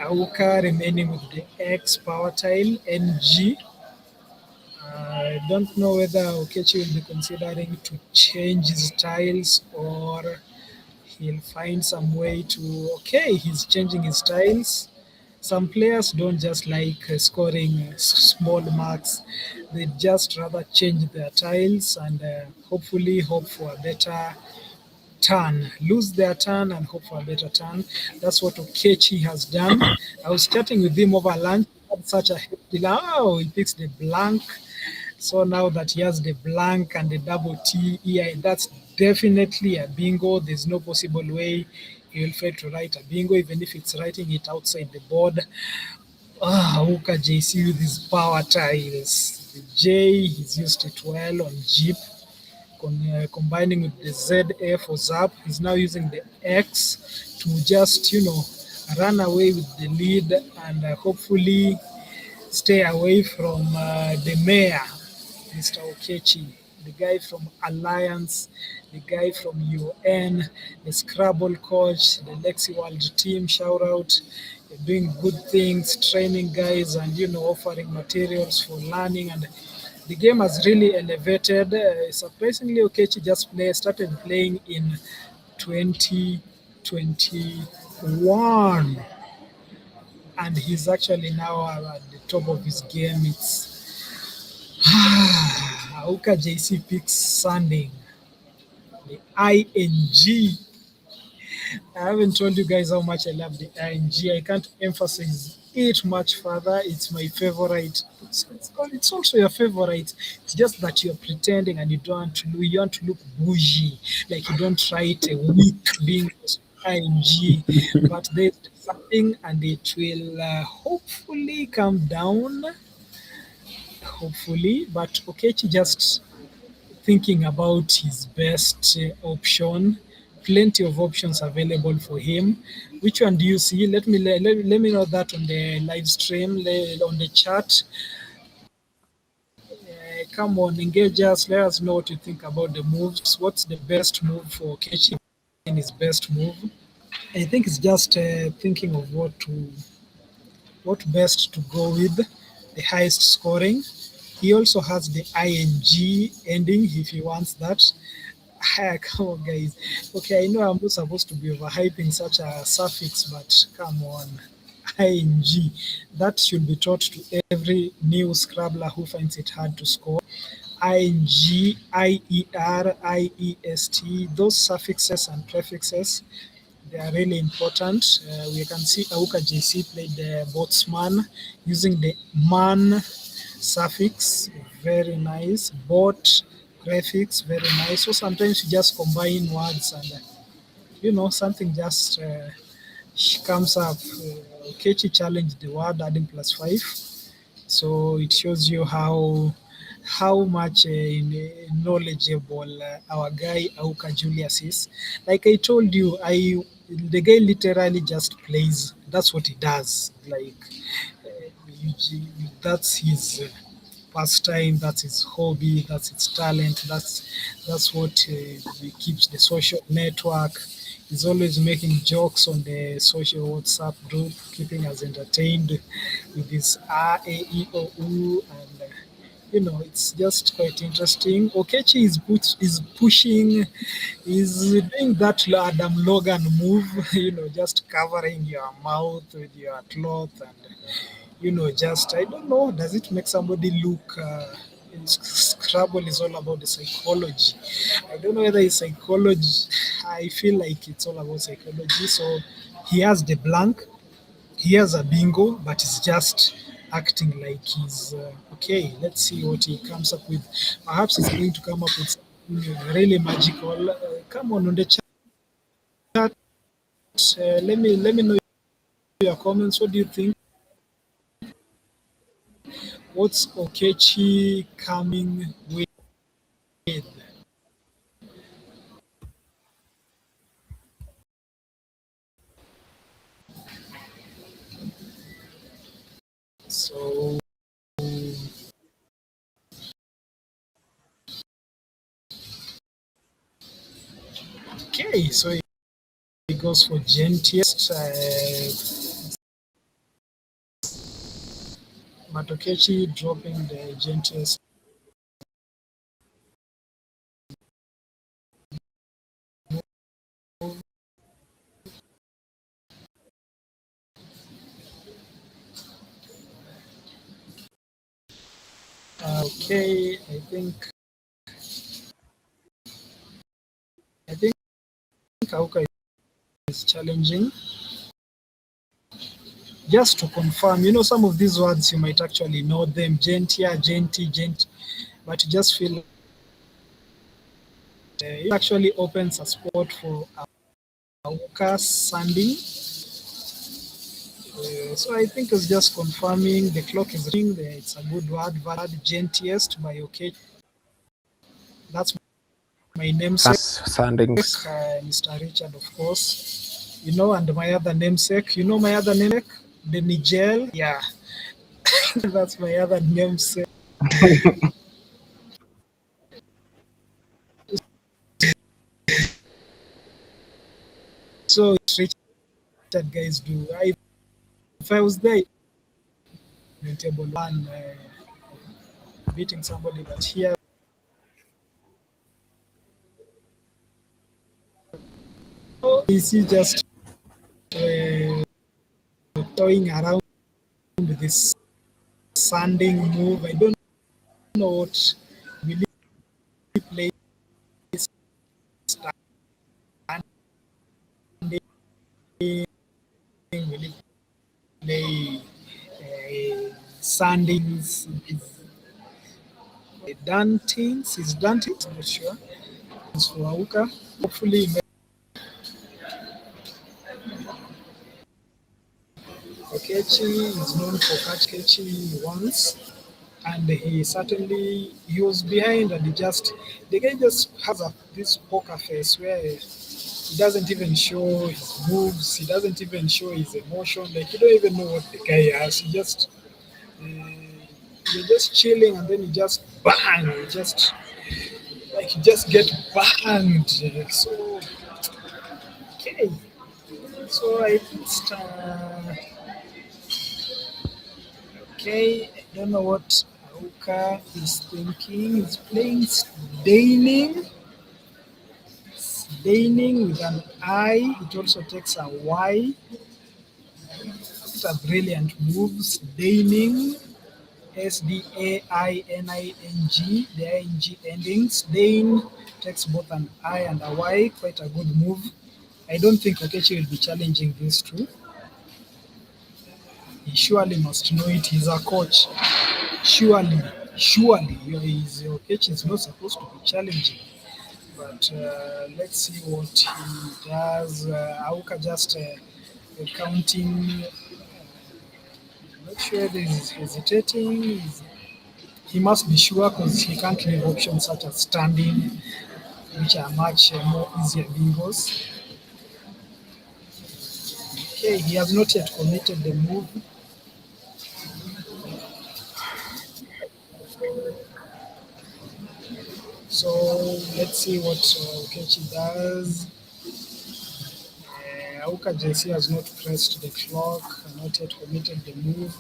[SPEAKER 1] Auka remaining with the X power tile NG. I don't know whether Okechi will be considering to change his tiles or he'll find some way to. Okay, he's changing his tiles. Some players don't just like scoring small marks. They just rather change their tiles and hopefully hope for a better turn. Lose their turn and hope for a better turn. That's what Okechi has done. I was chatting with him over lunch. He had such a hefty laugh. Oh, he picks the blank. So now that he has the blank and the double T, yeah, that's definitely a bingo. There's no possible way he will fail to write a bingo, even if it's writing it outside the board. Auka JC with his power tiles. The J, he's used it well on Jeep. Combining with the ZA for Zap, he's now using the X to just, run away with the lead and hopefully stay away from the mayor, Mr. Okechi, the guy from Alliance, the guy from UN, the Scrabble coach, the Lexi World team, shout out. You're doing good things, training guys and, offering materials for learning. And the game has really elevated. Surprisingly, Okechi just started playing in 2021. And he's actually now at the top of his game. It's Auka JC picks Sanding, the ING. I haven't told you guys how much I love the ING. I can't emphasize it much further. It's my favorite. It's also your favorite. It's just that you're pretending and you want to look bougie, like you don't write a weak being ING, but there's something and it will hopefully come down. Hopefully, but Okechi just thinking about his best option. Plenty of options available for him. Which one do you see? Let me know that on the live stream, on the chat. Come on, engage us. Let us know what you think about the moves. What's the best move for Kechi in his best move? I think it's just thinking of what best to go with, the highest scoring. He also has the ing ending if he wants that. Come on, guys. Okay, I know I'm not supposed to be overhyping such a suffix, but come on. ing. That should be taught to every new Scrabbler who finds it hard to score. ing, ier, iest, those suffixes and prefixes, they are really important. We can see Auka JC played the boatsman using the man suffix, very nice. Bot prefix, very nice. So sometimes you just combine words and something just comes up. Kechi challenged the word adding +5, so it shows you how much knowledgeable our guy Auka Julius is. Like I told you, the guy literally just plays. That's what he does. Like that's his pastime, that's his hobby, that's his talent, that's what keeps the social network. He's always making jokes on the social WhatsApp group, keeping us entertained with his A, E, I, O, U, and it's just quite interesting. Okechi is pushing, is doing that Adam Logan move, just covering your mouth with your cloth and just, I don't know, does it make somebody look Scrabble is all about the psychology. I don't know whether it's psychology. I feel like it's all about psychology. So he has the blank, he has a bingo, but he's just acting like he's okay. Let's see what he comes up with. Perhaps he's going to come up with something really magical. Come on the chat. Let me know your comments. What do you think? What's Okechi coming with? So okay, so he goes for gentest, but Okechi dropping the gentest. Okay, I think Auka is challenging. Just to confirm, some of these words you might actually know them, gentia, gent, but you just feel it actually opens a spot for Auka sanding. So I think it's just confirming the clock is ringing. It's a good word, gentest by okay. That's my namesake,
[SPEAKER 6] Sandings.
[SPEAKER 1] Mr. Richard, of course. And my other namesake. My other namesake, the Nigel. Yeah, that's my other namesake. So Richard guys do. If I was there, table one, beating somebody, but here. Is he just toying around with this sanding move? I don't know what will he play. Standing, will he play sandings? Dantings? Is Dantings? I'm not sure. It's for Auka. Hopefully. Okechi is known for catching once, and he was behind, and the guy just has this poker face where he doesn't even show his moves, he doesn't even show his emotion, like you don't even know what the guy has. You're just chilling, and then he just bang, you just get banged. So okay, so I okay. I don't know what Auka is thinking. He's playing staining with an I. It also takes a Y. It's a brilliant move. Staining. Sdaining, the ing ending. Stain takes both an I and a Y. Quite a good move. I don't think Okechi will be challenging these two. He surely must know it. He's a coach. Surely, Okechi is not supposed to be challenging. But let's see what he does. Auka just counting. Not sure whether he's hesitating. He must be sure because he can't leave options such as standing, which are much more easier bingos. Okay, he has not yet committed the move. So let's see what Okechi does. Auka JC has not pressed the clock, not yet committed the move.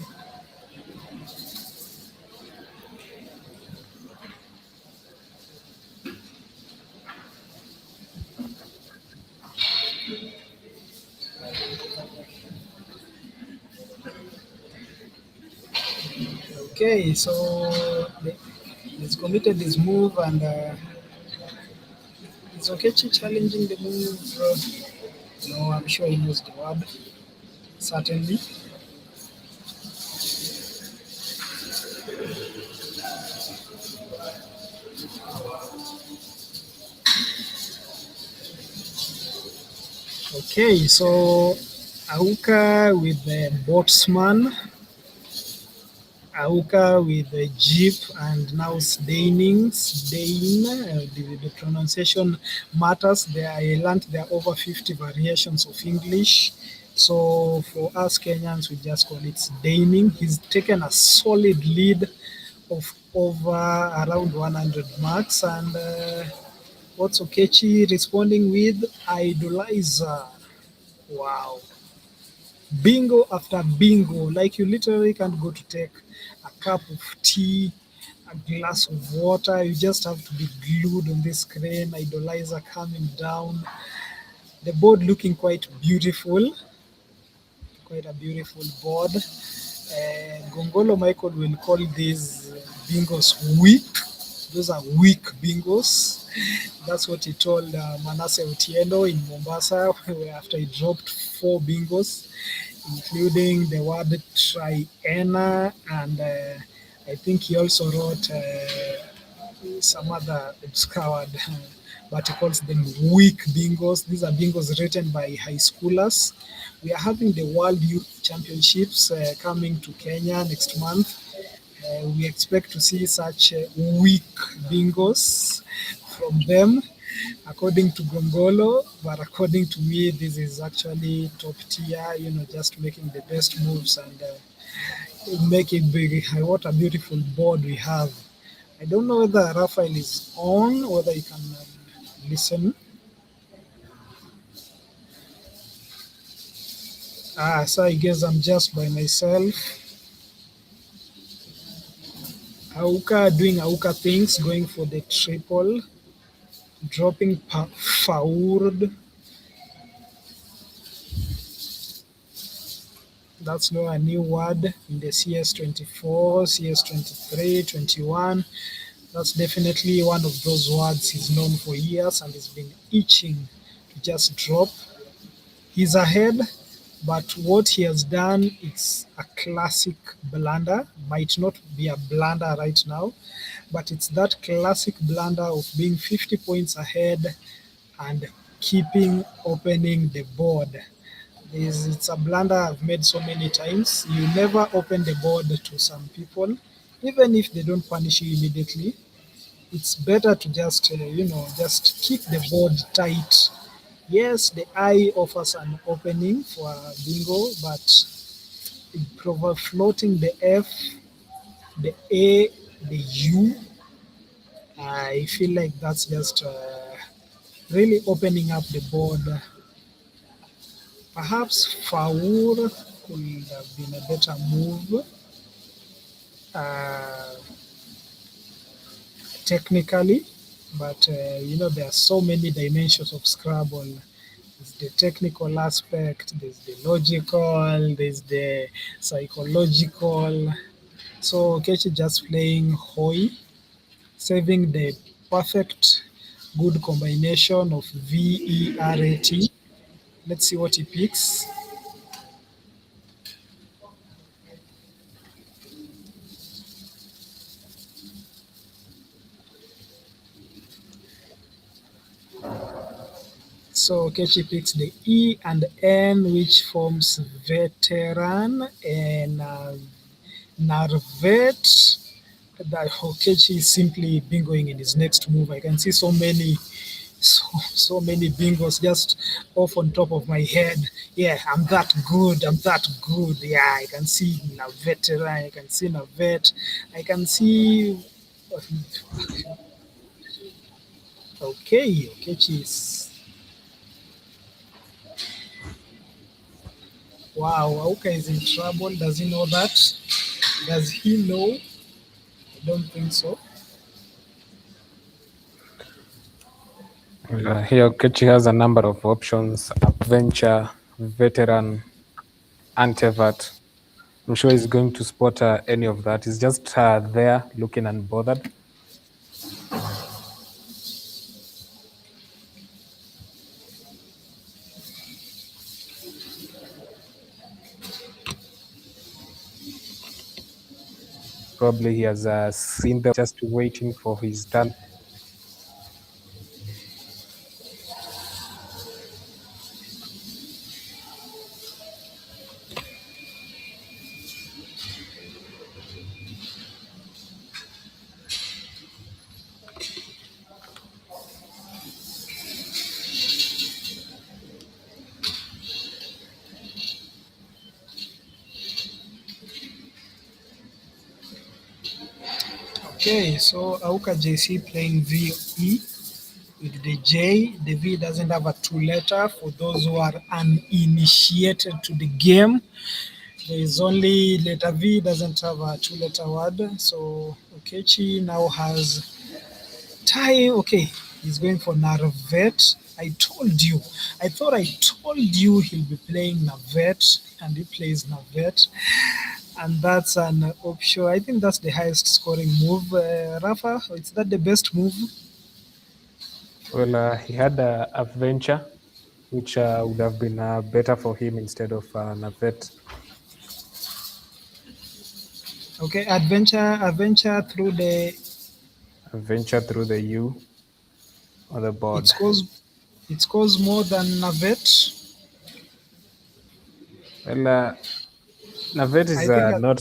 [SPEAKER 1] Okay, so he's committed his move and is Okechi challenging the move? No, I'm sure he knows the word. Certainly. Okay, so Auka with the boatsman, Auka with the jeep, and now Stain. The pronunciation matters. I learned there are over 50 variations of English. So for us Kenyans, we just call it staining. He's taken a solid lead of over around 100 marks. And what's Okechi responding with? Idolizer. Wow. Bingo after bingo. Like you literally can't go to take a cup of tea, a glass of water. You just have to be glued on this screen. Idolizer coming down. The board looking quite beautiful. Quite a beautiful board. Gongolo Michael will call these bingos weak. Those are weak bingos. That's what he told Manasseh Otieno in Mombasa after he dropped 4 bingos, including the word triena, and I think he also wrote some other obscure but he calls them weak bingos. These are bingos written by high schoolers. We are having the World Youth Championships coming to Kenya next month. We expect to see such weak bingos from them, according to Gongolo, but according to me, this is actually top tier, just making the best moves and making big. What a beautiful board we have. I don't know whether Raphael is on, whether you can listen. So I guess I'm just by myself. Auka doing Auka things, going for the triple, dropping forward. That's now a new word in the CS24, CS23, 21. That's definitely one of those words he's known for years and he's been itching to just drop. He's ahead, but what he has done is a classic blunder. Might not be a blunder right now, but it's that classic blunder of being 50 points ahead and keeping opening the board. It's a blunder I've made so many times. You never open the board to some people, even if they don't punish you immediately. It's better to just, just keep the board tight. Yes, the I offers an opening for a bingo, but floating the F, the A, the U, I feel like that's just really opening up the board. Perhaps Faur could have been a better move uh, technically, but there are so many dimensions of Scrabble. There's the technical aspect, there's the logical, there's the psychological. So Kechi just playing Hoi, saving the perfect good combination of VERAT. Let's see what he picks. So Kechi picks the E and N, which forms veteran and Narvet. That Kechi is simply bingoing in his next move. I can see so many bingos just off on top of my head. Yeah, I'm that good. I'm that good. Yeah, I can see veteran. I can see Navet. I can see. Okay, Kechi. Wow, Auka is in trouble. Does he know that? Does he know? I don't think so.
[SPEAKER 6] Here, Kechi has a number of options: adventure, veteran, antevat. I'm sure he's going to spot any of that. He's just there looking unbothered. Probably he has seen them just waiting for his turn.
[SPEAKER 1] Okay, so Auka JC playing VE with the J. The V doesn't have a two-letter for those who are uninitiated to the game. There is only letter V doesn't have a two-letter word. So Okechi now has time. Okay, he's going for Narvet. I told you. I thought I told you he'll be playing Navet, and he plays Navet. And that's an option. I think that's the highest scoring move. Rafa, is that the best move?
[SPEAKER 6] Well, he had adventure, which would have been better for him instead of Navet.
[SPEAKER 1] Okay, adventure through the
[SPEAKER 6] Adventure through the U on the board.
[SPEAKER 1] it scores more than Navet.
[SPEAKER 6] Well, Navet is not.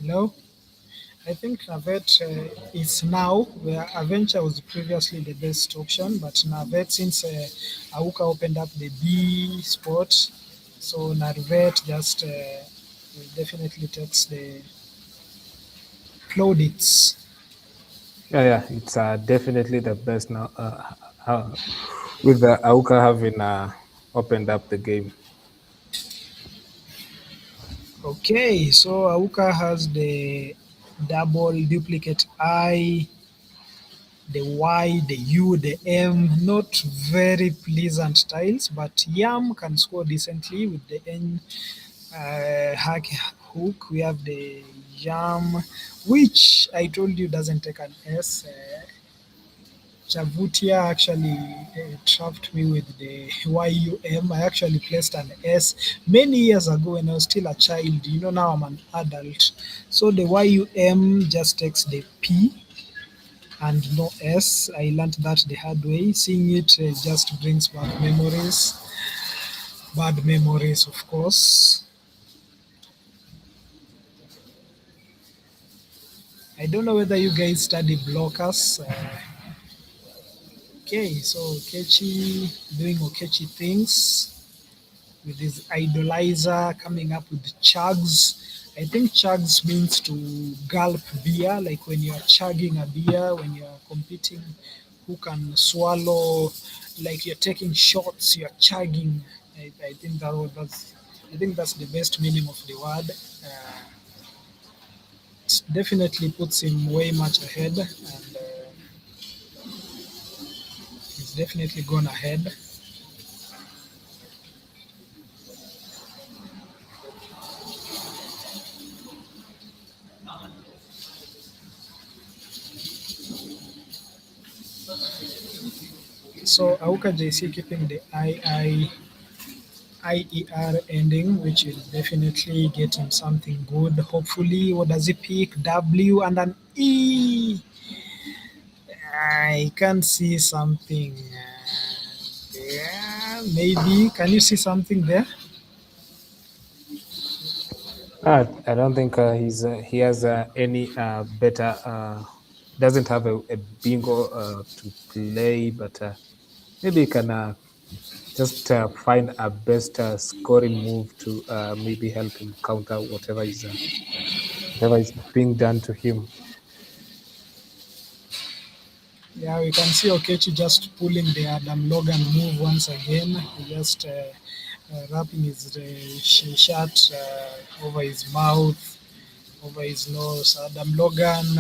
[SPEAKER 1] No, I think Navet is now where Adventure was previously the best option, but Navet, since Auka opened up the B spot, so Navet just definitely takes the plaudits.
[SPEAKER 6] Yeah, it's definitely the best now. With the Auka having opened up the game.
[SPEAKER 1] Okay, so Auka has the double duplicate I, the Y, the U, the M. Not very pleasant tiles, but Yam can score decently with the N hack hook. We have the Yam, which I told you doesn't take an S. Chavutia actually trapped me with the YUM. I actually placed an S many years ago when I was still a child. Now I'm an adult. So the YUM just takes the P and no S. I learned that the hard way. Seeing it just brings back memories. Bad memories, of course. I don't know whether you guys study blockers. Okay, so Okechi doing Okechi things. with his idolizer coming up with chugs. I think chugs means to gulp beer, like when you are chugging a beer, when you are competing, who can swallow, like you're taking shots, you're chugging. I think that's the best meaning of the word. It definitely puts him way much ahead, and he's definitely gone ahead. So Auka JC keeping the IER ending, which will definitely get him something good. Hopefully, what does he pick? W and an E. I can't see something. Yeah, maybe. Can you see something there?
[SPEAKER 6] I don't think he has any better. Doesn't have a bingo to play, but maybe he can just find a best scoring move to maybe help him counter whatever is being done to him.
[SPEAKER 1] Yeah, we can see Okechi just pulling the Adam Logan move once again. He just wrapping his shirt over his mouth, over his nose. Adam Logan,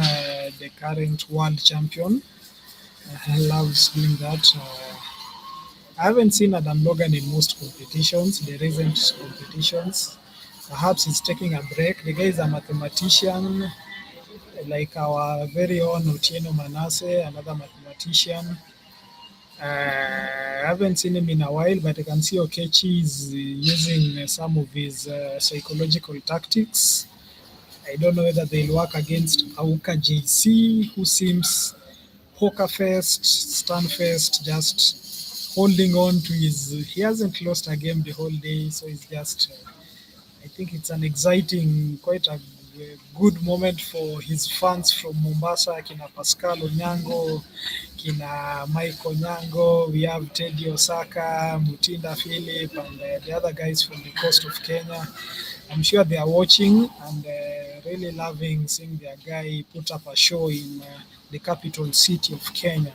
[SPEAKER 1] the current world champion, loves doing that. I haven't seen Adam Logan in most competitions, the recent competitions. Perhaps he's taking a break. The guy is a mathematician, like our very own Otieno Manasseh, another mathematician. I haven't seen him in a while, but I can see Okechi is using some of his psychological tactics. I don't know whether they'll work against Auka JC, who seems poker faced, stun faced, just holding on to his. He hasn't lost a game the whole day, so it's just. I think it's an exciting, quite a good moment for his fans from Mombasa, Kina Pascal Onyango, Kina Mike Onyango. We have Teddy Osaka, Mutinda Philip, and the other guys from the coast of Kenya. I'm sure they are watching and really loving seeing their guy put up a show in the capital city of Kenya.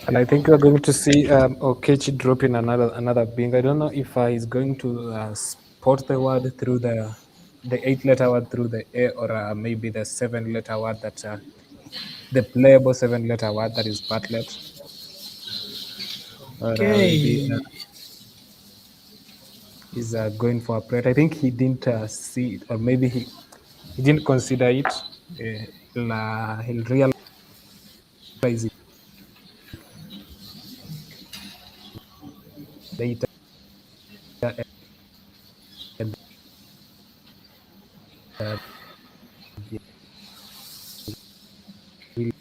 [SPEAKER 6] And I think we're going to see Okechi dropping another bing. I don't know if he's going to spot the word through the 8-letter word through the A, or maybe the 7-letter word that the playable 7-letter word that is Bartlett. Or maybe
[SPEAKER 1] Okay.
[SPEAKER 6] he's going for a plate. I think he didn't see it, or maybe he didn't consider it. He'll realize it later. And really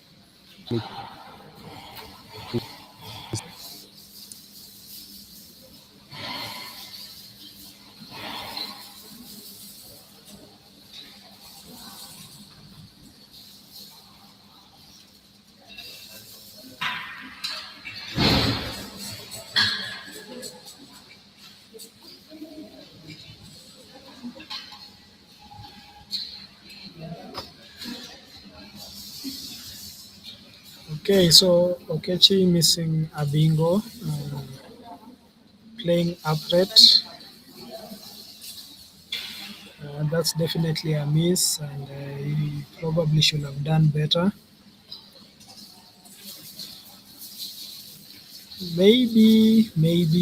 [SPEAKER 1] Okay, so Okechi missing a bingo, playing upright. That's definitely a miss, and he probably should have done better. Maybe,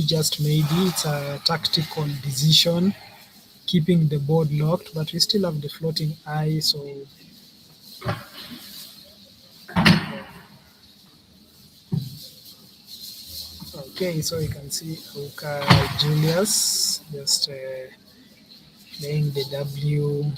[SPEAKER 1] just maybe, it's a tactical decision, keeping the board locked, but we still have the floating eye, so okay, so you can see Uka Julius just playing the W.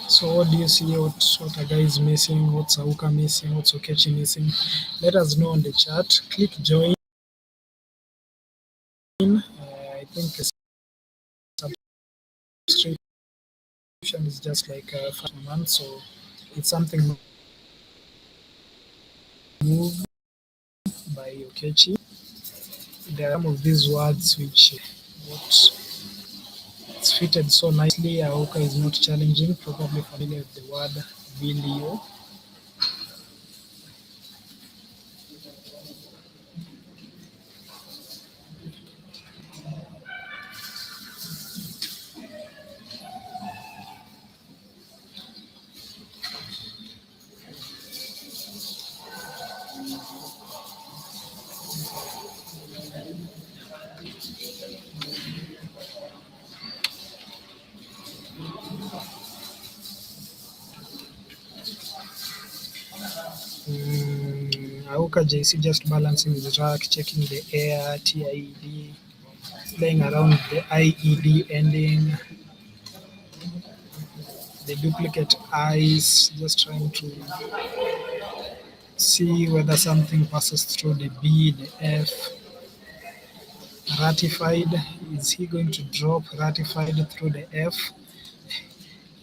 [SPEAKER 1] So So what do you see? What a guy is missing? What's Auka missing? What's Okechi missing? Let us know on the chat. Click join. I think a subscription is just like 5 months, so it's something moved by Okechi. There are some of these words which what it's fitted so nicely. Auka is not challenging, probably familiar with the word video. Auka JC just balancing his rack, checking the air, TIED, playing around the IED ending, the duplicate eyes, just trying to see whether something passes through the B, the F. Ratified, is he going to drop ratified through the F?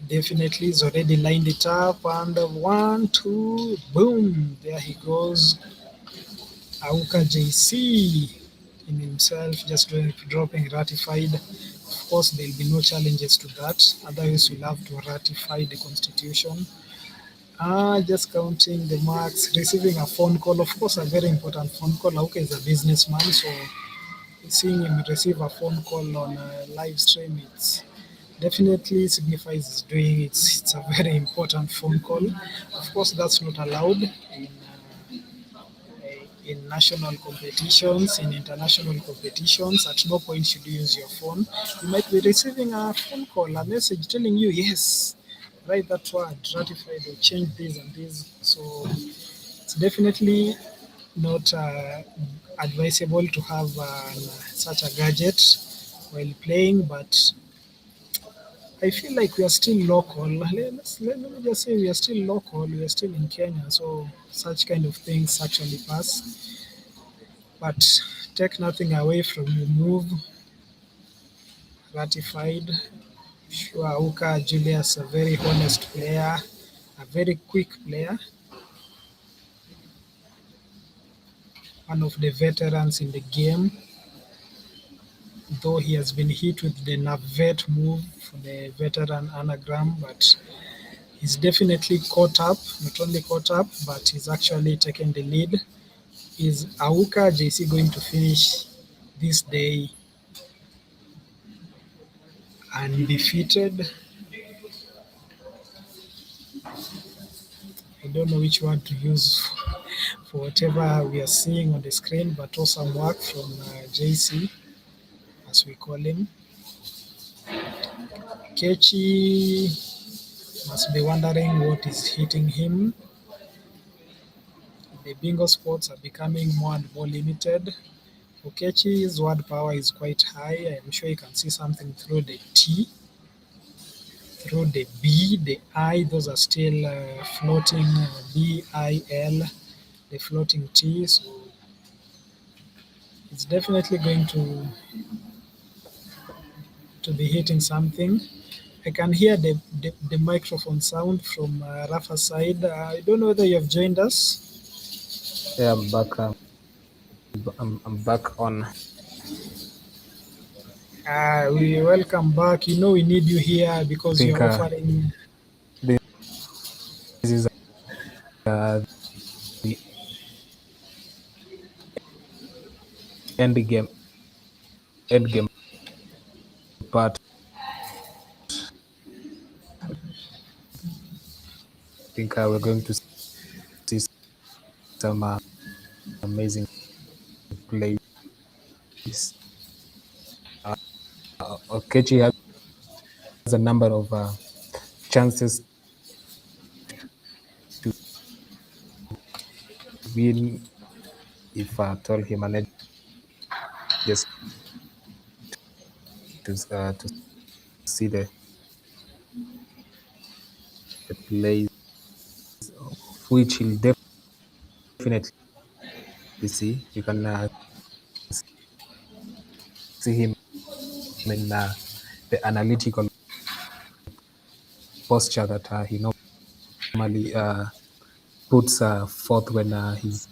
[SPEAKER 1] Definitely, he's already lined it up, and 1, 2, boom, there he goes. Auka JC in himself, just dropping ratified. Of course, there'll be no challenges to that. Otherwise, we'll have to ratify the constitution. Just counting the marks, receiving a phone call. Of course, a very important phone call. Auka is a businessman, so seeing him receive a phone call on a live stream, it's definitely signifies he's doing it. It's a very important phone call. Of course, that's not allowed in national competitions, in international competitions. At no point should you use your phone. You might be receiving a phone call, a message telling you, yes, write that word, ratified, or change this and this. So it's definitely not advisable to have such a gadget while playing, but I feel like we are still local. Let me just say we are still local. We are still in Kenya, so such kind of things actually pass. But take nothing away from your move. Ratified. Sure, Auka Julius, a very honest player, a very quick player, one of the veterans in the game. Though he has been hit with the Navet move for the veteran anagram, but he's definitely caught up. Not only caught up, but he's actually taken the lead. Is Auka JC going to finish this day undefeated? I don't know which word to use for whatever we are seeing on the screen, but awesome work from JC, as we call him. Kechi must be wondering what is hitting him. The bingo spots are becoming more and more limited. Okechi's word power is quite high. I'm sure you can see something through the T, through the B, the I. Those are still floating, B, I, L, the floating T. So it's definitely going to be hitting something. I can hear the microphone sound from Rafa's side. I don't know whether you have joined us.
[SPEAKER 6] Yeah, I'm back. I'm back on.
[SPEAKER 1] We welcome back. You know we need you here because
[SPEAKER 6] think,
[SPEAKER 1] you're offering.
[SPEAKER 6] This is the end game part. I think we're going to see some amazing plays. Okechi has a number of chances to win if at all he manages to see the plays, which he'll definitely see. You can see him in the analytical posture that he normally puts forth when he's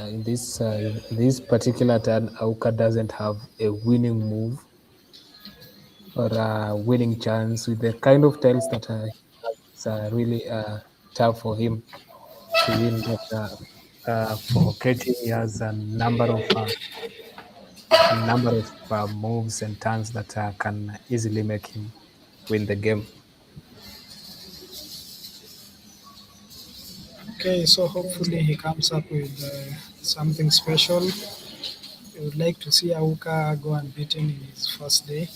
[SPEAKER 6] in this particular turn. Auka doesn't have a winning move or a winning chance with the kind of tiles that it's really tough for him to win. But for Kechi, he has a number of moves and turns that can easily make him win the game.
[SPEAKER 1] Okay, so hopefully he comes up with something special. I would like to see Auka go unbeaten in his first day.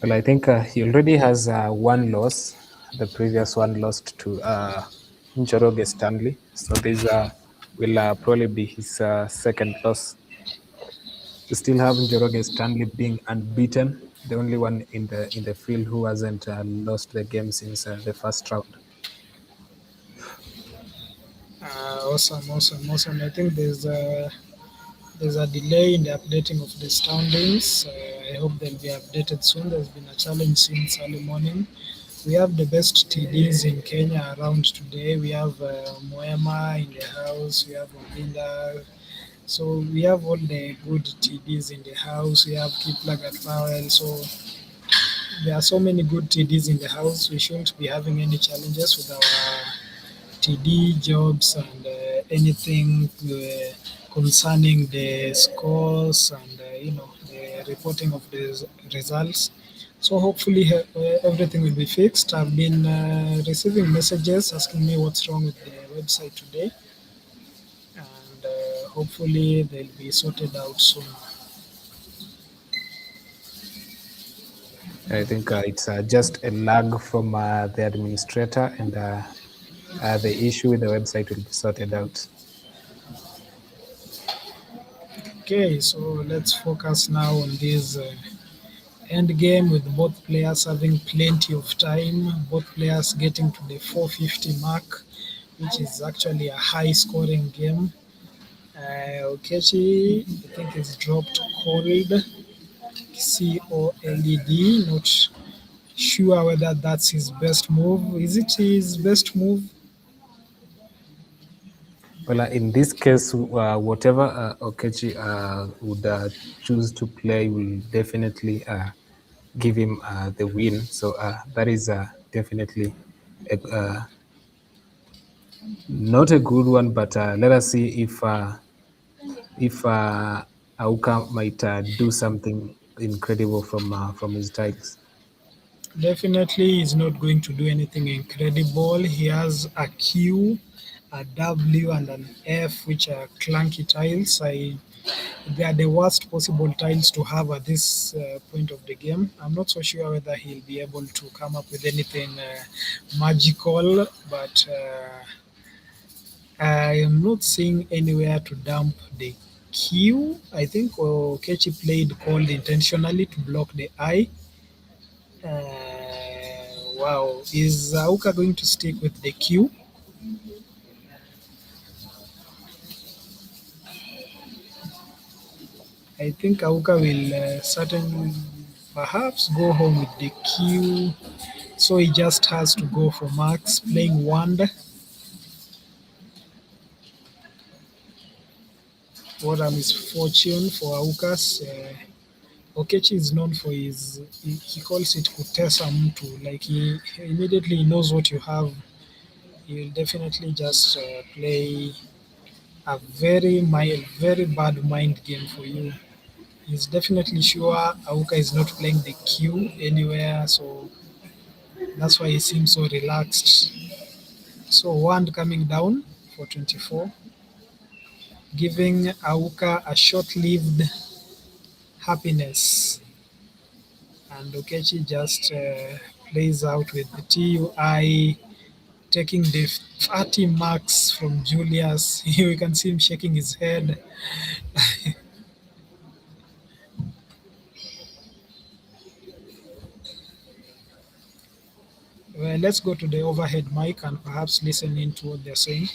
[SPEAKER 6] Well, I think he already has one loss. The previous one lost to Njoroge Stanley. So this will probably be his second loss. We still have Njoroge Stanley being unbeaten, the only one in the field who hasn't lost the game since the first round.
[SPEAKER 1] Awesome. I think there's a delay in the updating of the standings. I hope they'll be updated soon. There's been a challenge since early morning. We have the best TDs in Kenya around today. We have Moema in the house. We have Obinda. So we have all the good TDs in the house. We have Kiplagat Powell. So there are so many good TDs in the house. We shouldn't be having any challenges with our TD jobs and anything concerning the scores and the reporting of the results. So hopefully everything will be fixed. I've been receiving messages asking me what's wrong with the website today, and hopefully they'll be sorted out soon.
[SPEAKER 6] I think it's just a lag from the administrator, and the issue with the website will be sorted out.
[SPEAKER 1] Okay, so let's focus now on this end game with both players having plenty of time, both players getting to the 450 mark, which is actually a high scoring game. Okechi, I think, is dropped cold, COLED. Not sure whether that's his best move. Is it his best move?
[SPEAKER 6] Well, in this case, whatever Okechi would choose to play will definitely give him the win. So that is definitely not a good one. But let us see if Auka might do something incredible from his tiles.
[SPEAKER 1] Definitely, he's not going to do anything incredible. He has a Q, a W, and an F, which are clunky tiles. They are the worst possible tiles to have at this point of the game. I'm not so sure whether he'll be able to come up with anything magical, but I am not seeing anywhere to dump the Q. I think Okechi played cold intentionally to block the I. Wow, is Auka going to stick with the Q? I think Auka will certainly perhaps go home with the Q. So he just has to go for Max playing Wand. What a misfortune for Aukas. Okechi is known for he calls it kutesa mtu. Like he immediately knows what you have. He will definitely just play a very mild, very bad mind game for you. He's definitely sure Auka is not playing the Q anywhere, so that's why he seems so relaxed. So Wand coming down for 24, giving Auka a short-lived happiness. And Okechi just plays out with the TUI, taking the 30 marks from Julius. We can see him shaking his head. Well, let's go to the overhead mic and perhaps listen in to what they're saying.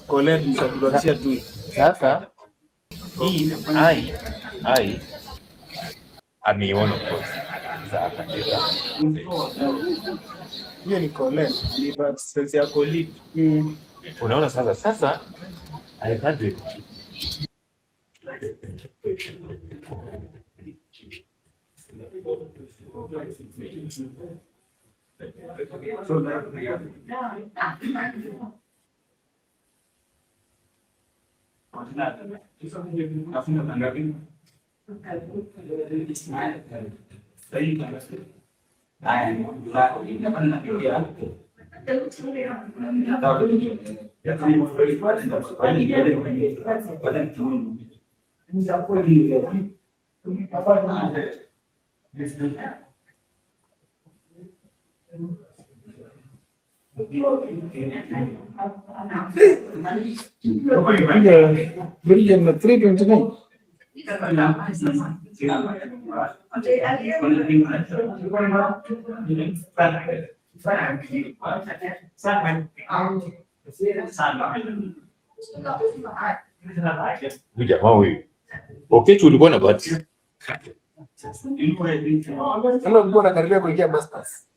[SPEAKER 4] Colette mtakuachia tu.
[SPEAKER 9] Sasa hii ai ameiona of course. Sasa akacheza.
[SPEAKER 4] Hiyo ni Colette, ni but sense ya Colette.
[SPEAKER 9] Unaona sasa I had it.
[SPEAKER 10] Brilliant, 329.
[SPEAKER 9] Huyu jamaa huyu. Okechi ulikuwa na bahati.
[SPEAKER 6] Kama mko nakaribia kuingia masters.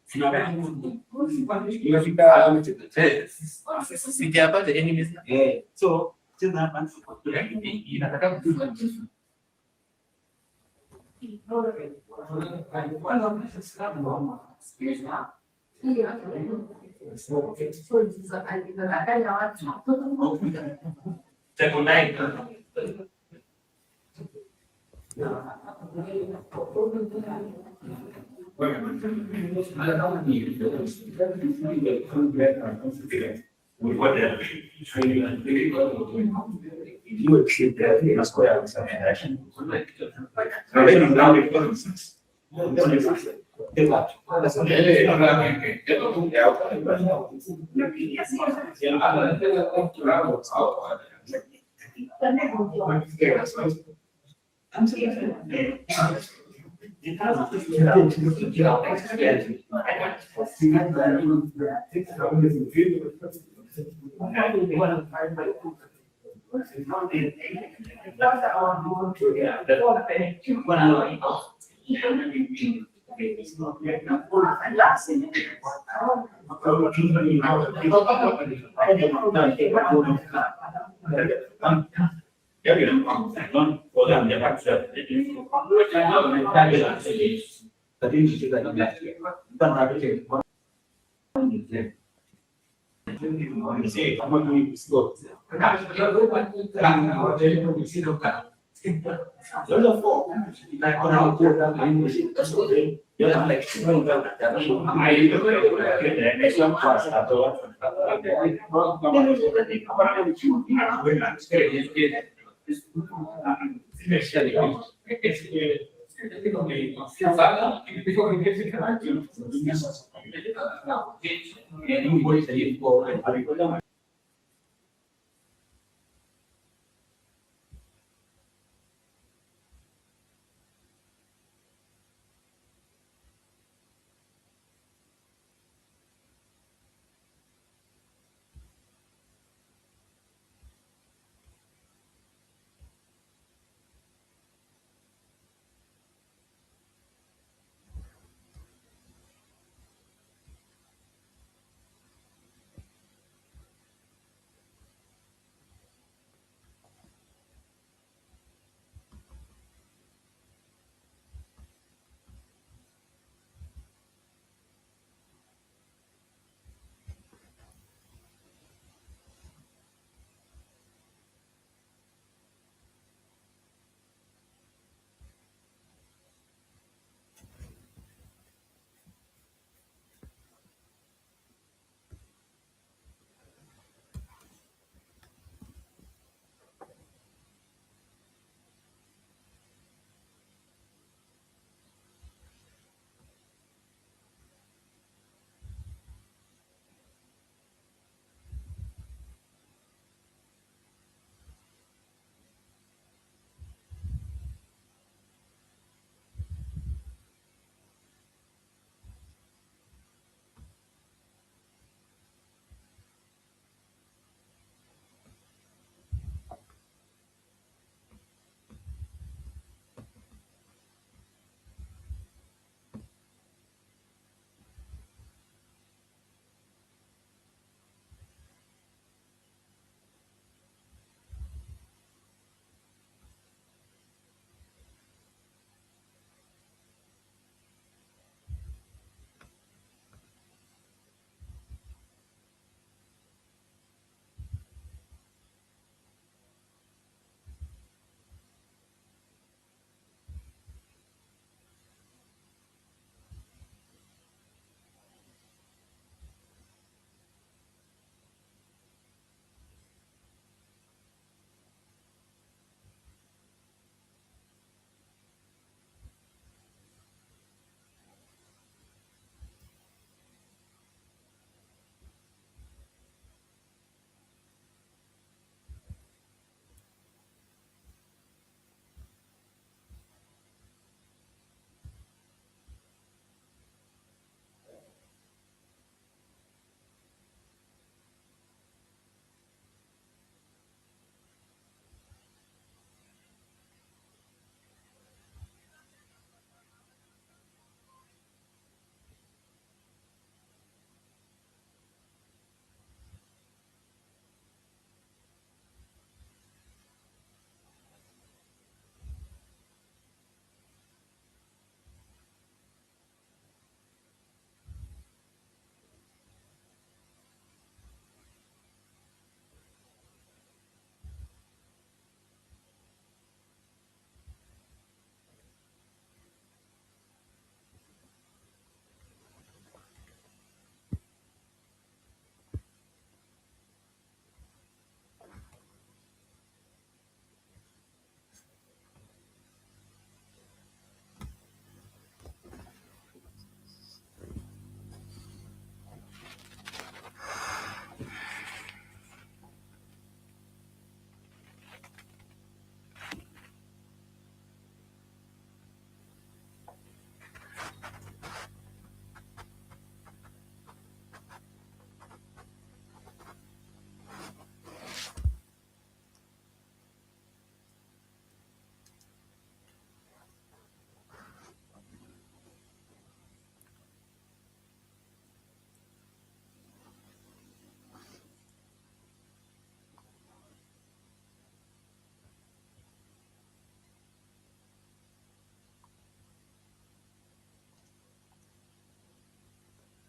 [SPEAKER 8] Sijapata enemies.
[SPEAKER 2] So cheza hapa.
[SPEAKER 8] Inataka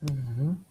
[SPEAKER 6] Mhm.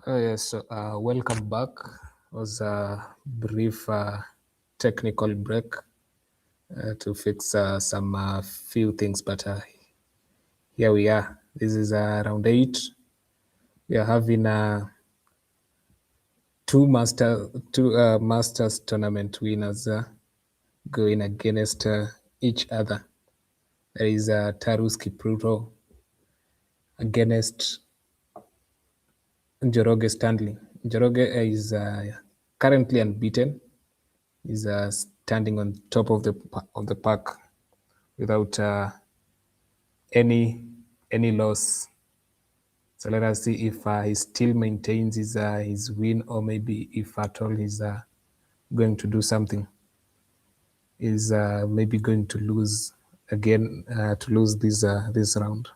[SPEAKER 6] Oh yes, so welcome back. It was a brief technical break to fix some few things, but here we are. This is round 8. We are having two masters tournament winners going against each other. There is Taruski Pruto against Njoroge Stanley. Njoroge is currently unbeaten. He's standing on top of the pack without any loss. So let us see if he still maintains his win, or maybe if at all he's going to do something. Is maybe going to lose again to lose this round.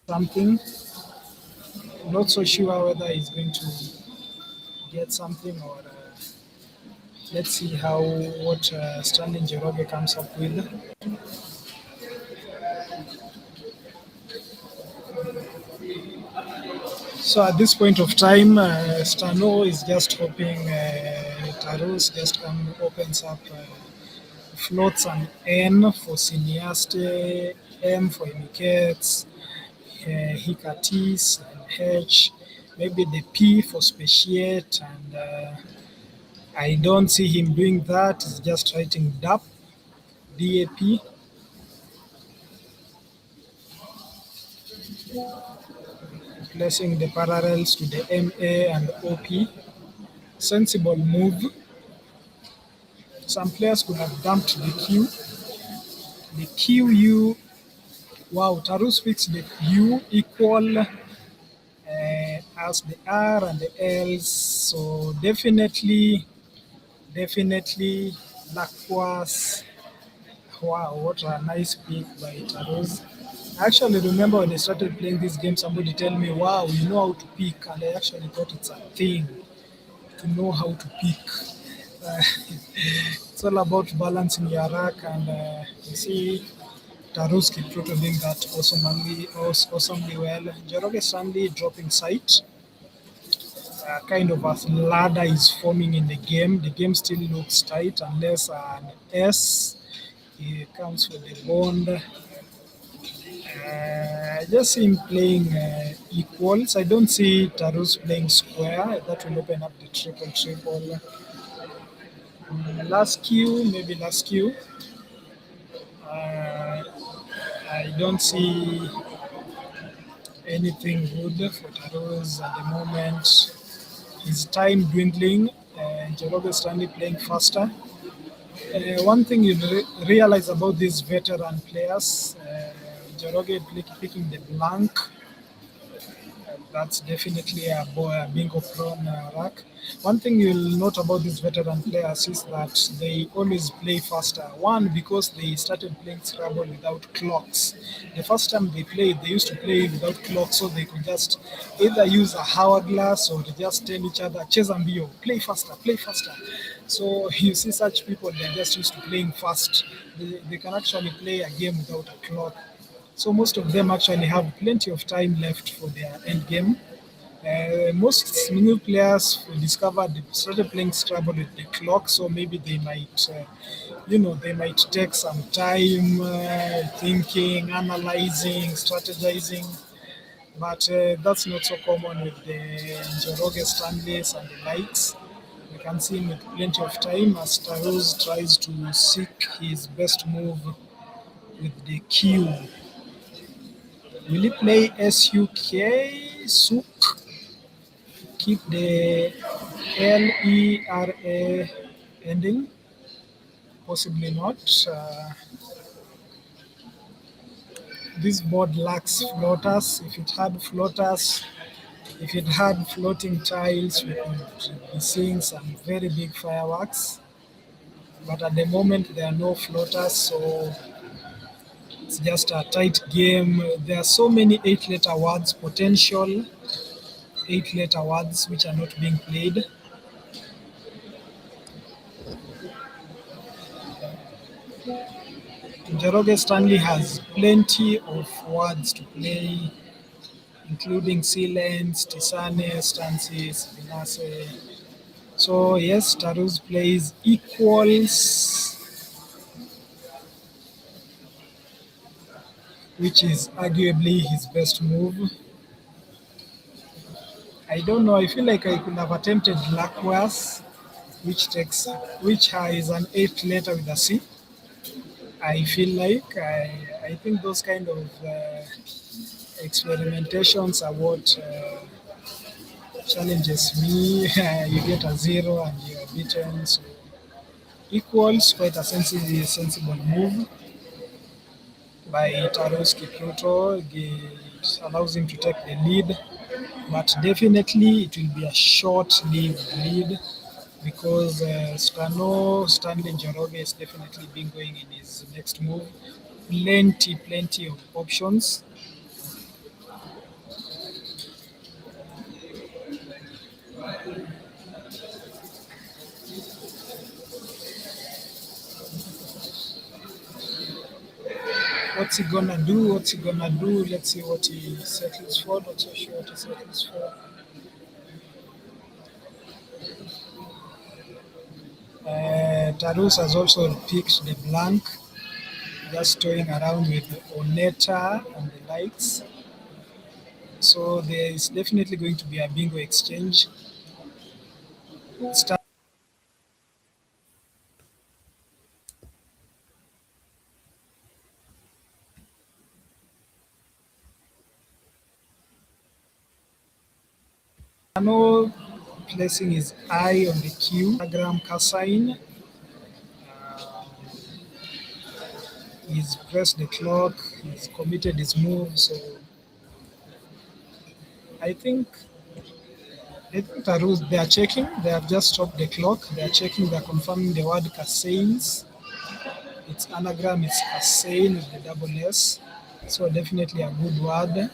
[SPEAKER 1] Something. Not so sure whether he's going to get something or let's see how what Stanley Njoroge comes up with. So at this point of time, Stano is just hoping Tarus just opens up floats an N for Cineaste, M for Imikets, Hikatis, and H, maybe the P for Speciate, and I don't see him doing that. He's just writing DAP, DAP. Placing the parallels to the MA and OP. Sensible move. Some players could have dumped the Q. The QU, wow, Tarus fixed the U equal as the R and the L's. So definitely Lacroix. Wow, what a nice pick by Tarus. I actually remember when I started playing this game, somebody tell me, wow, you know how to pick. And I actually thought it's a thing to know how to pick. It's all about balancing your rack, and you see Tarus Kipruto doing that awesomely well. Njoroge Stanley dropping sight. Kind of a ladder is forming in the game. The game still looks tight unless an S comes for the bond. I just see him playing equals. I don't see Tarus playing square. That will open up the triple. Last Q, maybe last Q. I don't see anything good for Tarus at the moment. His time dwindling. Njoroge Stanley playing faster. One thing you realize about these veteran players, Njoroge picking the blank. That's definitely a bingo prone rack. One thing you'll note about these veteran players is that they always play faster. One, because they started playing Scrabble without clocks. The first time they played, they used to play without clocks, so they could just either use a hourglass or just tell each other, cheza mbio, play faster. So you see such people, they're just used to playing fast. They can actually play a game without a clock. So most of them actually have plenty of time left for their end game. Most new players started playing Scrabble with the clock, so maybe they might, they might take some time thinking, analyzing, strategizing. But that's not so common with the Njoroge Stanleys and the likes. We can see him with plenty of time as Tarus tries to seek his best move with the Q. Will he play SUK, Suk? Keep the LERA ending? Possibly not. This board lacks floaters. If it had floating tiles, we could be seeing some very big fireworks. But at the moment, there are no floaters, so it's just a tight game. There are so many 8-letter words, potential 8-letter words, which are not being played. Njoroge Stanley has plenty of words to play, including Silence, Tisane, Stances, Vinase. So yes, Tarus plays equals, which is arguably his best move. I don't know, I feel like I could have attempted Lakwas, which is an 8 letter with a C. I feel like I think those kind of experimentations are what challenges me. You get a 0 and you are beaten. So equals quite a sensible move by Taros Kipruto. It allows him to take the lead, but definitely it will be a short-lived lead because Stanley Njoroge is definitely been going in his next move. Plenty of options. What's he gonna do? Let's see what he settles for. Not so sure what he settles for. Tarus has also picked the blank, just toying around with Oneta and the likes. So there is definitely going to be a bingo exchange. Stano placing his eye on the cue. Gram Kassain. He's pressed the clock. He's committed his move. So I think Tarus, they are checking. They have just stopped the clock. They are checking. They are confirming the word Kassains. Its anagram is Kassain with the double S. So definitely a good word.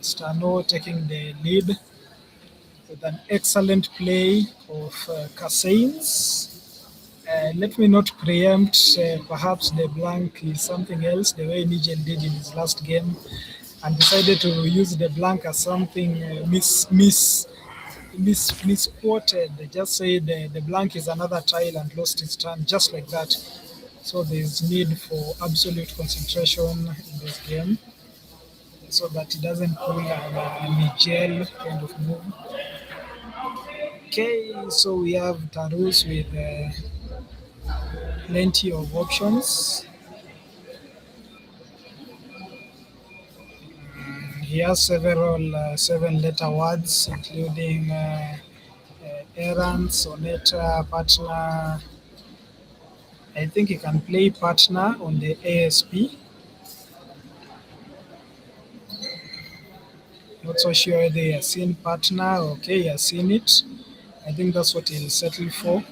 [SPEAKER 1] Stano taking the lead with an excellent play of Kassains. Let me not preempt, perhaps the blank is something else, the way Nigel did in his last game, and decided to use the blank as something misquoted. They just said the blank is another tile and lost his turn, just like that. So there's need for absolute concentration in this game so that it doesn't pull a Nigel kind of move. Okay, so we have Tarus with plenty of options. He has several 7-letter words, including errand, sonata, partner. I think he can play partner on the ASP. Not so sure whether he has seen partner. Okay, he has seen it. I think that's what he'll settle for.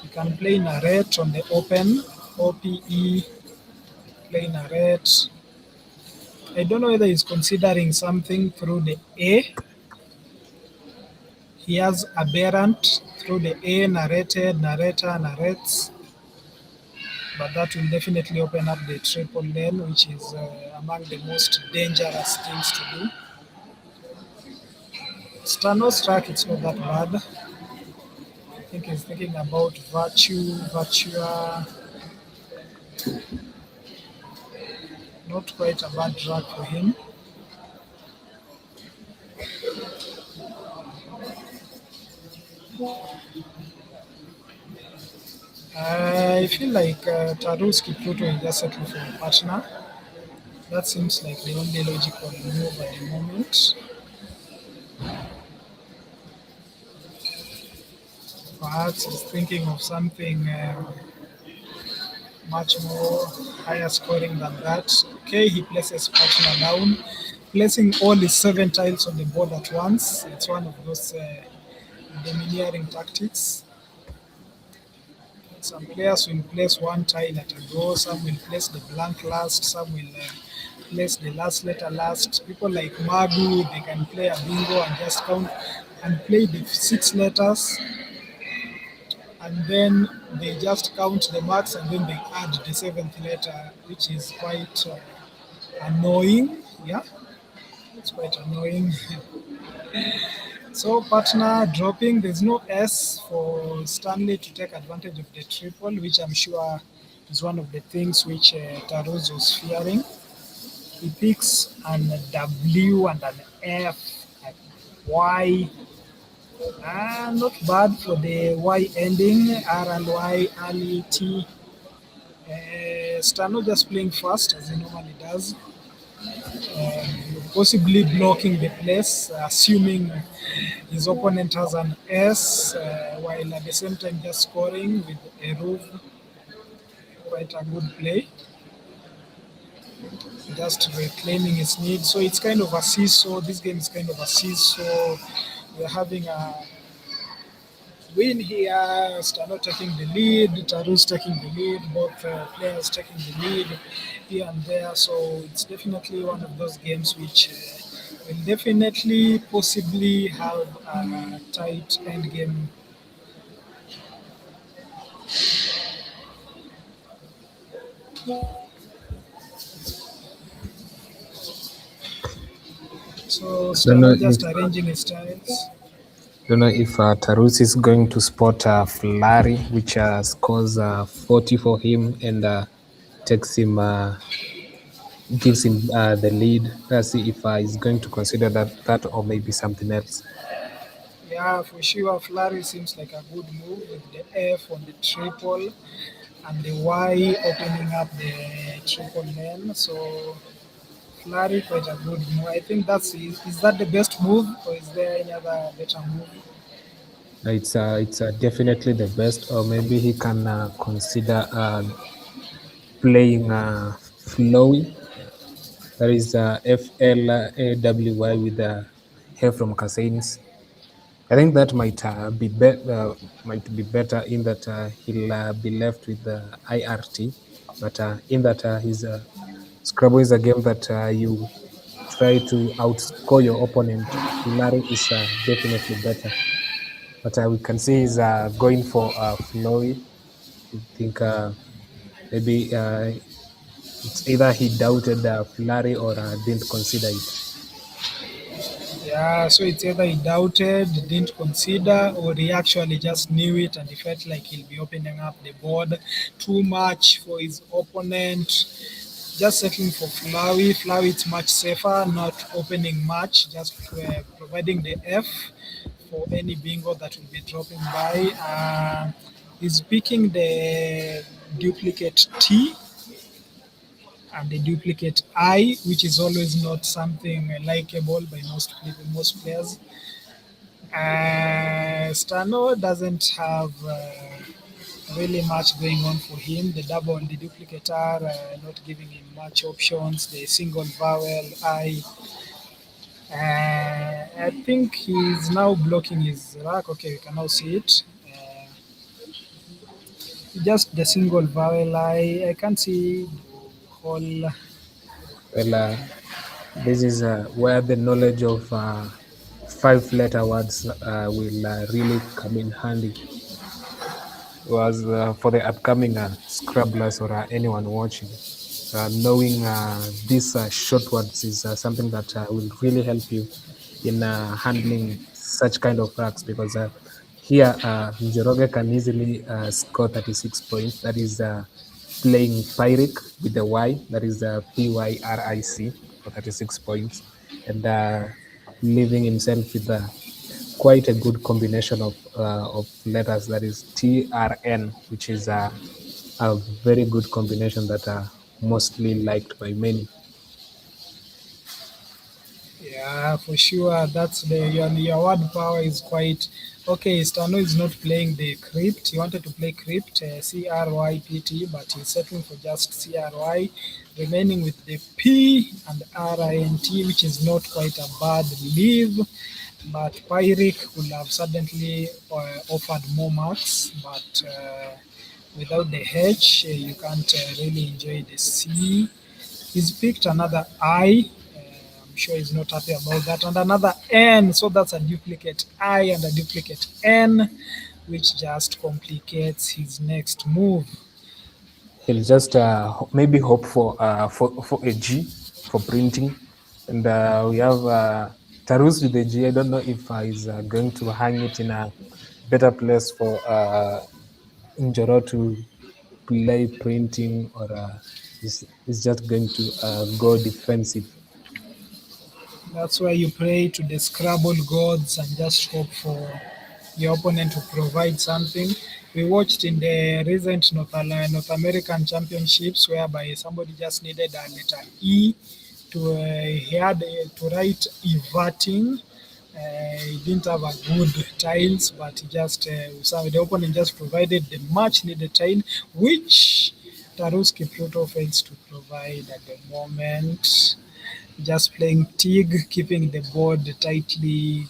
[SPEAKER 1] He can play narrate on the open, OPE, play narrate. I don't know whether he's considering something through the A. He has aberrant through the A, narrated, narrator, narrates. But that will definitely open up the triple lane, which is among the most dangerous things to do. Stano's track, it's not that bad. I think he's thinking about virtue, virtua. Not quite a bad track for him. I feel like Tarus Kipruto will just settle for a partner. That seems like the only logical move at the moment. Perhaps he's thinking of something much more higher scoring than that. Okay, he places partner down, placing all his 7 tiles on the board at once. It's one of those domineering tactics. Some players will place 1 tile at a go, some will place the blank last, some will place the last letter last. People like Magu, they can play a bingo and just count and play the 6 letters and then they just count the marks and then they add the seventh letter, which is quite annoying. Yeah, it's quite annoying. So partner dropping, there's no S for Stanley to take advantage of the triple, which I'm sure is one of the things which Taruz was fearing. He picks an W and an F, and Y. Not bad for the Y ending, R and Y, early T. Stano just playing fast as he normally does. Possibly blocking the place, assuming his opponent has an S, while at the same time just scoring with a roof. Quite a good play. Just reclaiming his need. So it's kind of a seesaw. This game is kind of a seesaw. We're having a win here. Stano taking the lead, Tarus taking the lead, both players taking the lead here and there. So it's definitely one of those games which will definitely possibly have a tight end game. So Stano just arranging his tiles.
[SPEAKER 6] Don't know if Tarus is going to spot Flurry, which scores 40 for him and takes him, gives him the lead. Let's see if he's going to consider that or maybe something else.
[SPEAKER 1] Yeah, for sure. Flurry seems like a good move with the F on the triple and the Y opening up the triple lane. So Flurry quite a good move. I think is that the best move, or is there any other better move?
[SPEAKER 6] It's definitely the best, or maybe he can consider playing Flowey. That is FLAWY with the help from Casains. I think that might be better in that he'll be left with the IRT, but in that his Scrabble is a game that you try to outscore your opponent. Larry is definitely better, but we can see he's going for Flowy. I think maybe it's either he doubted Flurry or didn't consider it.
[SPEAKER 1] Yeah, so it's either he doubted, didn't consider, or he actually just knew it and he felt like he'll be opening up the board too much for his opponent. Just settling for Flurry. Flurry it's much safer, not opening much, just providing the F for any bingo that will be dropping by. He's picking the duplicate T and the duplicate I, which is always not something likable by most people, most players. Stano doesn't have really much going on for him. The double and the duplicate R not giving him much options. The single vowel I. I think he's now blocking his rack. Okay, we can now see it. Just the single vowel I can't see whole.
[SPEAKER 6] Well, this is where the knowledge of 5-letter words will really come in handy. Was for the upcoming Scrabblers or anyone watching, knowing these short words is something that will really help you in handling such kind of racks, because here Njoroge can easily score 36 points. That is playing Pyric with the Y, that is PYRIC for 36 points, and leaving himself with quite a good combination of letters, that is TRN, which is a very good combination that are mostly liked by many.
[SPEAKER 1] Yeah, for sure. That's your word power is quite okay. Stano is not playing the crypt. He wanted to play crypt, CRYPT, but he's settling for just CRY, remaining with the P and RINT, which is not quite a bad leave. But Pyric would have suddenly offered more marks, but without the H, you can't really enjoy the C. He's picked another I. I'm sure he's not happy about that. And another N, so that's a duplicate I and a duplicate N. which just complicates his next move.
[SPEAKER 6] He'll just maybe hope for a G for printing, and we have Tarus with the G. I don't know if he's going to hang it in a better place for Njoro to play printing, or is just going to go defensive.
[SPEAKER 1] That's why you pray to the Scrabble gods and just hope for your opponent to provide something. We watched in the recent North American Championships whereby somebody just needed a letter E to he had to write everting. He didn't have a good tiles, but he just so the opponent just provided the much needed tile, which Taruski Pluto fails to provide at the moment. Just playing Tig, keeping the board tightly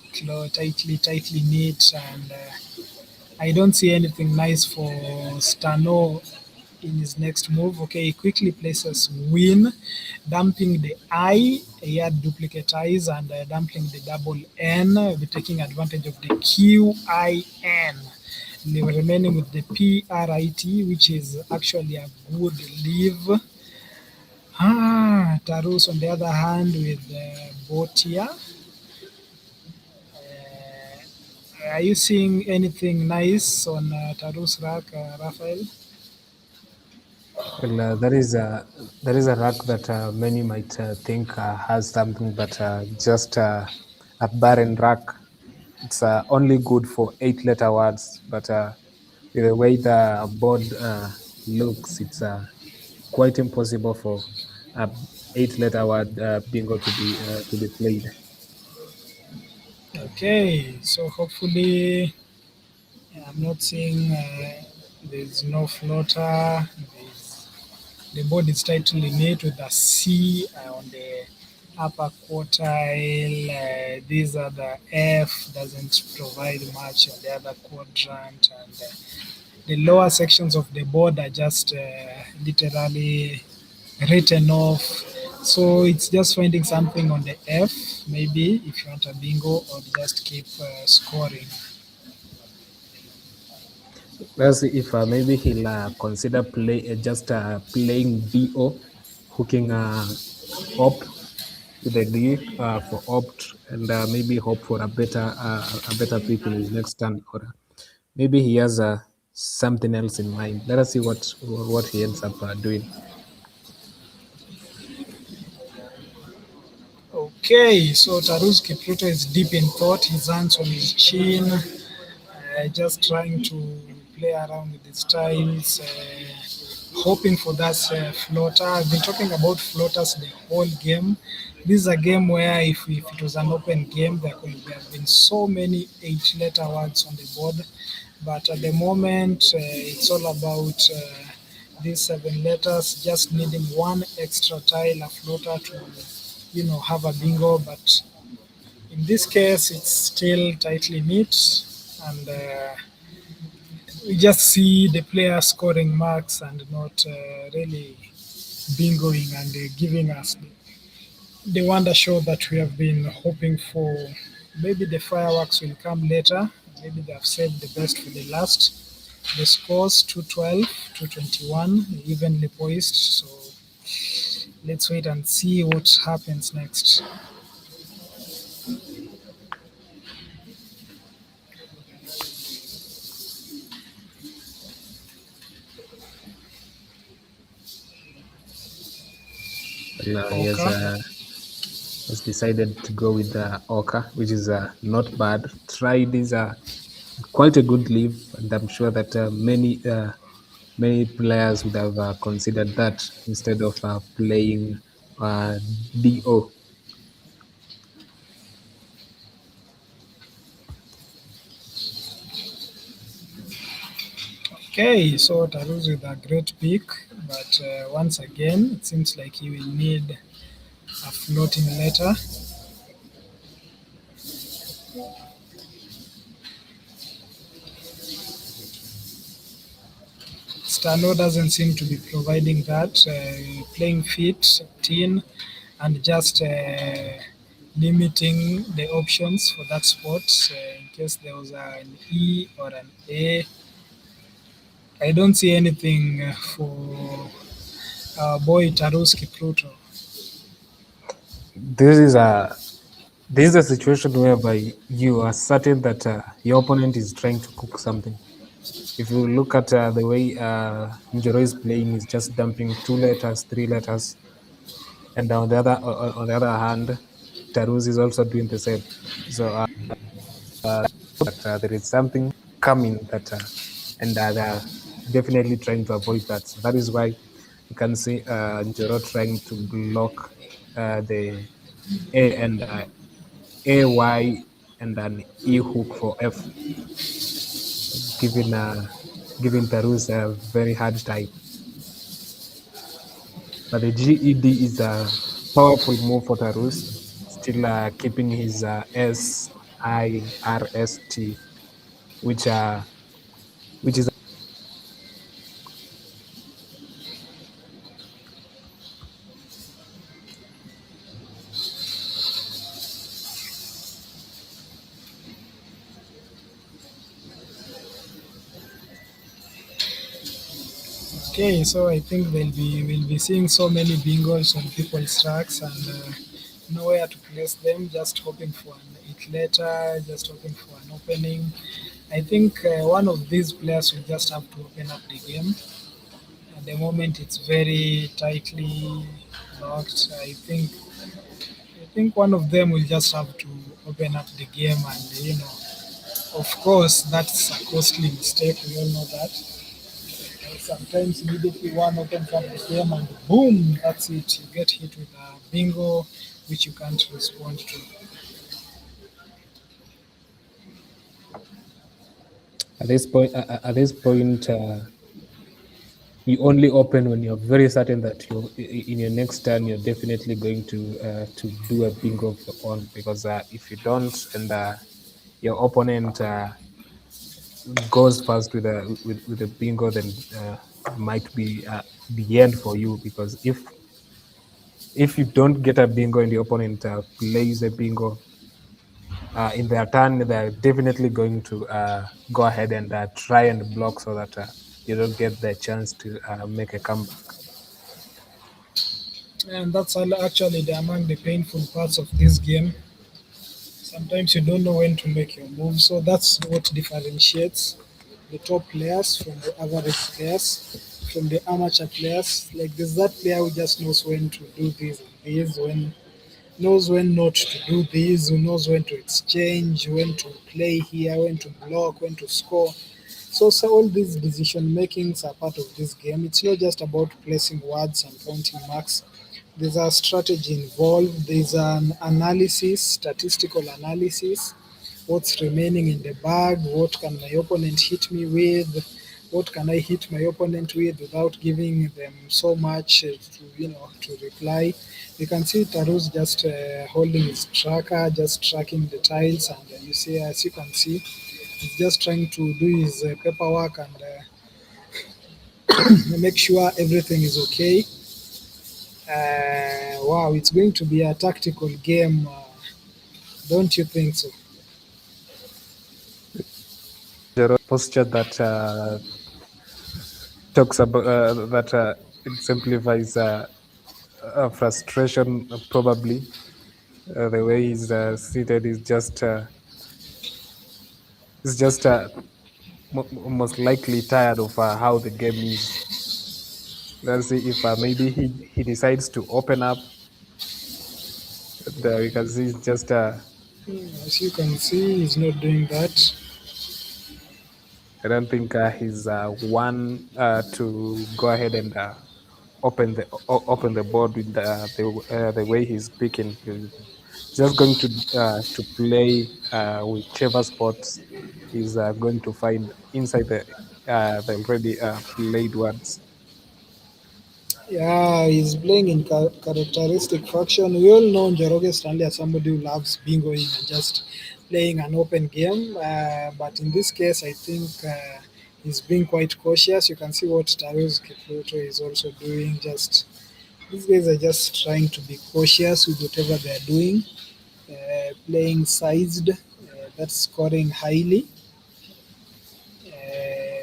[SPEAKER 1] neat, and I don't see anything nice for Stano in his next move. Okay, he quickly places win, dumping the I. He had duplicate I's and dumping the double N, taking advantage of the QIN. Remaining with the PRIT, which is actually a good leave. Tarus, on the other hand, with Botia. Are you seeing anything nice on Tarus rack, Raphael?
[SPEAKER 6] Well, there is a rack that many might think has something, but just a barren rack. It's only good for 8-letter words, but with the way the board looks, it's quite impossible for a 8-letter word bingo to be played.
[SPEAKER 1] Okay, so hopefully I'm not seeing there's no floater. The board is tightly knit with a C on the upper quartile. These are the F, doesn't provide much on the other quadrant, and the lower sections of the board are just literally written off. So it's just finding something on the F, maybe if you want a bingo, or just keep scoring.
[SPEAKER 6] Let's see if maybe he'll consider just playing BO, hooking op with a D for opt, and maybe hope for a better pick in his next turn, or maybe he has something else in mind. Let us see what he ends up doing.
[SPEAKER 1] Okay, so Tarus Kipruto is deep in thought, his hands on his chin, just trying to play around with his tiles, hoping for that floater. I've been talking about floaters the whole game. This is a game where if it was an open game, there could have been so many 8-letter words on the board. But at the moment, it's all about these 7 letters, just needing one extra tile, a floater to, have a bingo. But in this case, it's still tightly knit, and we just see the player scoring marks and not really bingoing and giving us the wonder show that we have been hoping for. Maybe the fireworks will come later. Maybe they have saved the best for the last. The scores 212, 221, evenly poised. So let's wait and see what happens next.
[SPEAKER 6] He has decided to go with the Oka, which is not bad. Tried is quite a good leave, and I'm sure that many players would have considered that instead of playing DO.
[SPEAKER 1] Okay, so Tarus with a great pick, but once again, it seems like he will need a floating letter. Stano doesn't seem to be providing that, playing fit, tin, and just limiting the options for that spot in case there was an E or an A. I don't see anything for our boy Taruski Pluto.
[SPEAKER 6] This is a situation whereby you are certain that your opponent is trying to cook something. If you look at the way Njoro is playing, he's just dumping 2 letters, 3 letters, and on the other hand, Tarus is also doing the same. So that there is something coming that, and they're definitely trying to avoid that. So that is why you can see Njoro trying to block the A and AY and an E hook for F, giving Tarus a very hard time. But the GED is a powerful move for Tarus, still keeping his SIRST, which is
[SPEAKER 1] Okay, so I think we'll be seeing so many bingos on people's tracks and nowhere to place them. Just hoping for an it later, just hoping for an opening. I think one of these players will just have to open up the game. At the moment, it's very tightly locked. I think one of them will just have to open up the game, and of course, that's a costly mistake. We all know that. Sometimes immediately one opens up the game and boom, that's it. You get hit with a bingo which you can't respond to.
[SPEAKER 6] at this point. You only open when you're very certain that you, in your next turn, you're definitely going to do a bingo of your own. Because if you don't, and your opponent goes first with a bingo, then it might be the end for you. Because if you don't get a bingo and the opponent plays a bingo in their turn, they're definitely going to go ahead and try and block so that you don't get the chance to make a comeback.
[SPEAKER 1] And that's actually among the painful parts of this game. Sometimes you don't know when to make your move, so that's what differentiates the top players from the average players, from the amateur players. Like there's that player who just knows when to do this and this, when knows when not to do this, who knows when to exchange, when to play here, when to block, when to score. So all these decision makings are part of this game. It's not just about placing words and counting marks. There's a strategy involved. There's an analysis, statistical analysis. What's remaining in the bag? What can my opponent hit me with? What can I hit my opponent with without giving them so much to reply? You can see Tarus just holding his tracker, just tracking the tiles, and you see, as you can see, he's just trying to do his paperwork and make sure everything is okay. Wow, it's going to be a tactical game, don't you think so?
[SPEAKER 6] The posture that talks about that exemplifies frustration, probably. The way he's seated is just most likely tired of how the game is. Let's see if maybe he decides to open up. You can see it's just
[SPEAKER 1] as you can see, he's not doing that.
[SPEAKER 6] I don't think he's one to go ahead and open the board with the way he's picking. He's just going to play whichever spots he's going to find inside the already played ones.
[SPEAKER 1] Yeah, he's playing in characteristic faction. We all know Njoroge Stanley as somebody who loves bingoing and just playing an open game. But in this case, I think he's being quite cautious. You can see what Tarus Kipruto is also doing. Just these guys are just trying to be cautious with whatever they're doing. playing sized, that's scoring highly.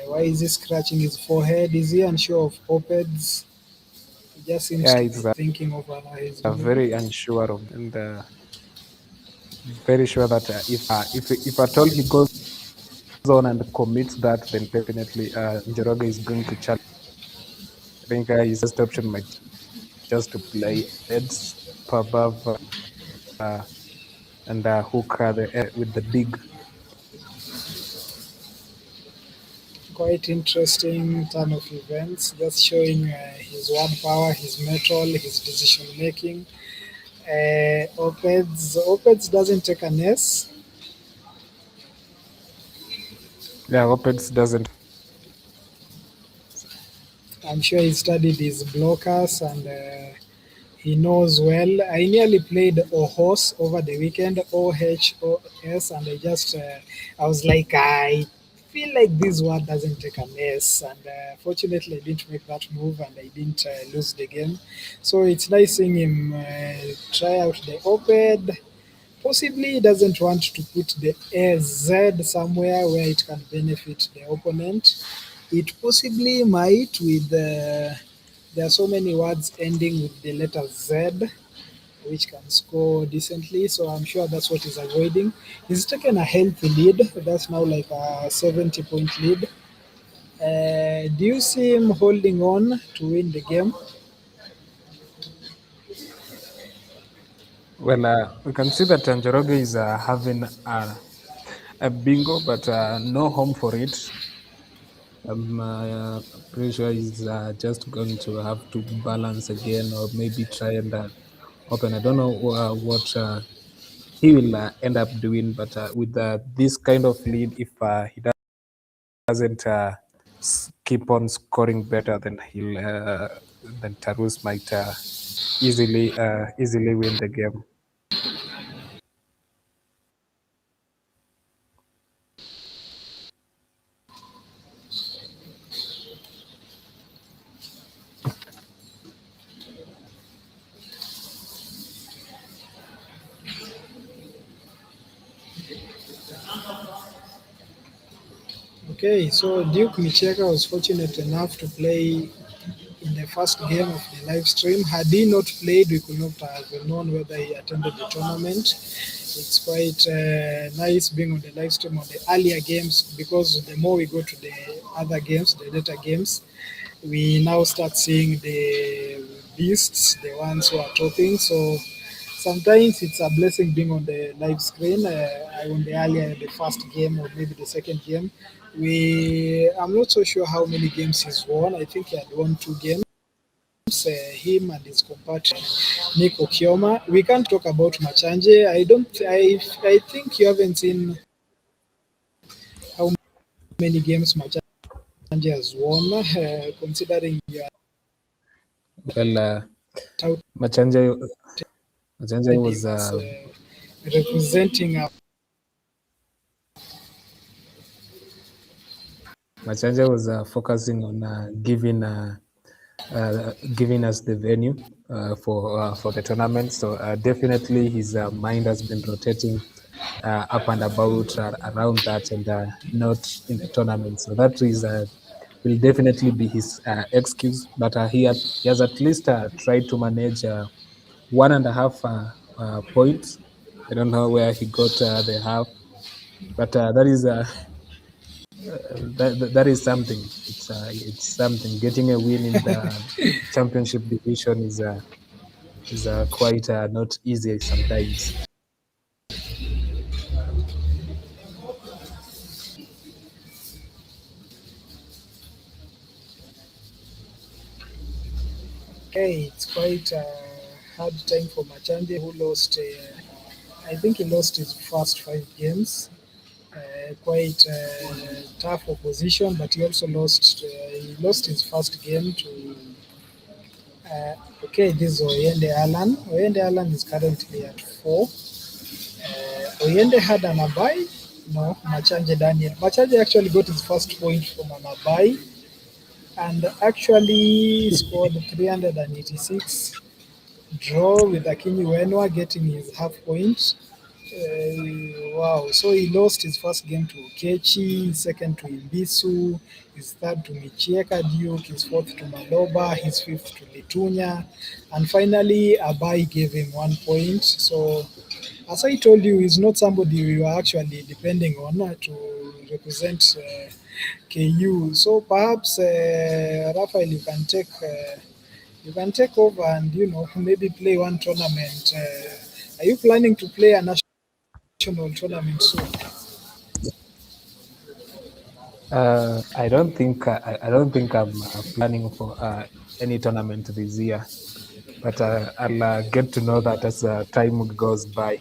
[SPEAKER 1] Why is he scratching his forehead? Is he unsure of opeds? He just seems
[SPEAKER 6] Yeah,
[SPEAKER 1] to
[SPEAKER 6] it's
[SPEAKER 1] be thinking over his move.
[SPEAKER 6] very unsure of, and very sure that if at all he goes on and commits that, then definitely Njoroge is going to challenge. I think his best option might just to play heads above and hook with the big.
[SPEAKER 1] Quite interesting turn of events, just showing his word power, his metal, his decision making. Opeds doesn't take an S.
[SPEAKER 6] Yeah, opeds doesn't.
[SPEAKER 1] I'm sure he studied his blockers and he knows well. I nearly played Ohos over the weekend, OHOS, and I was like, I feel like this word doesn't take an S. And fortunately, I didn't make that move and I didn't lose the game. So it's nice seeing him try out the Oped. Possibly he doesn't want to put the Z somewhere where it can benefit the opponent. It possibly might with there are so many words ending with the letter Z which can score decently, so I'm sure that's what he's avoiding. He's taken a healthy lead, that's now like a 70-point lead. Do you see him holding on to win the game?
[SPEAKER 6] Well, we can see that Njoroge is having a bingo, but no home for it. I'm pretty sure he's just going to have to balance again, or maybe try and open. I don't know what he will end up doing, but with this kind of lead, if he doesn't keep on scoring better, then then Tarus might easily win the game.
[SPEAKER 1] Okay, so Duke Micheka was fortunate enough to play in the first game of the live stream. Had he not played, we could not have known whether he attended the tournament. It's quite nice being on the live stream on the earlier games, because the more we go to the other games, the later games, we now start seeing the beasts, the ones who are topping. So sometimes it's a blessing being on the live screen. On the first game or maybe the second game, I'm not so sure how many games he's won. I think he had won 2 games. Him and his compatriot Nick Okioma. We can't talk about Machanje. I think you haven't seen how many games Machanje has won, considering you are
[SPEAKER 6] Well, Machanje was
[SPEAKER 1] representing
[SPEAKER 6] Machanja was focusing on giving us the venue for the tournament. So definitely his mind has been rotating up and about around that, and not in the tournament. So that is will definitely be his excuse. But he has at least tried to manage 1.5 points. I don't know where he got the half, but that is that is something. It's something. Getting a win in the championship division is quite not easy sometimes.
[SPEAKER 1] Okay, it's quite a hard time for Machande, who lost. I think he lost his first 5 games. Quite tough opposition, but he also lost. He lost his first game to. Okay, this is Oyende Alan. Oyende Alan is currently at 4. Oyende had an abai. No, Machanje Daniel. Machanje actually got his first point from an abai, and actually scored 386. Draw with Akinyi Wenwa getting his half point. Wow. So he lost his first game to Okechi, second to Imbisu, his third to Michieka Duke, his fourth to Maloba, his fifth to Litunya, and finally Abai gave him 1 point. So, as I told you, he's not somebody we were actually depending on to represent KU. So perhaps Raphael, you can take over and maybe play one tournament. Are you planning to play a national tournament soon?
[SPEAKER 6] I don't think I'm planning for any tournament this year, but I'll get to know that as time goes by.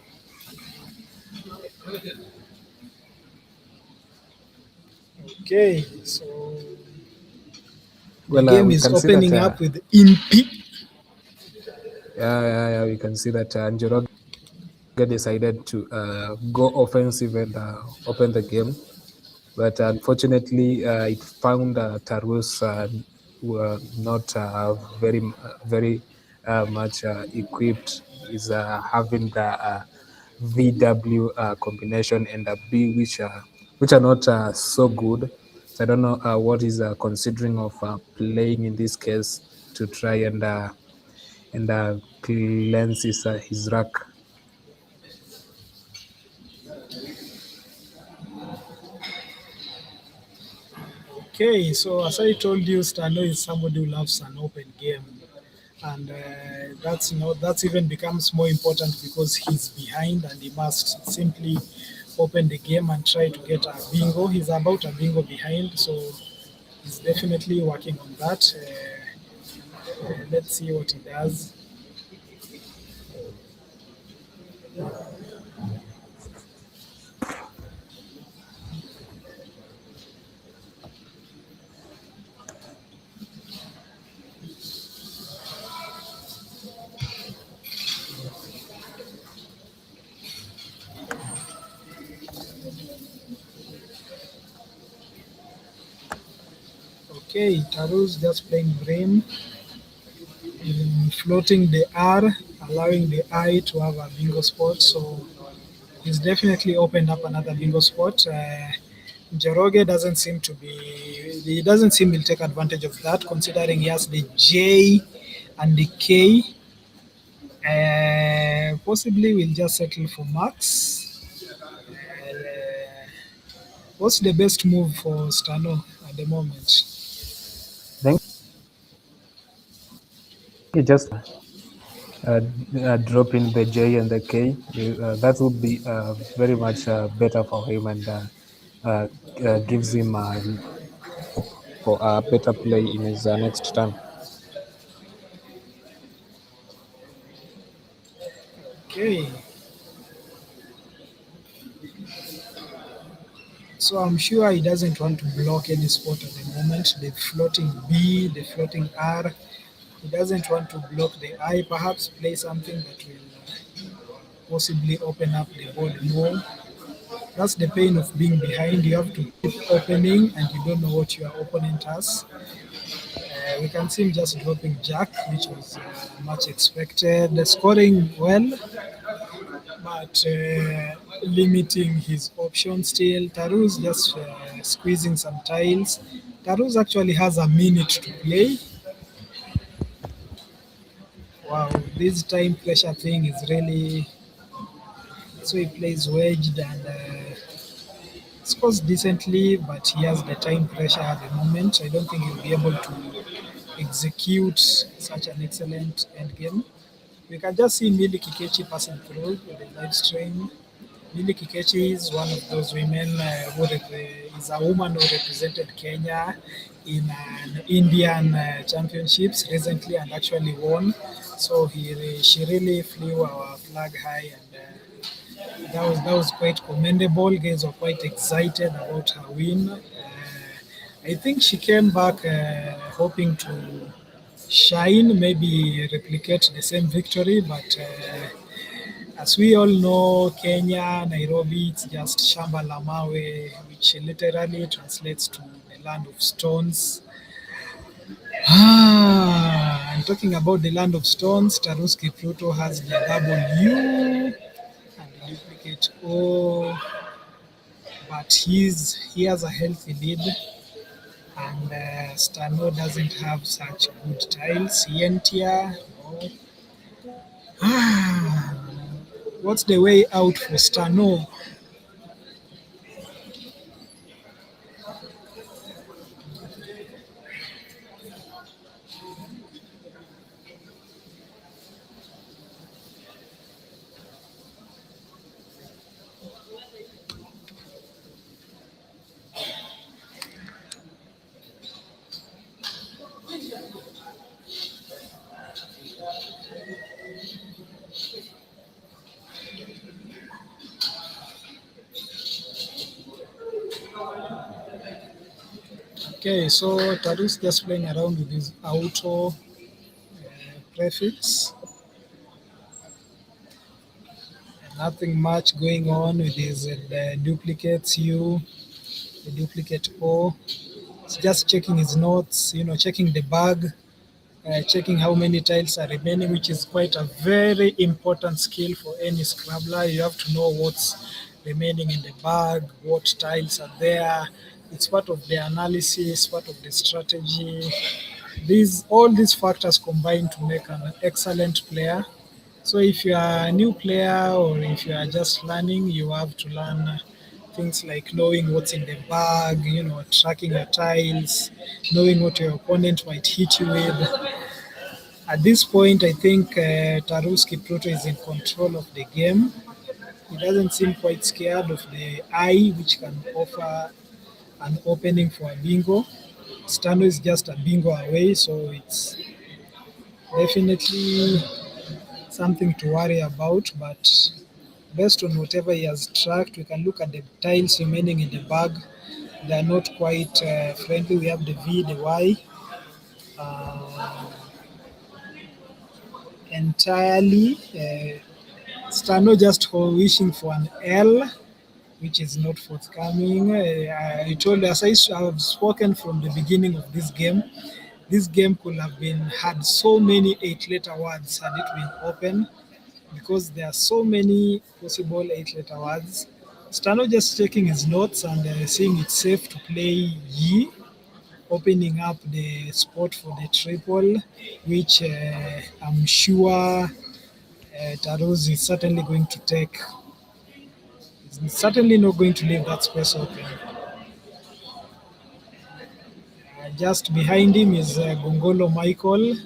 [SPEAKER 1] Okay, so the
[SPEAKER 6] Well,
[SPEAKER 1] game
[SPEAKER 6] we
[SPEAKER 1] is
[SPEAKER 6] can see that.
[SPEAKER 1] opening up with Impi.
[SPEAKER 6] Yeah, we can see that Njoroge decided to go offensive and open the game, but unfortunately, it found Tarus were not very much equipped. Is having the VW combination and a B, which are not so good. So I don't know what he's considering of playing in this case to try and cleanse his rack.
[SPEAKER 1] Okay, so as I told you, Stano is somebody who loves an open game, and that's even becomes more important because he's behind and he must simply open the game and try to get a bingo. He's about a bingo behind, so he's definitely working on that. Let's see what he does. Okay, Taru's just playing Brain, floating the R, allowing the I to have a bingo spot. So he's definitely opened up another bingo spot. Njoroge doesn't seem to be, he doesn't seem to take advantage of that, considering he has the J and the K. Possibly we'll just settle for Max. What's the best move for Stano at the moment?
[SPEAKER 6] I think he just drop in the J and the K. That would be very much better for him and gives him for a better play in his next turn.
[SPEAKER 1] Okay. So I'm sure he doesn't want to block any spot at the moment. The floating B, the floating R. He doesn't want to block the I. Perhaps play something that will possibly open up the board more. That's the pain of being behind. You have to keep opening and you don't know what your opponent has. We can see him just dropping Jack, which was much expected. Scoring well, but limiting his options still. Taru's just squeezing some tiles. Tarus actually has a minute to play. Wow, this time pressure thing is really. So he plays wedged and scores decently, but he has the time pressure at the moment. I don't think he'll be able to execute such an excellent end game. We can just see Mili Kikechi passing through with the live stream. Mili Kikechi is one of those women is a woman who represented Kenya in an Indian championships recently and actually won. So she really flew our flag high, and that was quite commendable. Guys were quite excited about her win. I think she came back hoping to shine, maybe replicate the same victory, but as we all know, Kenya, Nairobi, it's just Shamba la Mawe, which literally translates to the land of stones. And talking about the land of stones, Taruski Pluto has the double U and the duplicate O, but he has a healthy lead, and Stano doesn't have such good tiles. Yentia, no. What's the way out for Stano? Okay, so Taru's just playing around with his auto prefix. Nothing much going on with his duplicates U, the duplicate O. It's just checking his notes, checking the bag, checking how many tiles are remaining, which is quite a very important skill for any Scrabbler. You have to know what's remaining in the bag, what tiles are there. It's part of the analysis, part of the strategy. All these factors combine to make an excellent player. So if you are a new player or if you are just learning, you have to learn things like knowing what's in the bag, tracking your tiles, knowing what your opponent might hit you with. At this point, I think Tarus Kipruto is in control of the game. He doesn't seem quite scared of the eye, which can offer an opening for a bingo. Stano is just a bingo away, so it's definitely something to worry about. But based on whatever he has tracked, we can look at the tiles remaining in the bag. They are not quite friendly. We have the V, the Y. Entirely. Stano just wishing for an L, which is not forthcoming. I told us, I have spoken from the beginning of this game. This game could have had so many 8-letter words had it been open, because there are so many possible 8-letter words. Stano just checking his notes and seeing it's safe to play Yi, opening up the spot for the triple, which I'm sure Taruz is certainly going to take. He's certainly not going to leave that space open. Just behind him is Gongolo Michael,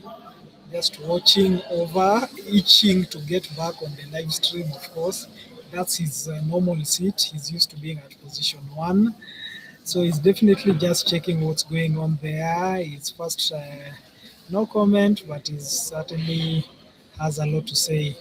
[SPEAKER 1] just watching over, itching to get back on the live stream, of course. That's his normal seat. He's used to being at position 1. So he's definitely just checking what's going on there. He's first, no comment, but he certainly has a lot to say.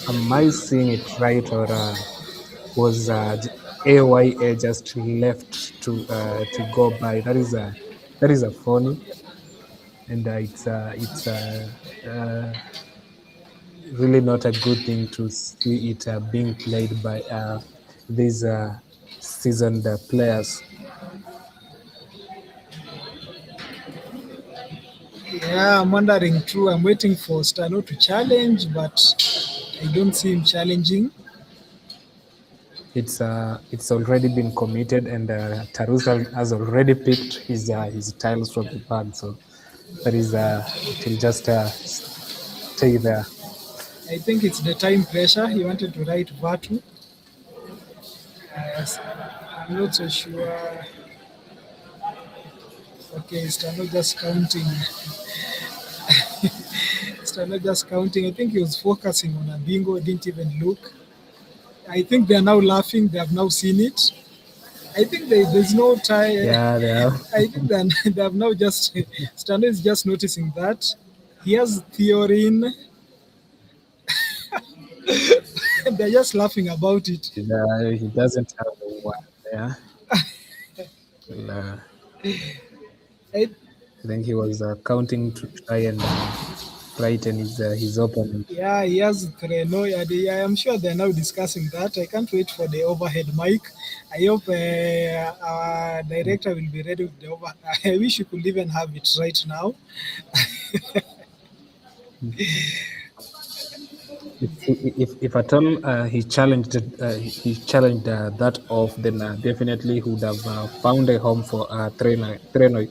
[SPEAKER 6] Am I seeing it right, or was AYA just left to go by? That is a phony, and it's really not a good thing to see it being played by these seasoned players.
[SPEAKER 1] Yeah, I'm wondering too. I'm waiting for Stano to challenge, but I don't see him challenging.
[SPEAKER 6] It's already been committed, and Tarus has already picked his tiles from the bag, so that is it will just stay there.
[SPEAKER 1] I think it's the time pressure. He wanted to write Vatu. I'm not so sure. Okay, Stano just counting Stano just counting. I think he was focusing on a bingo, didn't even look. I think they are now laughing. They have now seen it. I think there's no tie.
[SPEAKER 6] Yeah, they are.
[SPEAKER 1] I think they have now just Stano is just noticing that he has theorine. They're just laughing about it.
[SPEAKER 6] He doesn't have a one there.
[SPEAKER 1] I,
[SPEAKER 6] I think he was counting to try and frighten his opponent.
[SPEAKER 1] yeah, he has Treno. I am sure they're now discussing that. I can't wait for the overhead mic. I hope our director will be ready with the over. I wish you could even have it right now.
[SPEAKER 6] If at all he challenged that off, then definitely he would have found a home for Treno.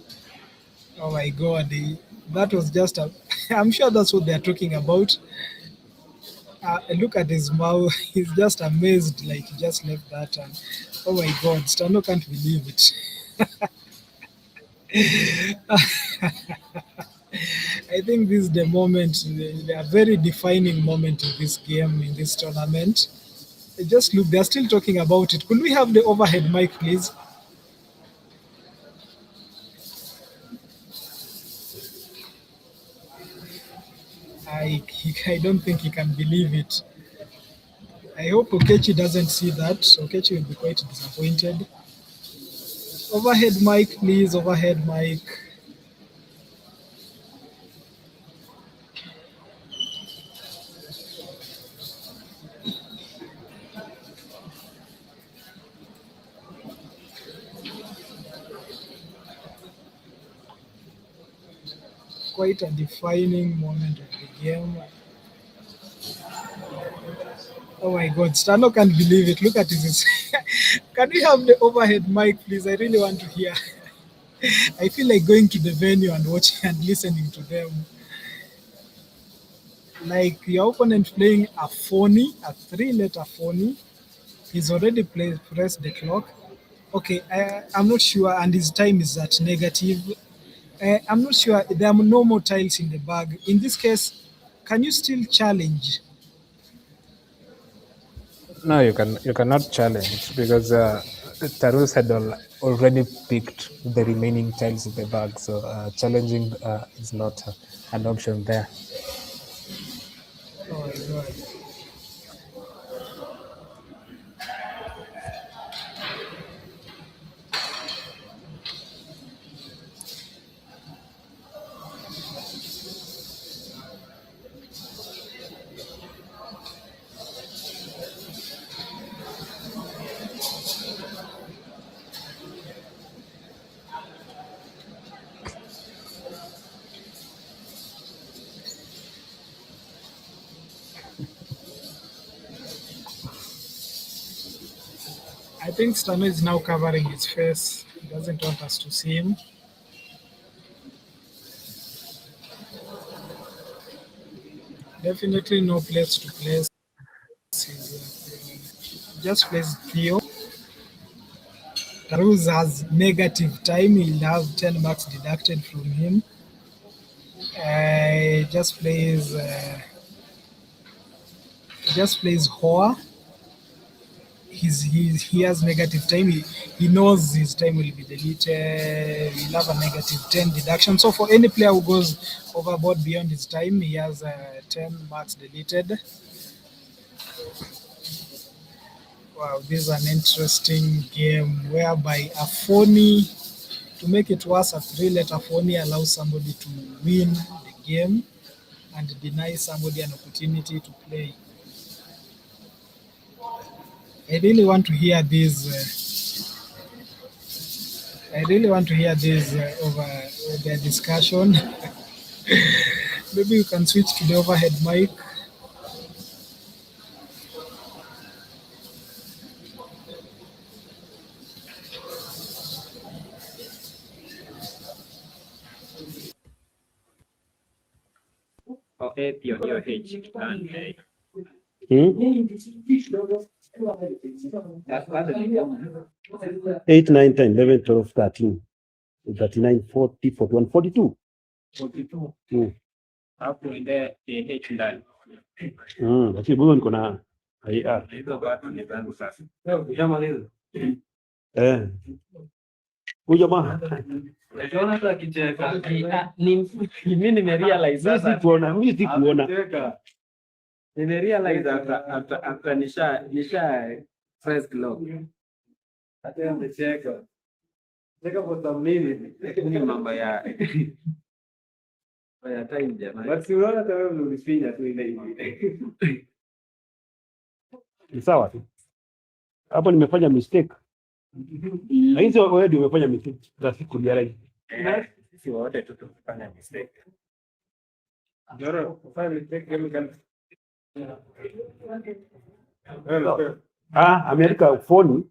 [SPEAKER 1] Oh my God, that was just a. I'm sure that's what they're talking about. Look at his mouth. He's just amazed, like he just left that. And oh my God, Stano can't believe it. I think this is the moment, a very defining moment in this game, in this tournament. Just look, they're still talking about it. Could we have the overhead mic, please? I don't think he can believe it. I hope Okechi doesn't see that. Okechi will be quite disappointed. Overhead mic, please. Overhead mic. Quite a defining moment of the game. Oh my God, Stano can't believe it. Look at this. Can we have the overhead mic, please? I really want to hear. I feel like going to the venue and watching and listening to them. Like your opponent playing a phony, a three-letter phony. He's already pressed the clock. Okay, I'm not sure, and his time is at negative. I'm not sure. There are no more tiles in the bag. In this case, can you still challenge?
[SPEAKER 6] No, you cannot challenge because Tarus had already picked the remaining tiles in the bag, so challenging is not an option there.
[SPEAKER 1] Oh my God. I think Stano is now covering his face. He doesn't want us to see him. Definitely no place to place. Just plays Theo. Taruz has negative time. He'll have 10 marks deducted from him. Just plays Hoa. He has negative time. He knows his time will be deleted. He'll have a negative 10 deduction. So for any player who goes overboard beyond his time, he has 10 marks deleted. Wow, this is an interesting game whereby a phony, to make it worse, a three-letter phony allows somebody to win the game and deny somebody an opportunity to play. I really want to hear this. Over the discussion. Maybe you can switch to the overhead mic.
[SPEAKER 3] Or A, T, or H, and A. That's part of it.
[SPEAKER 7] 8, 9, 10, 11, 12, 13, 39, 40, 41, 42.
[SPEAKER 3] 42.
[SPEAKER 5] Hapo ndio H ndani.
[SPEAKER 7] Lakini bado niko na IR.
[SPEAKER 5] Hizo watu ni zangu sasa.
[SPEAKER 3] Ushamaliza?
[SPEAKER 7] Huyu jamaa
[SPEAKER 3] Unaona hata kicheka. Mimi nimerealize sasa.
[SPEAKER 7] mimi sikuona.
[SPEAKER 3] Nimerealize hata nisha press clock. Hata nimecheka. Cheka kwa tamnini. Ni mambo ya time jamani. Basi unaona hata wewe ulifinya tu ile hivi.
[SPEAKER 7] Ni sawa tu. Hapo nimefanya mistake. Na hizo wewe ndio umefanya mistake za siku ya leo.
[SPEAKER 3] Sisi wote tu tumefanya mistake. Joro, kufanya mistake kama gani?
[SPEAKER 7] Ameandika phone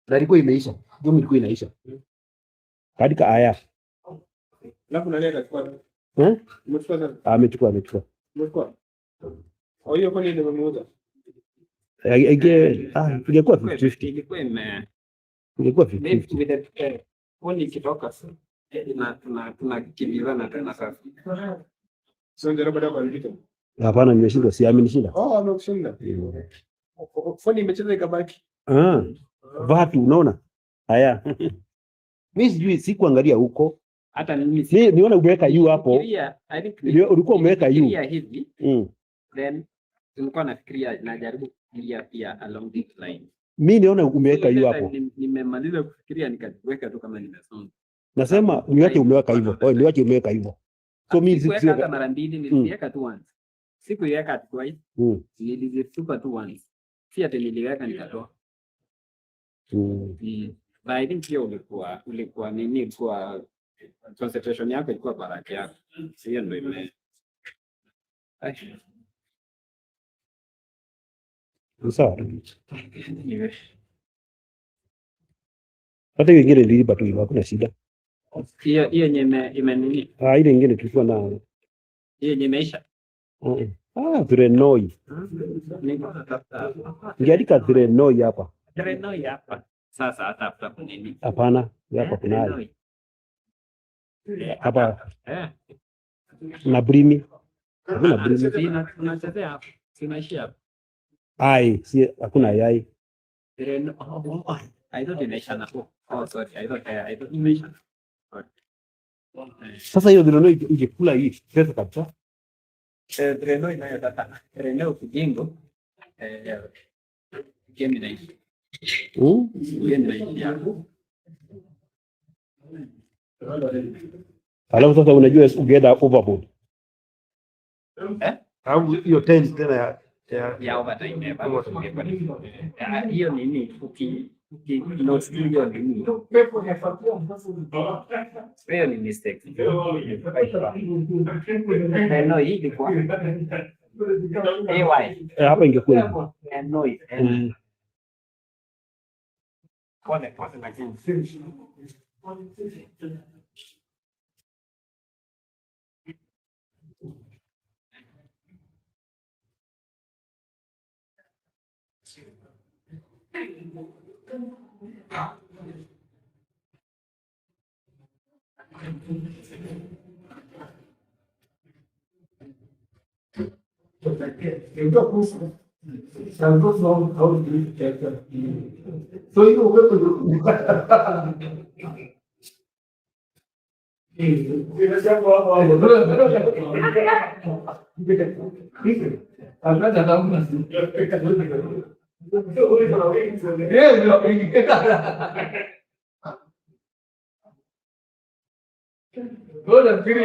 [SPEAKER 7] na ilikuwa imeisha. Ndio ilikuwa inaisha. Katika aya.
[SPEAKER 3] Alafu nani akachukua? Umechukua?
[SPEAKER 7] Amechukua.
[SPEAKER 3] Umechukua? Au hiyo kwani ndio nimeuza?
[SPEAKER 7] Ingekuwa 50. Ingekuwa
[SPEAKER 3] 50. Phone ikitoka sasa. Tunakimbizana tena sasa. Sio ndio baada ya kuandika.
[SPEAKER 7] Hapana, nimeshindwa, siamini shida.
[SPEAKER 3] Amekushinda. Phone imecheza ikabaki.
[SPEAKER 7] Watu unaona? Haya. Mimi sijui sikuangalia huko.
[SPEAKER 3] Hata mimi
[SPEAKER 7] niona umeweka yu hapo. Ulikuwa umeweka yu.
[SPEAKER 3] Hivi. Then nilikuwa nafikiria najaribu kufikiria pia along this line.
[SPEAKER 7] Mimi niona umeweka yu hapo.
[SPEAKER 3] Nimemaliza kufikiria nikaweka tu kama nimesoma.
[SPEAKER 7] Nasema niwache umeweka hivyo. Niwache umeweka hivyo. So mimi
[SPEAKER 3] sikuweka mara mbili, niliweka tu once. Sikuweka twice. Nilizifupa tu once. Si ati niliweka nikatoa. But I think hiyo ulikuwa nini, ilikuwa concentration yako ilikuwa baraka yako. Hiyo ndio ime.
[SPEAKER 7] Sawa. Hata wengine nilipa tu, hakuna shida.
[SPEAKER 3] Hiyo ime nini?
[SPEAKER 7] Ile nyingine tulikuwa na
[SPEAKER 3] hiyo yenye imeisha.
[SPEAKER 7] Drenoi. Ngiandika drenoi hapa.
[SPEAKER 3] Drenoi hapa. Sasa hata nini?
[SPEAKER 7] Hapana, hapa kuna hapa. Na brimi. Hakuna brimi.
[SPEAKER 3] Tunachezea hapa. Tunaishia hapa.
[SPEAKER 7] Si hakuna yai.
[SPEAKER 3] I thought imeisha na. Sorry. I thought imeisha.
[SPEAKER 7] Sasa hiyo drenoi ingekula hii pesa kabisa.
[SPEAKER 3] Drenoi nayo data. Drenoi kijingo. Game inaisha.
[SPEAKER 7] Alafu sasa unajua ugeda overboard. Au hiyo tense tena
[SPEAKER 3] ya overtime hiyo nini no studio nini hiyo ni mistake. No, hii ilikuwa
[SPEAKER 7] hapa ingekuwa hivyo.
[SPEAKER 3] Pole lakini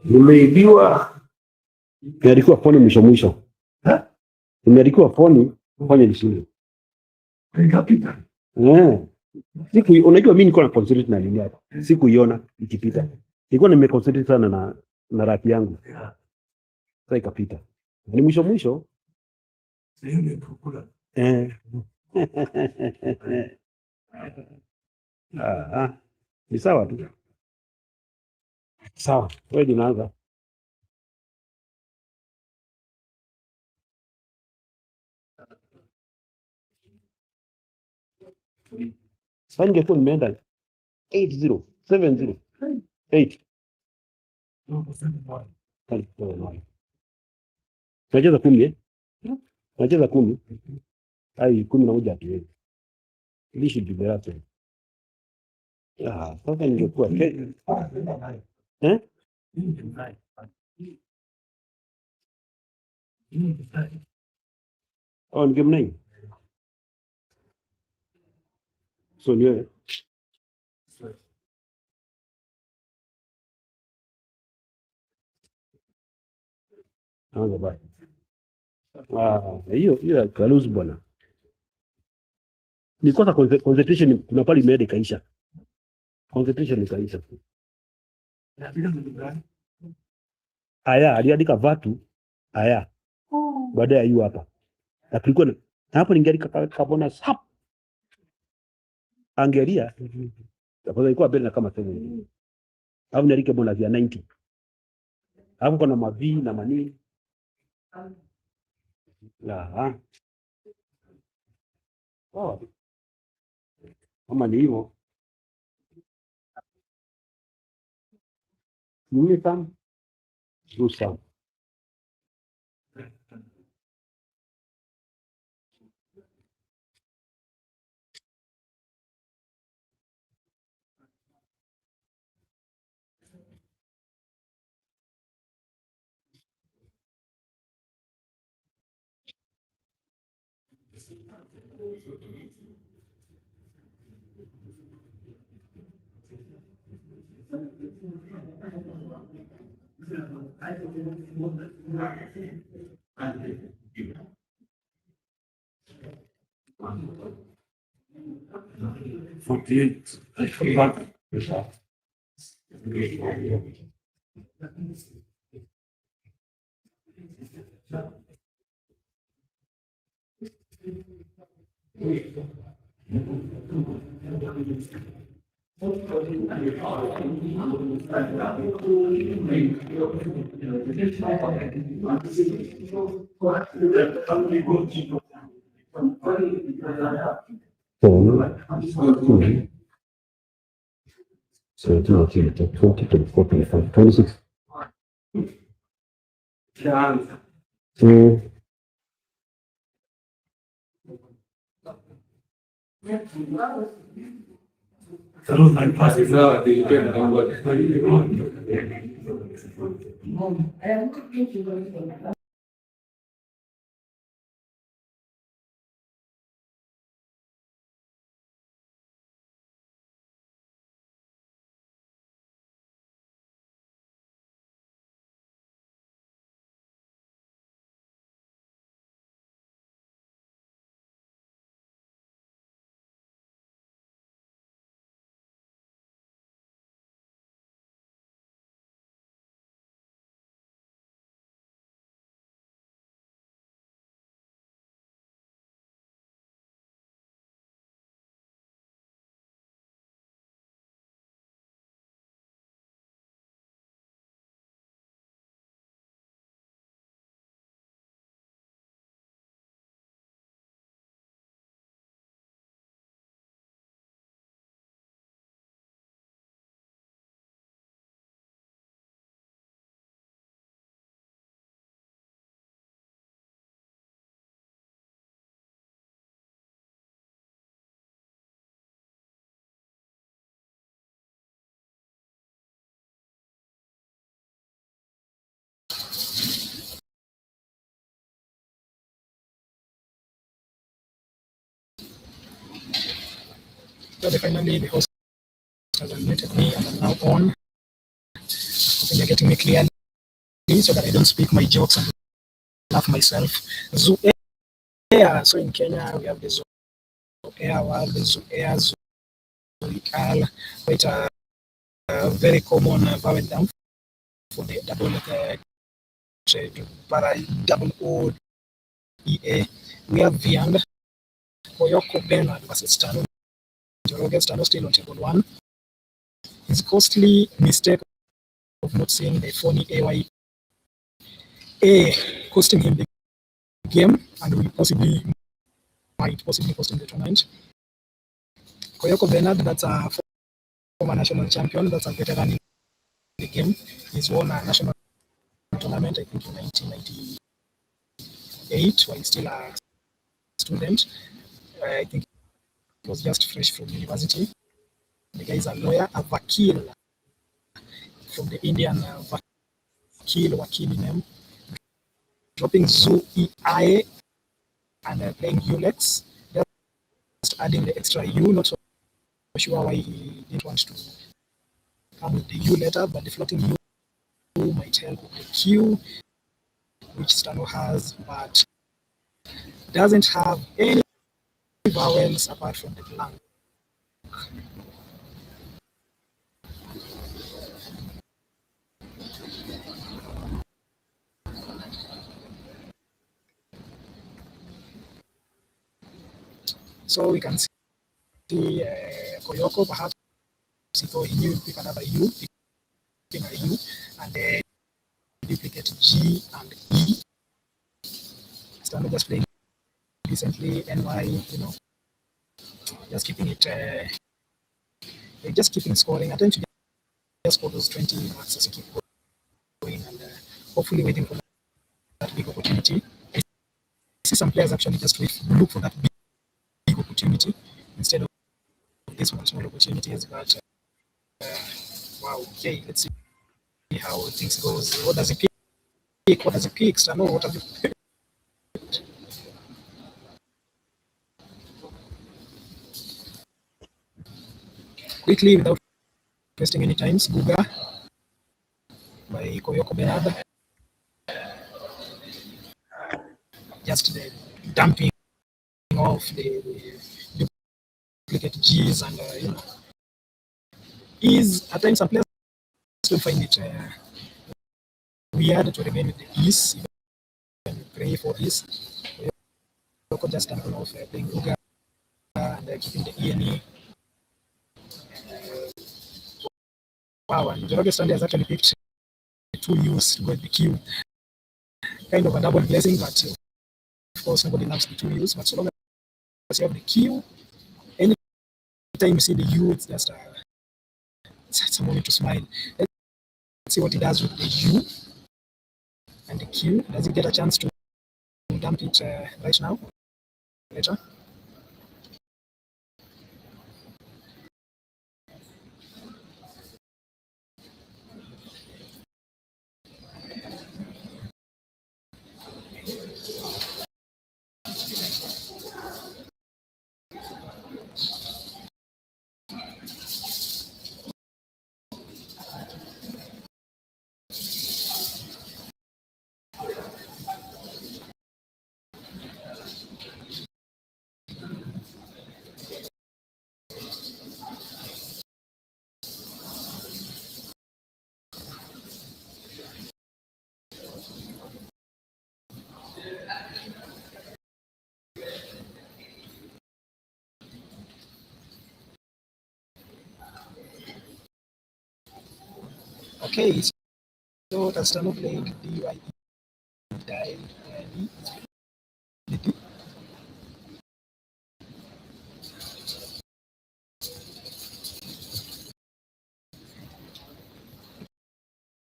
[SPEAKER 7] nimeibiwa. Nimeandikiwa phone mwisho. Nimeandikiwa phone kufanya nini?
[SPEAKER 10] Ikapita.
[SPEAKER 7] Unajua mimi niko na concentrate na nini hapa. Sikuiona ikipita. Nilikuwa nimeconcentrate sana na rap yangu. Sasa ikapita. Ni mwisho.
[SPEAKER 10] Sio ni kukula.
[SPEAKER 7] Ni sawa tu. Sawa, wewe unaanza. Sasa ningekuwa nimeenda 80 70 8. Unacheza 10 Unacheza 10. Ai 11 tu. Lishi liberate. Sasa ningekuwa ni game 9. So niwe anza basi. Hiyo kaluzi bwana. Nikosa concentration, kuna pale imeenda ikaisha. Concentration ikaisha. Aliandika vatu. Baada ya hiyo hapa. Na kulikuwa hapo ningeandika kabona sap. Angelia. Hapo ilikuwa bela kama 7. Au niandike bonus ya 90. Hapo kuna mavi na mani. Kama ni hivyo. Ni sana. Rusa. So 20, 24, 25, 26.
[SPEAKER 1] So finally the host has unmuted me and I'm now on. Hoping you're getting me clearly so that I don't speak my jokes and laugh myself. So in Kenya we have the Airwall, Air Zoical, quite a very common vowel down for the double double O E A. We have Viand, Koyoko Bernard versus Tano. Njoroge Tano still on table 1. His costly mistake of not seeing the phony AY costing him the game and will might possibly cost him the tournament. Koyoko Bernard, that's a former national champion, that's a veteran in the game. He's won a national tournament, I think, in 1998, while still a student. I think he was just fresh from university. The guy is a lawyer, a vakil from the Indian wakil name. Dropping Zoo EI and playing Ulex. Just adding the extra U, not so sure why he didn't want to come with the U letter, but the floating U might help with the Q, which Stano has, but doesn't have any vowels apart from the blank. So we can see Koyoko, perhaps he thought he knew pick another U, picking a U, and then duplicate G and E. Stano just playing decently, NY, just keeping it, just keeping scoring. Attempt to just score those 20 marks as you keep going, and hopefully waiting for that big opportunity. I see some players actually just look for that big opportunity instead of this one small opportunities. But wow, okay, let's see how things goes. What does he pick? What does he pick? Stano, what have you picked? Quickly, without wasting any time, Guga by Koyoko Bernard. Just the dumping off the duplicate G's and is at times some players still find it weird to remain with the E's, even pray for this. Koyoko just dumping off playing Guga and keeping the ENE. Wow, and Njoroge Stanley has actually picked 2 U's to go with the Q. Kind of a double blessing, but of course nobody loves the 2 U's. But so long as you have the Q, anytime you see the U, it's just it's a moment to smile. Let's see what he does with the U and the Q. Does he get a chance to dump it right now? Later. Okay, so that's Stano playing DYE dial D.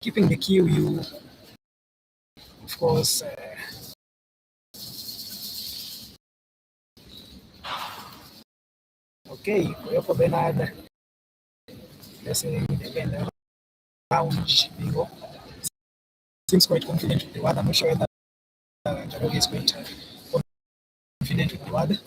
[SPEAKER 1] Keeping the QU, of course. Okay, Koyoko Bernard. Let's say again, lounge bingo. Seems quite confident with the word. I'm not sure whether Njoroge is quite confident with the word.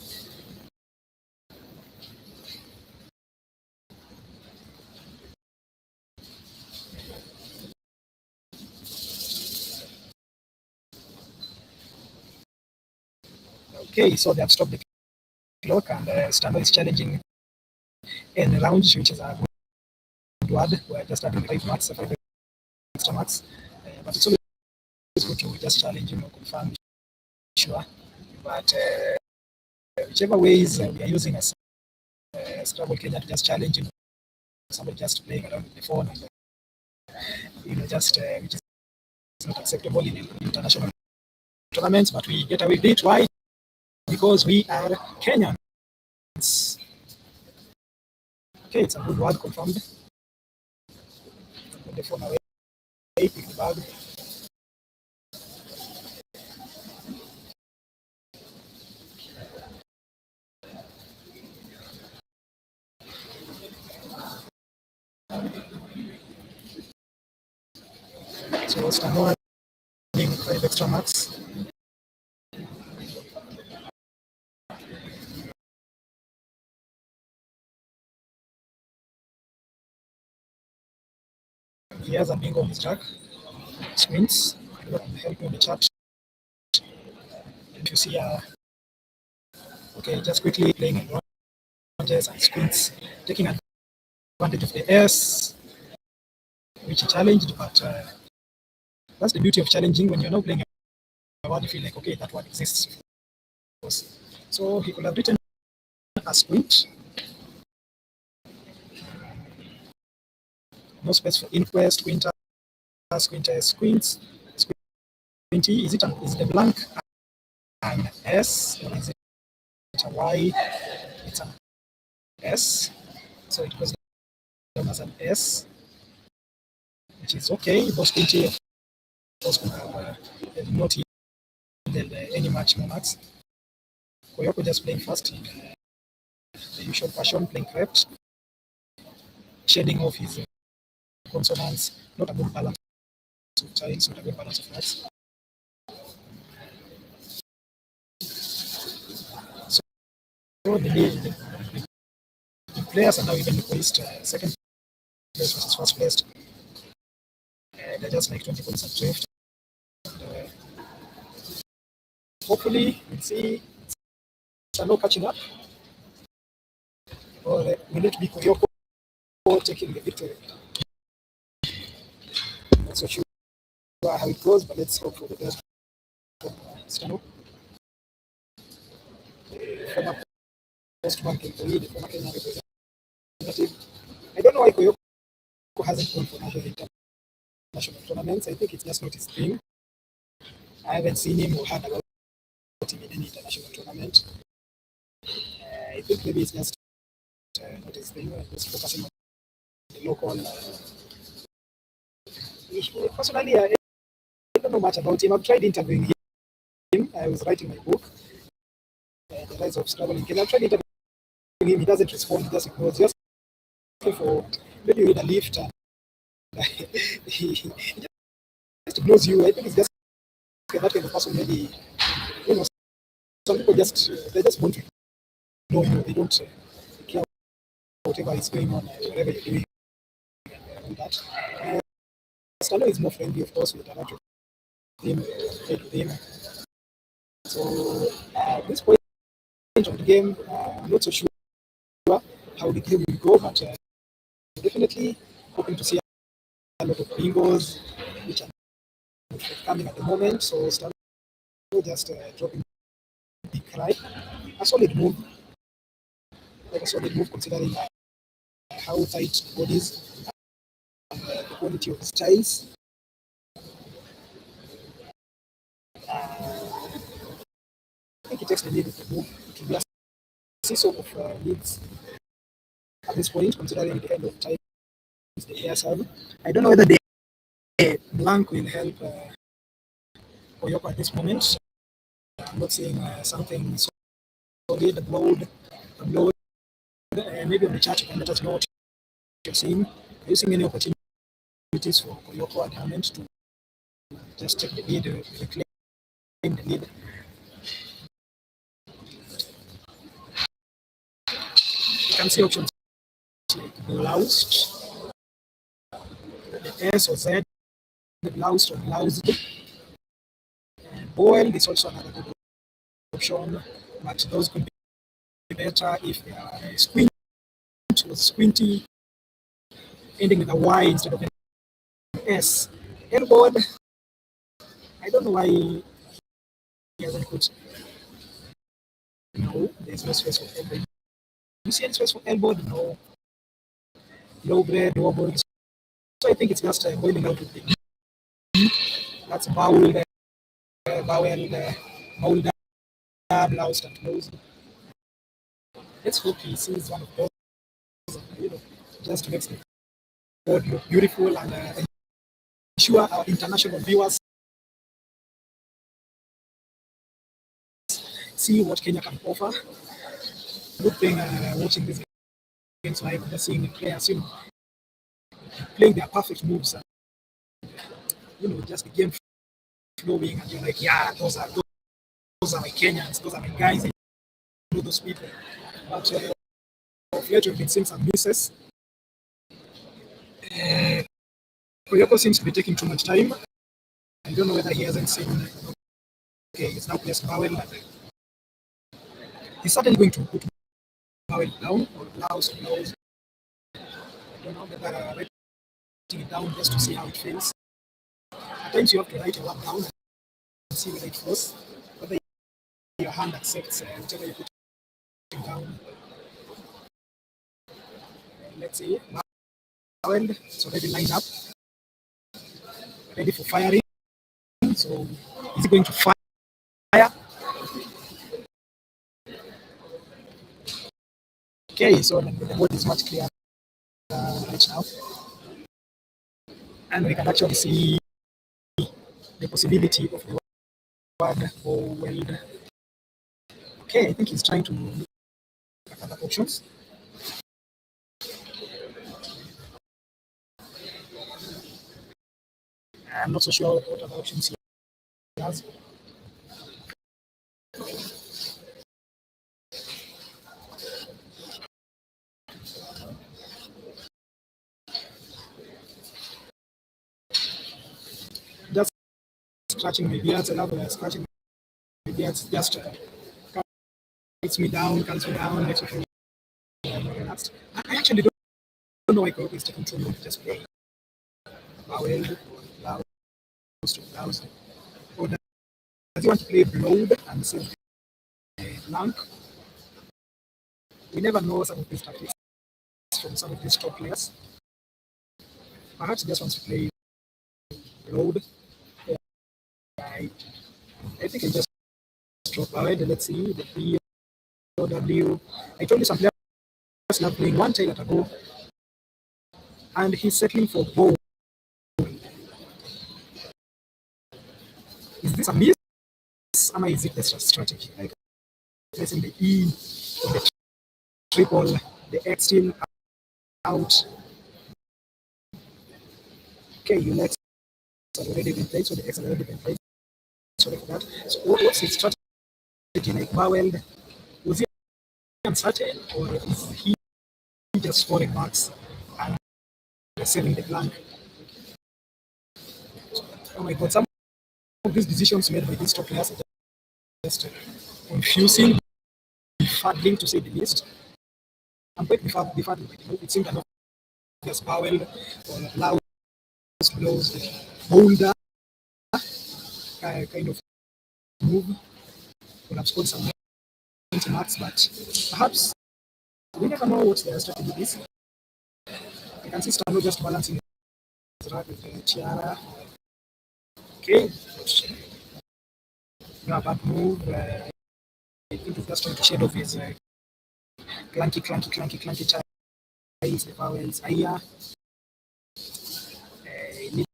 [SPEAKER 1] Okay, so they have stopped the clock, and Stano is challenging in rounds, which is a good word. We're just adding 5 marks, 5 extra marks. But it's always good to just challenge, confirm, sure. But whichever ways we are using as Scrabble Kenya to just challenge, somebody just playing around with the phone, and, just which is not acceptable in international tournaments, but we get away with it. Why? Because we are Kenyans. Okay, it's a good word, confirmed. Put the phone away, pick the bag. So Stano getting 5 extra marks. He has a bingo on his jack. Screens. Help me in the chat. If you see okay, just quickly playing in rounds and screens, taking advantage of the S, which he challenged, but that's the beauty of challenging. When you're not playing a word, you feel like, okay, that word exists. So he could have written a squint. No space for inquest, squinter, squints, squinty. Is it the blank an S, or is it a Y? It's an S. So it goes down as an S, which is okay. Both squinty, of course, could have not yielded any much more marks. Koyoko just playing fast in the usual fashion, playing correct, shading off his consonants, not a good balance of tiles, not a good balance of marks. So the players are now even placed second place versus first place. They're just like 20 points adrift. Hopefully, we'll see Stano catching up. Or will it be Koyoko taking the victory? Not so sure how it goes, but let's hope for the best. Stano, former post-bank employee, the former Kenya representative. I don't know why Koyoko hasn't gone for another international tournaments. I think it's just not his thing. I haven't seen him or heard about him in any international tournament. I think maybe it's just not his thing. Just focusing on the local. Personally, I don't know much about him. I've tried interviewing him. I was writing my book, The Rise of Scrabble in Kenya. I've tried interviewing him. He doesn't respond. He just ignores. Just for maybe with a lift. He just ignores you. I think it's just that kind of person. Maybe some people they just want to know you. They don't care whatever is going on, whatever you're doing. That. Stano is more friendly, of course, with a lot of him, play with him. So at this point of the game, I'm not so sure how the game will go, but definitely hoping to see a lot of bingos, which are coming at the moment. So Stano just dropping the cry. A solid move, considering how tight the body is, the quality of the styles. I think it takes the lead of the move. It will be a seesaw of leads at this point, considering the end of time is the air serve. I don't know whether the blank will help Koyoko at this moment. I'm not seeing something solid, upload. Maybe on the chat you can let us know what you're seeing. Are you seeing any opportunities for Koyoko at the moment to just take the lead, reclaim the lead? You can see options like bloused, the S or Z, the bloused or bloused. Boiled is also another good option, but those could better if they are squint or squinty, ending with a Y instead of an S. Elbowed, I don't know why he hasn't put. No, there's no space for elbow. You see any space for elbowed? No. Low bread, wobbled. So I think it's just boiling out with the that's bowled, bowled, bloused, and closed. Let's hope he sees one of those, just makes the board look beautiful and ensure our international viewers see what Kenya can offer. Good thing watching these games live, just seeing the players, playing their perfect moves, and, just the game flowing, and you're like, yeah, those are my Kenyans, those are my guys, I know those people. But of late, we've been seeing some misses. Koyoko seems to be taking too much time. I don't know whether he hasn't seen. Okay, he's now placed Bowell. He's certainly going to put Bowell down or blouse. I don't know whether writing it down just to see how it feels. At times you have to write a word down and see whether it flows, whether your hand accepts whichever you put it down. Let's see. Bowell, it's already lined up, ready for firing. So is he going to fire? Okay, so the board is much clearer right now. And we can actually see the possibility of the word bowled. Okay, I think he's trying to look at other options. I'm not so sure what other options he has. Just scratching my beards, another scratching my beards, just calms me down, makes me feel relaxed. I actually don't know why Koyoko is taking too long to just play. Bowel, blouse, or does he want to play blowed and save blank? We never know some of these tactics from some of these top players. Perhaps he just wants to play blowed. I think I just drop away. Let's see the POW. I told you some players love playing one tile at a go, and he's settling for bow. Is this a miss? Or is it the strategy? Like placing the E, the triple, the X still out. Okay, you let already been played, so the X already been played. Sorry for that. So what's his strategy? Like Bowell, was he uncertain, or is he just scoring marks and saving the blank? Oh my God, some of these decisions made by these top players are just confusing, befuddling to say the least. I'm quite befuddled by the move. It seemed that just Bowell or loud blows, bolder kind of move would have scored some 20 marks, but perhaps we never know what their strategy is. I can see Stano just balancing his rack with the tiara. Okay, no bad move. I think he's just trying to shed off his clunky ties, the vowels. Aya, needs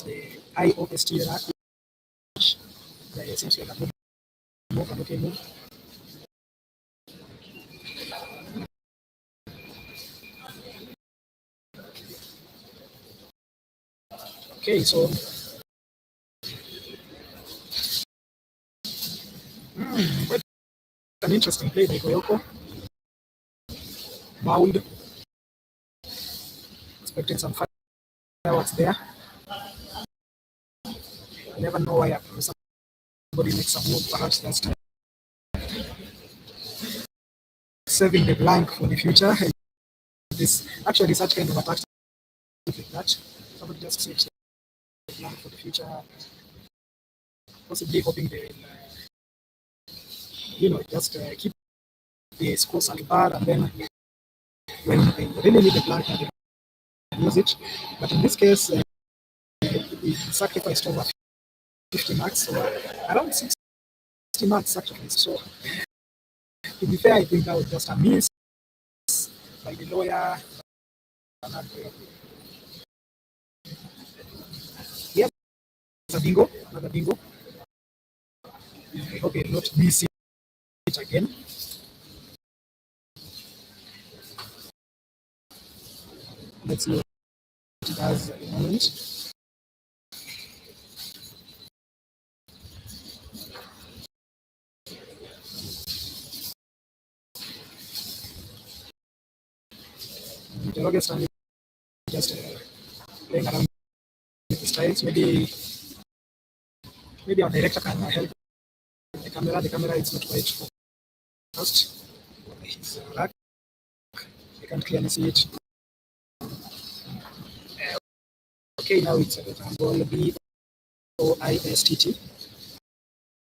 [SPEAKER 1] the eye of the steel rack. It seems like a good move, an okay move. Okay, so quite an interesting play by Koyoko. Bound. Expecting some fireworks there. You never know why somebody makes a move, perhaps that's time. saving the blank for the future. This actually such kind of attack like that. Somebody just saves the blank for the future, possibly hoping they will, just keep the scores at bar, and then when they really need the blank, they use it. But in this case, we sacrificed over 50 marks, so around 60 marks sacrificed. So to be fair, I think that was just a miss by the lawyer. Yes, another bingo. I hope you'll not miss it again. Let's see what it does at the moment. August, just playing around with the styles. Maybe our director can help the camera. The camera is not quite focused. His rack. I can clearly see it. Okay, now it's a example BOISTT.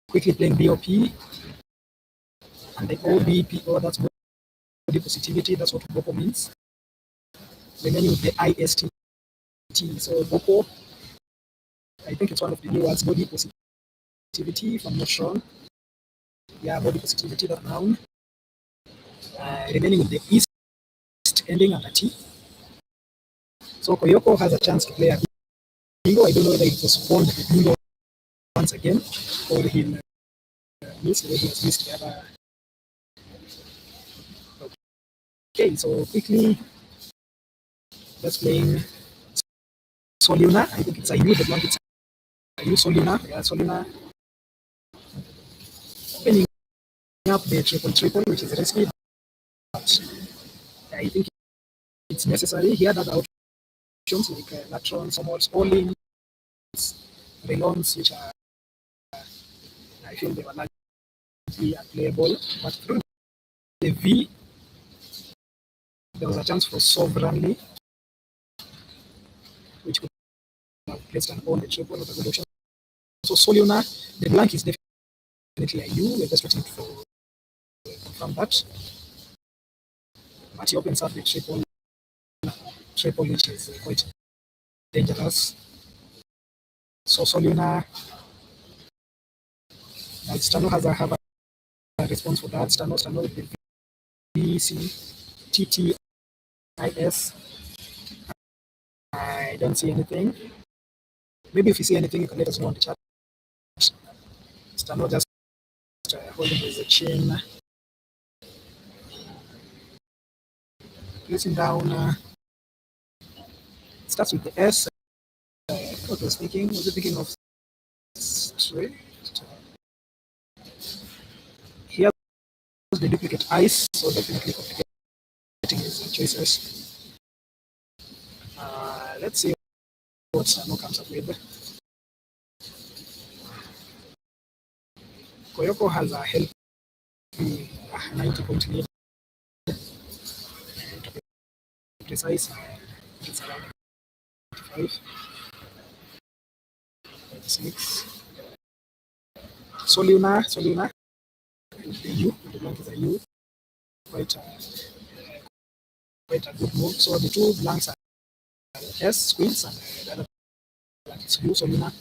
[SPEAKER 1] Quickly playing BOP and the OBPO. That's body positivity. That's what BOPO means. Remaining with the ISTT. So BOPO, I think it's one of the new words, body positivity, if I'm not wrong. Yeah, body positivity, that noun. Remaining with the east ending and a T. So Koyoko has a chance to play a bingo. I don't know whether he postponed the bingo once again or he'll miss the way he has missed the other. Okay, so quickly, let's playing Soluna. I think it's a U, the blank it's a U, Soluna. Yeah, Soluna. Opening up the triple, which is risky, but I think it's necessary. He had other options like latrons, somols, Oling, relons, which are, I feel they were largely unplayable. But through the V, there was a chance for sovereignly, which could have placed an on the triple of the good option. So Soluna, the blank is definitely a U. We're just waiting for confirm that. But he opens up the triple, which is quite dangerous. So Soluna, Stano has a response for that. Stano with the VCTTIS. I don't see anything. Maybe if you see anything, you can let us know on the chat. Stano just holding his chin, placing down. Starts with the S. What was thinking? Was it thinking of straight? Here was the duplicate ice, so definitely complicating his choices. Let's see what Stano comes up with. Koyoko has a healthy 90-point lead. And to be precise, it's around 5, 6. Soluna, the U, the blank is a U. Quite a good move. So the two blanks are S, squeeze, and the other blank is U, Soluna.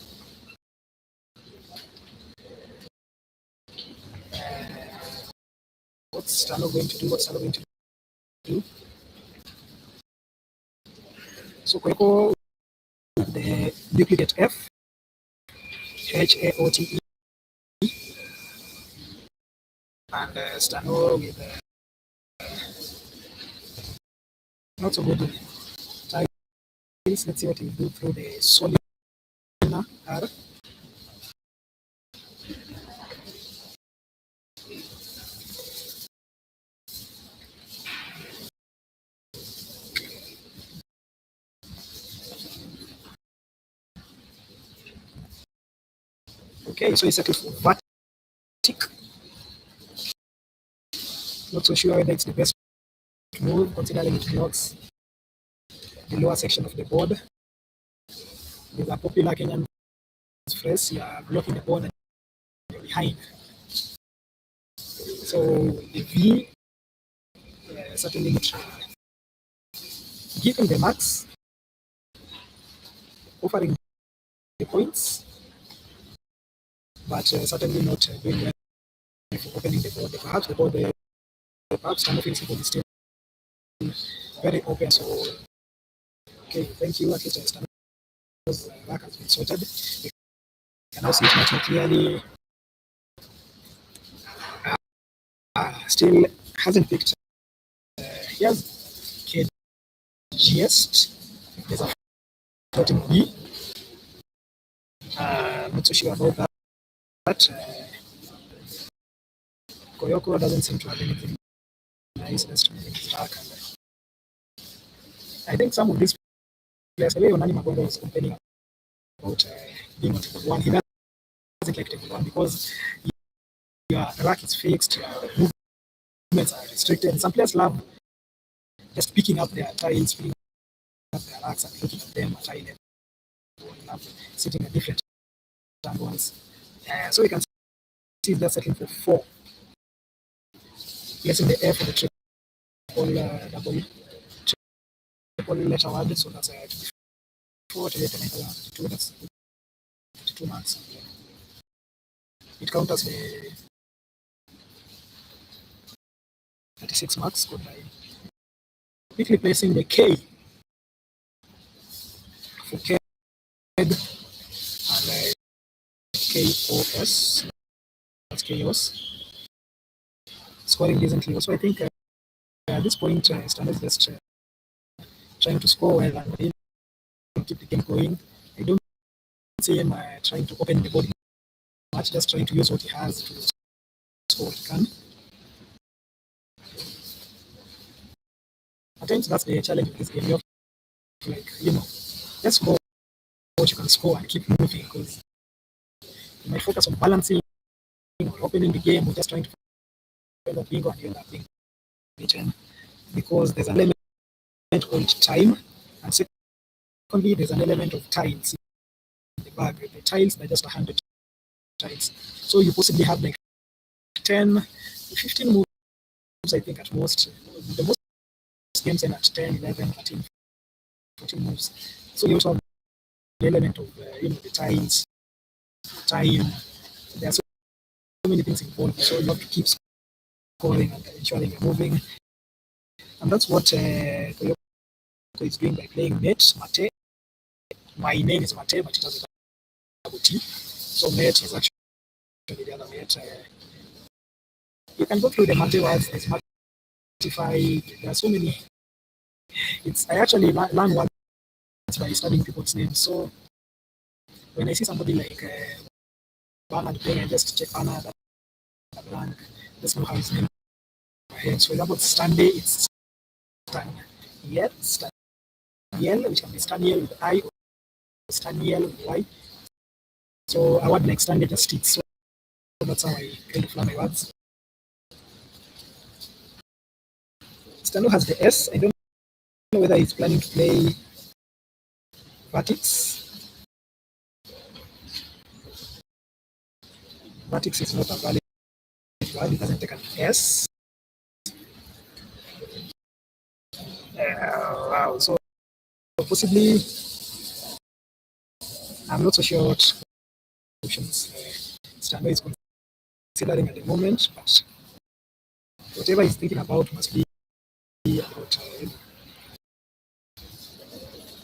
[SPEAKER 1] What's Stano going to do? So Koyoko with the duplicate F, HAOTE, and Stano with not so good tiles. Let's see what he will do through the Soluna R. Okay, so he settles for Vatic. Not so sure whether it's the best move, considering it blocks the lower section of the board. There's a popular Kenyan phrase, you are blocking the board and you're behind. So the V certainly not giving the marks, offering the points, but certainly not doing well for opening the board. Perhaps the board, perhaps some of it is still very open. So, okay, thank you. At least I understand that has been sorted. You can now see it much more clearly. Still hasn't picked. Here's KGS. There's a floating B. I'm not so sure about that. But Koyoko doesn't seem to have anything nice. Let's try and track. I think some of these players, the way Onani Magongo was complaining about being on table one, he doesn't like table one because your rack is fixed, your movements are restricted. Some players love just picking up their tiles, picking up their racks and looking at them at high level. Love sitting at different angles. So you can see they're settling for 4. Placing the F for the triple letter word, so that's 4 to 32, that's 32 marks. It counters the 36 marks scored by quickly placing the K for K and KOS. That's chaos. Scoring decently. Also, I think at this point, Standard is just trying to score well and keep the game going. I don't see him trying to open the board much, just trying to use what he has to score what he can. At times, that's the challenge of this game. You have to, let's score what you can score and keep moving, because you might focus on balancing or opening the game or just trying to end up bingo and you end up being beaten, because there's an element called time, and secondly, there's an element of tiles in the bag. The tiles are just 100 tiles, so you possibly have like 10 to 15 moves, I think, at most. The most games end at 10, 11, 13, 14 moves. So you also have the element of the tiles, time. There are so many things involved, so you have to keep scoring and ensuring you're moving. And that's what Toyoko is doing by playing Mate, Mate. My name is Mate, but it has a double T. So Mate is actually the other Mate. You can go through the Mate words. There's Matify. There are so many. I actually learn words by studying people's names. So when I see somebody like Bernard playing, I just check Bernard, blank. Let's know how his name is. So for example, Stanley, it's Staniel, Staniel, which can be Staniel with I or Staniel with Y. So a word like Stanley just sticks. So that's how I kind of learn my words. Stano has the S. I don't know whether he's planning to play Vertix. Vertix is not a valid word. It doesn't take an S. Wow. So possibly, I'm not so sure what options Stano is considering at the moment, but whatever he's thinking about must be about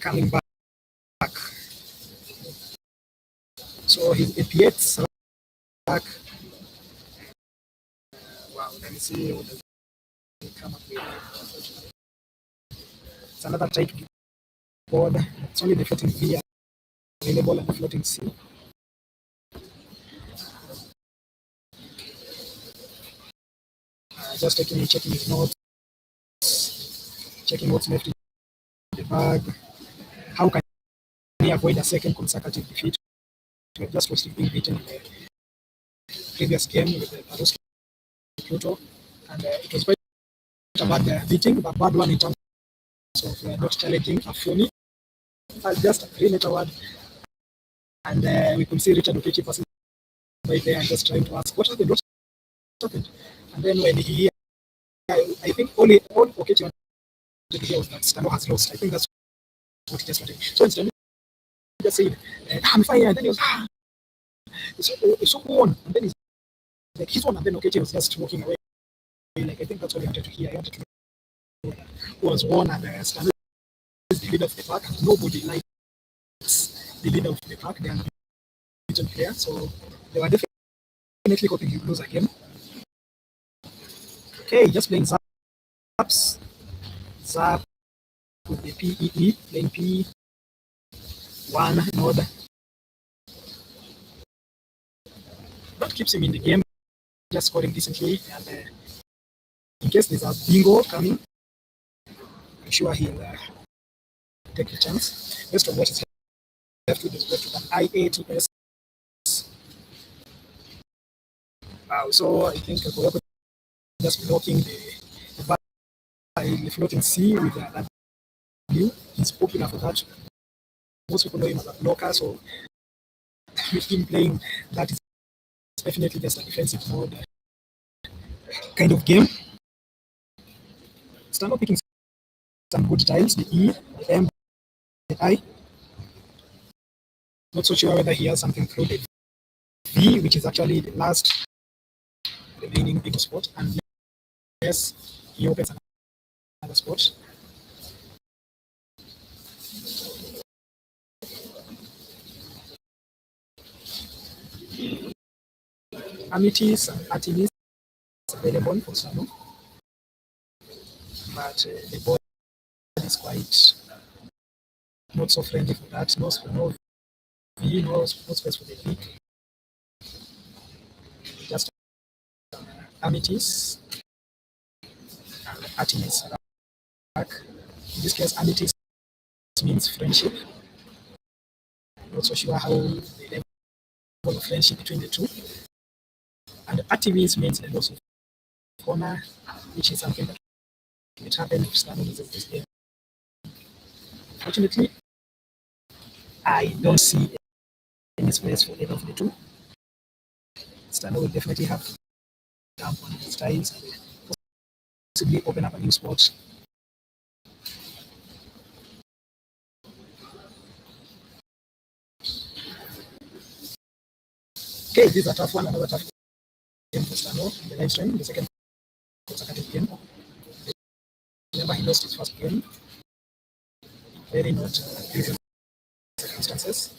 [SPEAKER 1] coming back. So his APX back. Wow, let me see what they come up with. It's another tight board. It's only the floating V available and the floating C. Just checking his notes, checking what's left in the bag. How can he avoid a second consecutive defeat? We have just watched him being beaten in the previous game with the Paruski Pluto, and it was quite about the beating, but bad one in terms of not challenging a phony. I'll just read it a word, and we could see Richard Okechi passing by there and just trying to ask what happened, and then when he, I think all Okechi wanted to hear was that Stano has lost. I think that's what he just wanted. So instead, he just said, "I'm fine," and then he was, so who won? And then he's like, "He's won," and then Okechi was just walking away. Like, I think that's what he wanted to hear. He wanted to know who was won, and Stano is the leader of the pack. Nobody likes the leader of the pack. They are the player, so they were definitely hoping he would lose again. Okay, just playing Zaps. Zap with the PEE, playing P1 node. That keeps him in the game, just scoring decently. And in case there's a bingo coming, I'm sure he'll take the chance. Rest of what is left with is left with an IATS. Wow, so I think Koyoko just blocking the floating C with that W. He's popular for that. Most people know him as a blocker, so with him playing that is definitely just a defensive mode kind of game. Stano picking some good tiles, the E, the M, the I. Not so sure whether he has something through the V, which is actually the last remaining big spot, and yes, he opens another spot. Amities and Artemis available for Stano, but the board is quite not so friendly for that. No V, no space for the V. Just Amities and Artemis. In this case, Amities means friendship. Not so sure how the level of friendship between the two. And Artemis means the loss of honor, which is something that it happened if Stano loses this game. Fortunately, I don't see any space for either of the two. Stano will definitely have to jump on his tiles and possibly open up a new spot. Okay, this is a tough one, another tough game for Stano in the live stream. The second consecutive game. Remember, he lost his first game. Very not pleasing circumstances.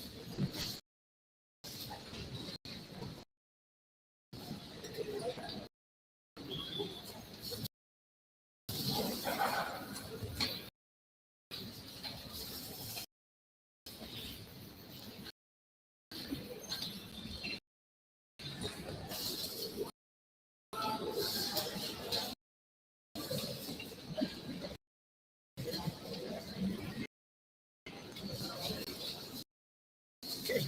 [SPEAKER 1] Okay.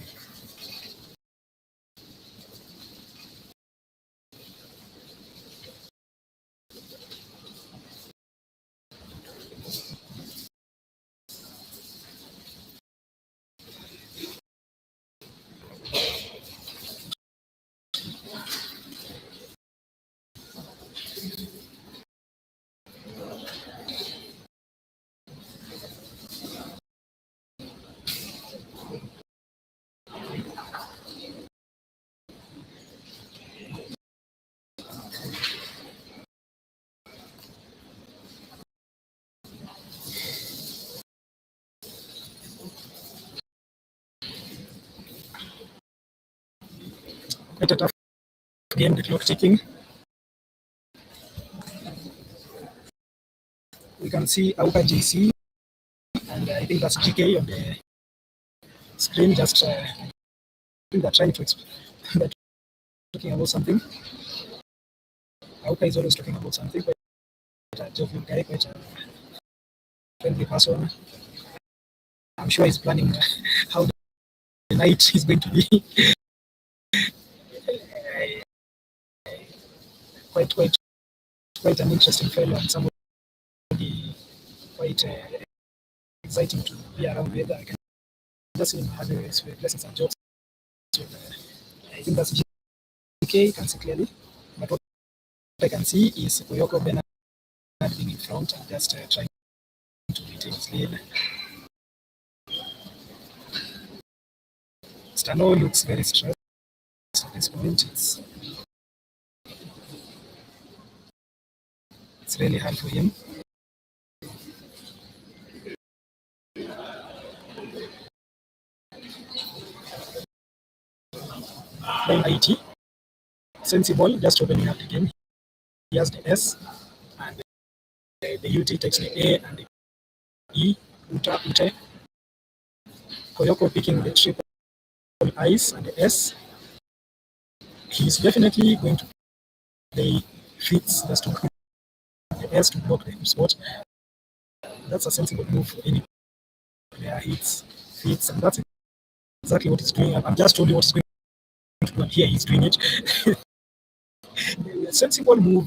[SPEAKER 1] Quite a tough game, the clock ticking. We can see Auka JC, and I think that's GK on the screen. Just I think they're trying to explain, they're talking about something. Auka is always talking about something. Quite a jovial guy, quite a friendly person. I'm sure he's planning how the night is going to be. Quite an interesting fellow and someone quite exciting to be around with. I can just see him having his blessings and jokes. So, I think that's GK, you can see clearly. But what I can see is Koyoko Bernard being in front and just trying to retain his lead. Stano looks very stressed at this point. It's really hard for him. Playing IT. Sensible, just opening up the game. He has the S, and the UT takes the A and the E. Uta, Ute. Koyoko picking the triple I's and the S. He's definitely going to play fits just to put the S to block the spot. That's a sensible move for any player. Hits, fits, and that's exactly what he's doing. I've just told you what he's going to do, and here he's doing it. A sensible move,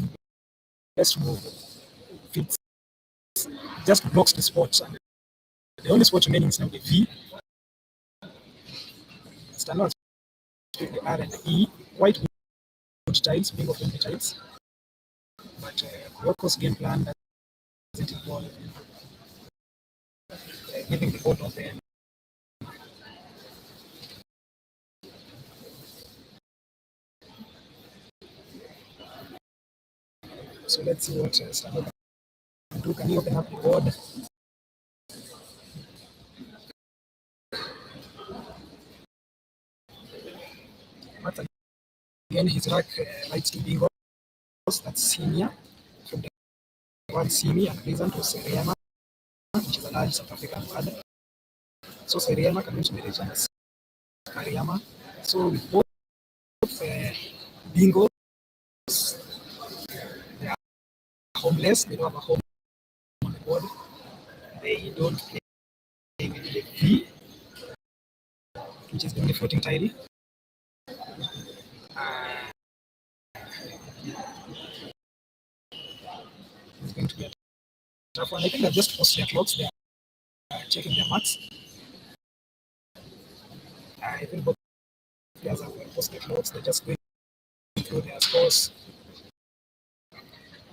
[SPEAKER 1] best move, fits, just blocks the spot. And the only spot remaining is now the V. Stano has picked the R and the E. White good tiles, bingo friendly tiles. But Koyoko's game plan doesn't involve giving the ball off there. So let's see what Stano can do. Can he open up the board? But again, his rack likes to bingo. That's senior from the word semi and reason to Seriama, which is a large South African word. So Seriama can also be region as Kariama. So with both bingos, they are homeless, they don't have a home on the board. They don't play with the V, which is the only floating tile. It's going to be a tough one. I think they've just posted their clocks. They are checking their marks. I think both players have posted their clocks. They're just going through their scores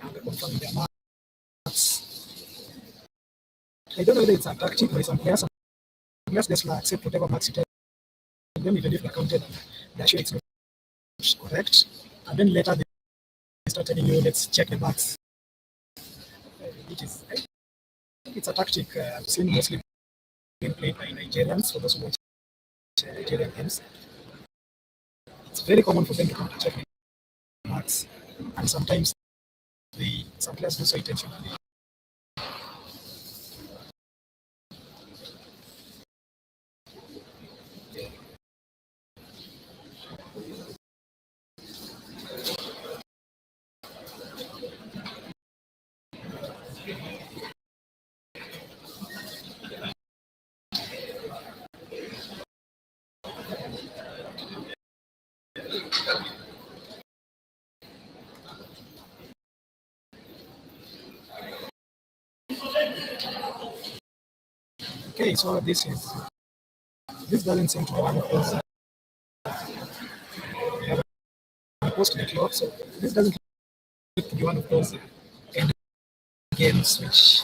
[SPEAKER 1] and they're confirming their marks. I don't know whether it's a tactic by some players. Some players just accept whatever marks you tell them, even if they're counted and they're sure it's not correct. And then later they start telling you, let's check the marks. It is, I think it's a tactic I've seen mostly being played by Nigerians, for those who watch Nigerian games. It's very common for them to counter check marks, and sometimes some players do so intentionally. Okay, so this doesn't seem to be one of those. We have post the clock, so this doesn't look to be one of those end games which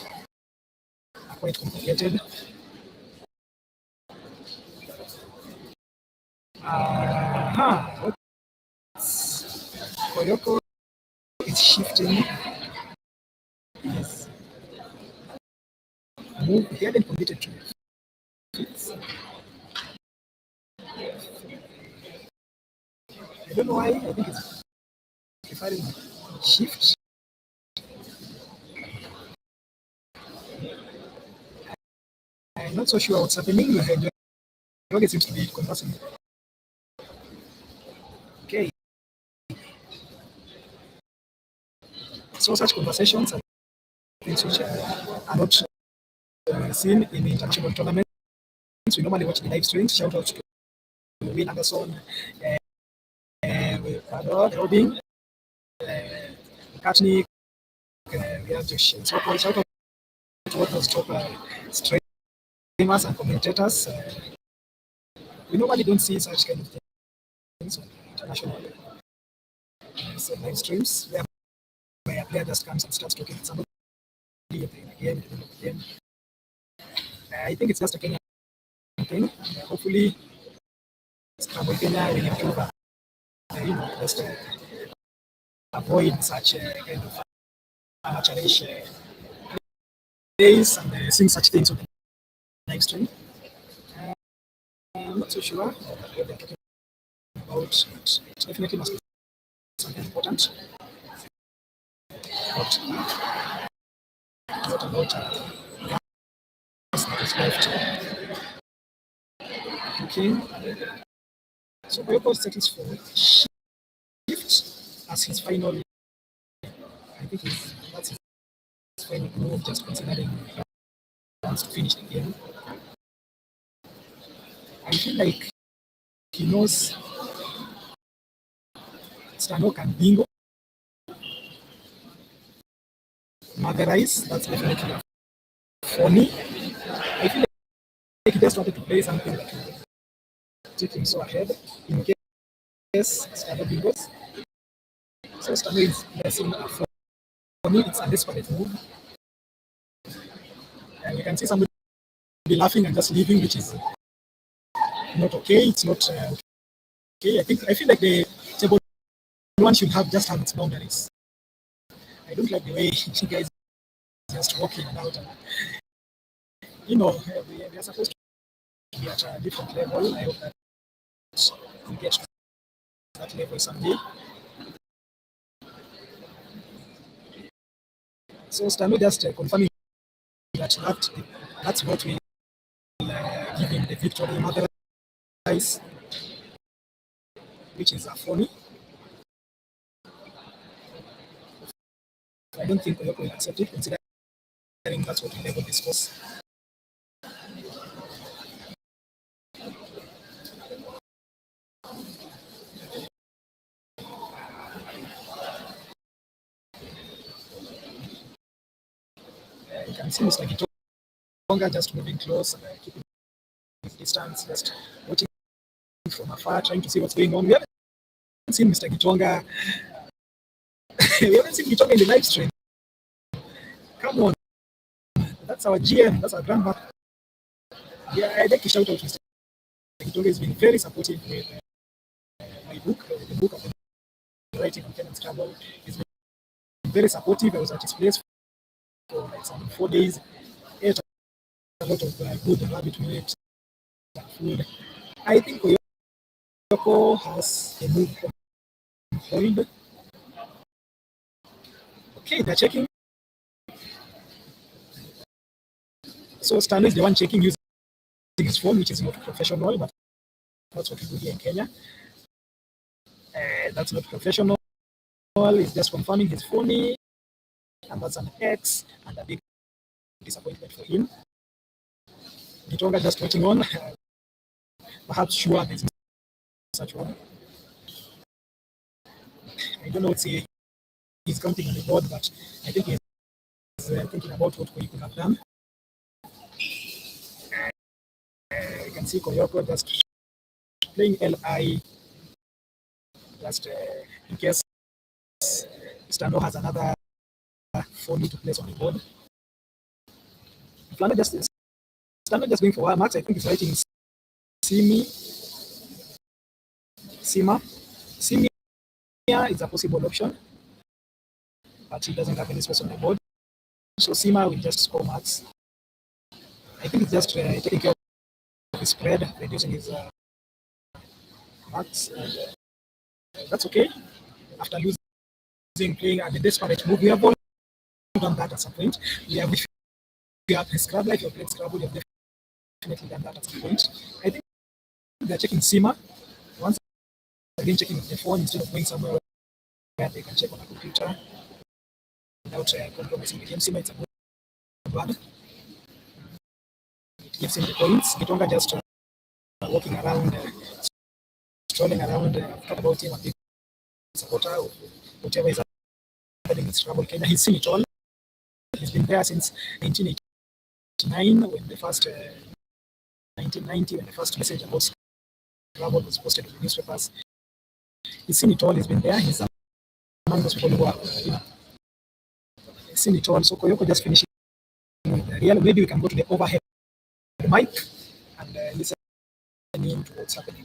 [SPEAKER 1] are quite complicated. Koyoko is shifting his move. He hadn't committed to it. I don't know why. I think it's preferring shift. I'm not so sure what's happening. It seems to be conversing. Okay. So such conversations are things which are not seen in international tournaments. We normally watch the live streams. Shout out to Win Anderson, Robin, McCartney, we have Josh. Shout out what those top streamers and commentators. We normally don't see such kind of things on international live streams. Where a player just comes and starts talking to somebody playing a game, I think it's just a Kenyan thing. Hopefully, Scrabble Kenya will improve just avoid such kind of amateurish plays and seeing such things on the live stream. I'm not so sure what they're talking about, but it definitely must be something important. What about that is left? Okay. So Oyoko settles for shift as his final. I think that's his final move, just considering he wants to finish the game. I feel like he knows Stano can bingo. Motherize, that's definitely funny. I feel like he just wanted to play something that will take him so ahead in case Stano bingos. So Stano is pressing a funny, it's a desperate move. And you can see somebody laughing and just leaving, which is not okay. It's not okay. I feel like the table one should just have its boundaries. I don't like the way you guys just walking about. We are supposed to be at a different level. I hope that we get to that level someday. So Stano just confirming that's what will give him the victory. Otherwise, which is a funny. I don't think Oyoko will accept it, considering that's what we label this course. You can see Mr. Gitonga just moving close and keeping his distance, just watching from afar, trying to see what's going on. We haven't seen Mr. Gitonga. We haven't seen Gitonga in the live stream. Come on. That's our GM. That's our grandma. Yeah, I'd like to shout out Mr. Gitonga has been very supportive with my book, the book of the writing on Pen and Scrabble. He's been very supportive. I was at his place for like some 4 days. Ate a lot of good rabbit meat and food. I think Oyoko has a move on hold. Okay, they're checking. So Stano is the one checking using his phone, which is not professional, but that's what we do here in Kenya. That's not professional. He's just confirming his phone, and that's an X and a big disappointment for him. Gitonga just watching on, perhaps sure there's such one. I don't know what's he's counting on the board, but I think he's thinking about what he could have done. You can see Oyoko just playing LI, just in case Stano has another phony to place on the board. Stano just going for Max. I think he's writing Sima is a possible option, but he doesn't have any space on the board. So Sima will just score Max. I think it's just taking care of his spread, reducing his Max. And, that's okay. After losing, playing at the desperate move, we have all done that at some point. If you have Scrabble, if you have played Scrabble, you have definitely done that at some point. I think they're checking Sima. Once again, checking the phone instead of going somewhere where they can check on a computer without compromising the game. Sima, it's a good one. It gives him the points. Gitonga just walking around, strolling around, talk about him, a big supporter of whatever is happening in Scrabble Kenya. He's seen it all. He's been there since 1980. when the first 1990 when the first message about Scrabble was posted in the newspapers. He's seen it all. He's been there. He's among those people who are, he's seen it all. So Koyoko just finishing with the real. Maybe we can go to the overhead mic and listen in to what's happening.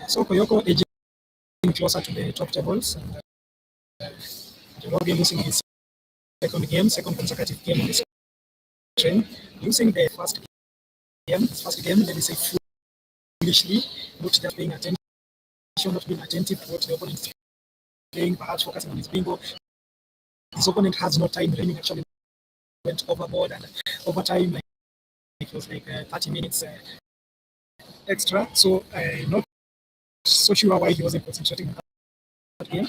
[SPEAKER 1] So Koyoko edging closer to the top tables, and Njoroge losing his second consecutive game on this train, losing the first game, let me say foolishly, not just paying attention, not being attentive to what the opponent is playing, perhaps focusing on his bingo. His opponent has no time remaining, actually went overboard, and over time, like it was like 30 minutes extra. So not so sure why he wasn't concentrating on that game,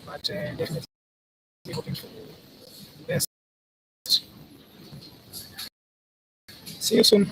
[SPEAKER 1] but definitely hoping for the best. See you soon.